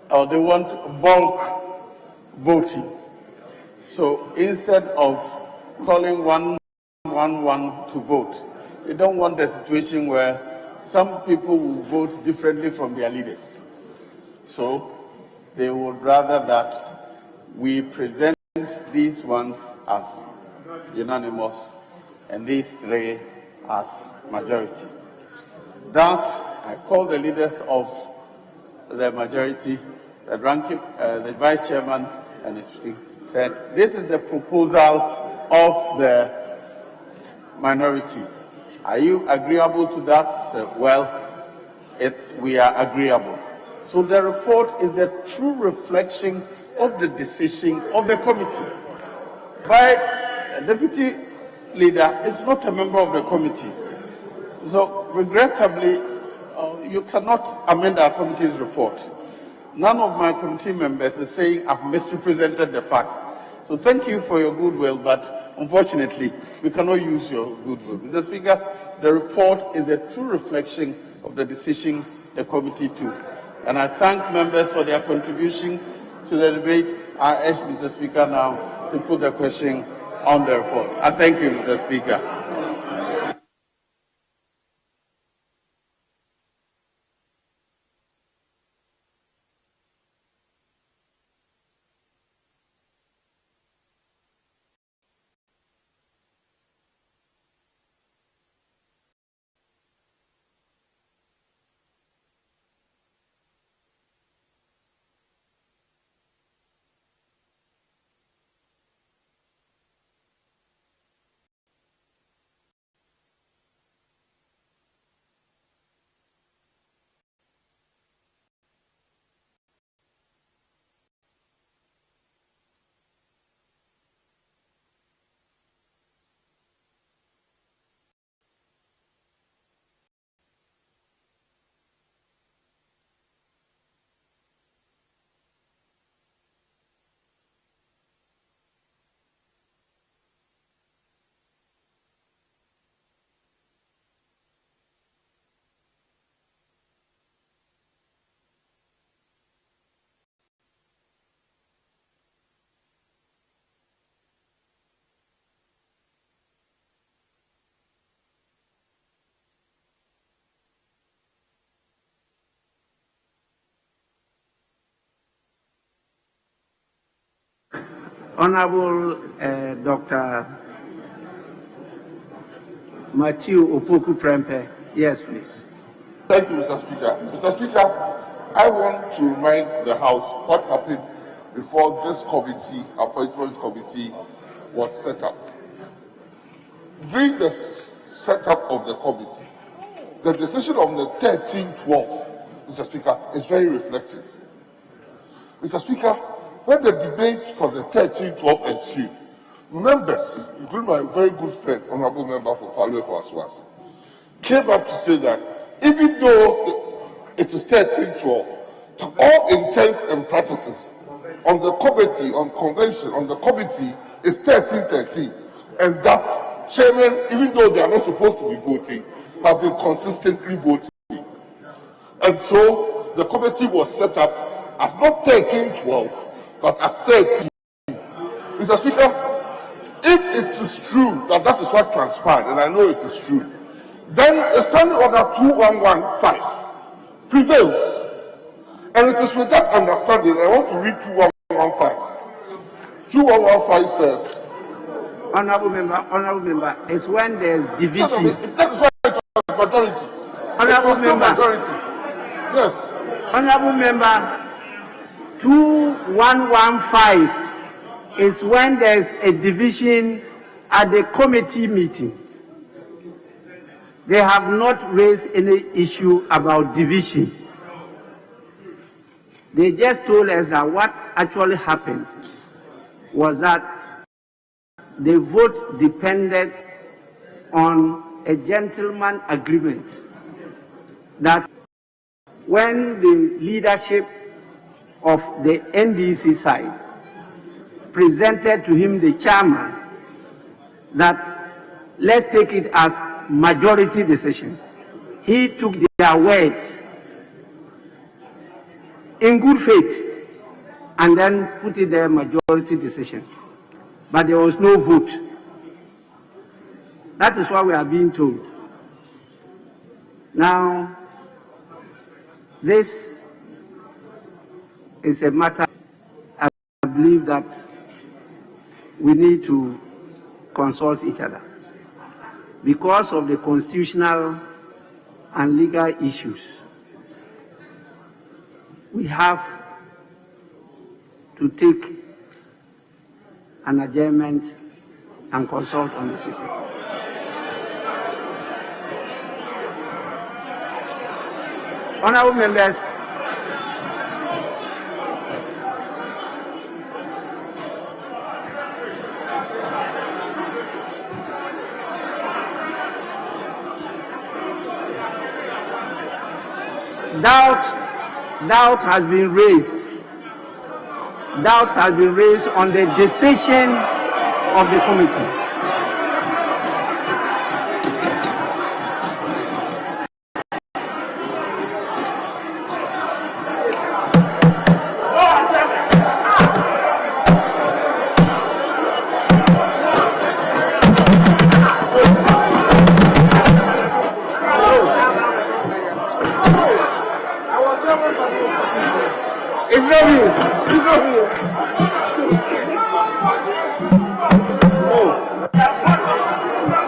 or they want bulk voting. So instead of calling one to vote, they don't want the situation where some people will vote differently from their leaders. So they would rather that we present these ones as unanimous and these three as majority. That I called the leaders of the majority, the ranking, the vice chairman, and his team, said, this is the proposal of the minority. Are you agreeable to that? Said, well, we are agreeable. So the report is a true reflection of the decision of the committee. But the deputy leader is not a member of the committee. So regrettably, you cannot amend our committee's report. None of my committee members is saying I've misrepresented the facts. So thank you for your goodwill, but unfortunately, we cannot use your goodwill. Mr. Speaker, the report is a true reflection of the decisions the committee took. And I thank members for their contribution to the debate. I ask Mr. Speaker now to put the question on the report. I thank you, Mr. Speaker. Honorable Dr. Matthew Opoku Prempe. Yes, please. Thank you, Mr. Speaker. Mr. Speaker, I want to remind the House what happened before this committee, appointments committee, was set up. During the setup of the committee, the decision on the 13-12, Mr. Speaker, is very reflective. Mr. Speaker, when the debate for the 13-12 ensued, members, including my very good friend, Honorable Member for Palwe for Aswas, came up to say that even though it is 13-12, to all intents and practices, on the committee, on convention, on the committee, is 13-13, and that chairmen, even though they are not supposed to be voting, have been consistently voting. And so the committee was set up as not 13-12, but as 13. Mr. Speaker, if it is true that that is what transpired, and I know it is true, then the standing order 2115 prevails. And it is with that understanding I want to read 2115. 2115 says, Honorable member, it's when there's division. That is why it was majority. Honorable member. Majority. Yes. Honorable member, 2115 is when there's a division at the committee meeting. They have not raised any issue about division. They just told us that what actually happened was that the vote depended on a gentleman agreement that when the leadership of the NDC side presented to him the chairman that let's take it as majority decision, he took their words in good faith and then put it there majority decision. But there was no vote. That is what we are being told. Now, this is a matter I believe that we need to consult each other because of the constitutional and legal issues. We have to take an adjournment and consult on this issue. Honorable members, doubt has been raised. Doubt has been raised on the decision of the committee.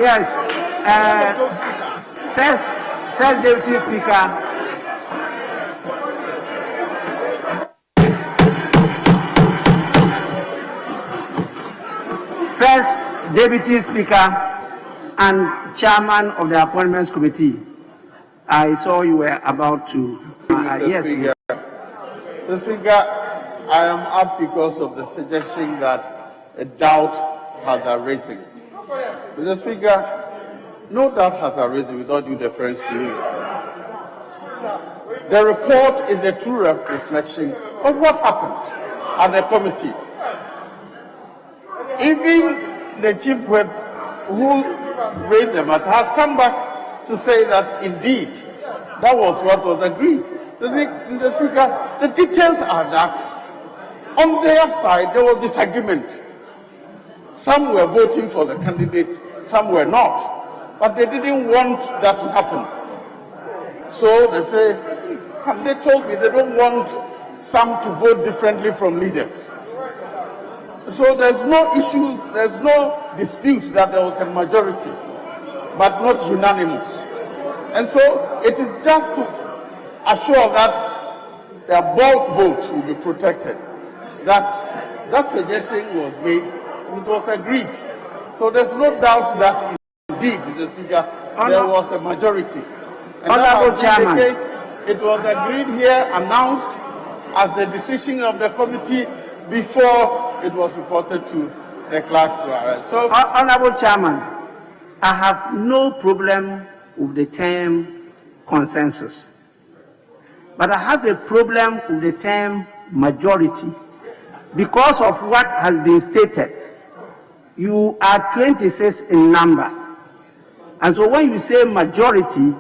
Yes. First Deputy Speaker. First Deputy Speaker and Chairman of the Appointments Committee. I saw you were about to. Yes. Speaker. Mr. Speaker, I am up because of the suggestion that a doubt has arisen. Mr. Speaker, no doubt has arisen without due deference to you. The report is a true reflection of what happened at the committee. Even the chief whip who raised the matter has come back to say that indeed that was what was agreed. Mr. Speaker, the details are that on their side there was disagreement. Some were voting for the candidate, some were not. But they didn't want that to happen. So they say, they told me they don't want some to vote differently from leaders. So there's no issue, there's no dispute that there was a majority, but not unanimous. And so it is just to assure that their bulk vote will be protected, that suggestion was made and it was agreed. So there's no doubt that indeed, Mr. Speaker, there was a majority. And that has been the case. It was agreed here, announced as the decision of the committee before it was reported to the clerk. So, Honorable Chairman, I have no problem with the term consensus, but I have a problem with the term majority because of what has been stated. You are 26 in number, and so when you say majority,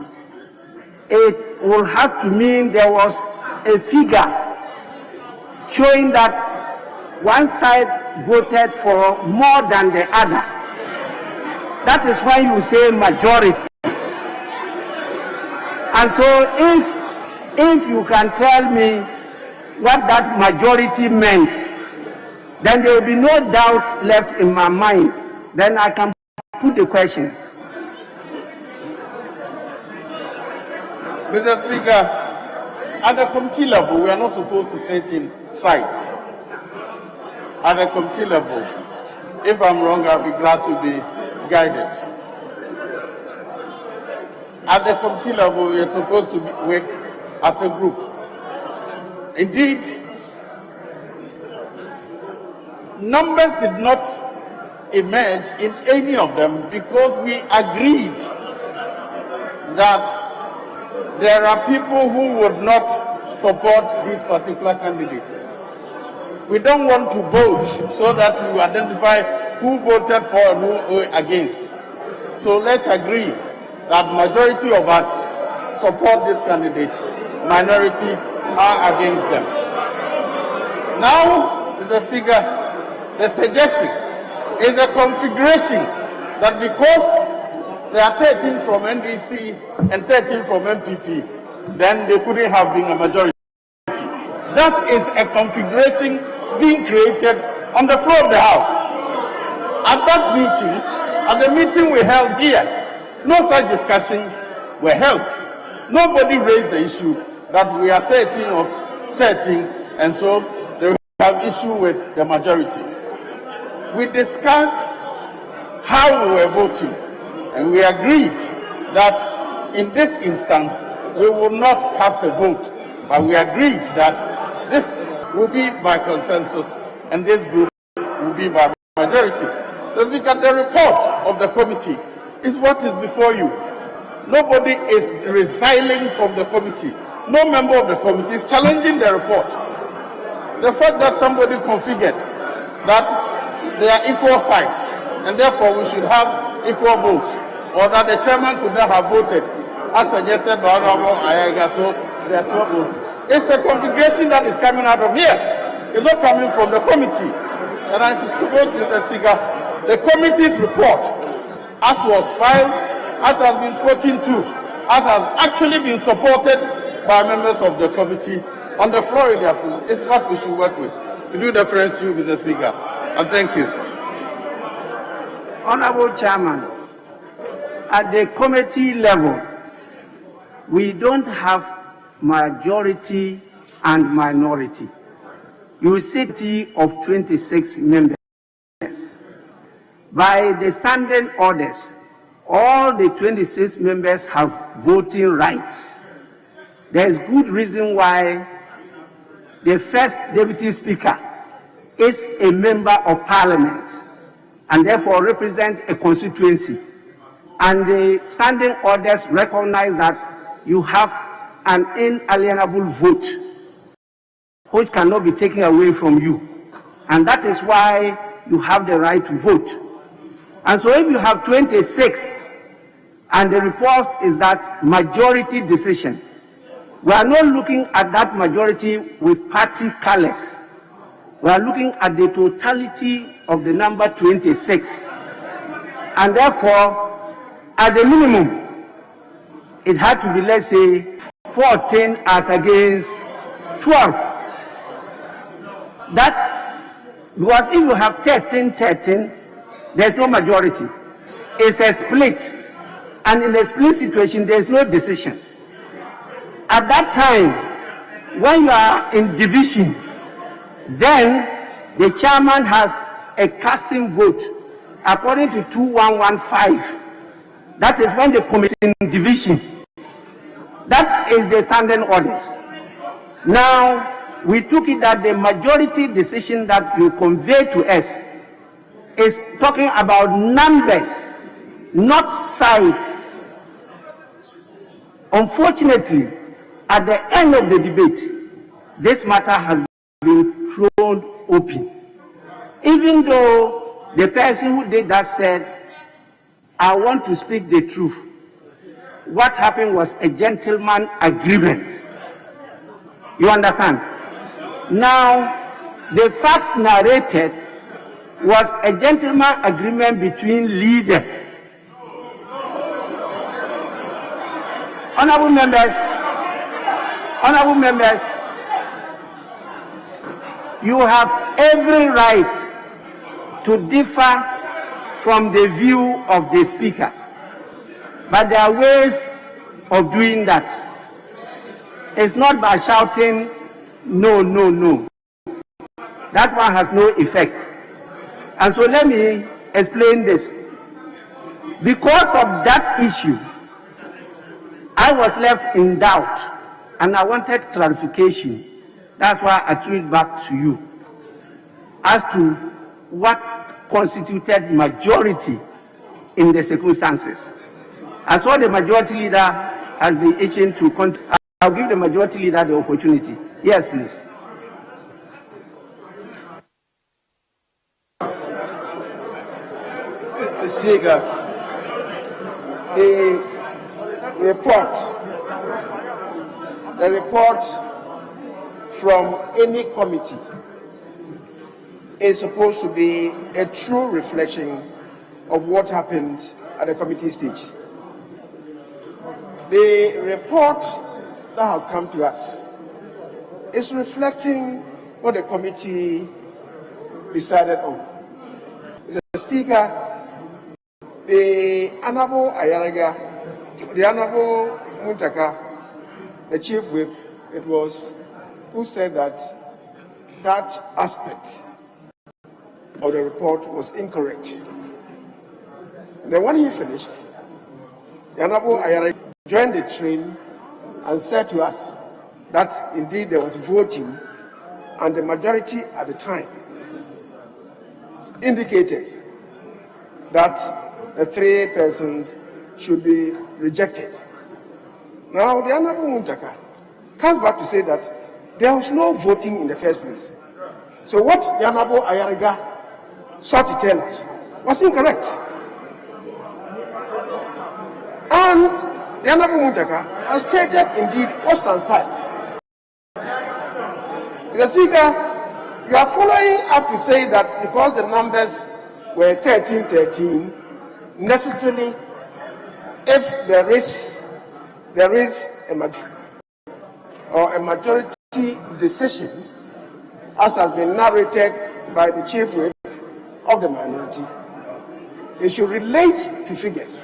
it will have to mean there was a figure showing that one side voted for more than the other. That is why you say majority. And so if you can tell me what that majority meant, then there will be no doubt left in my mind. Then I can put the questions. Mr. Speaker, at the committee level, we are not supposed to sit in sides. at the committee level. If I'm wrong, I'll be glad to be guided. At the committee level, you're supposed to work as a group. Indeed, numbers did not emerge in any of them because we agreed that there are people who would not support these particular candidates. We don't want to vote so that you identify who voted for and who against. So let's agree that majority of us support this candidate, minority are against them. Now, Mr. Speaker, the suggestion is a configuration that because there are 13 from NDC and 13 from MPP, then they couldn't have been a majority. That is a configuration being created on the floor of the House. At that meeting, at the meeting we held here, no such discussions were held. Nobody raised the issue that we are 13 of 13, and so they have issue with the majority. We discussed how we were voting, and we agreed that in this instance, we will not cast a vote, but we agreed that this will be by consensus, and this group will be by majority. So because the report of the committee is what is before you. Nobody is resigning from the committee. No member of the committee is challenging the report. The fact that somebody configured that they are equal sides, and therefore we should have equal votes, or that the chairman could not have voted, as suggested by Honorable Ayaga, so there are 12 votes. It's a configuration that is coming out of here. It's not coming from the committee. And I suppose, Mr. Speaker, the committee's report, as was filed, as has been spoken to, as has actually been supported by members of the committee on the floor in their pool, is what we should work with. To do deference to you, Mr. Speaker. And thank you. Honorable Chairman, at the committee level, we don't have majority and minority. You see of 26 members. By the standing orders, all the 26 members have voting rights. There is good reason why the first deputy speaker is a member of parliament and therefore represents a constituency. And the standing orders recognize that you have an inalienable vote which cannot be taken away from you. And that is why you have the right to vote. And so if you have 26 and the report is that majority decision, we are not looking at that majority with party colors. We are looking at the totality of the number 26. And therefore, at the minimum, it had to be, let's say, 14 as against 12. That, because if you have 13, there's no majority. It's a split. And in a split situation, there's no decision. At that time, when you are in division, then the chairman has a casting vote according to 2115. That is when the committee is in division. That is the standing orders. Now, we took it that the majority decision that you convey to us is talking about numbers, not sides. Unfortunately, at the end of the debate, this matter has been thrown open. Even though the person who did that said, I want to speak the truth, what happened was a gentleman agreement. You understand? Now, the facts narrated was a gentleman agreement between leaders. Honorable members, you have every right to differ from the view of the speaker. But there are ways of doing that. It's not by shouting, no, no, no. that one has no effect. And so let me explain this. Because of that issue, I was left in doubt and I wanted clarification. That's why I threw it back to you as to what constituted majority in the circumstances. I saw the majority leader has been itching to I'll give the majority leader the opportunity. Yes, please. Mr. Speaker, the report from any committee is supposed to be a true reflection of what happened at the committee stage. The report that has come to us is reflecting what the committee decided on. Mr. Speaker, the Honorable Ayaraga, the Honorable Muntaka, the Chief Whip, it was who said that that aspect of the report was incorrect. And then when he finished, the Honorable Ayaraga joined the train and said to us that indeed there was voting and the majority at the time indicated that the 3 persons should be rejected. Now the Honorable Muntaka comes back to say that there was no voting in the first place. So what the Honorable Ayaraga sought to tell us was incorrect. And the Honorable Muntaka has stated indeed what transpired. Mr. Speaker, you are following up to say that because the numbers were 13-13, necessarily if there is a majority decision, as has been narrated by the Chief Whip of the minority, it should relate to figures.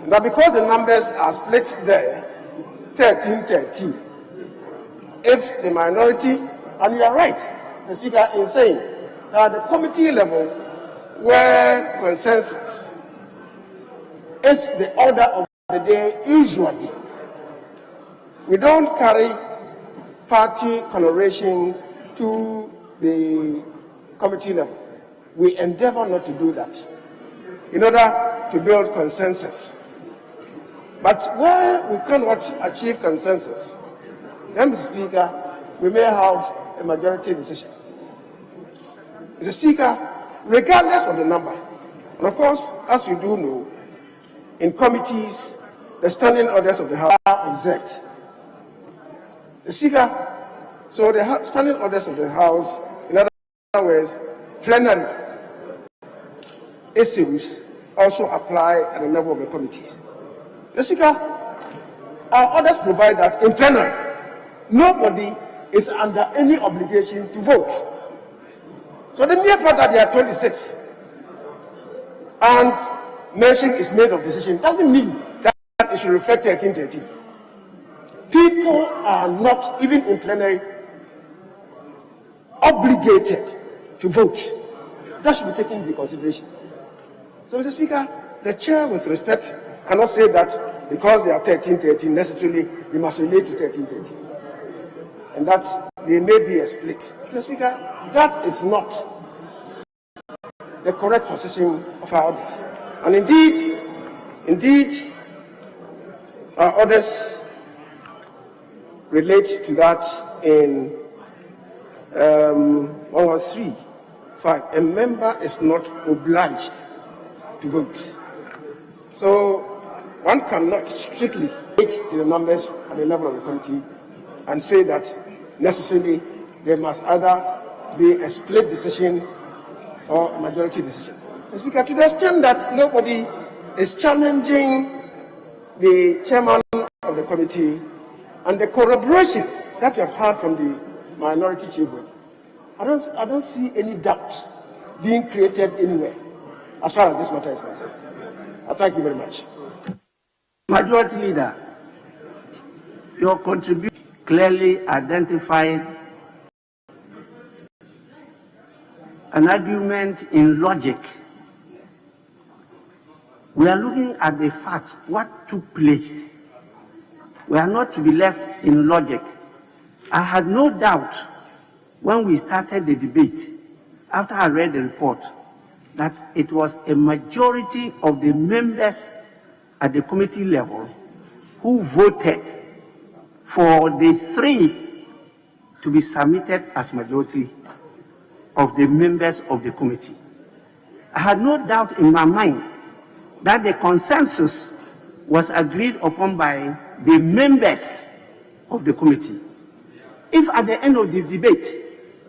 That because the numbers are split there, 13-13, if the minority, and you are right, the Speaker, in saying that at the committee level, where consensus is the order of the day usually, we don't carry party coloration to the committee level. We endeavor not to do that in order to build consensus. But where we cannot achieve consensus, then, Mr. Speaker, we may have a majority decision. Mr. Speaker, regardless of the number, and of course, as you do know, in committees, the standing orders of the House are observed. The Speaker, so the standing orders of the House, in other words, plenary issues also apply at the level of the committees. The Speaker, our orders provide that in plenary, nobody is under any obligation to vote. So the mere fact that there are 26 and mention is made of decision doesn't mean that it should reflect 13-13. People are not, even in plenary, obligated to vote. That should be taken into consideration. So, Mr. Speaker, the chair, with respect, cannot say that because they are 13-13, necessarily they must relate to 13-13. And that there may be a split. Mr. Speaker, that is not the correct position of our orders. And indeed, our orders relate to that in 113(5). A member is not obliged to vote. So one cannot strictly relate to the numbers at the level of the committee and say that necessarily there must either be a split decision or a majority decision. Mr. Speaker, to the extent that nobody is challenging the chairman of the committee and the corroboration that we have heard from the minority chief whip, I don't see any doubt being created anywhere as far as this matter is concerned. I thank you very much. Majority Leader, your contribution clearly identified an argument in logic. We are looking at the facts, what took place. We are not to be left in logic. I had no doubt when we started the debate, after I read the report, that it was a majority of the members at the committee level who voted for the 3 to be submitted as majority of the members of the committee. I had no doubt in my mind that the consensus was agreed upon by the members of the committee. If at the end of the debate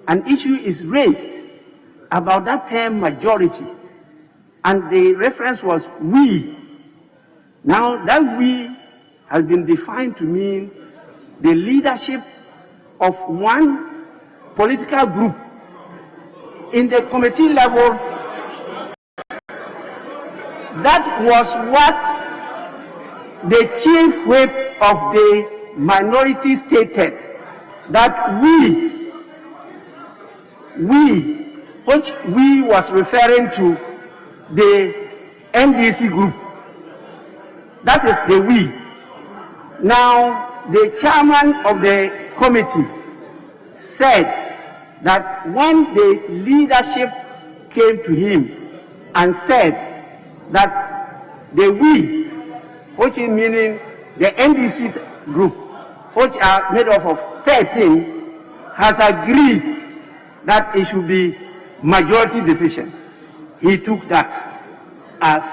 an issue is raised about that term majority, and the reference was we, now that we has been defined to mean the leadership of one political group in the committee level. That was what the chief whip of the minority stated, that we, which we was referring to the NDC group. That is the we. Now, the chairman of the committee said that when the leadership came to him and said that the we, which is meaning the NDC group, which are made up of 13, has agreed that it should be majority decision. He took that as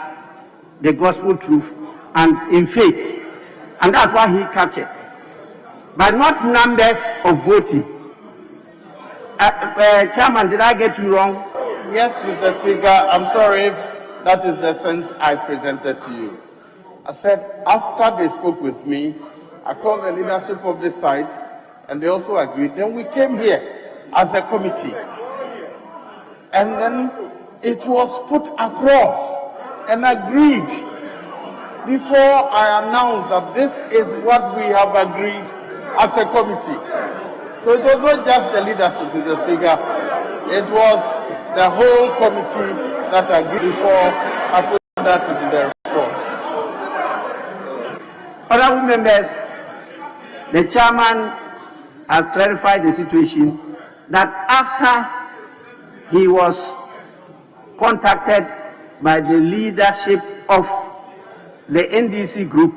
the gospel truth and in faith. And that's why he captured. But not numbers of voting. Chairman, did I get you wrong? Yes, Mr. Speaker, I'm sorry if that is the sense I presented to you. I said after they spoke with me, I called the leadership of the site and they also agreed. Then we came here as a committee. And then it was put across and agreed before I announced that this is what we have agreed as a committee. So it was not just the leadership, Mr. Speaker, it was the whole committee that agreed before I put that into the report. Honorable members, the chairman has clarified the situation that after he was contacted by the leadership of the NDC group,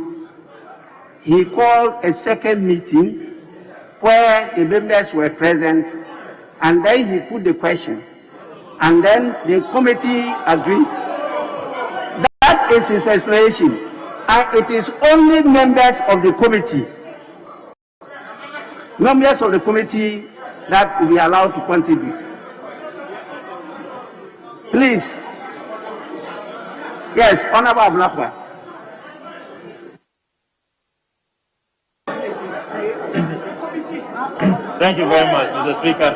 he called a second meeting where the members were present, and then he put the question, and then the committee agreed. That is his explanation, and it is only members of the committee that will be allowed to contribute. Please. Yes, Honorable Ablakwa. Thank you very much, Mr. Speaker.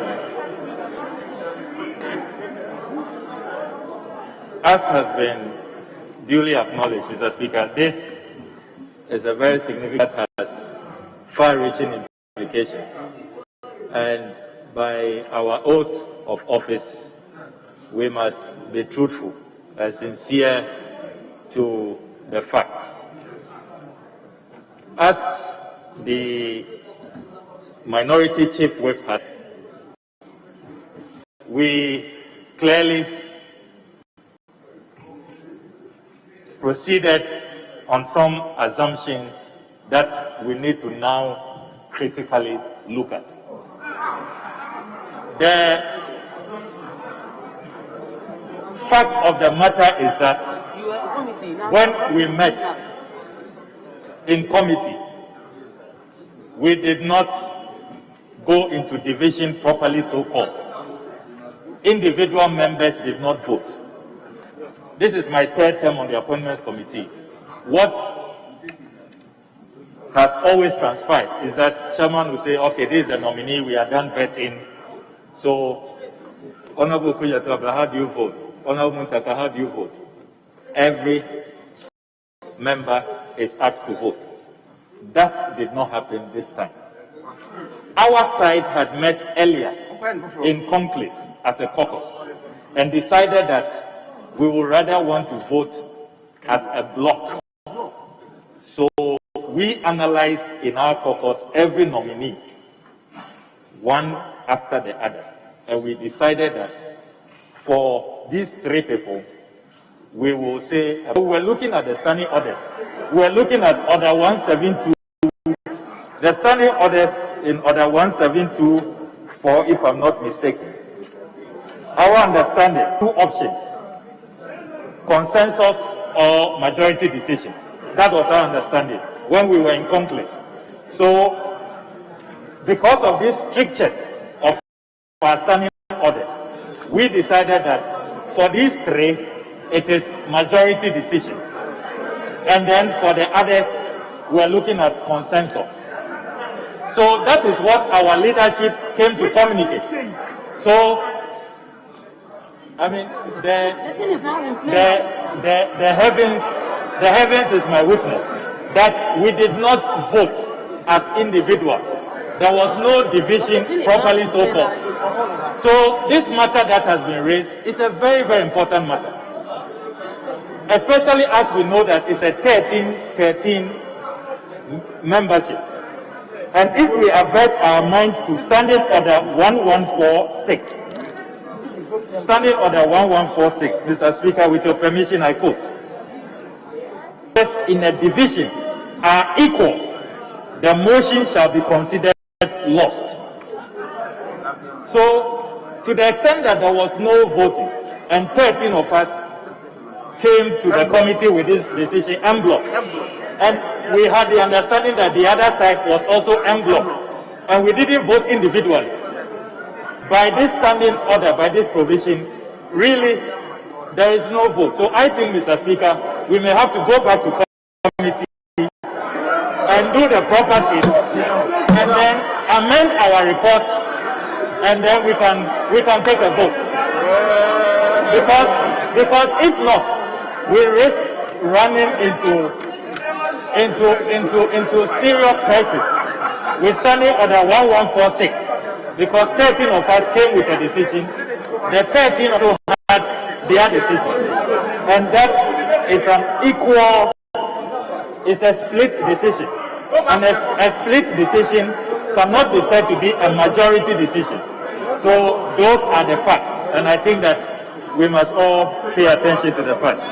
As has been duly acknowledged, Mr. Speaker, this is a very significant, has far-reaching implications. And by our oath of office, we must be truthful and sincere to the facts. As the minority chief whip had, we clearly proceeded on some assumptions that we need to now critically look at. The fact of the matter is that when we met in committee, we did not go into division properly, so-called. Individual members did not vote. This is my third term on the appointments committee. What has always transpired is that chairman will say, okay, this is a nominee, we are done vetting. So, Honorable Kuyatabla, how do you vote? Honorable Muntaka, how do you vote? Every member is asked to vote. That did not happen this time. Our side had met earlier in conclave as a caucus and decided that we would rather want to vote as a block. So we analyzed in our caucus every nominee, one after the other, and we decided that for these three people, we will say, we're looking at the standing orders. We're looking at Order 172, the standing orders in Order 172, if I'm not mistaken. Our understanding, two options, consensus or majority decision. That was our understanding when we were in conclave. So, because of these strictures of our standing orders, we decided that for these three, it is majority decision. And then for the others, we're looking at consensus. So that is what our leadership came to communicate. So, I mean, the heavens is my witness that we did not vote as individuals. There was no division properly so called. So this matter that has been raised is a very, very important matter. Especially as we know that it's a 13 membership. And if we avert our minds to Standing Order 1146, Standing Order 1146, Mr. Speaker, with your permission, I quote, in a division are equal, the motion shall be considered lost. So, to the extent that there was no voting, and 13 of us came to the committee with this decision en bloc, and we had the understanding that the other side was also en bloc, and we didn't vote individually. By this standing order, by this provision, really, there is no vote. So I think, Mr. Speaker, we may have to go back to committee and do the proper thing, and then amend our report, and then we can take a vote. Because if not, we risk running into serious crisis. We're Standing Order 1146 because 13 of us came with a decision. The 13 also had their decision, and that is an equal. It's a split decision, and a split decision cannot be said to be a majority decision. So those are the facts, and I think that we must all pay attention to the facts.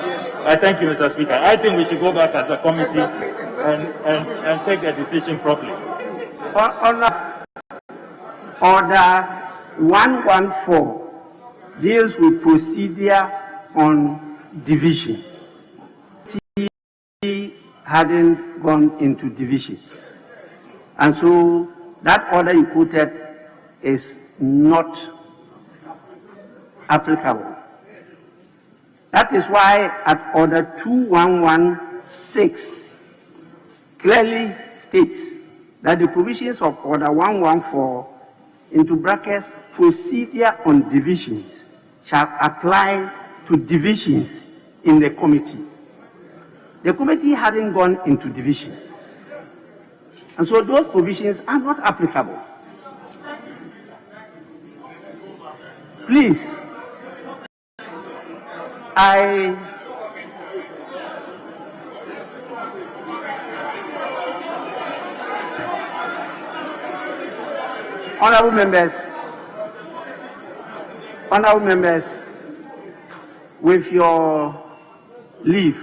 I thank you, Mr. Speaker. I think we should go back as a committee and take the decision properly. Order 114 deals with procedure on division. He hadn't gone into division. And so that order you quoted is not applicable. That is why at Order 2116 clearly states that the provisions of Order 114 into brackets procedure on divisions shall apply to divisions in the committee. The committee hadn't gone into division. And so those provisions are not applicable. Please, Honorable members, with your leave,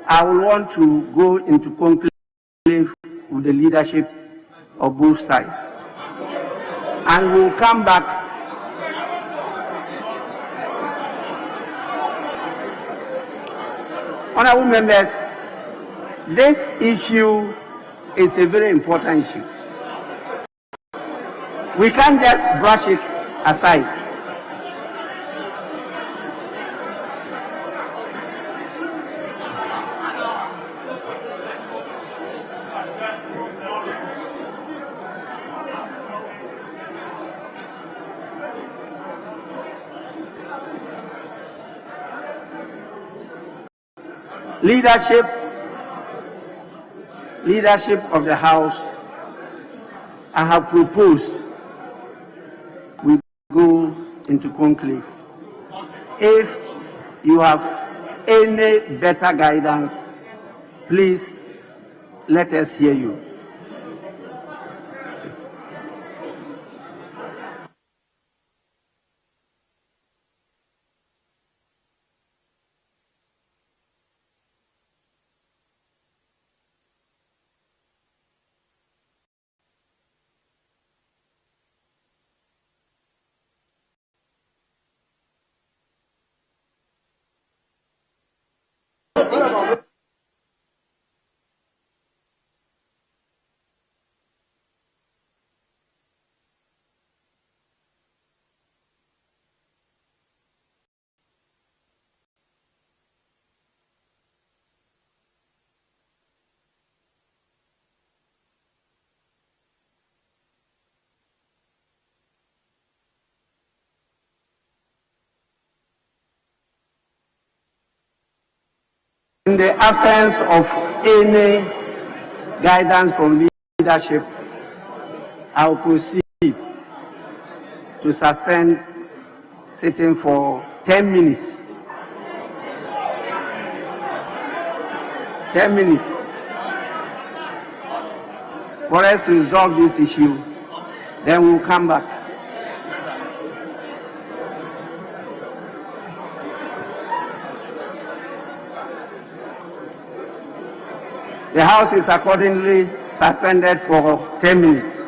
I will want to go into conclave with the leadership of both sides. And we'll come back Honorable members, this issue is a very important issue. We can't just brush it aside. Leadership of the House, I have proposed we go into conclave. If you have any better guidance, please let us hear you. In the absence of any guidance from leadership, I will proceed to suspend sitting for 10 minutes. 10 minutes for us to resolve this issue, then we'll come back. The House is accordingly suspended for 10 minutes.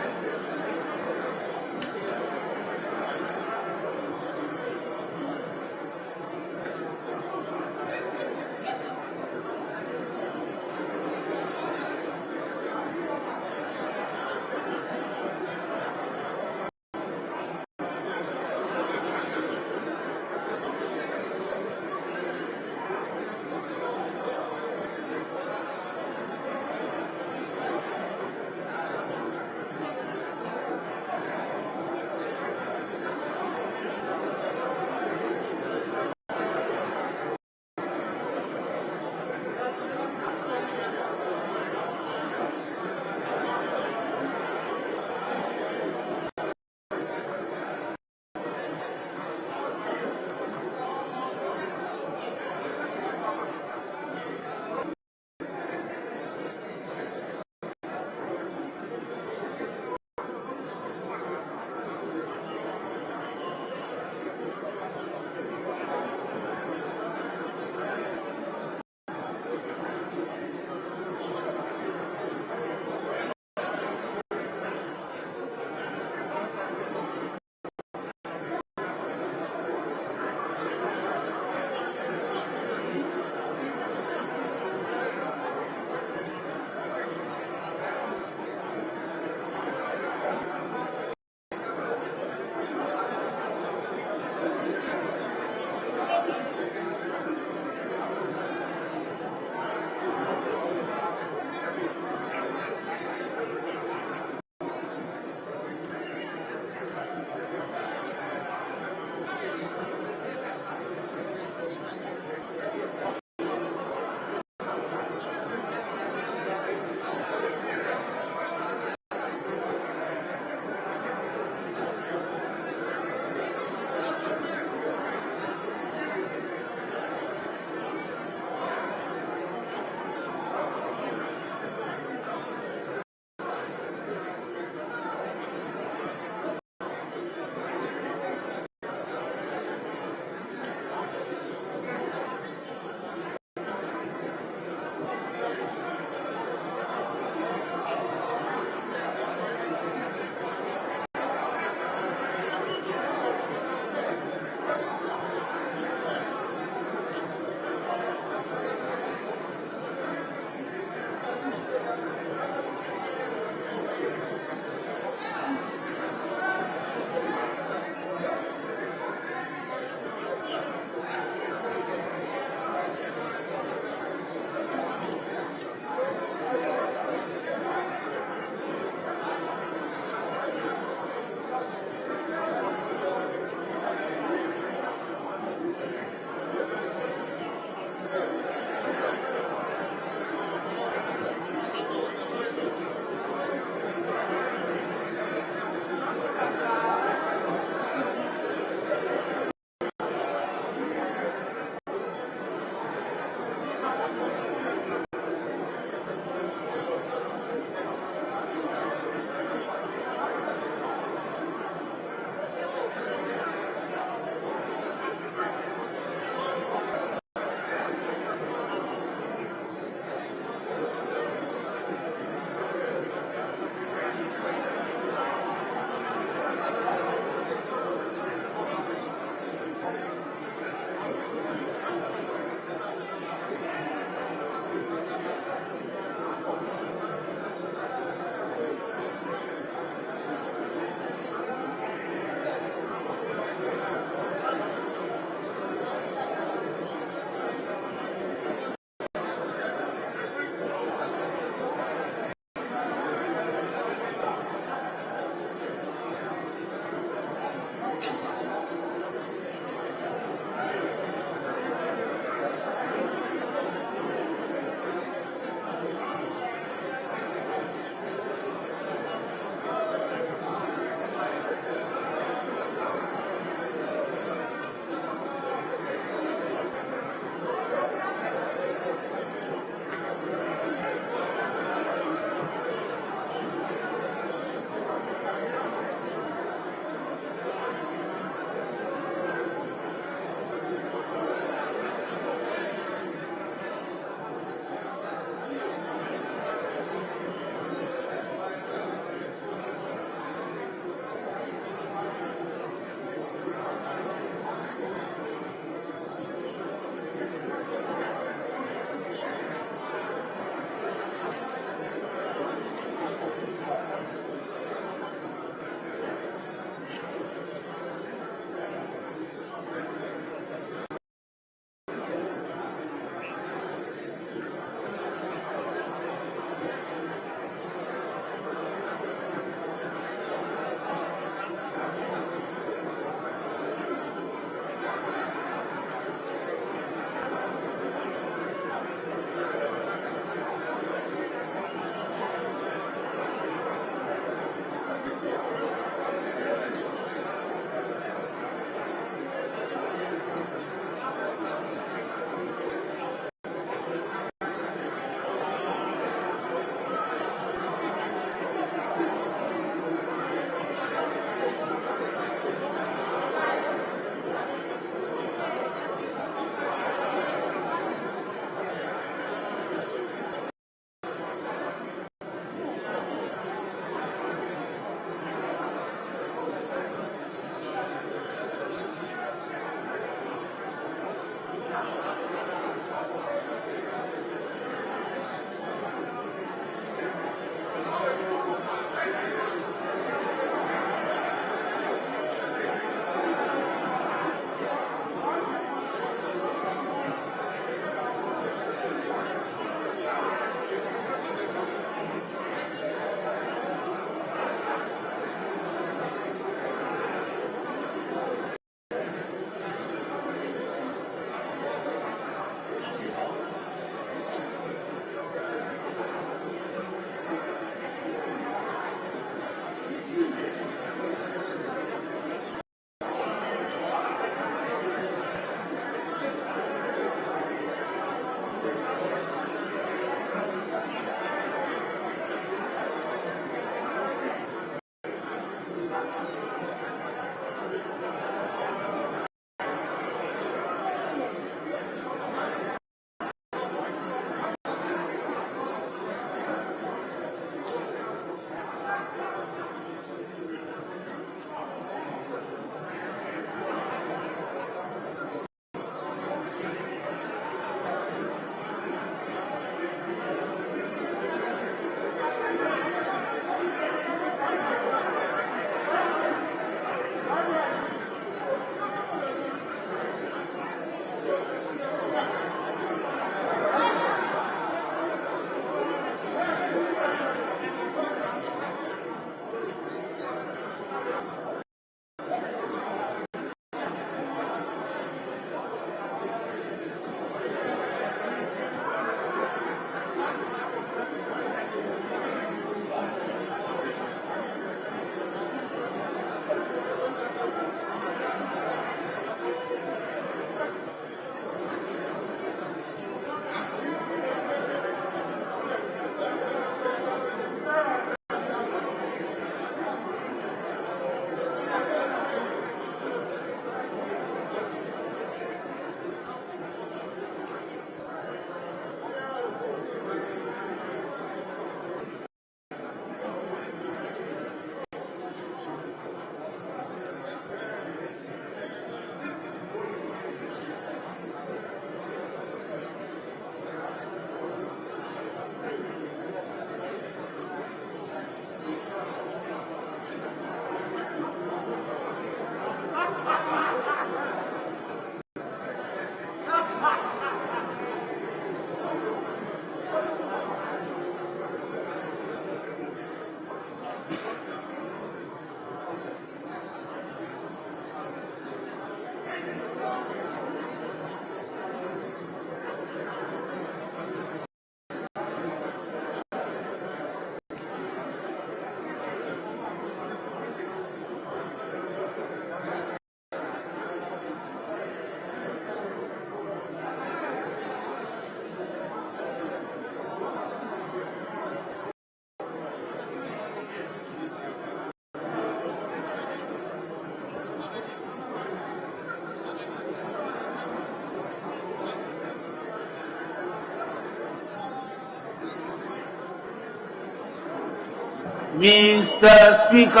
Mr. Speaker.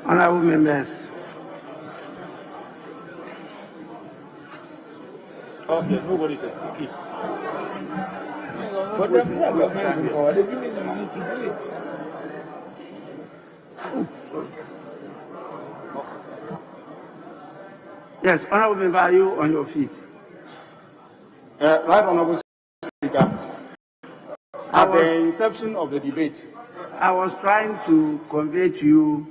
Honorable members, Okay, nobody's there. Okay. But the government is power. They give me the money to do it. yes, Honorable member, are you on your feet? Right Honorable Speaker, at the inception of the debate, I was trying to convey to you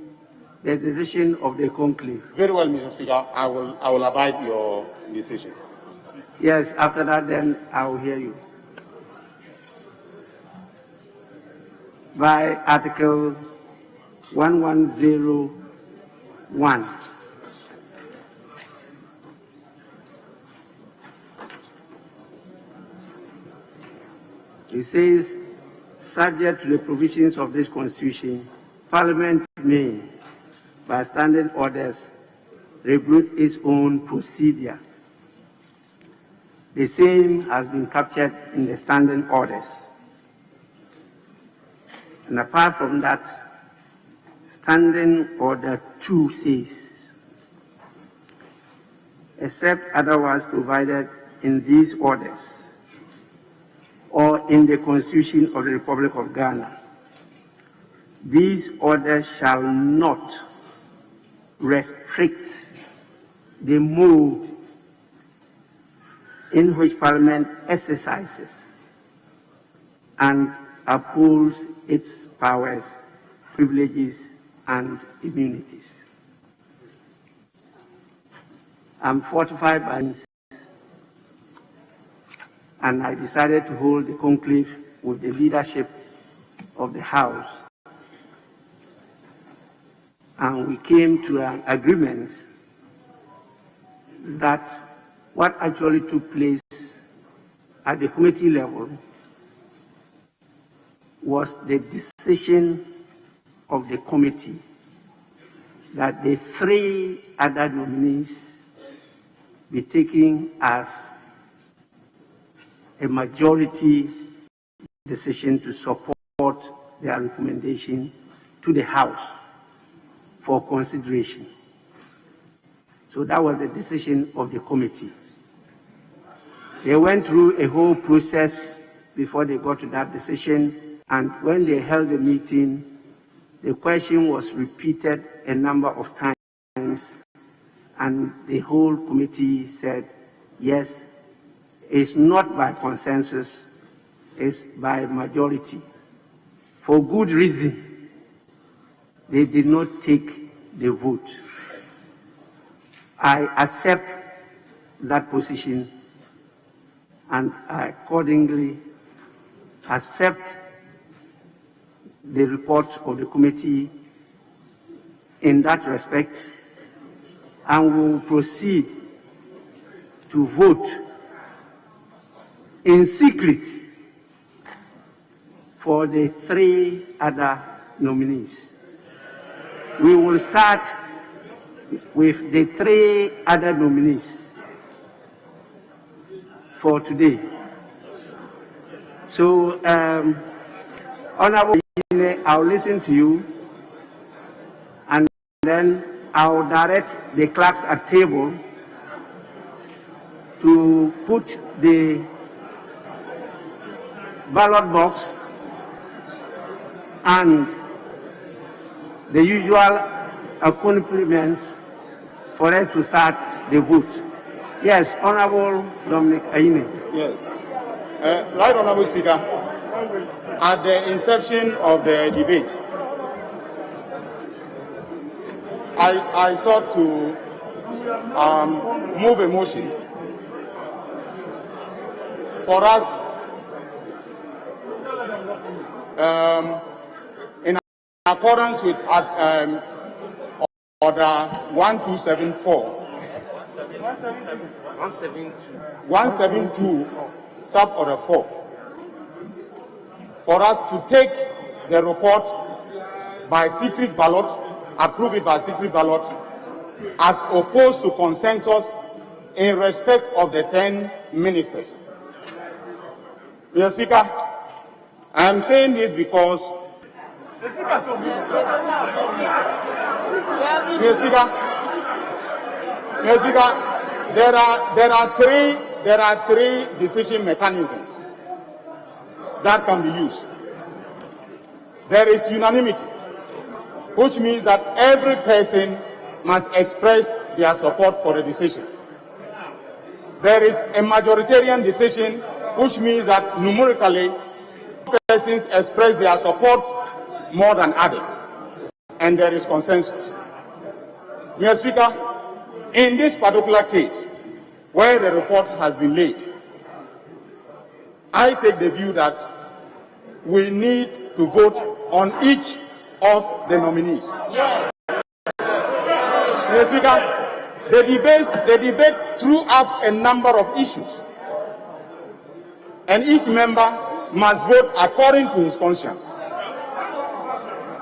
the decision of the conclave. very well, Mr. Speaker, I will abide your decision. Yes, after that, then I will hear you. By Article 1101. It says, subject to the provisions of this Constitution, Parliament may, by standing orders, regulate its own procedure. The same has been captured in the standing orders. And apart from that, Standing Order 2 says, except otherwise provided in these orders or in the Constitution of the Republic of Ghana, these orders shall not restrict the mode in which Parliament exercises and upholds its powers, privileges, and immunities. I'm fortified by and I decided to hold the conclave with the leadership of the House. And we came to an agreement that what actually took place at the committee level was the decision of the committee that the 3 other nominees be taken as a majority decision to support their recommendation to the House for consideration. So that was the decision of the committee. They went through a whole process before they got to that decision, and when they held the meeting, the question was repeated a number of times, and the whole committee said, yes, it's not by consensus, it's by majority. For good reason, they did not take the vote. I accept that position, and I accordingly accept the report of the committee in that respect, and will proceed to vote in secret for the 3 other nominees. We will start with the 3 other nominees for today. So, Honorable, I'll listen to you, and then I'll direct the clerks at table to put the ballot box and the usual accompaniments for us to start the vote. Yes, Honorable Dominic Aine. Yes. Right, Honorable Speaker, at the inception of the debate, I sought to move a motion for us in accordance with Order 1274, 172, sub Order 4, for us to take the report by secret ballot, approve it by secret ballot, as opposed to consensus in respect of the 10 ministers. Mr. Speaker, I am saying this because Mr. Speaker, there are three decision mechanisms that can be used. There is unanimity, which means that every person must express their support for the decision. There is a majoritarian decision, which means that numerically persons express their support more than others, and there is consensus. Mr. Speaker, in this particular case, where the report has been laid, I take the view that we need to vote on each of the nominees. Mr. Speaker, the debate threw up a number of issues, and each member must vote according to his conscience.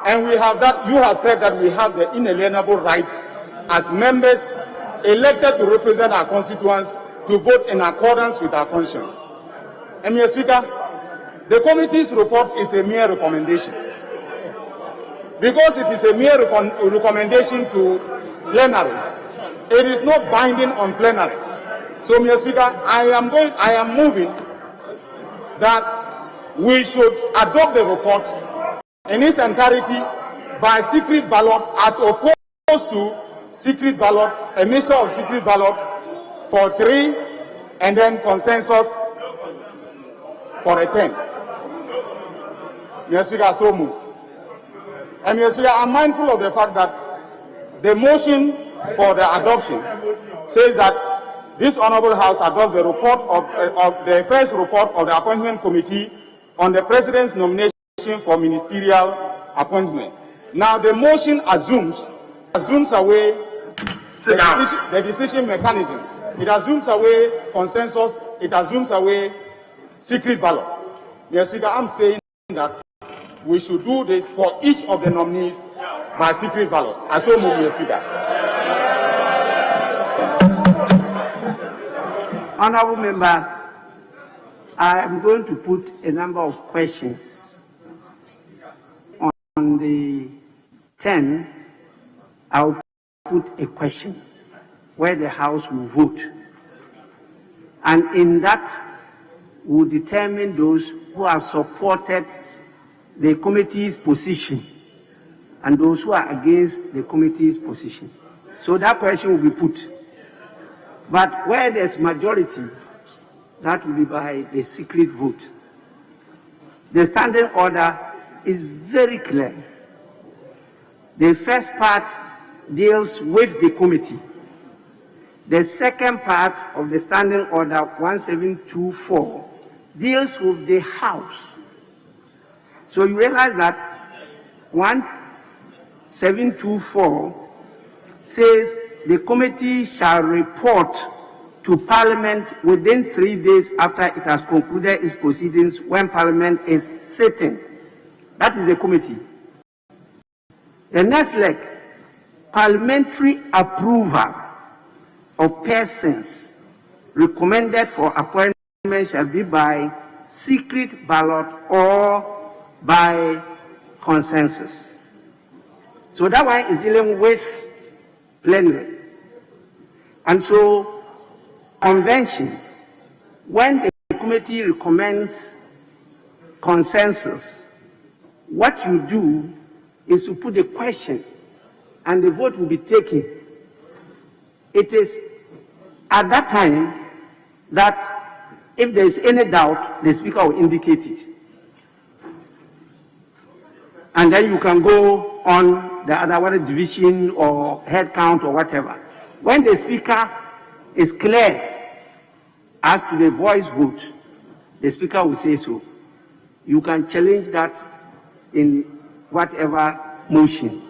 And we have that. You have said that we have the inalienable right as members elected to represent our constituents to vote in accordance with our conscience. And Mr. Speaker, the committee's report is a mere recommendation. Because it is a mere recommendation to plenary, it is not binding on plenary. So, Mr. Speaker, I am moving that we should adopt the report in its entirety by secret ballot, as opposed to secret ballot, a mixture of secret ballot for 3, and then consensus for a 10. Mr. Speaker, so move. And Mr. Speaker, I'm mindful of the fact that the motion for the adoption says that this Honorable House adopts the report of the first report of the Appointment Committee on the President's nomination for ministerial appointment. Now, the motion assumes away the decision mechanisms. It assumes away consensus. It assumes away secret ballot. Mr. Speaker, I'm saying that we should do this for each of the nominees by secret ballots. I so move, Mr. Speaker. Honorable Member, I am going to put a number of questions on the 10. I'll put a question where the House will vote. And in that, will determine those who have supported the committee's position and those who are against the committee's position. So that question will be put. But where there's majority, that will be by the secret vote. The standing order is very clear. The first part deals with the committee. The second part of the standing order 1724 deals with the House. So you realize that 1724 says the committee shall report to Parliament within 3 days after it has concluded its proceedings when Parliament is sitting. That is the committee. The next leg, parliamentary approval of persons recommended for appointment shall be by secret ballot or by consensus. So that one is dealing with plenary. And so, convention, when the committee recommends consensus, what you do is to put the question and the vote will be taken. It is at that time that if there is any doubt, the Speaker will indicate it. And then you can go on the other one, division or head count or whatever. When the Speaker is clear as to the voice vote, the Speaker will say so. You can challenge that in whatever motion.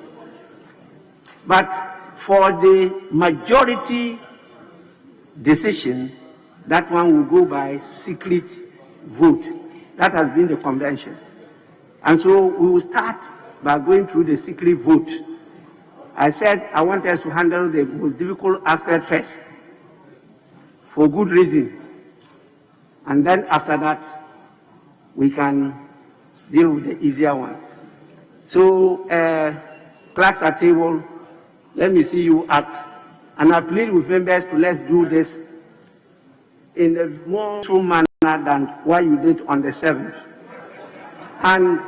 But for the majority decision, that one will go by secret vote. That has been the convention. And so we will start by going through the secret vote. I said I want us to handle the most difficult aspect first, for good reason. And then after that, we can deal with the easier one. So, clerks at table, let me see you act. And I plead with members to let's do this in a more true manner than what you did on the 7th. And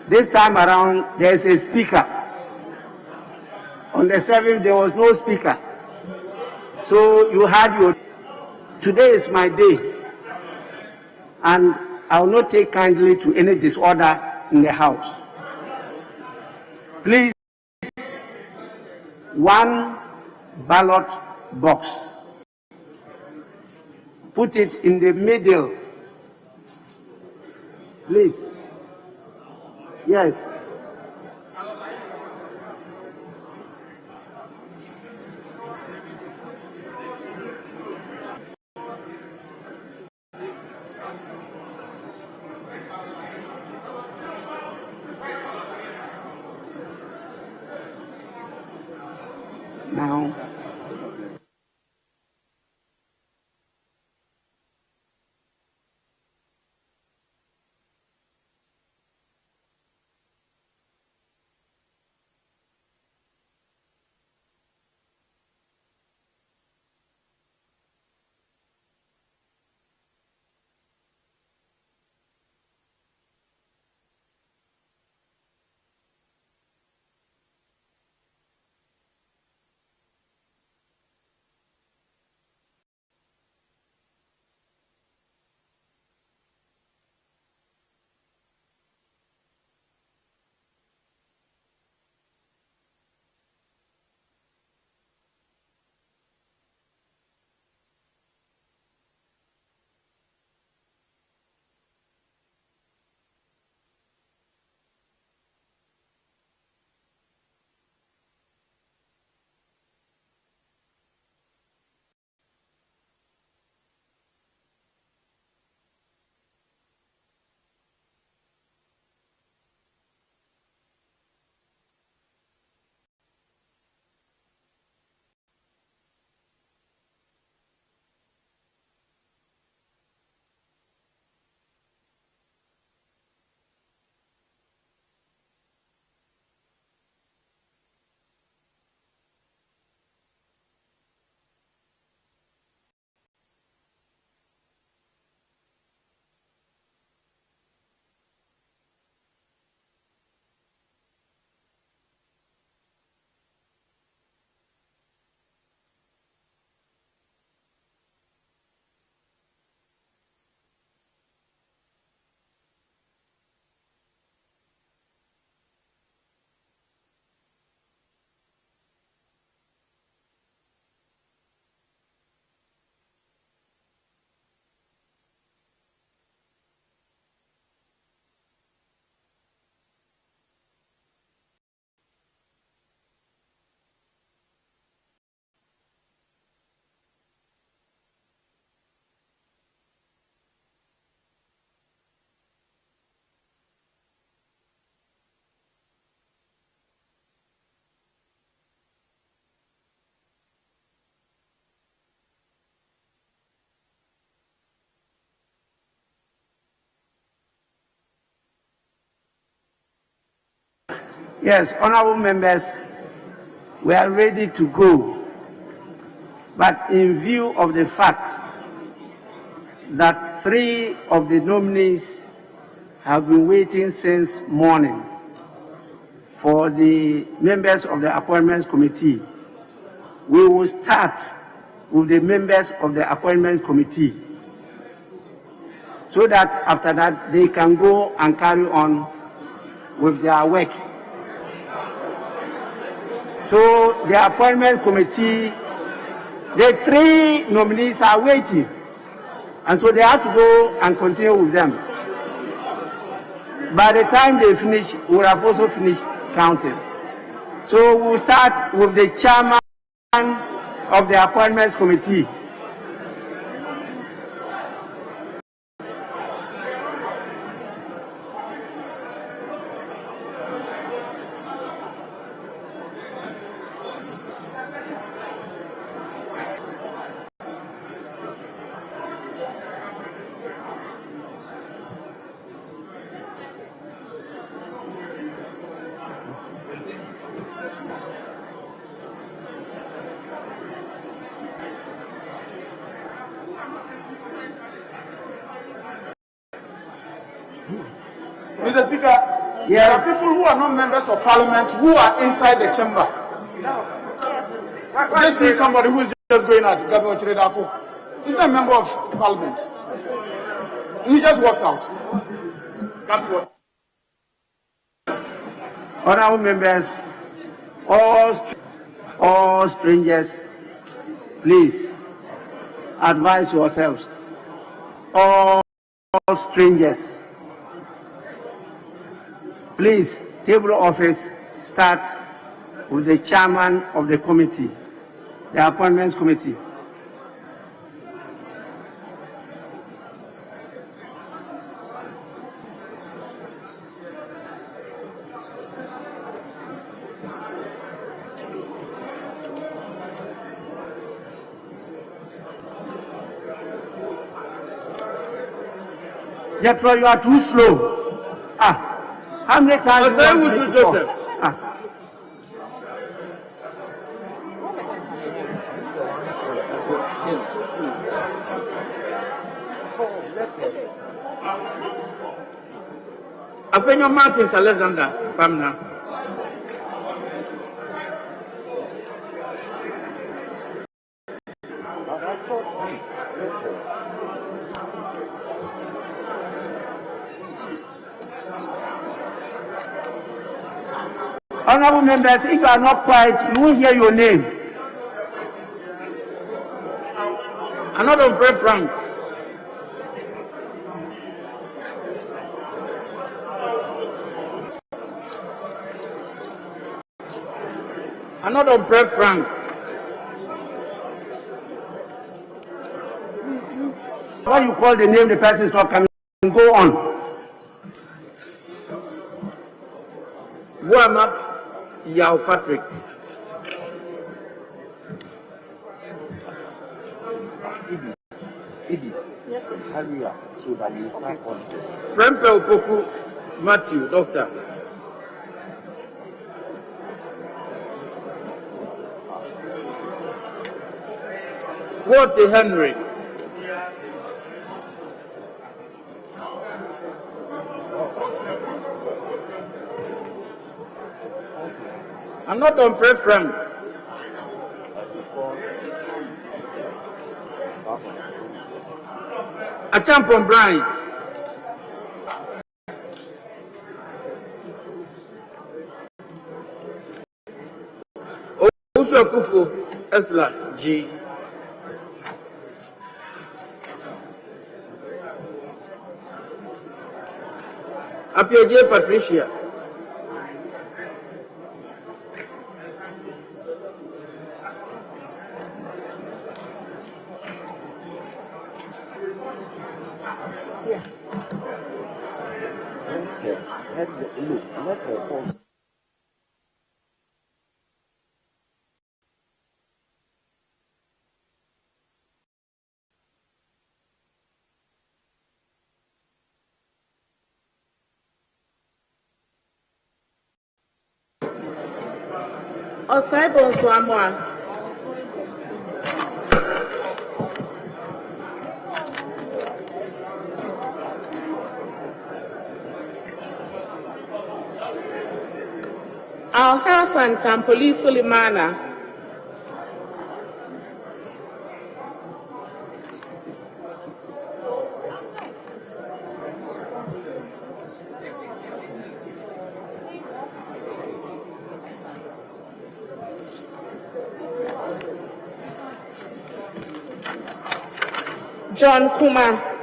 this time around, there's a speaker. On the 7th, there was no speaker. So you had your... Today is my day. And I will not take kindly to any disorder in the House. Please, one ballot box. Put it in the middle. Please. Yes. Now, Yes, honorable members, we are ready to go. But in view of the fact that 3 of the nominees have been waiting since morning for the members of the Appointments Committee, we will start with the members of the Appointments Committee so that after that they can go and carry on with their work. So the Appointment Committee, the 3 nominees are waiting, and so they have to go and continue with them. By the time they finish, we will have also finished counting. So we'll start with the chairman of the Appointments Committee. Mr. Speaker, there are people who are not members of parliament who are inside the chamber. Just see somebody who is just going out, Gabriel Chiredako. He's not a member of parliament. He just walked out. Honorable members, all strangers, please advise yourselves. All strangers, please, table office, start with the chairman of the committee, the Appointments Committee. Jeffrey, you are too slow. How many times? Joseph. Afenyo Martins Alexander, Pamna. Honorable members, if you are not quiet, you will hear your name. Another Brave Frank. Another Brave Frank. When you call the name, the person is not coming. Go on. Guama Yao Patrick. Edith. Yes, sir. Hurry up so that you start on. Frempe Opoku Matthew, Doctor. Walter Henry. I'm not on preference. I jump on Brian. Also Kufu Esla G. Apioje Patricia. Let her pause. Osaibo Nsuamwa. Al-Hassan Sampoli Sulimana. John Kuma.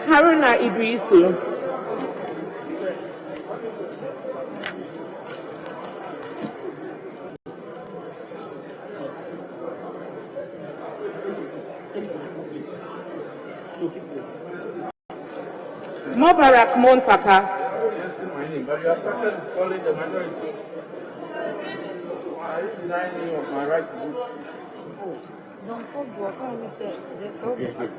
Haruna Idrisu. Mubarak Montaka. But you have started calling the minority. I used to deny me of my right to vote. Don't forget, I only said the problem.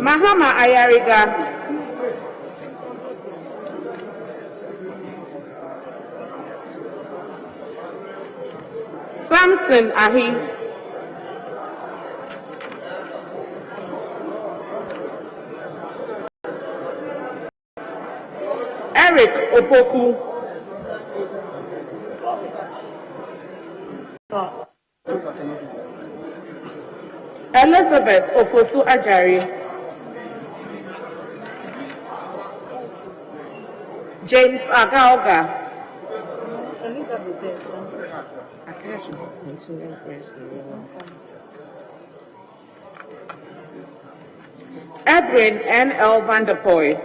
Mahama Ayariga. Samson Ahi. Eric Opoku. Elizabeth Ofosu Ajari. James Agaoga. Elizabeth. Edwin N.L. Vanderpoy.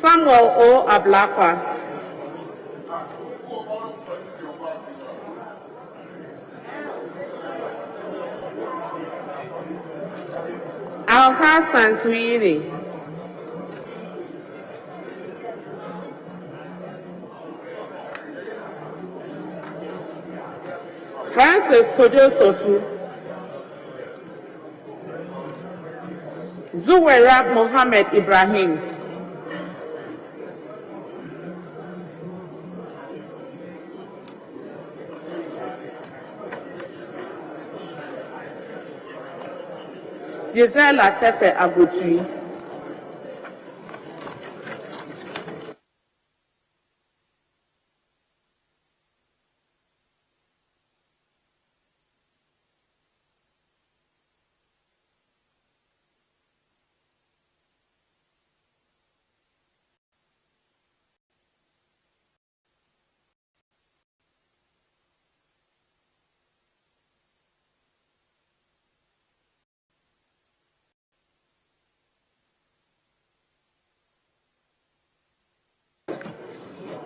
Samuel O. Ablakwa. Al-Hassan Sweeney. Francis Kojo Sosu. Zuwairab Mohammed Ibrahim. Gisela Tete Abuchi.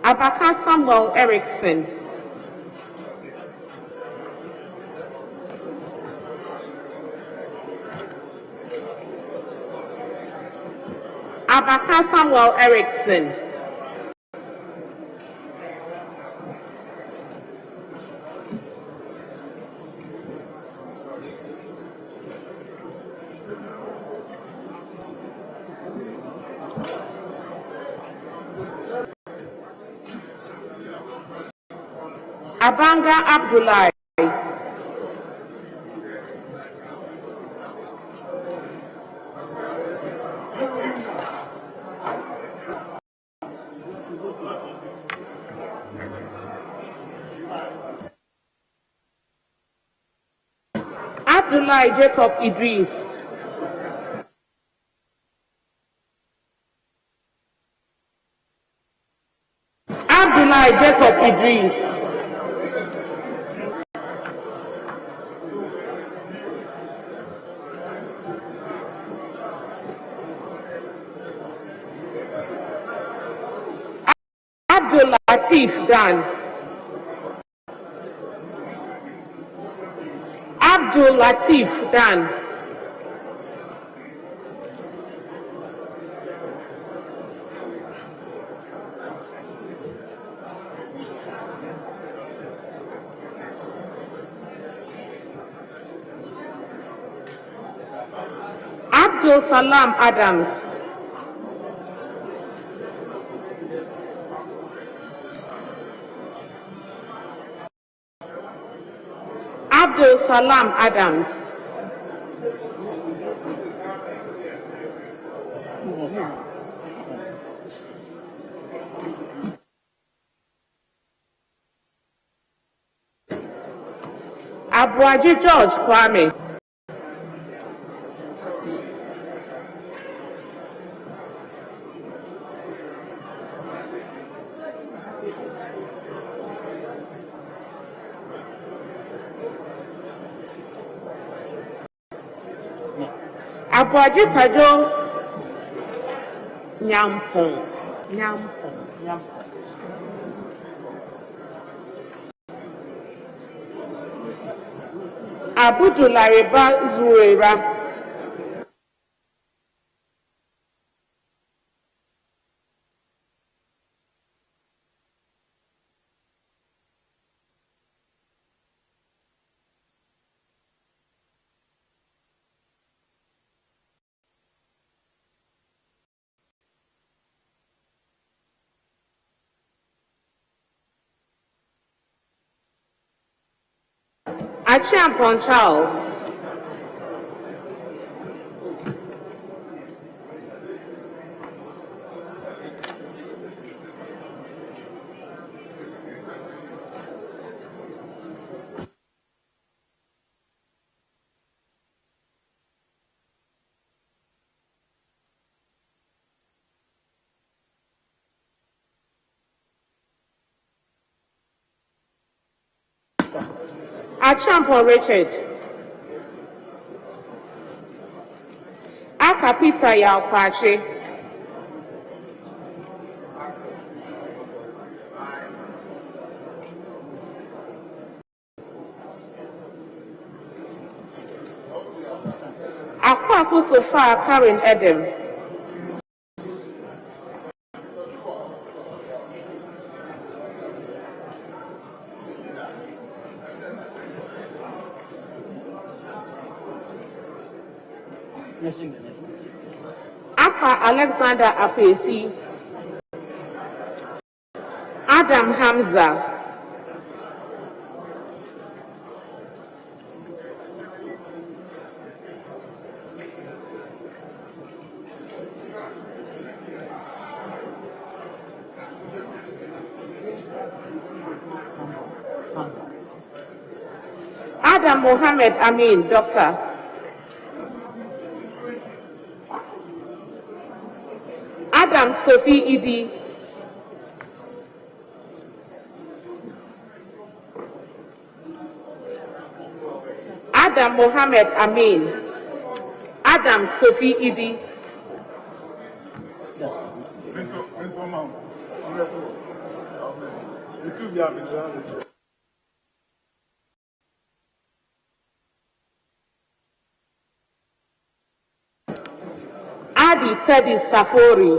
Abaka Samuel Erickson. Abaka Samuel Erickson. Abanga Abdullahi. Abdullahi Jacob Idris. Idris. Abdul Latif Dan. Abdul Latif Dan. Abdul Salam Adams. Abdul Salam Adams. Abuaji George Kwame. Abuaji Pajo Nyampong. Abudulariba Zureira. Achiampong Charles. Achiampong Richard. Akapita Yalpache. Akwaku Sofa Karen Edem. Apa Alexander Apesi. Adam Hamza. Adam Mohammed Amin, Doctor. Adams Kofi Idi. Adam Mohammed Amin. Adams Kofi Idi. Adi Teddy Safori.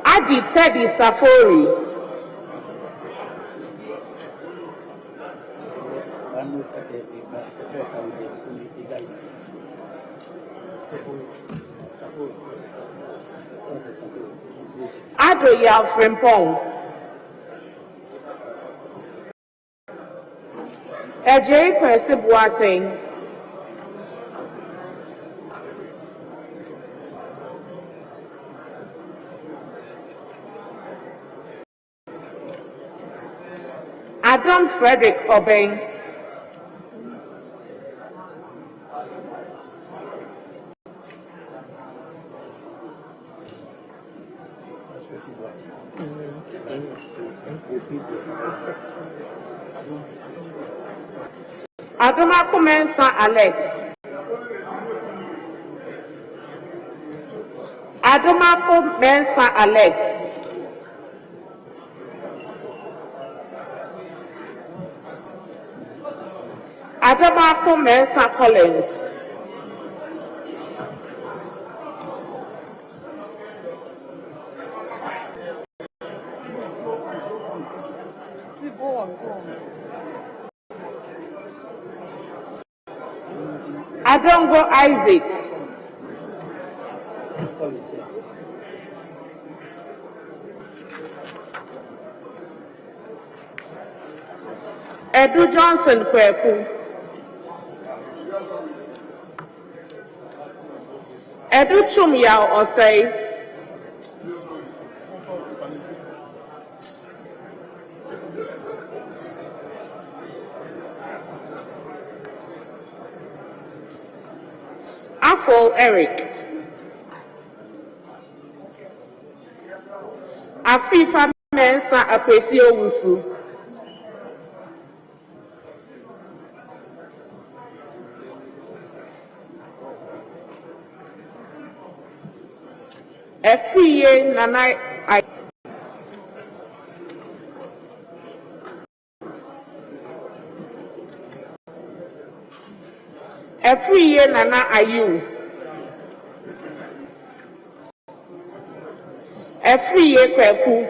Adi Teddy Safori. Ado Yao Frimpong. Ejei Kwesi Boateng. Adam Frederick Obeng. Adomako Mensah Alex. Adomako Mensah Alex. Adomako Mensah Collins. Adongo Isaac. Edu Johnson Kweku. Edu Chumyao Osei. Afol Eric. Afifa Mensah Akwesi Owusu. Efiye Nana Efiye Nana Ayu. Efiye Kweku.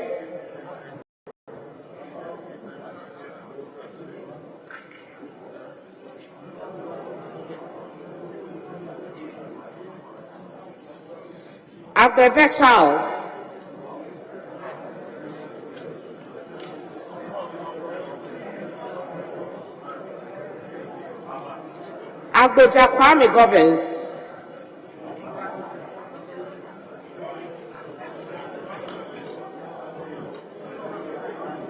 Abebe Charles. Agboja Kwame Gobbins.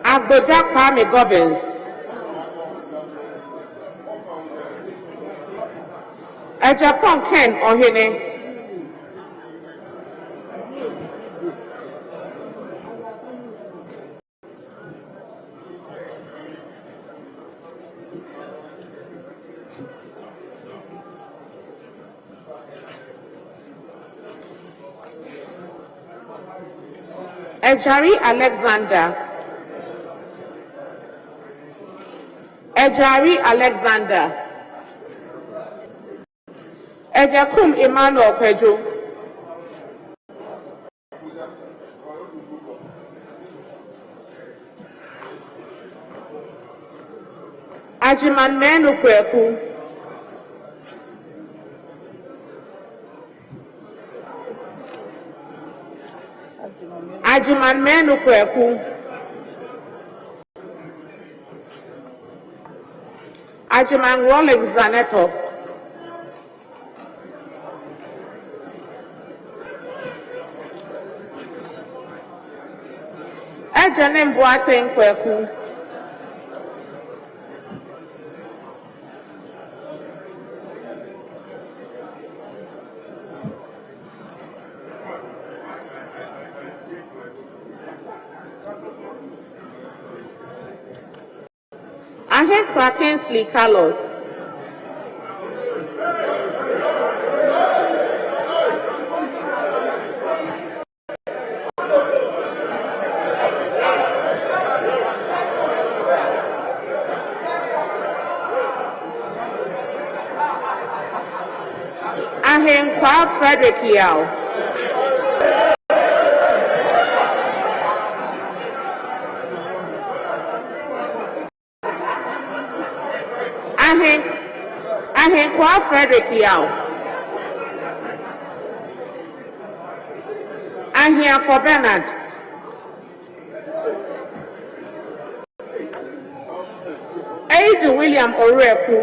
Agboja Kwame Gobbins. Ejapon Ken Ohene. Ejari Alexander. Ejari Alexander. Ejakum Emmanuel Kwejo. Ajiman Menu Kweku. Ajiman Menu Kweku. Ajiman Rolex Zaneto. Ejanem Boateng Kweku. Ahekwa Kingsley Carlos. Ahenkwa Frederick Yao. Ahenkwa Frederick Yao. Ahia for Bernard. Aidu William Oreku.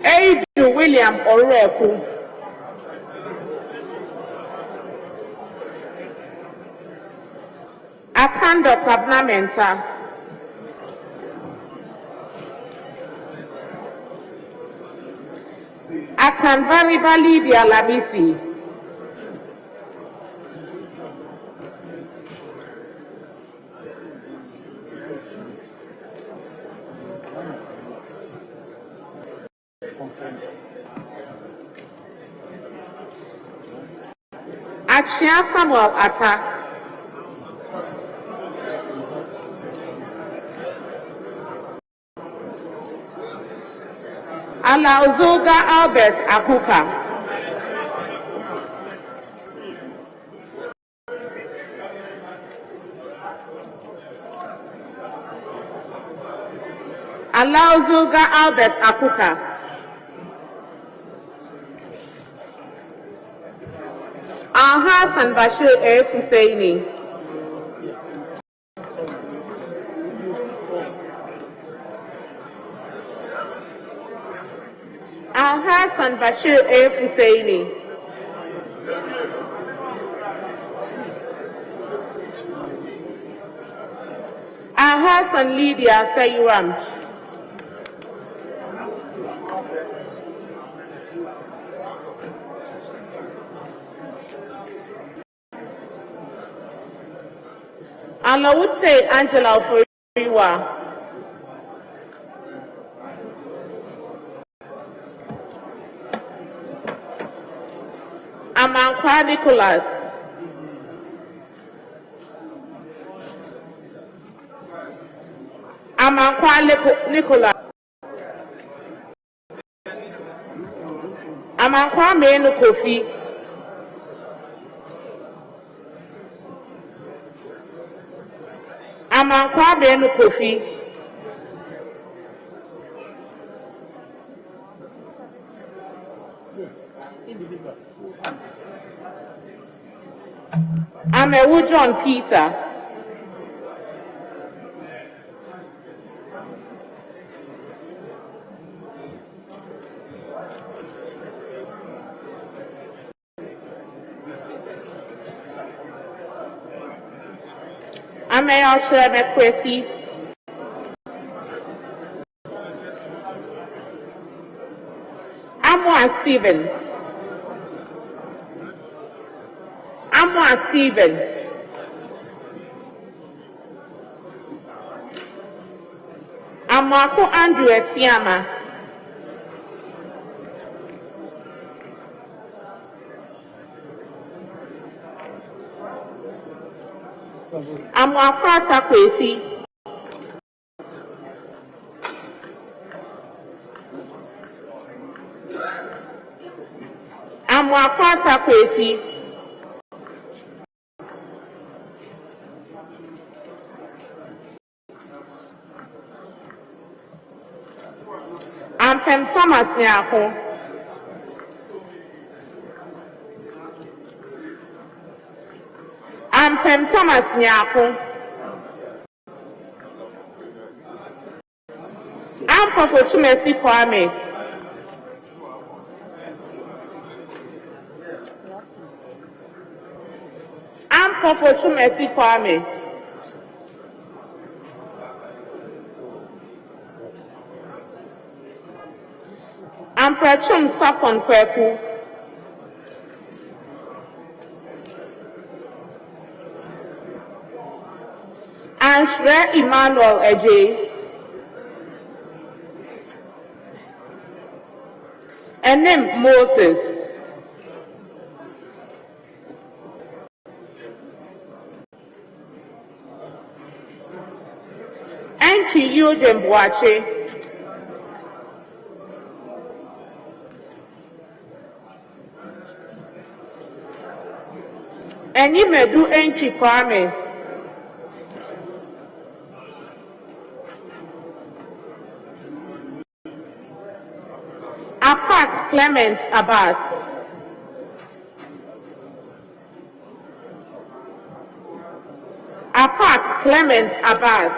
Aidu William Oreku. Akando Kabnamenta. Akanvari Lydia Labisi. Achia Samuel Atta. Alauzoga Albert Akuka. Alauzoga Albert Akuka. Hassan Bashir F. Husseini. Hassan Bashir F. Husseini. Hassan Lydia Sayuram. Alawute Angela Oforiwa. Amankwa Nicholas. Amankwa Nicholas. Amankwa Menu Kofi. Amankwa Menu Kofi. Amewu John Peter. Ameyo Shremekwesi. Amwa Stephen. Amwa Stephen. Amwako Andrew Esiama. Amwako Atakwesi. Amwako Atakwesi. Ampem Thomas Nyako. Ampem Thomas Nyako. Ampofo Chumesi Kwame. Ampofo Chumesi Kwame. Amprachum Sapon Kweku. Anshre Emmanuel Eje. Enem Moses. Enki Eugene Boache. Enyimedu Enchi Kwame. Apat Clement Abbas. Apat Clement Abbas.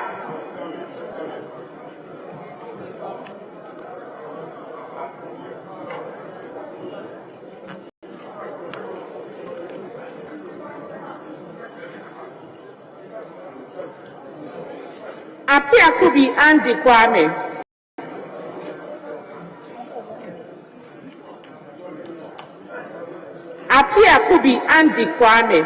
Apiakubi Andy Kwame. Apiakubi Andy Kwame.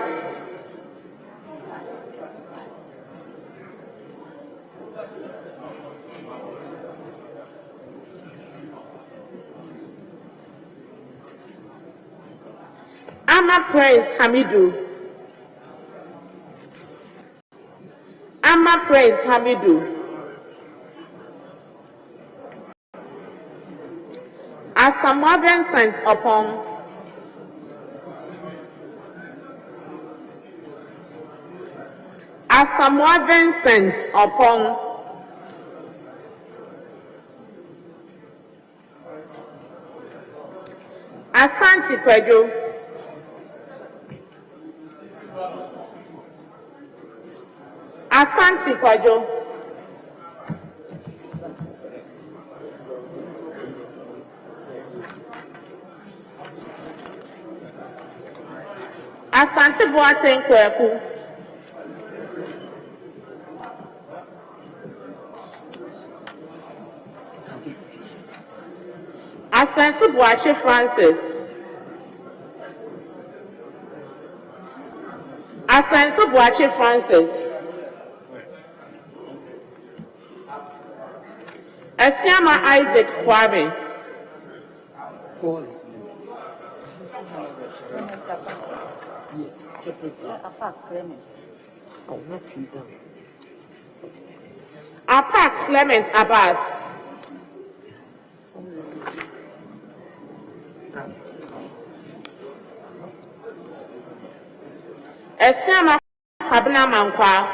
Ama Prince Hamidu. Ama Prince Hamidu. Asamoah Vincent Opong. Asamoah Vincent Opong. Asante Kwejo. Asante Kwejo. Asante Boateng Kweku. Asante Boache Francis. Asante Boache Francis. Esiama Isaac Kwame. Apa Clement Abbas. Esiama Kabna Mankwa.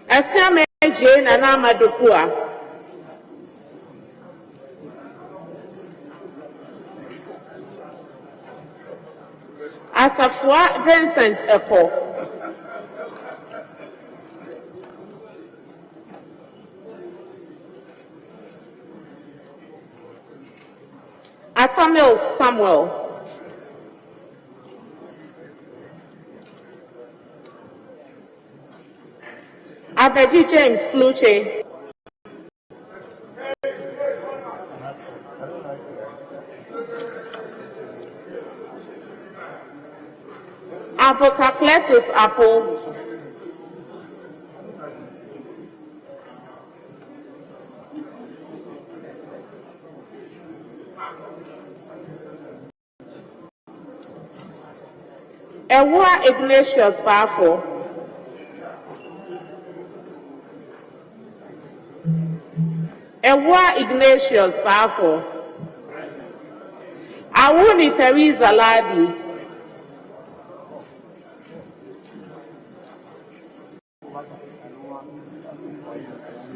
Esiama Jane Anama Dopua. Asafua Vincent Eko. Atamil Samuel. Abeji James Fluche. Avocacletus Apple. Ewa Ignatius Bafo. Ewa Ignatius Bafo. Awuni Teresa Ladi.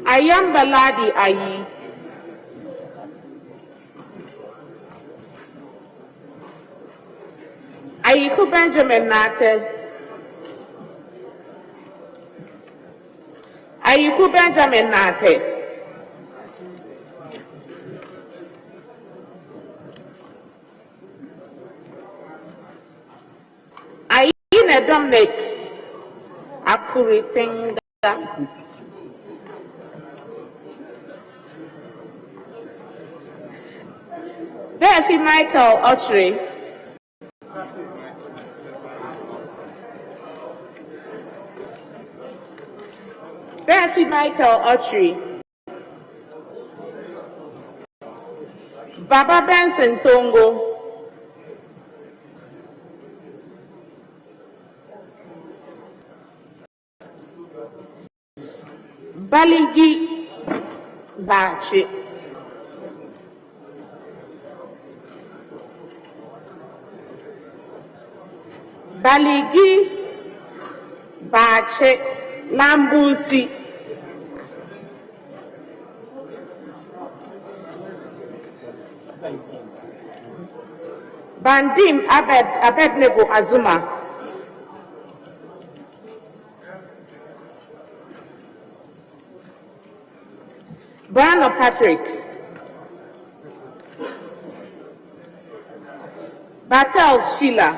Ayamba Ladi Ayi. Ayiku Benjamin Nate. Ayiku Benjamin Nate. Ayine Dominic Akuritinga. Befi Michael Ochre. Befi Michael Ochre. Baba Benson Tongo. Baligi Bachi. Baligi Bache Lambusi. Bandim Abednego Azuma. Brano Patrick. Batel Sheila.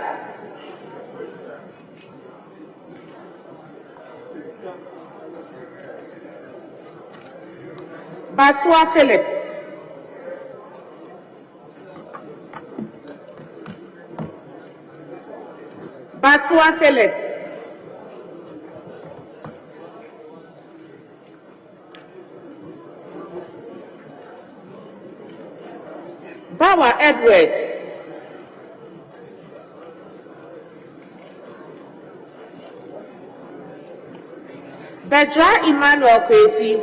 Baswa Philip. Baswa Philip. Bawa Edward. Beja Emmanuel Kwesi.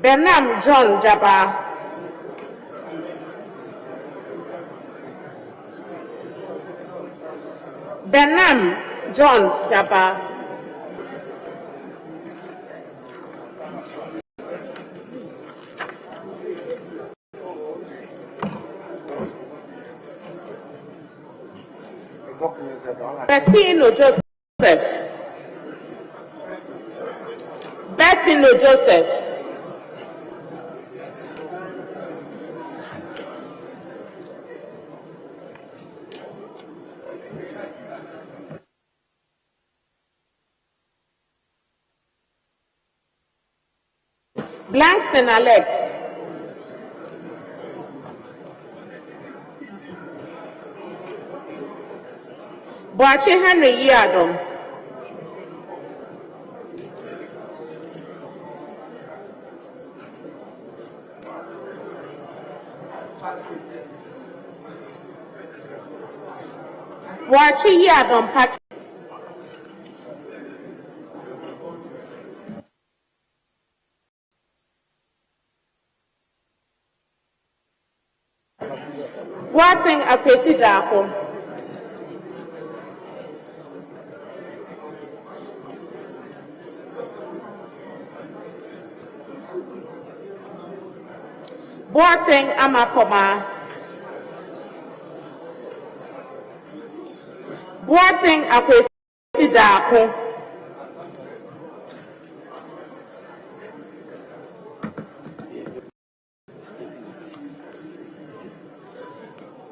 Benam John Jaba. Benam John Jaba. Bettino Joseph. Bettino Joseph. Blankson Alex. Boache Henry Yadom. Boache Yadom Patrick. Boating Apeti Dako. Boating Amakoma. Boating Apeti Dako.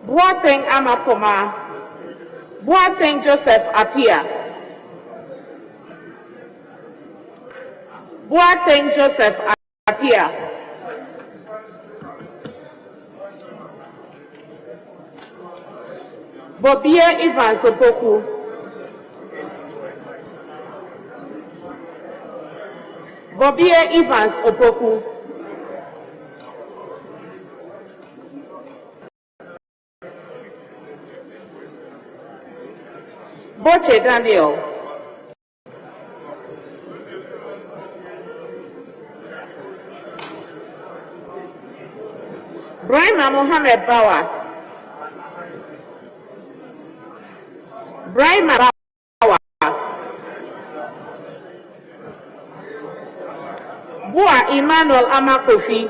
Boating Amakoma. Boating Joseph Apia. Boating Joseph Apia. Bobia Evans Opoku. Bobia Evans Opoku. Boche Daniel. Brahma Mohammed Bawa. Brahma Bawa. Bua Emmanuel Amakofi.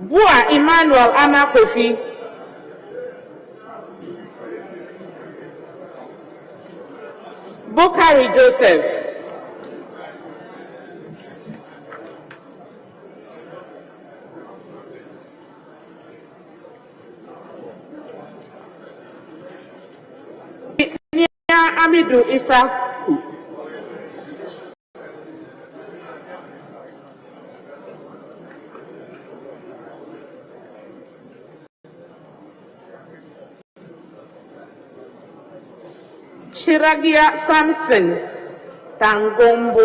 Bua Emmanuel Amakofi. Bokari Joseph. Amidu Isa. Chiragia Samson Tangombo.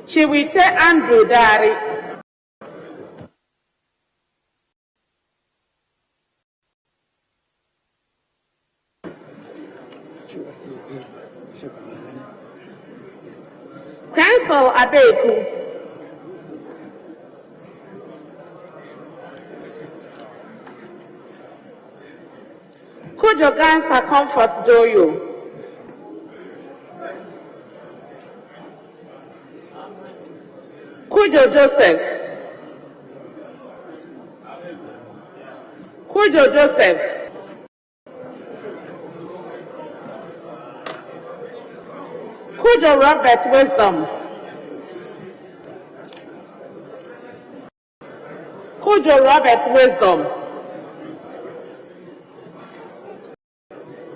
Chiwite Andrew Dari. Council Abeku. Kujo Gansa Comfort Doyo. Kujo Joseph. Kujo Joseph. Kujo Robert Wisdom. Kujo Robert Wisdom.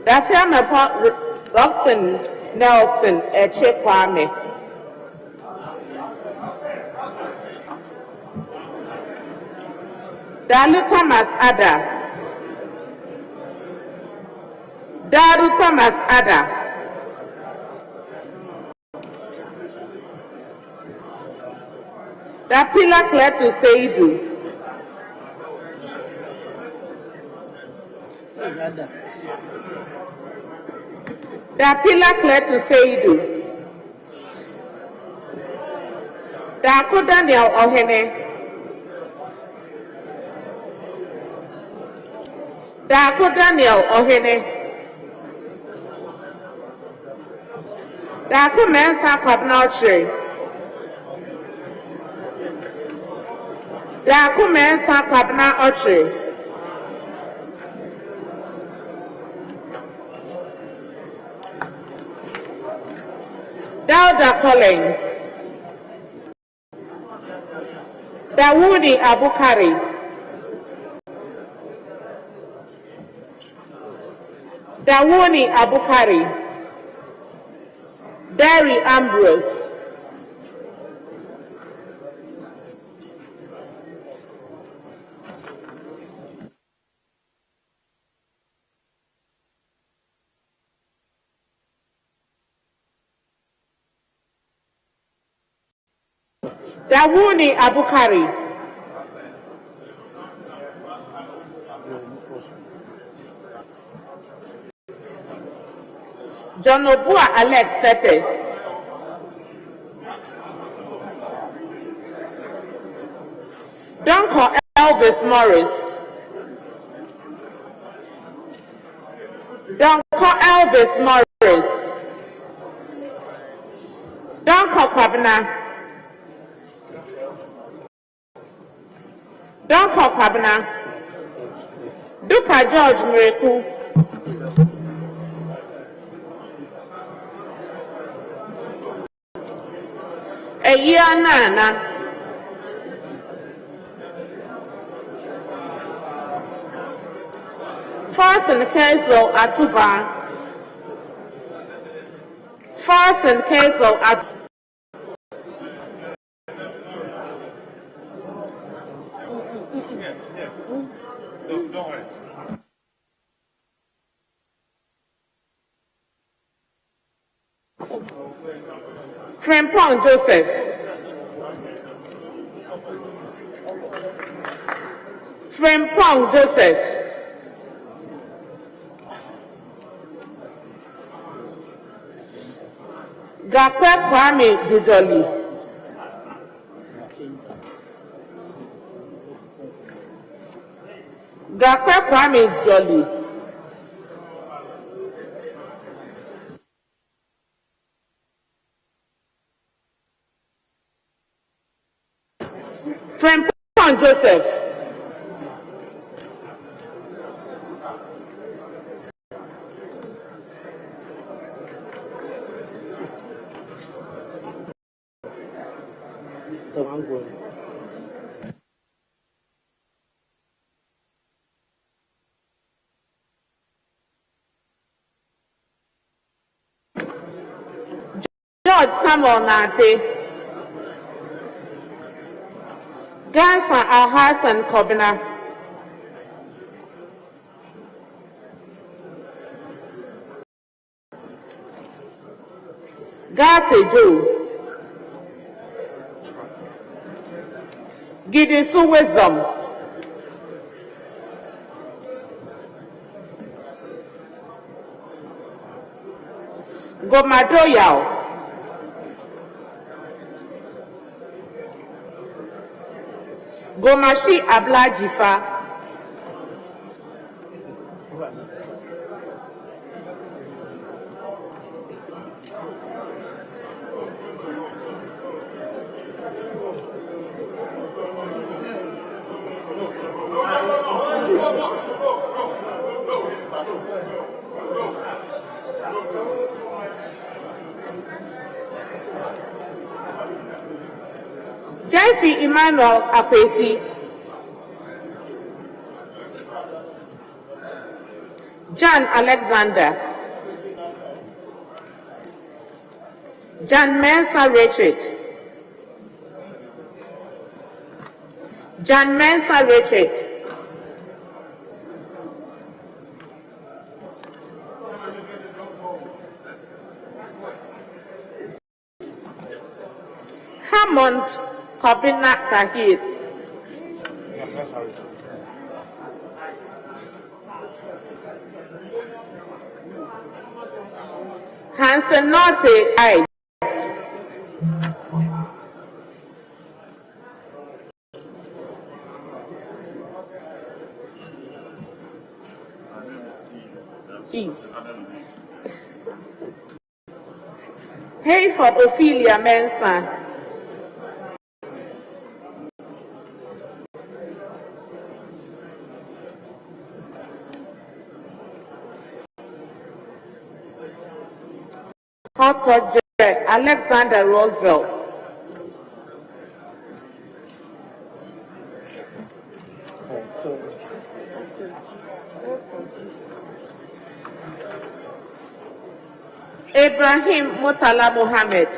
That's him upon Robson Nelson Eche Kwame. Dalu Thomas Ada. Daru Thomas Ada. Dapila Cletus Seidu. Dapila Cletus Seidu. Dako Daniel Ohene. Dako Daniel Ohene. Dako Mensa Kwabnaoche. Dako Mensa Kwabnaoche. Dauda Collins. Dawudi Abukari. Dawuni Abukari. Derry Ambrose. Dawuni Abukari. John Obua Alex Tete. Donko Elvis Morris. Donko Elvis Morris. Donko Kwabena. Donko Kwabena. Duka George Mreku. Nana. Forson Kesel Atuba. Forson Kesel Atuba. Don't worry. Frimpong Joseph. Frimpong Joseph. Gape Kwame Jujoli. Gape Kwame Jolly. Frimpong Joseph. George Samuel Nate. Gansa Alhassan Kobina. Gate Joe. Gidesu Wisdom. Gomadoyao. Gomashi Ablajifa. Jeffrey Emmanuel Akwesi. John Alexander. John Mensa Richard. John Mensa Richard. Hammond Kobina Tahir, Hansen Norte I. Hayford Ophelia Mensah, Hotoje Alexander Roosevelt, Ibrahim Murtala Mohammed,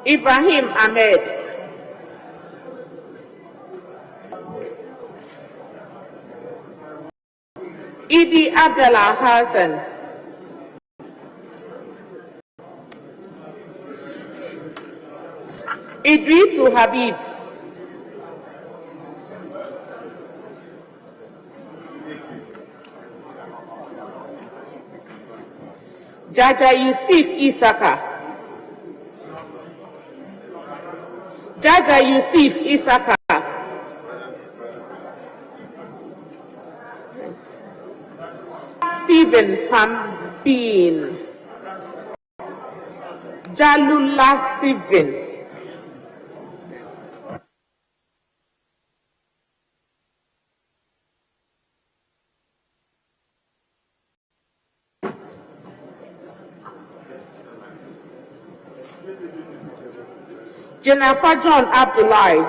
Ibrahim Ahmed, Idi Abdullah Hassan, Idrisu Habib, Jaja Yusuf Isaka, Jaja Yusuf Isaka, Stephen Pambin, Jalula Stephen, Jennifer John Abdullahi,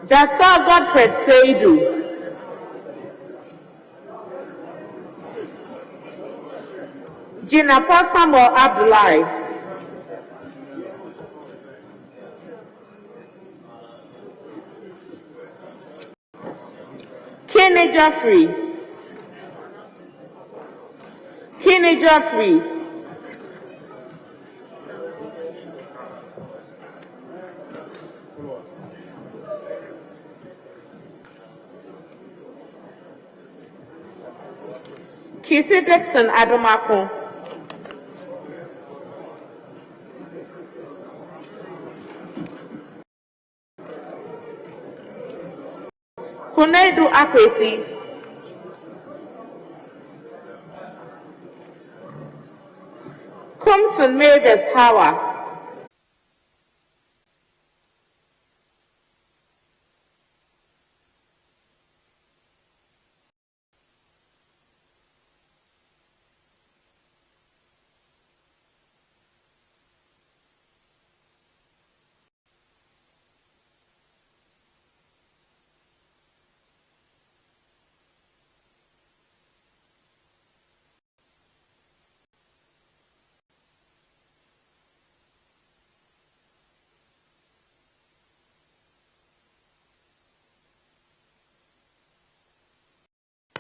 Jasal Godfred Seidu, Jennifer Samuel Abdullahi, Kenny Jeffrey, Kenny Jeffrey, Kisi Dixon Adomako, Kunedu Akwesi, Kumson Mavis Hawa,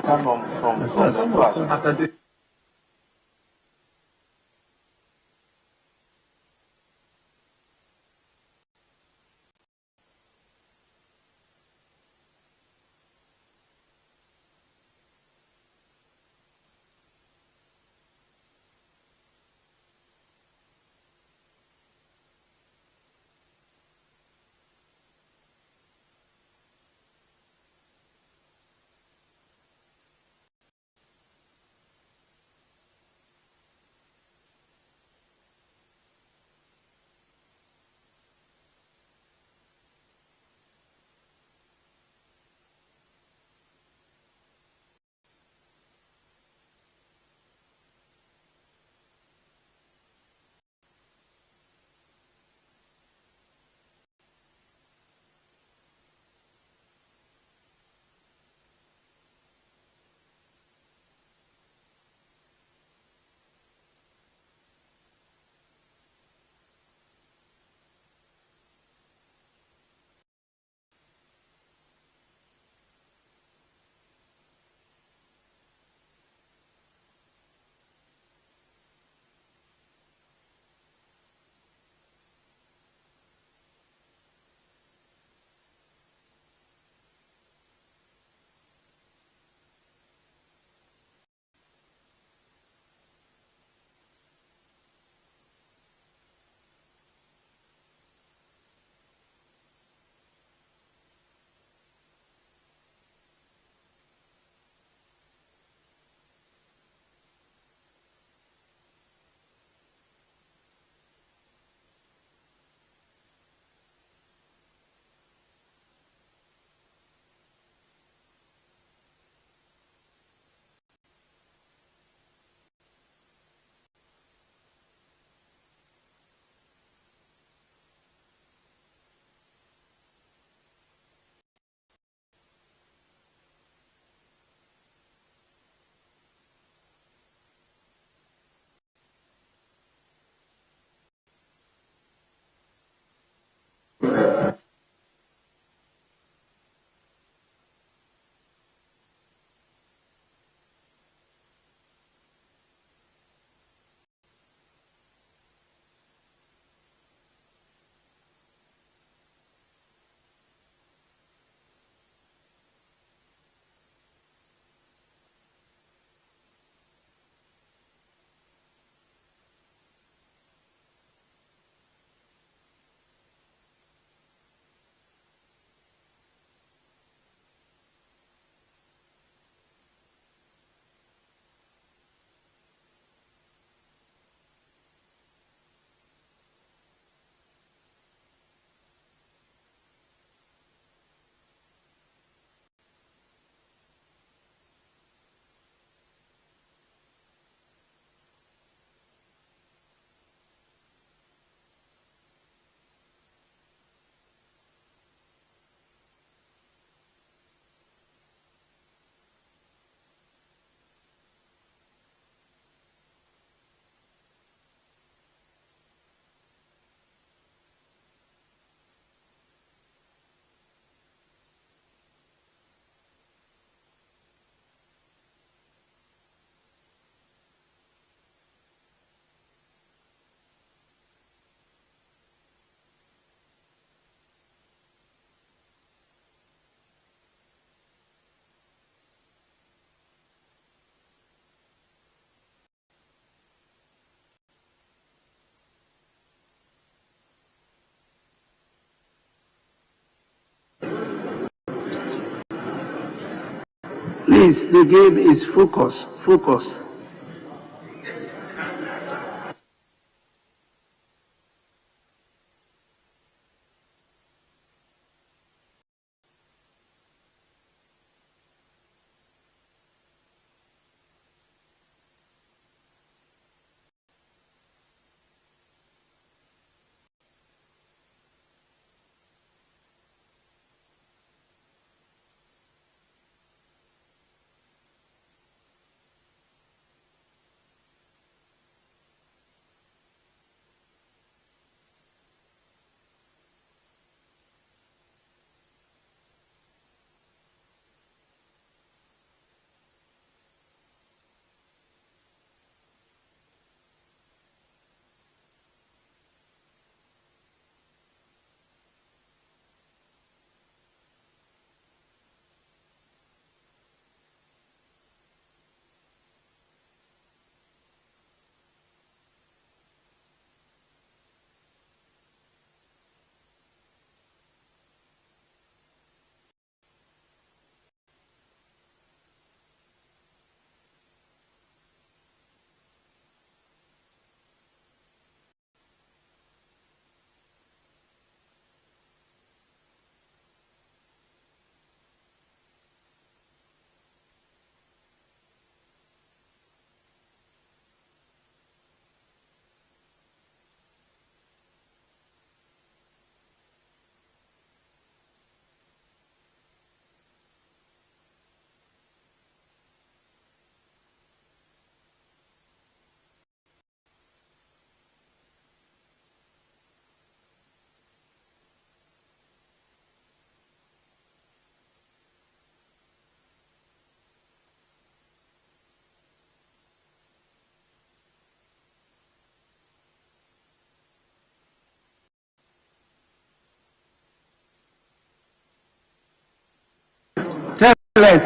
From the class. Please, the game is focus. Focus.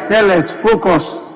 Tell us, focus.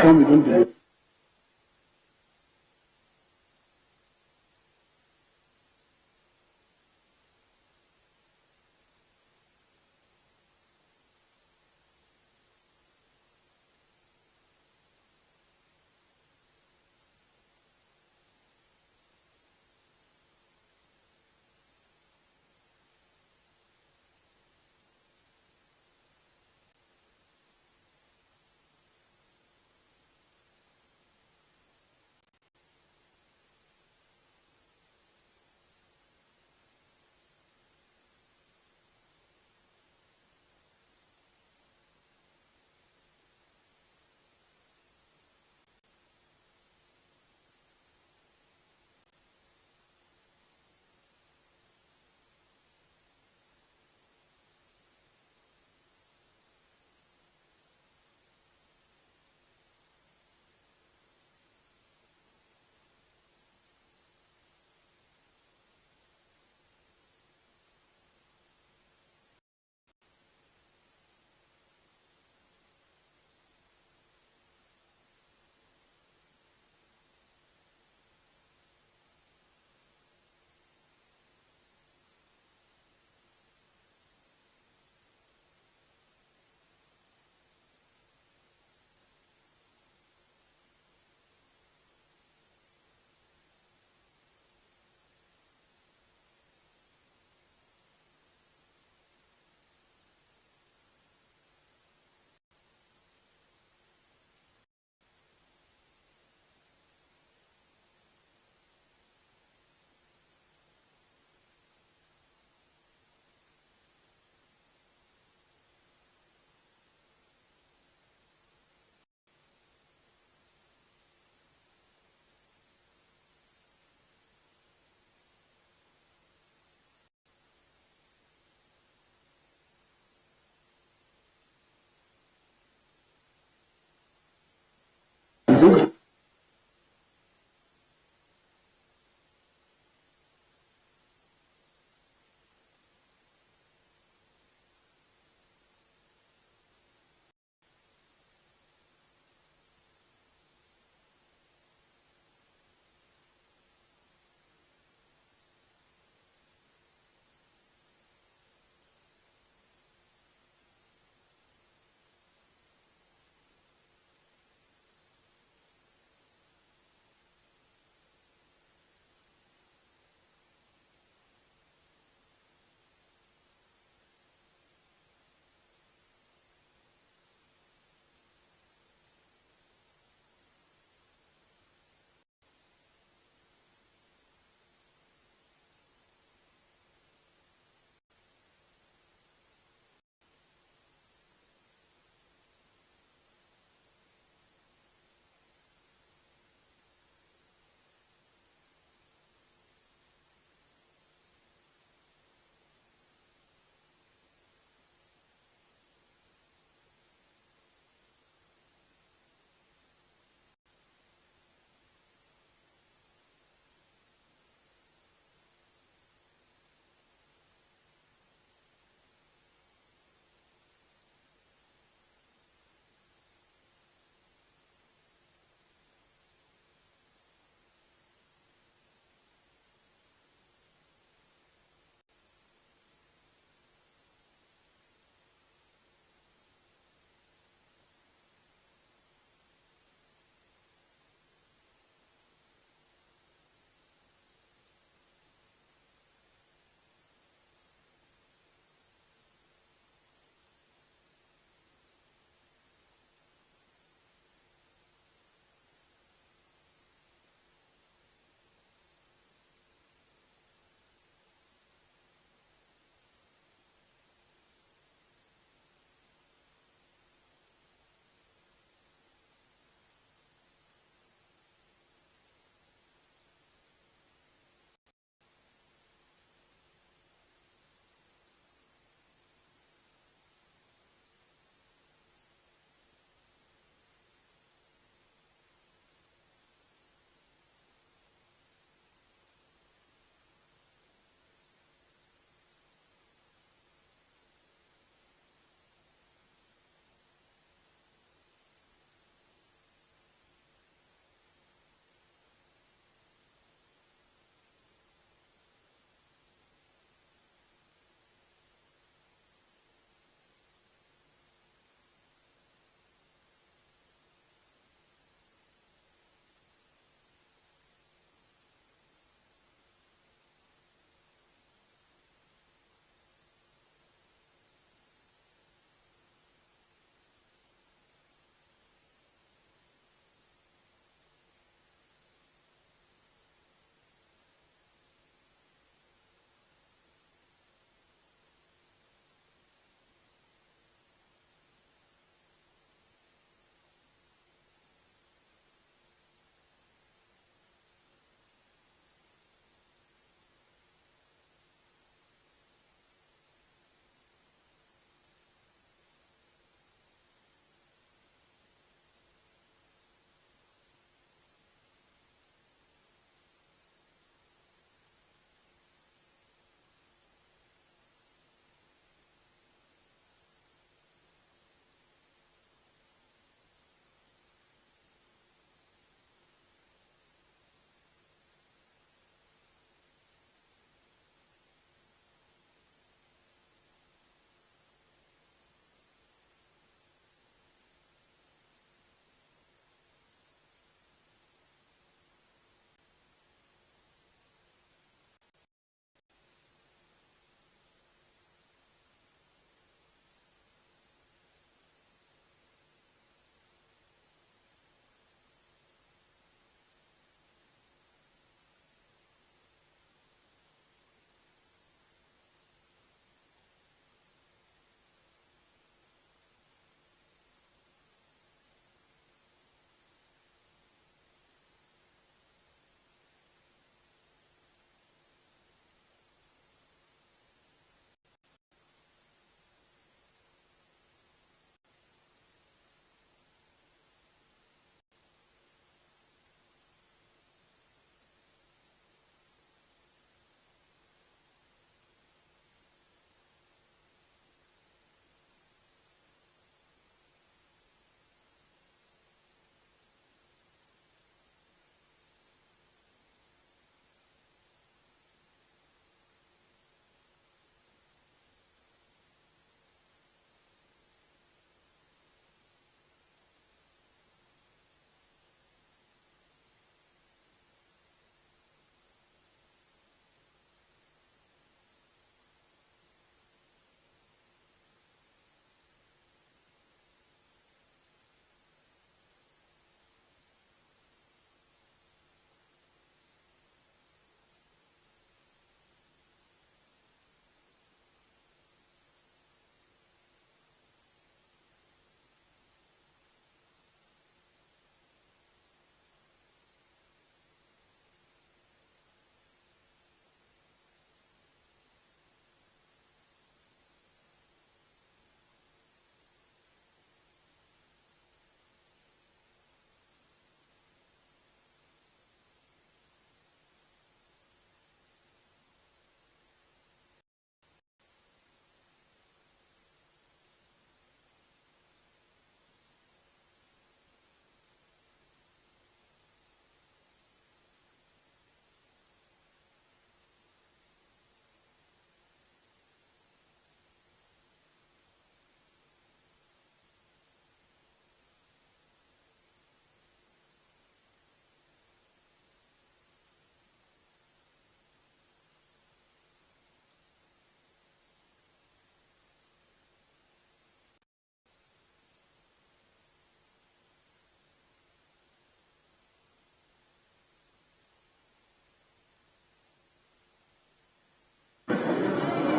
come, we don't believe.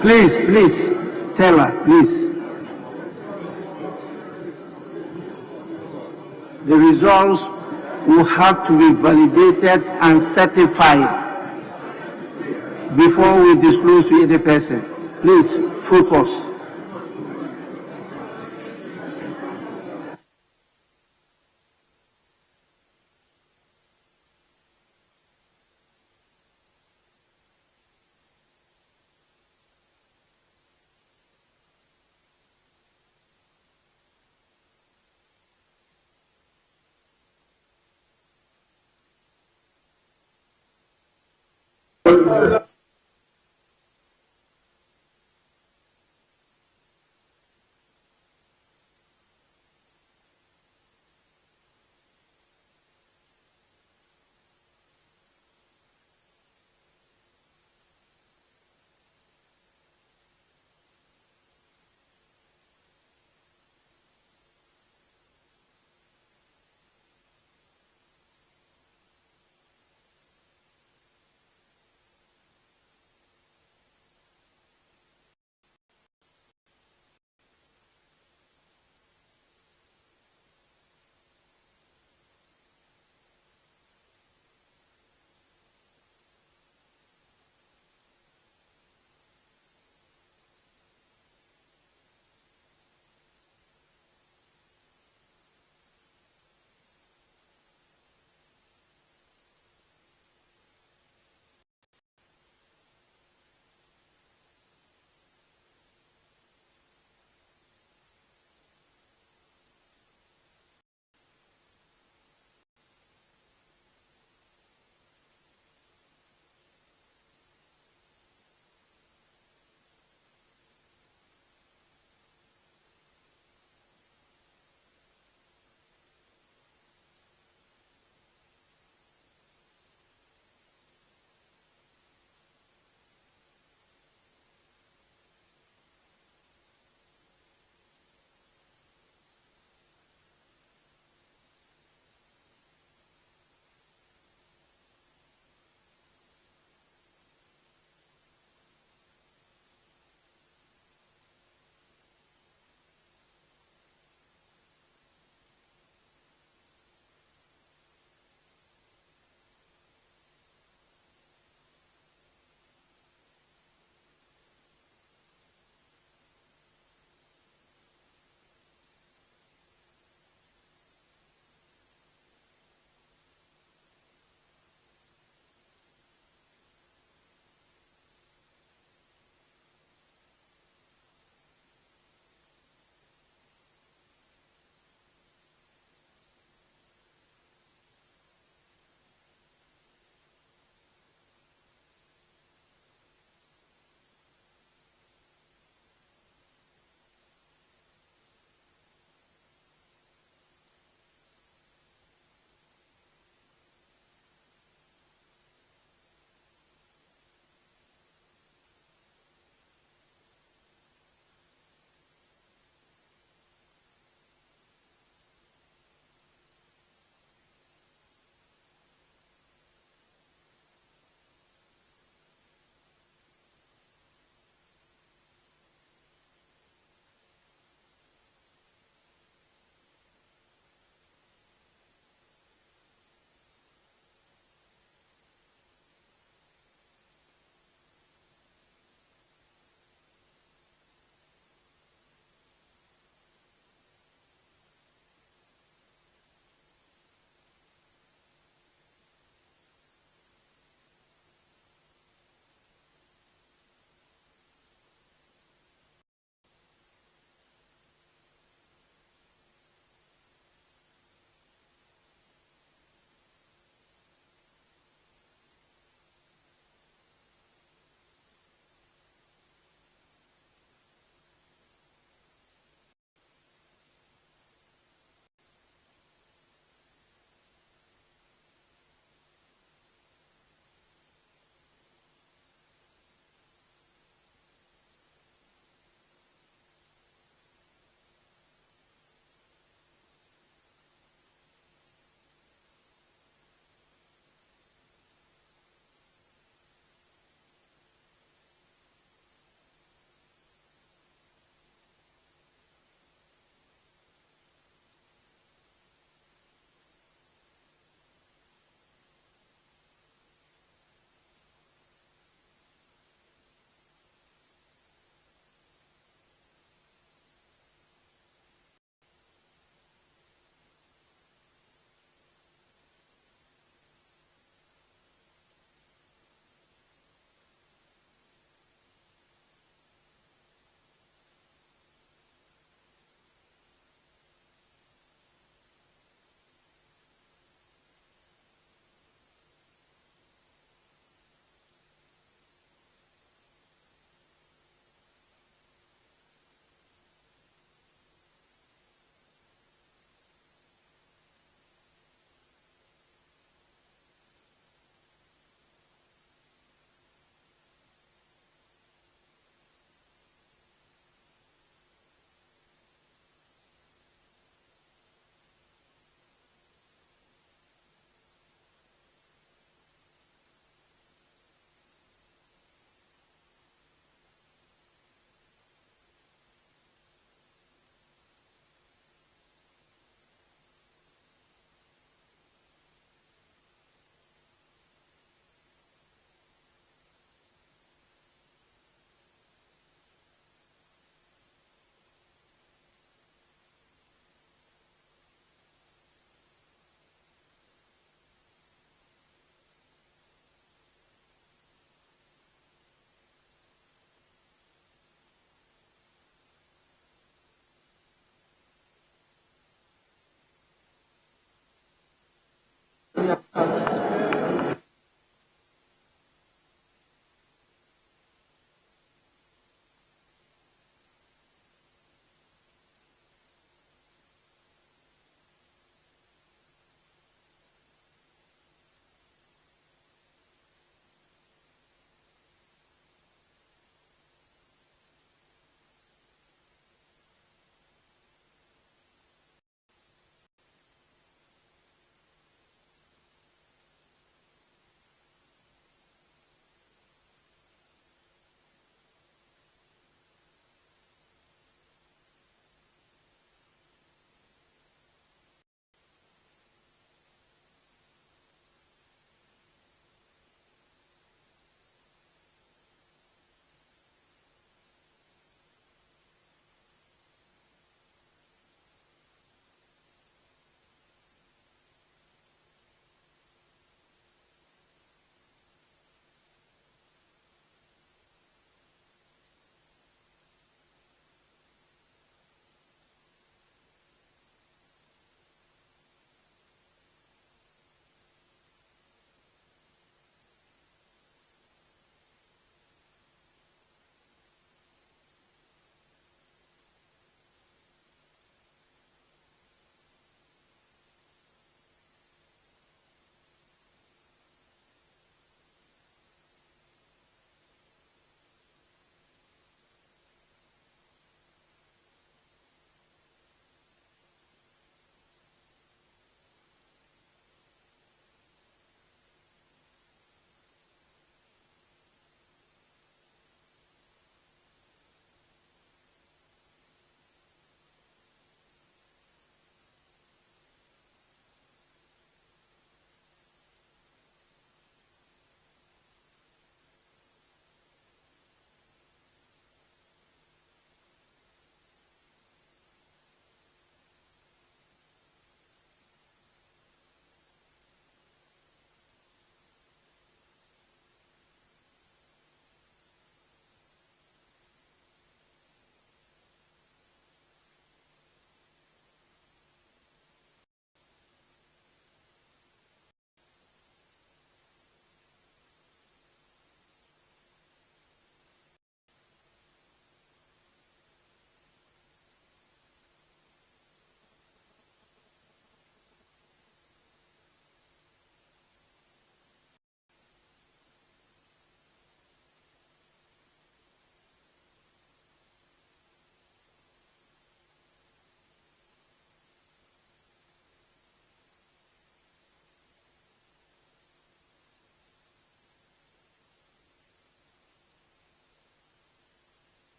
Please, tell her, please. The results will have to be validated and certified before we disclose to any person. Please, focus.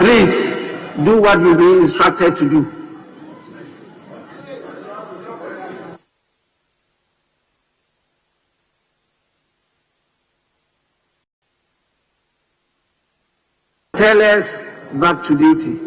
Please do what you've been instructed to do. Tell us back to duty.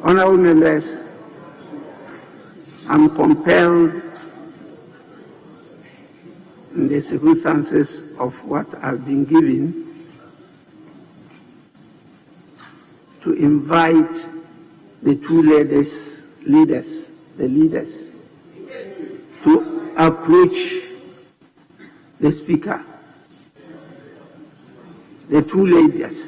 Honorable members, I'm compelled in the circumstances of what I've been given to invite the two leaders to approach the speaker. The two leaders.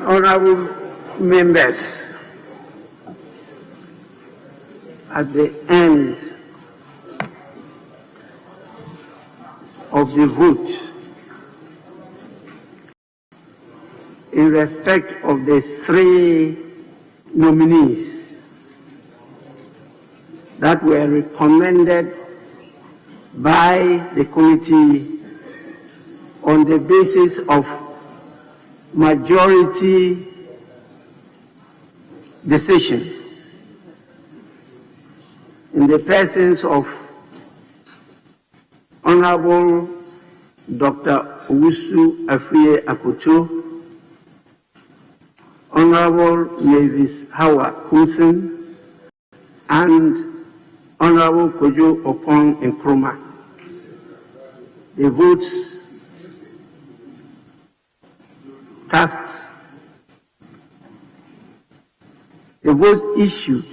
Honorable members, at the end of the vote, in respect of the three nominees that were recommended by the committee on the basis of majority decision in the presence of Honorable Dr. Owusu Afriye Akoto, Honorable Mavis Howard Coulson, and Honorable Kojo Okon Nkrumah. The votes cast, the votes issued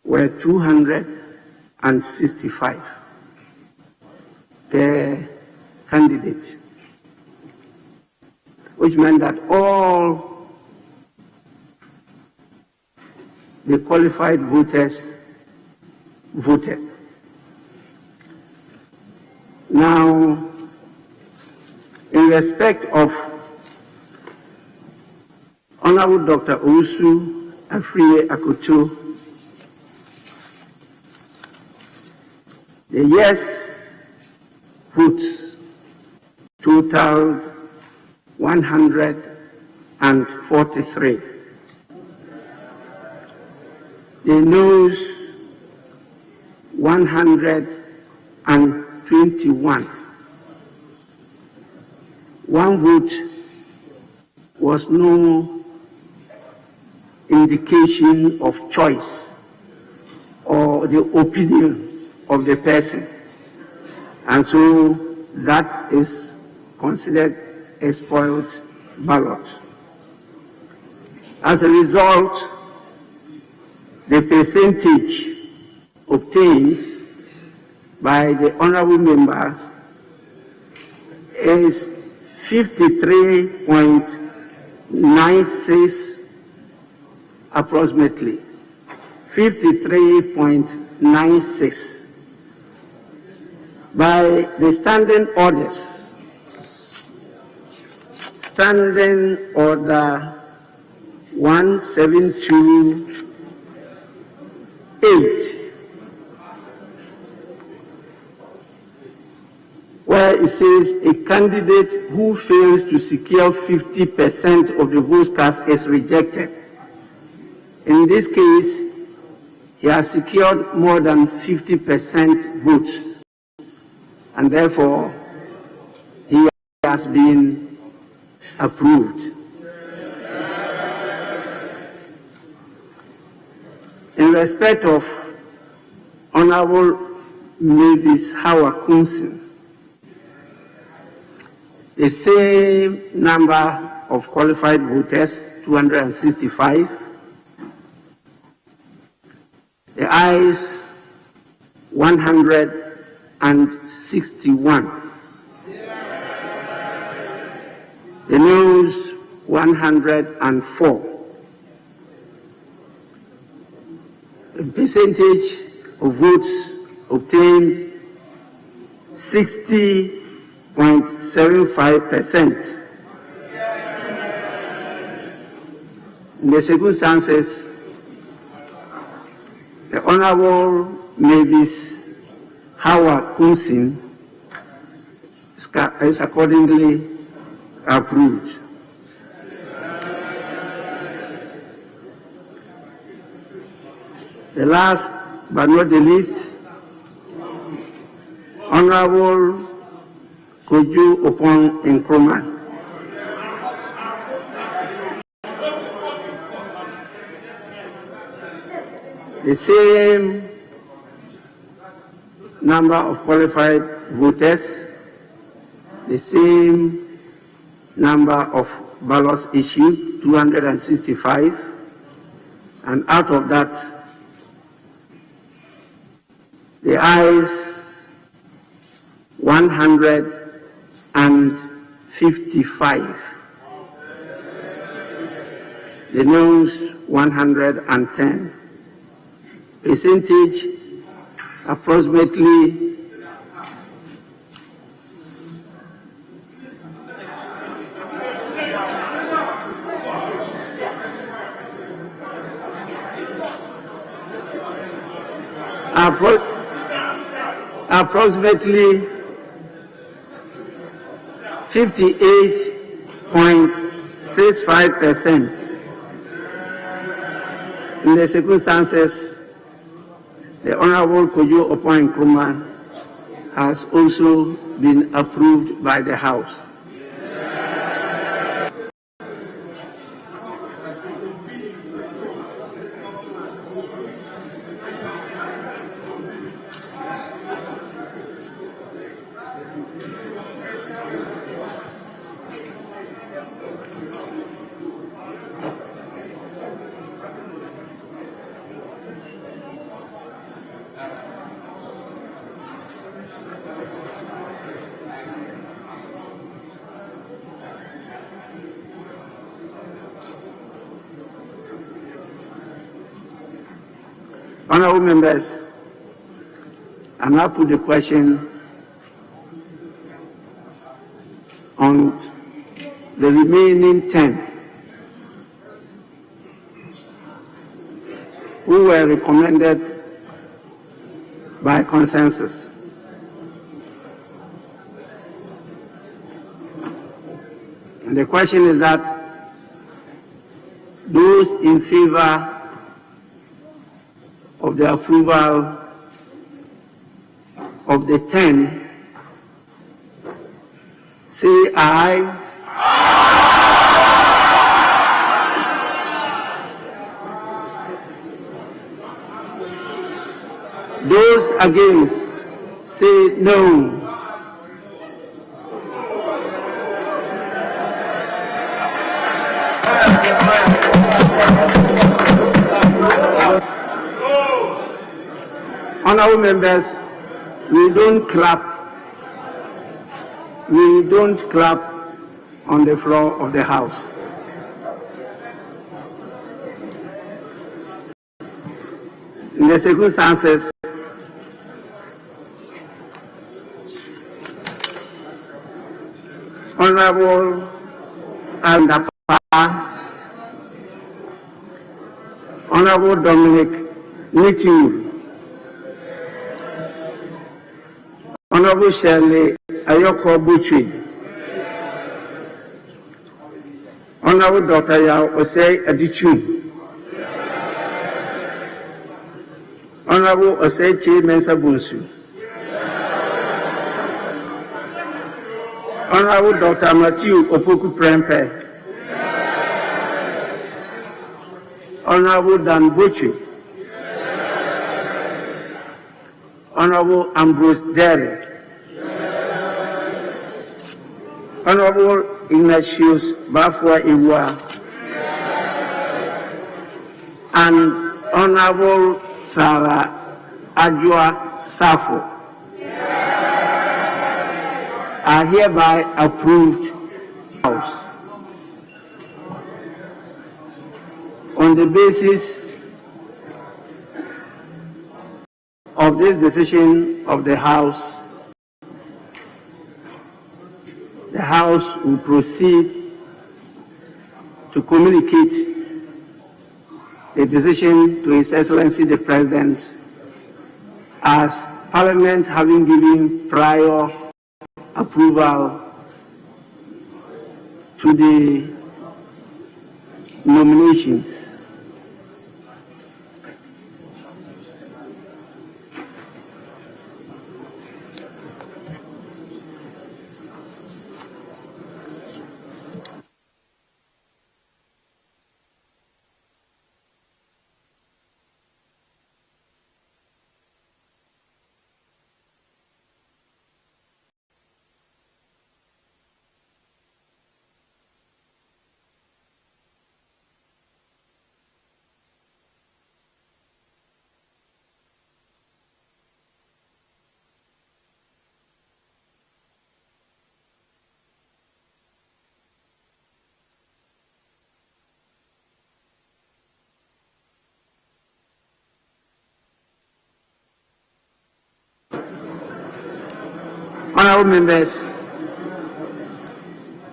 were 265 per candidate, which meant that all the qualified voters voted. Now, in respect of Honorable Dr. Owusu Afriye Akoto. The yes votes totaled 143. The noes 121. One vote was no indication of choice or the opinion of the person, and so that is considered a spoiled ballot. As a result, the percentage obtained by the honorable member is 53.96 approximately, 53.96. By the standing orders, Standing Order 1728, where it says a candidate who fails to secure 50% of the votes cast is rejected. In this case, he has secured more than 50% votes, and therefore he has been approved. In respect of Honorable Mavis Howard Kunsin, the same number of qualified voters, 265. The ayes, 161. The noes, 104. The percentage of votes obtained, 60.75%. In the circumstances, the Honorable Mavis Howard Kunsin is accordingly approved. The last but not the least, Honorable Koju Opon Nkrumah. The same number of qualified voters, the same number of ballots issued, 265, and out of that, the ayes 155, the noes 110. Percentage approximately approximately 58.65%. In the circumstances, the Honorable Koju Opon Nkrumah has also been approved by the House. Honorable members, I now put the question on the remaining 10 who were recommended by consensus. And the question is that those in favor of the approval of the 10 say aye. Those against say no. Honorable members, we don't clap. We don't clap on the floor of the House. In the circumstances, Honorable Andapa, Honorable Dominic Nichi, Honorable Shirley Ayoko Buchi, Honorable Dr. Yao Osei Adichu, Honorable Osei Chi Mensa Bunsu, Honorable Dr. Matthew Opoku Prempe, Honorable Dan Buchi, Honorable Ambrose Derry, Honorable Ignatius Bafwa Iwa, and Honorable Sarah Adjoa Safo are hereby approved House. On the basis of this decision of the House will proceed to communicate the decision to His Excellency the President, as Parliament having given prior approval to the nominations. Honorable members,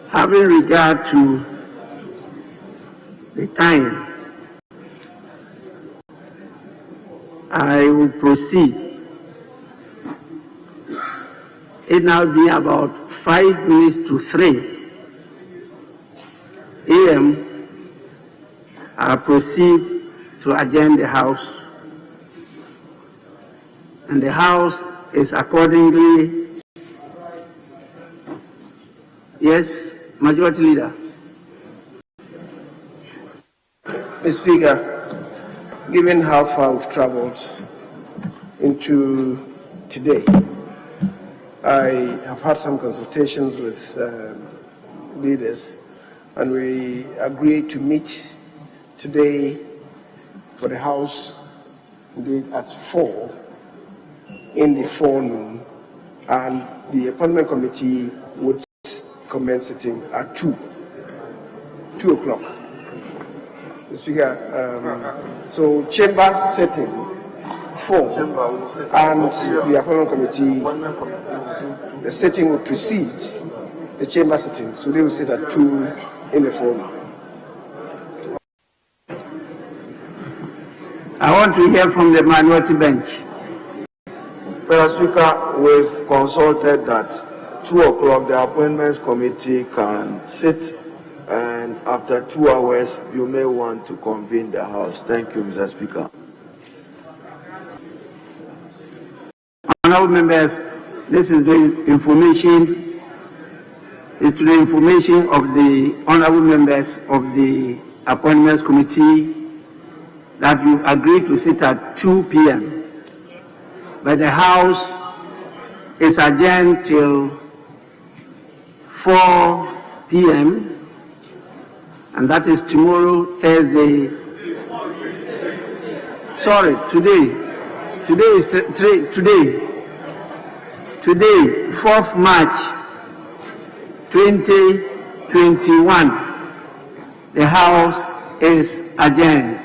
having regard to the time, I will proceed. It now being about 5 minutes to 3 a.m., I proceed to adjourn the House, and the House is accordingly. Yes, Majority Leader. Mr. Speaker, given how far we've traveled into today, I have had some consultations with leaders, and we agreed to meet today for the House indeed at 4 in the forenoon, and the appointment committee would commence sitting at 2 o'clock. Mr. Speaker, so chamber sitting 4, and the appointment committee, the sitting will precede the chamber sitting, so they will sit at 2 in the forenoon. I want to hear from the minority bench. Mr. Speaker, we've consulted that 2 o'clock the appointments committee can sit, and after 2 hours you may want to convene the House. Thank you, Mr. Speaker. Honourable members, this is the information. It's to the information of the honourable members of the appointments committee that you agreed to sit at 2 p.m. But the House is adjourned till 4 p.m. and that is tomorrow, Thursday. Sorry, today. Today is today, 4th March 2021. The House is adjourned.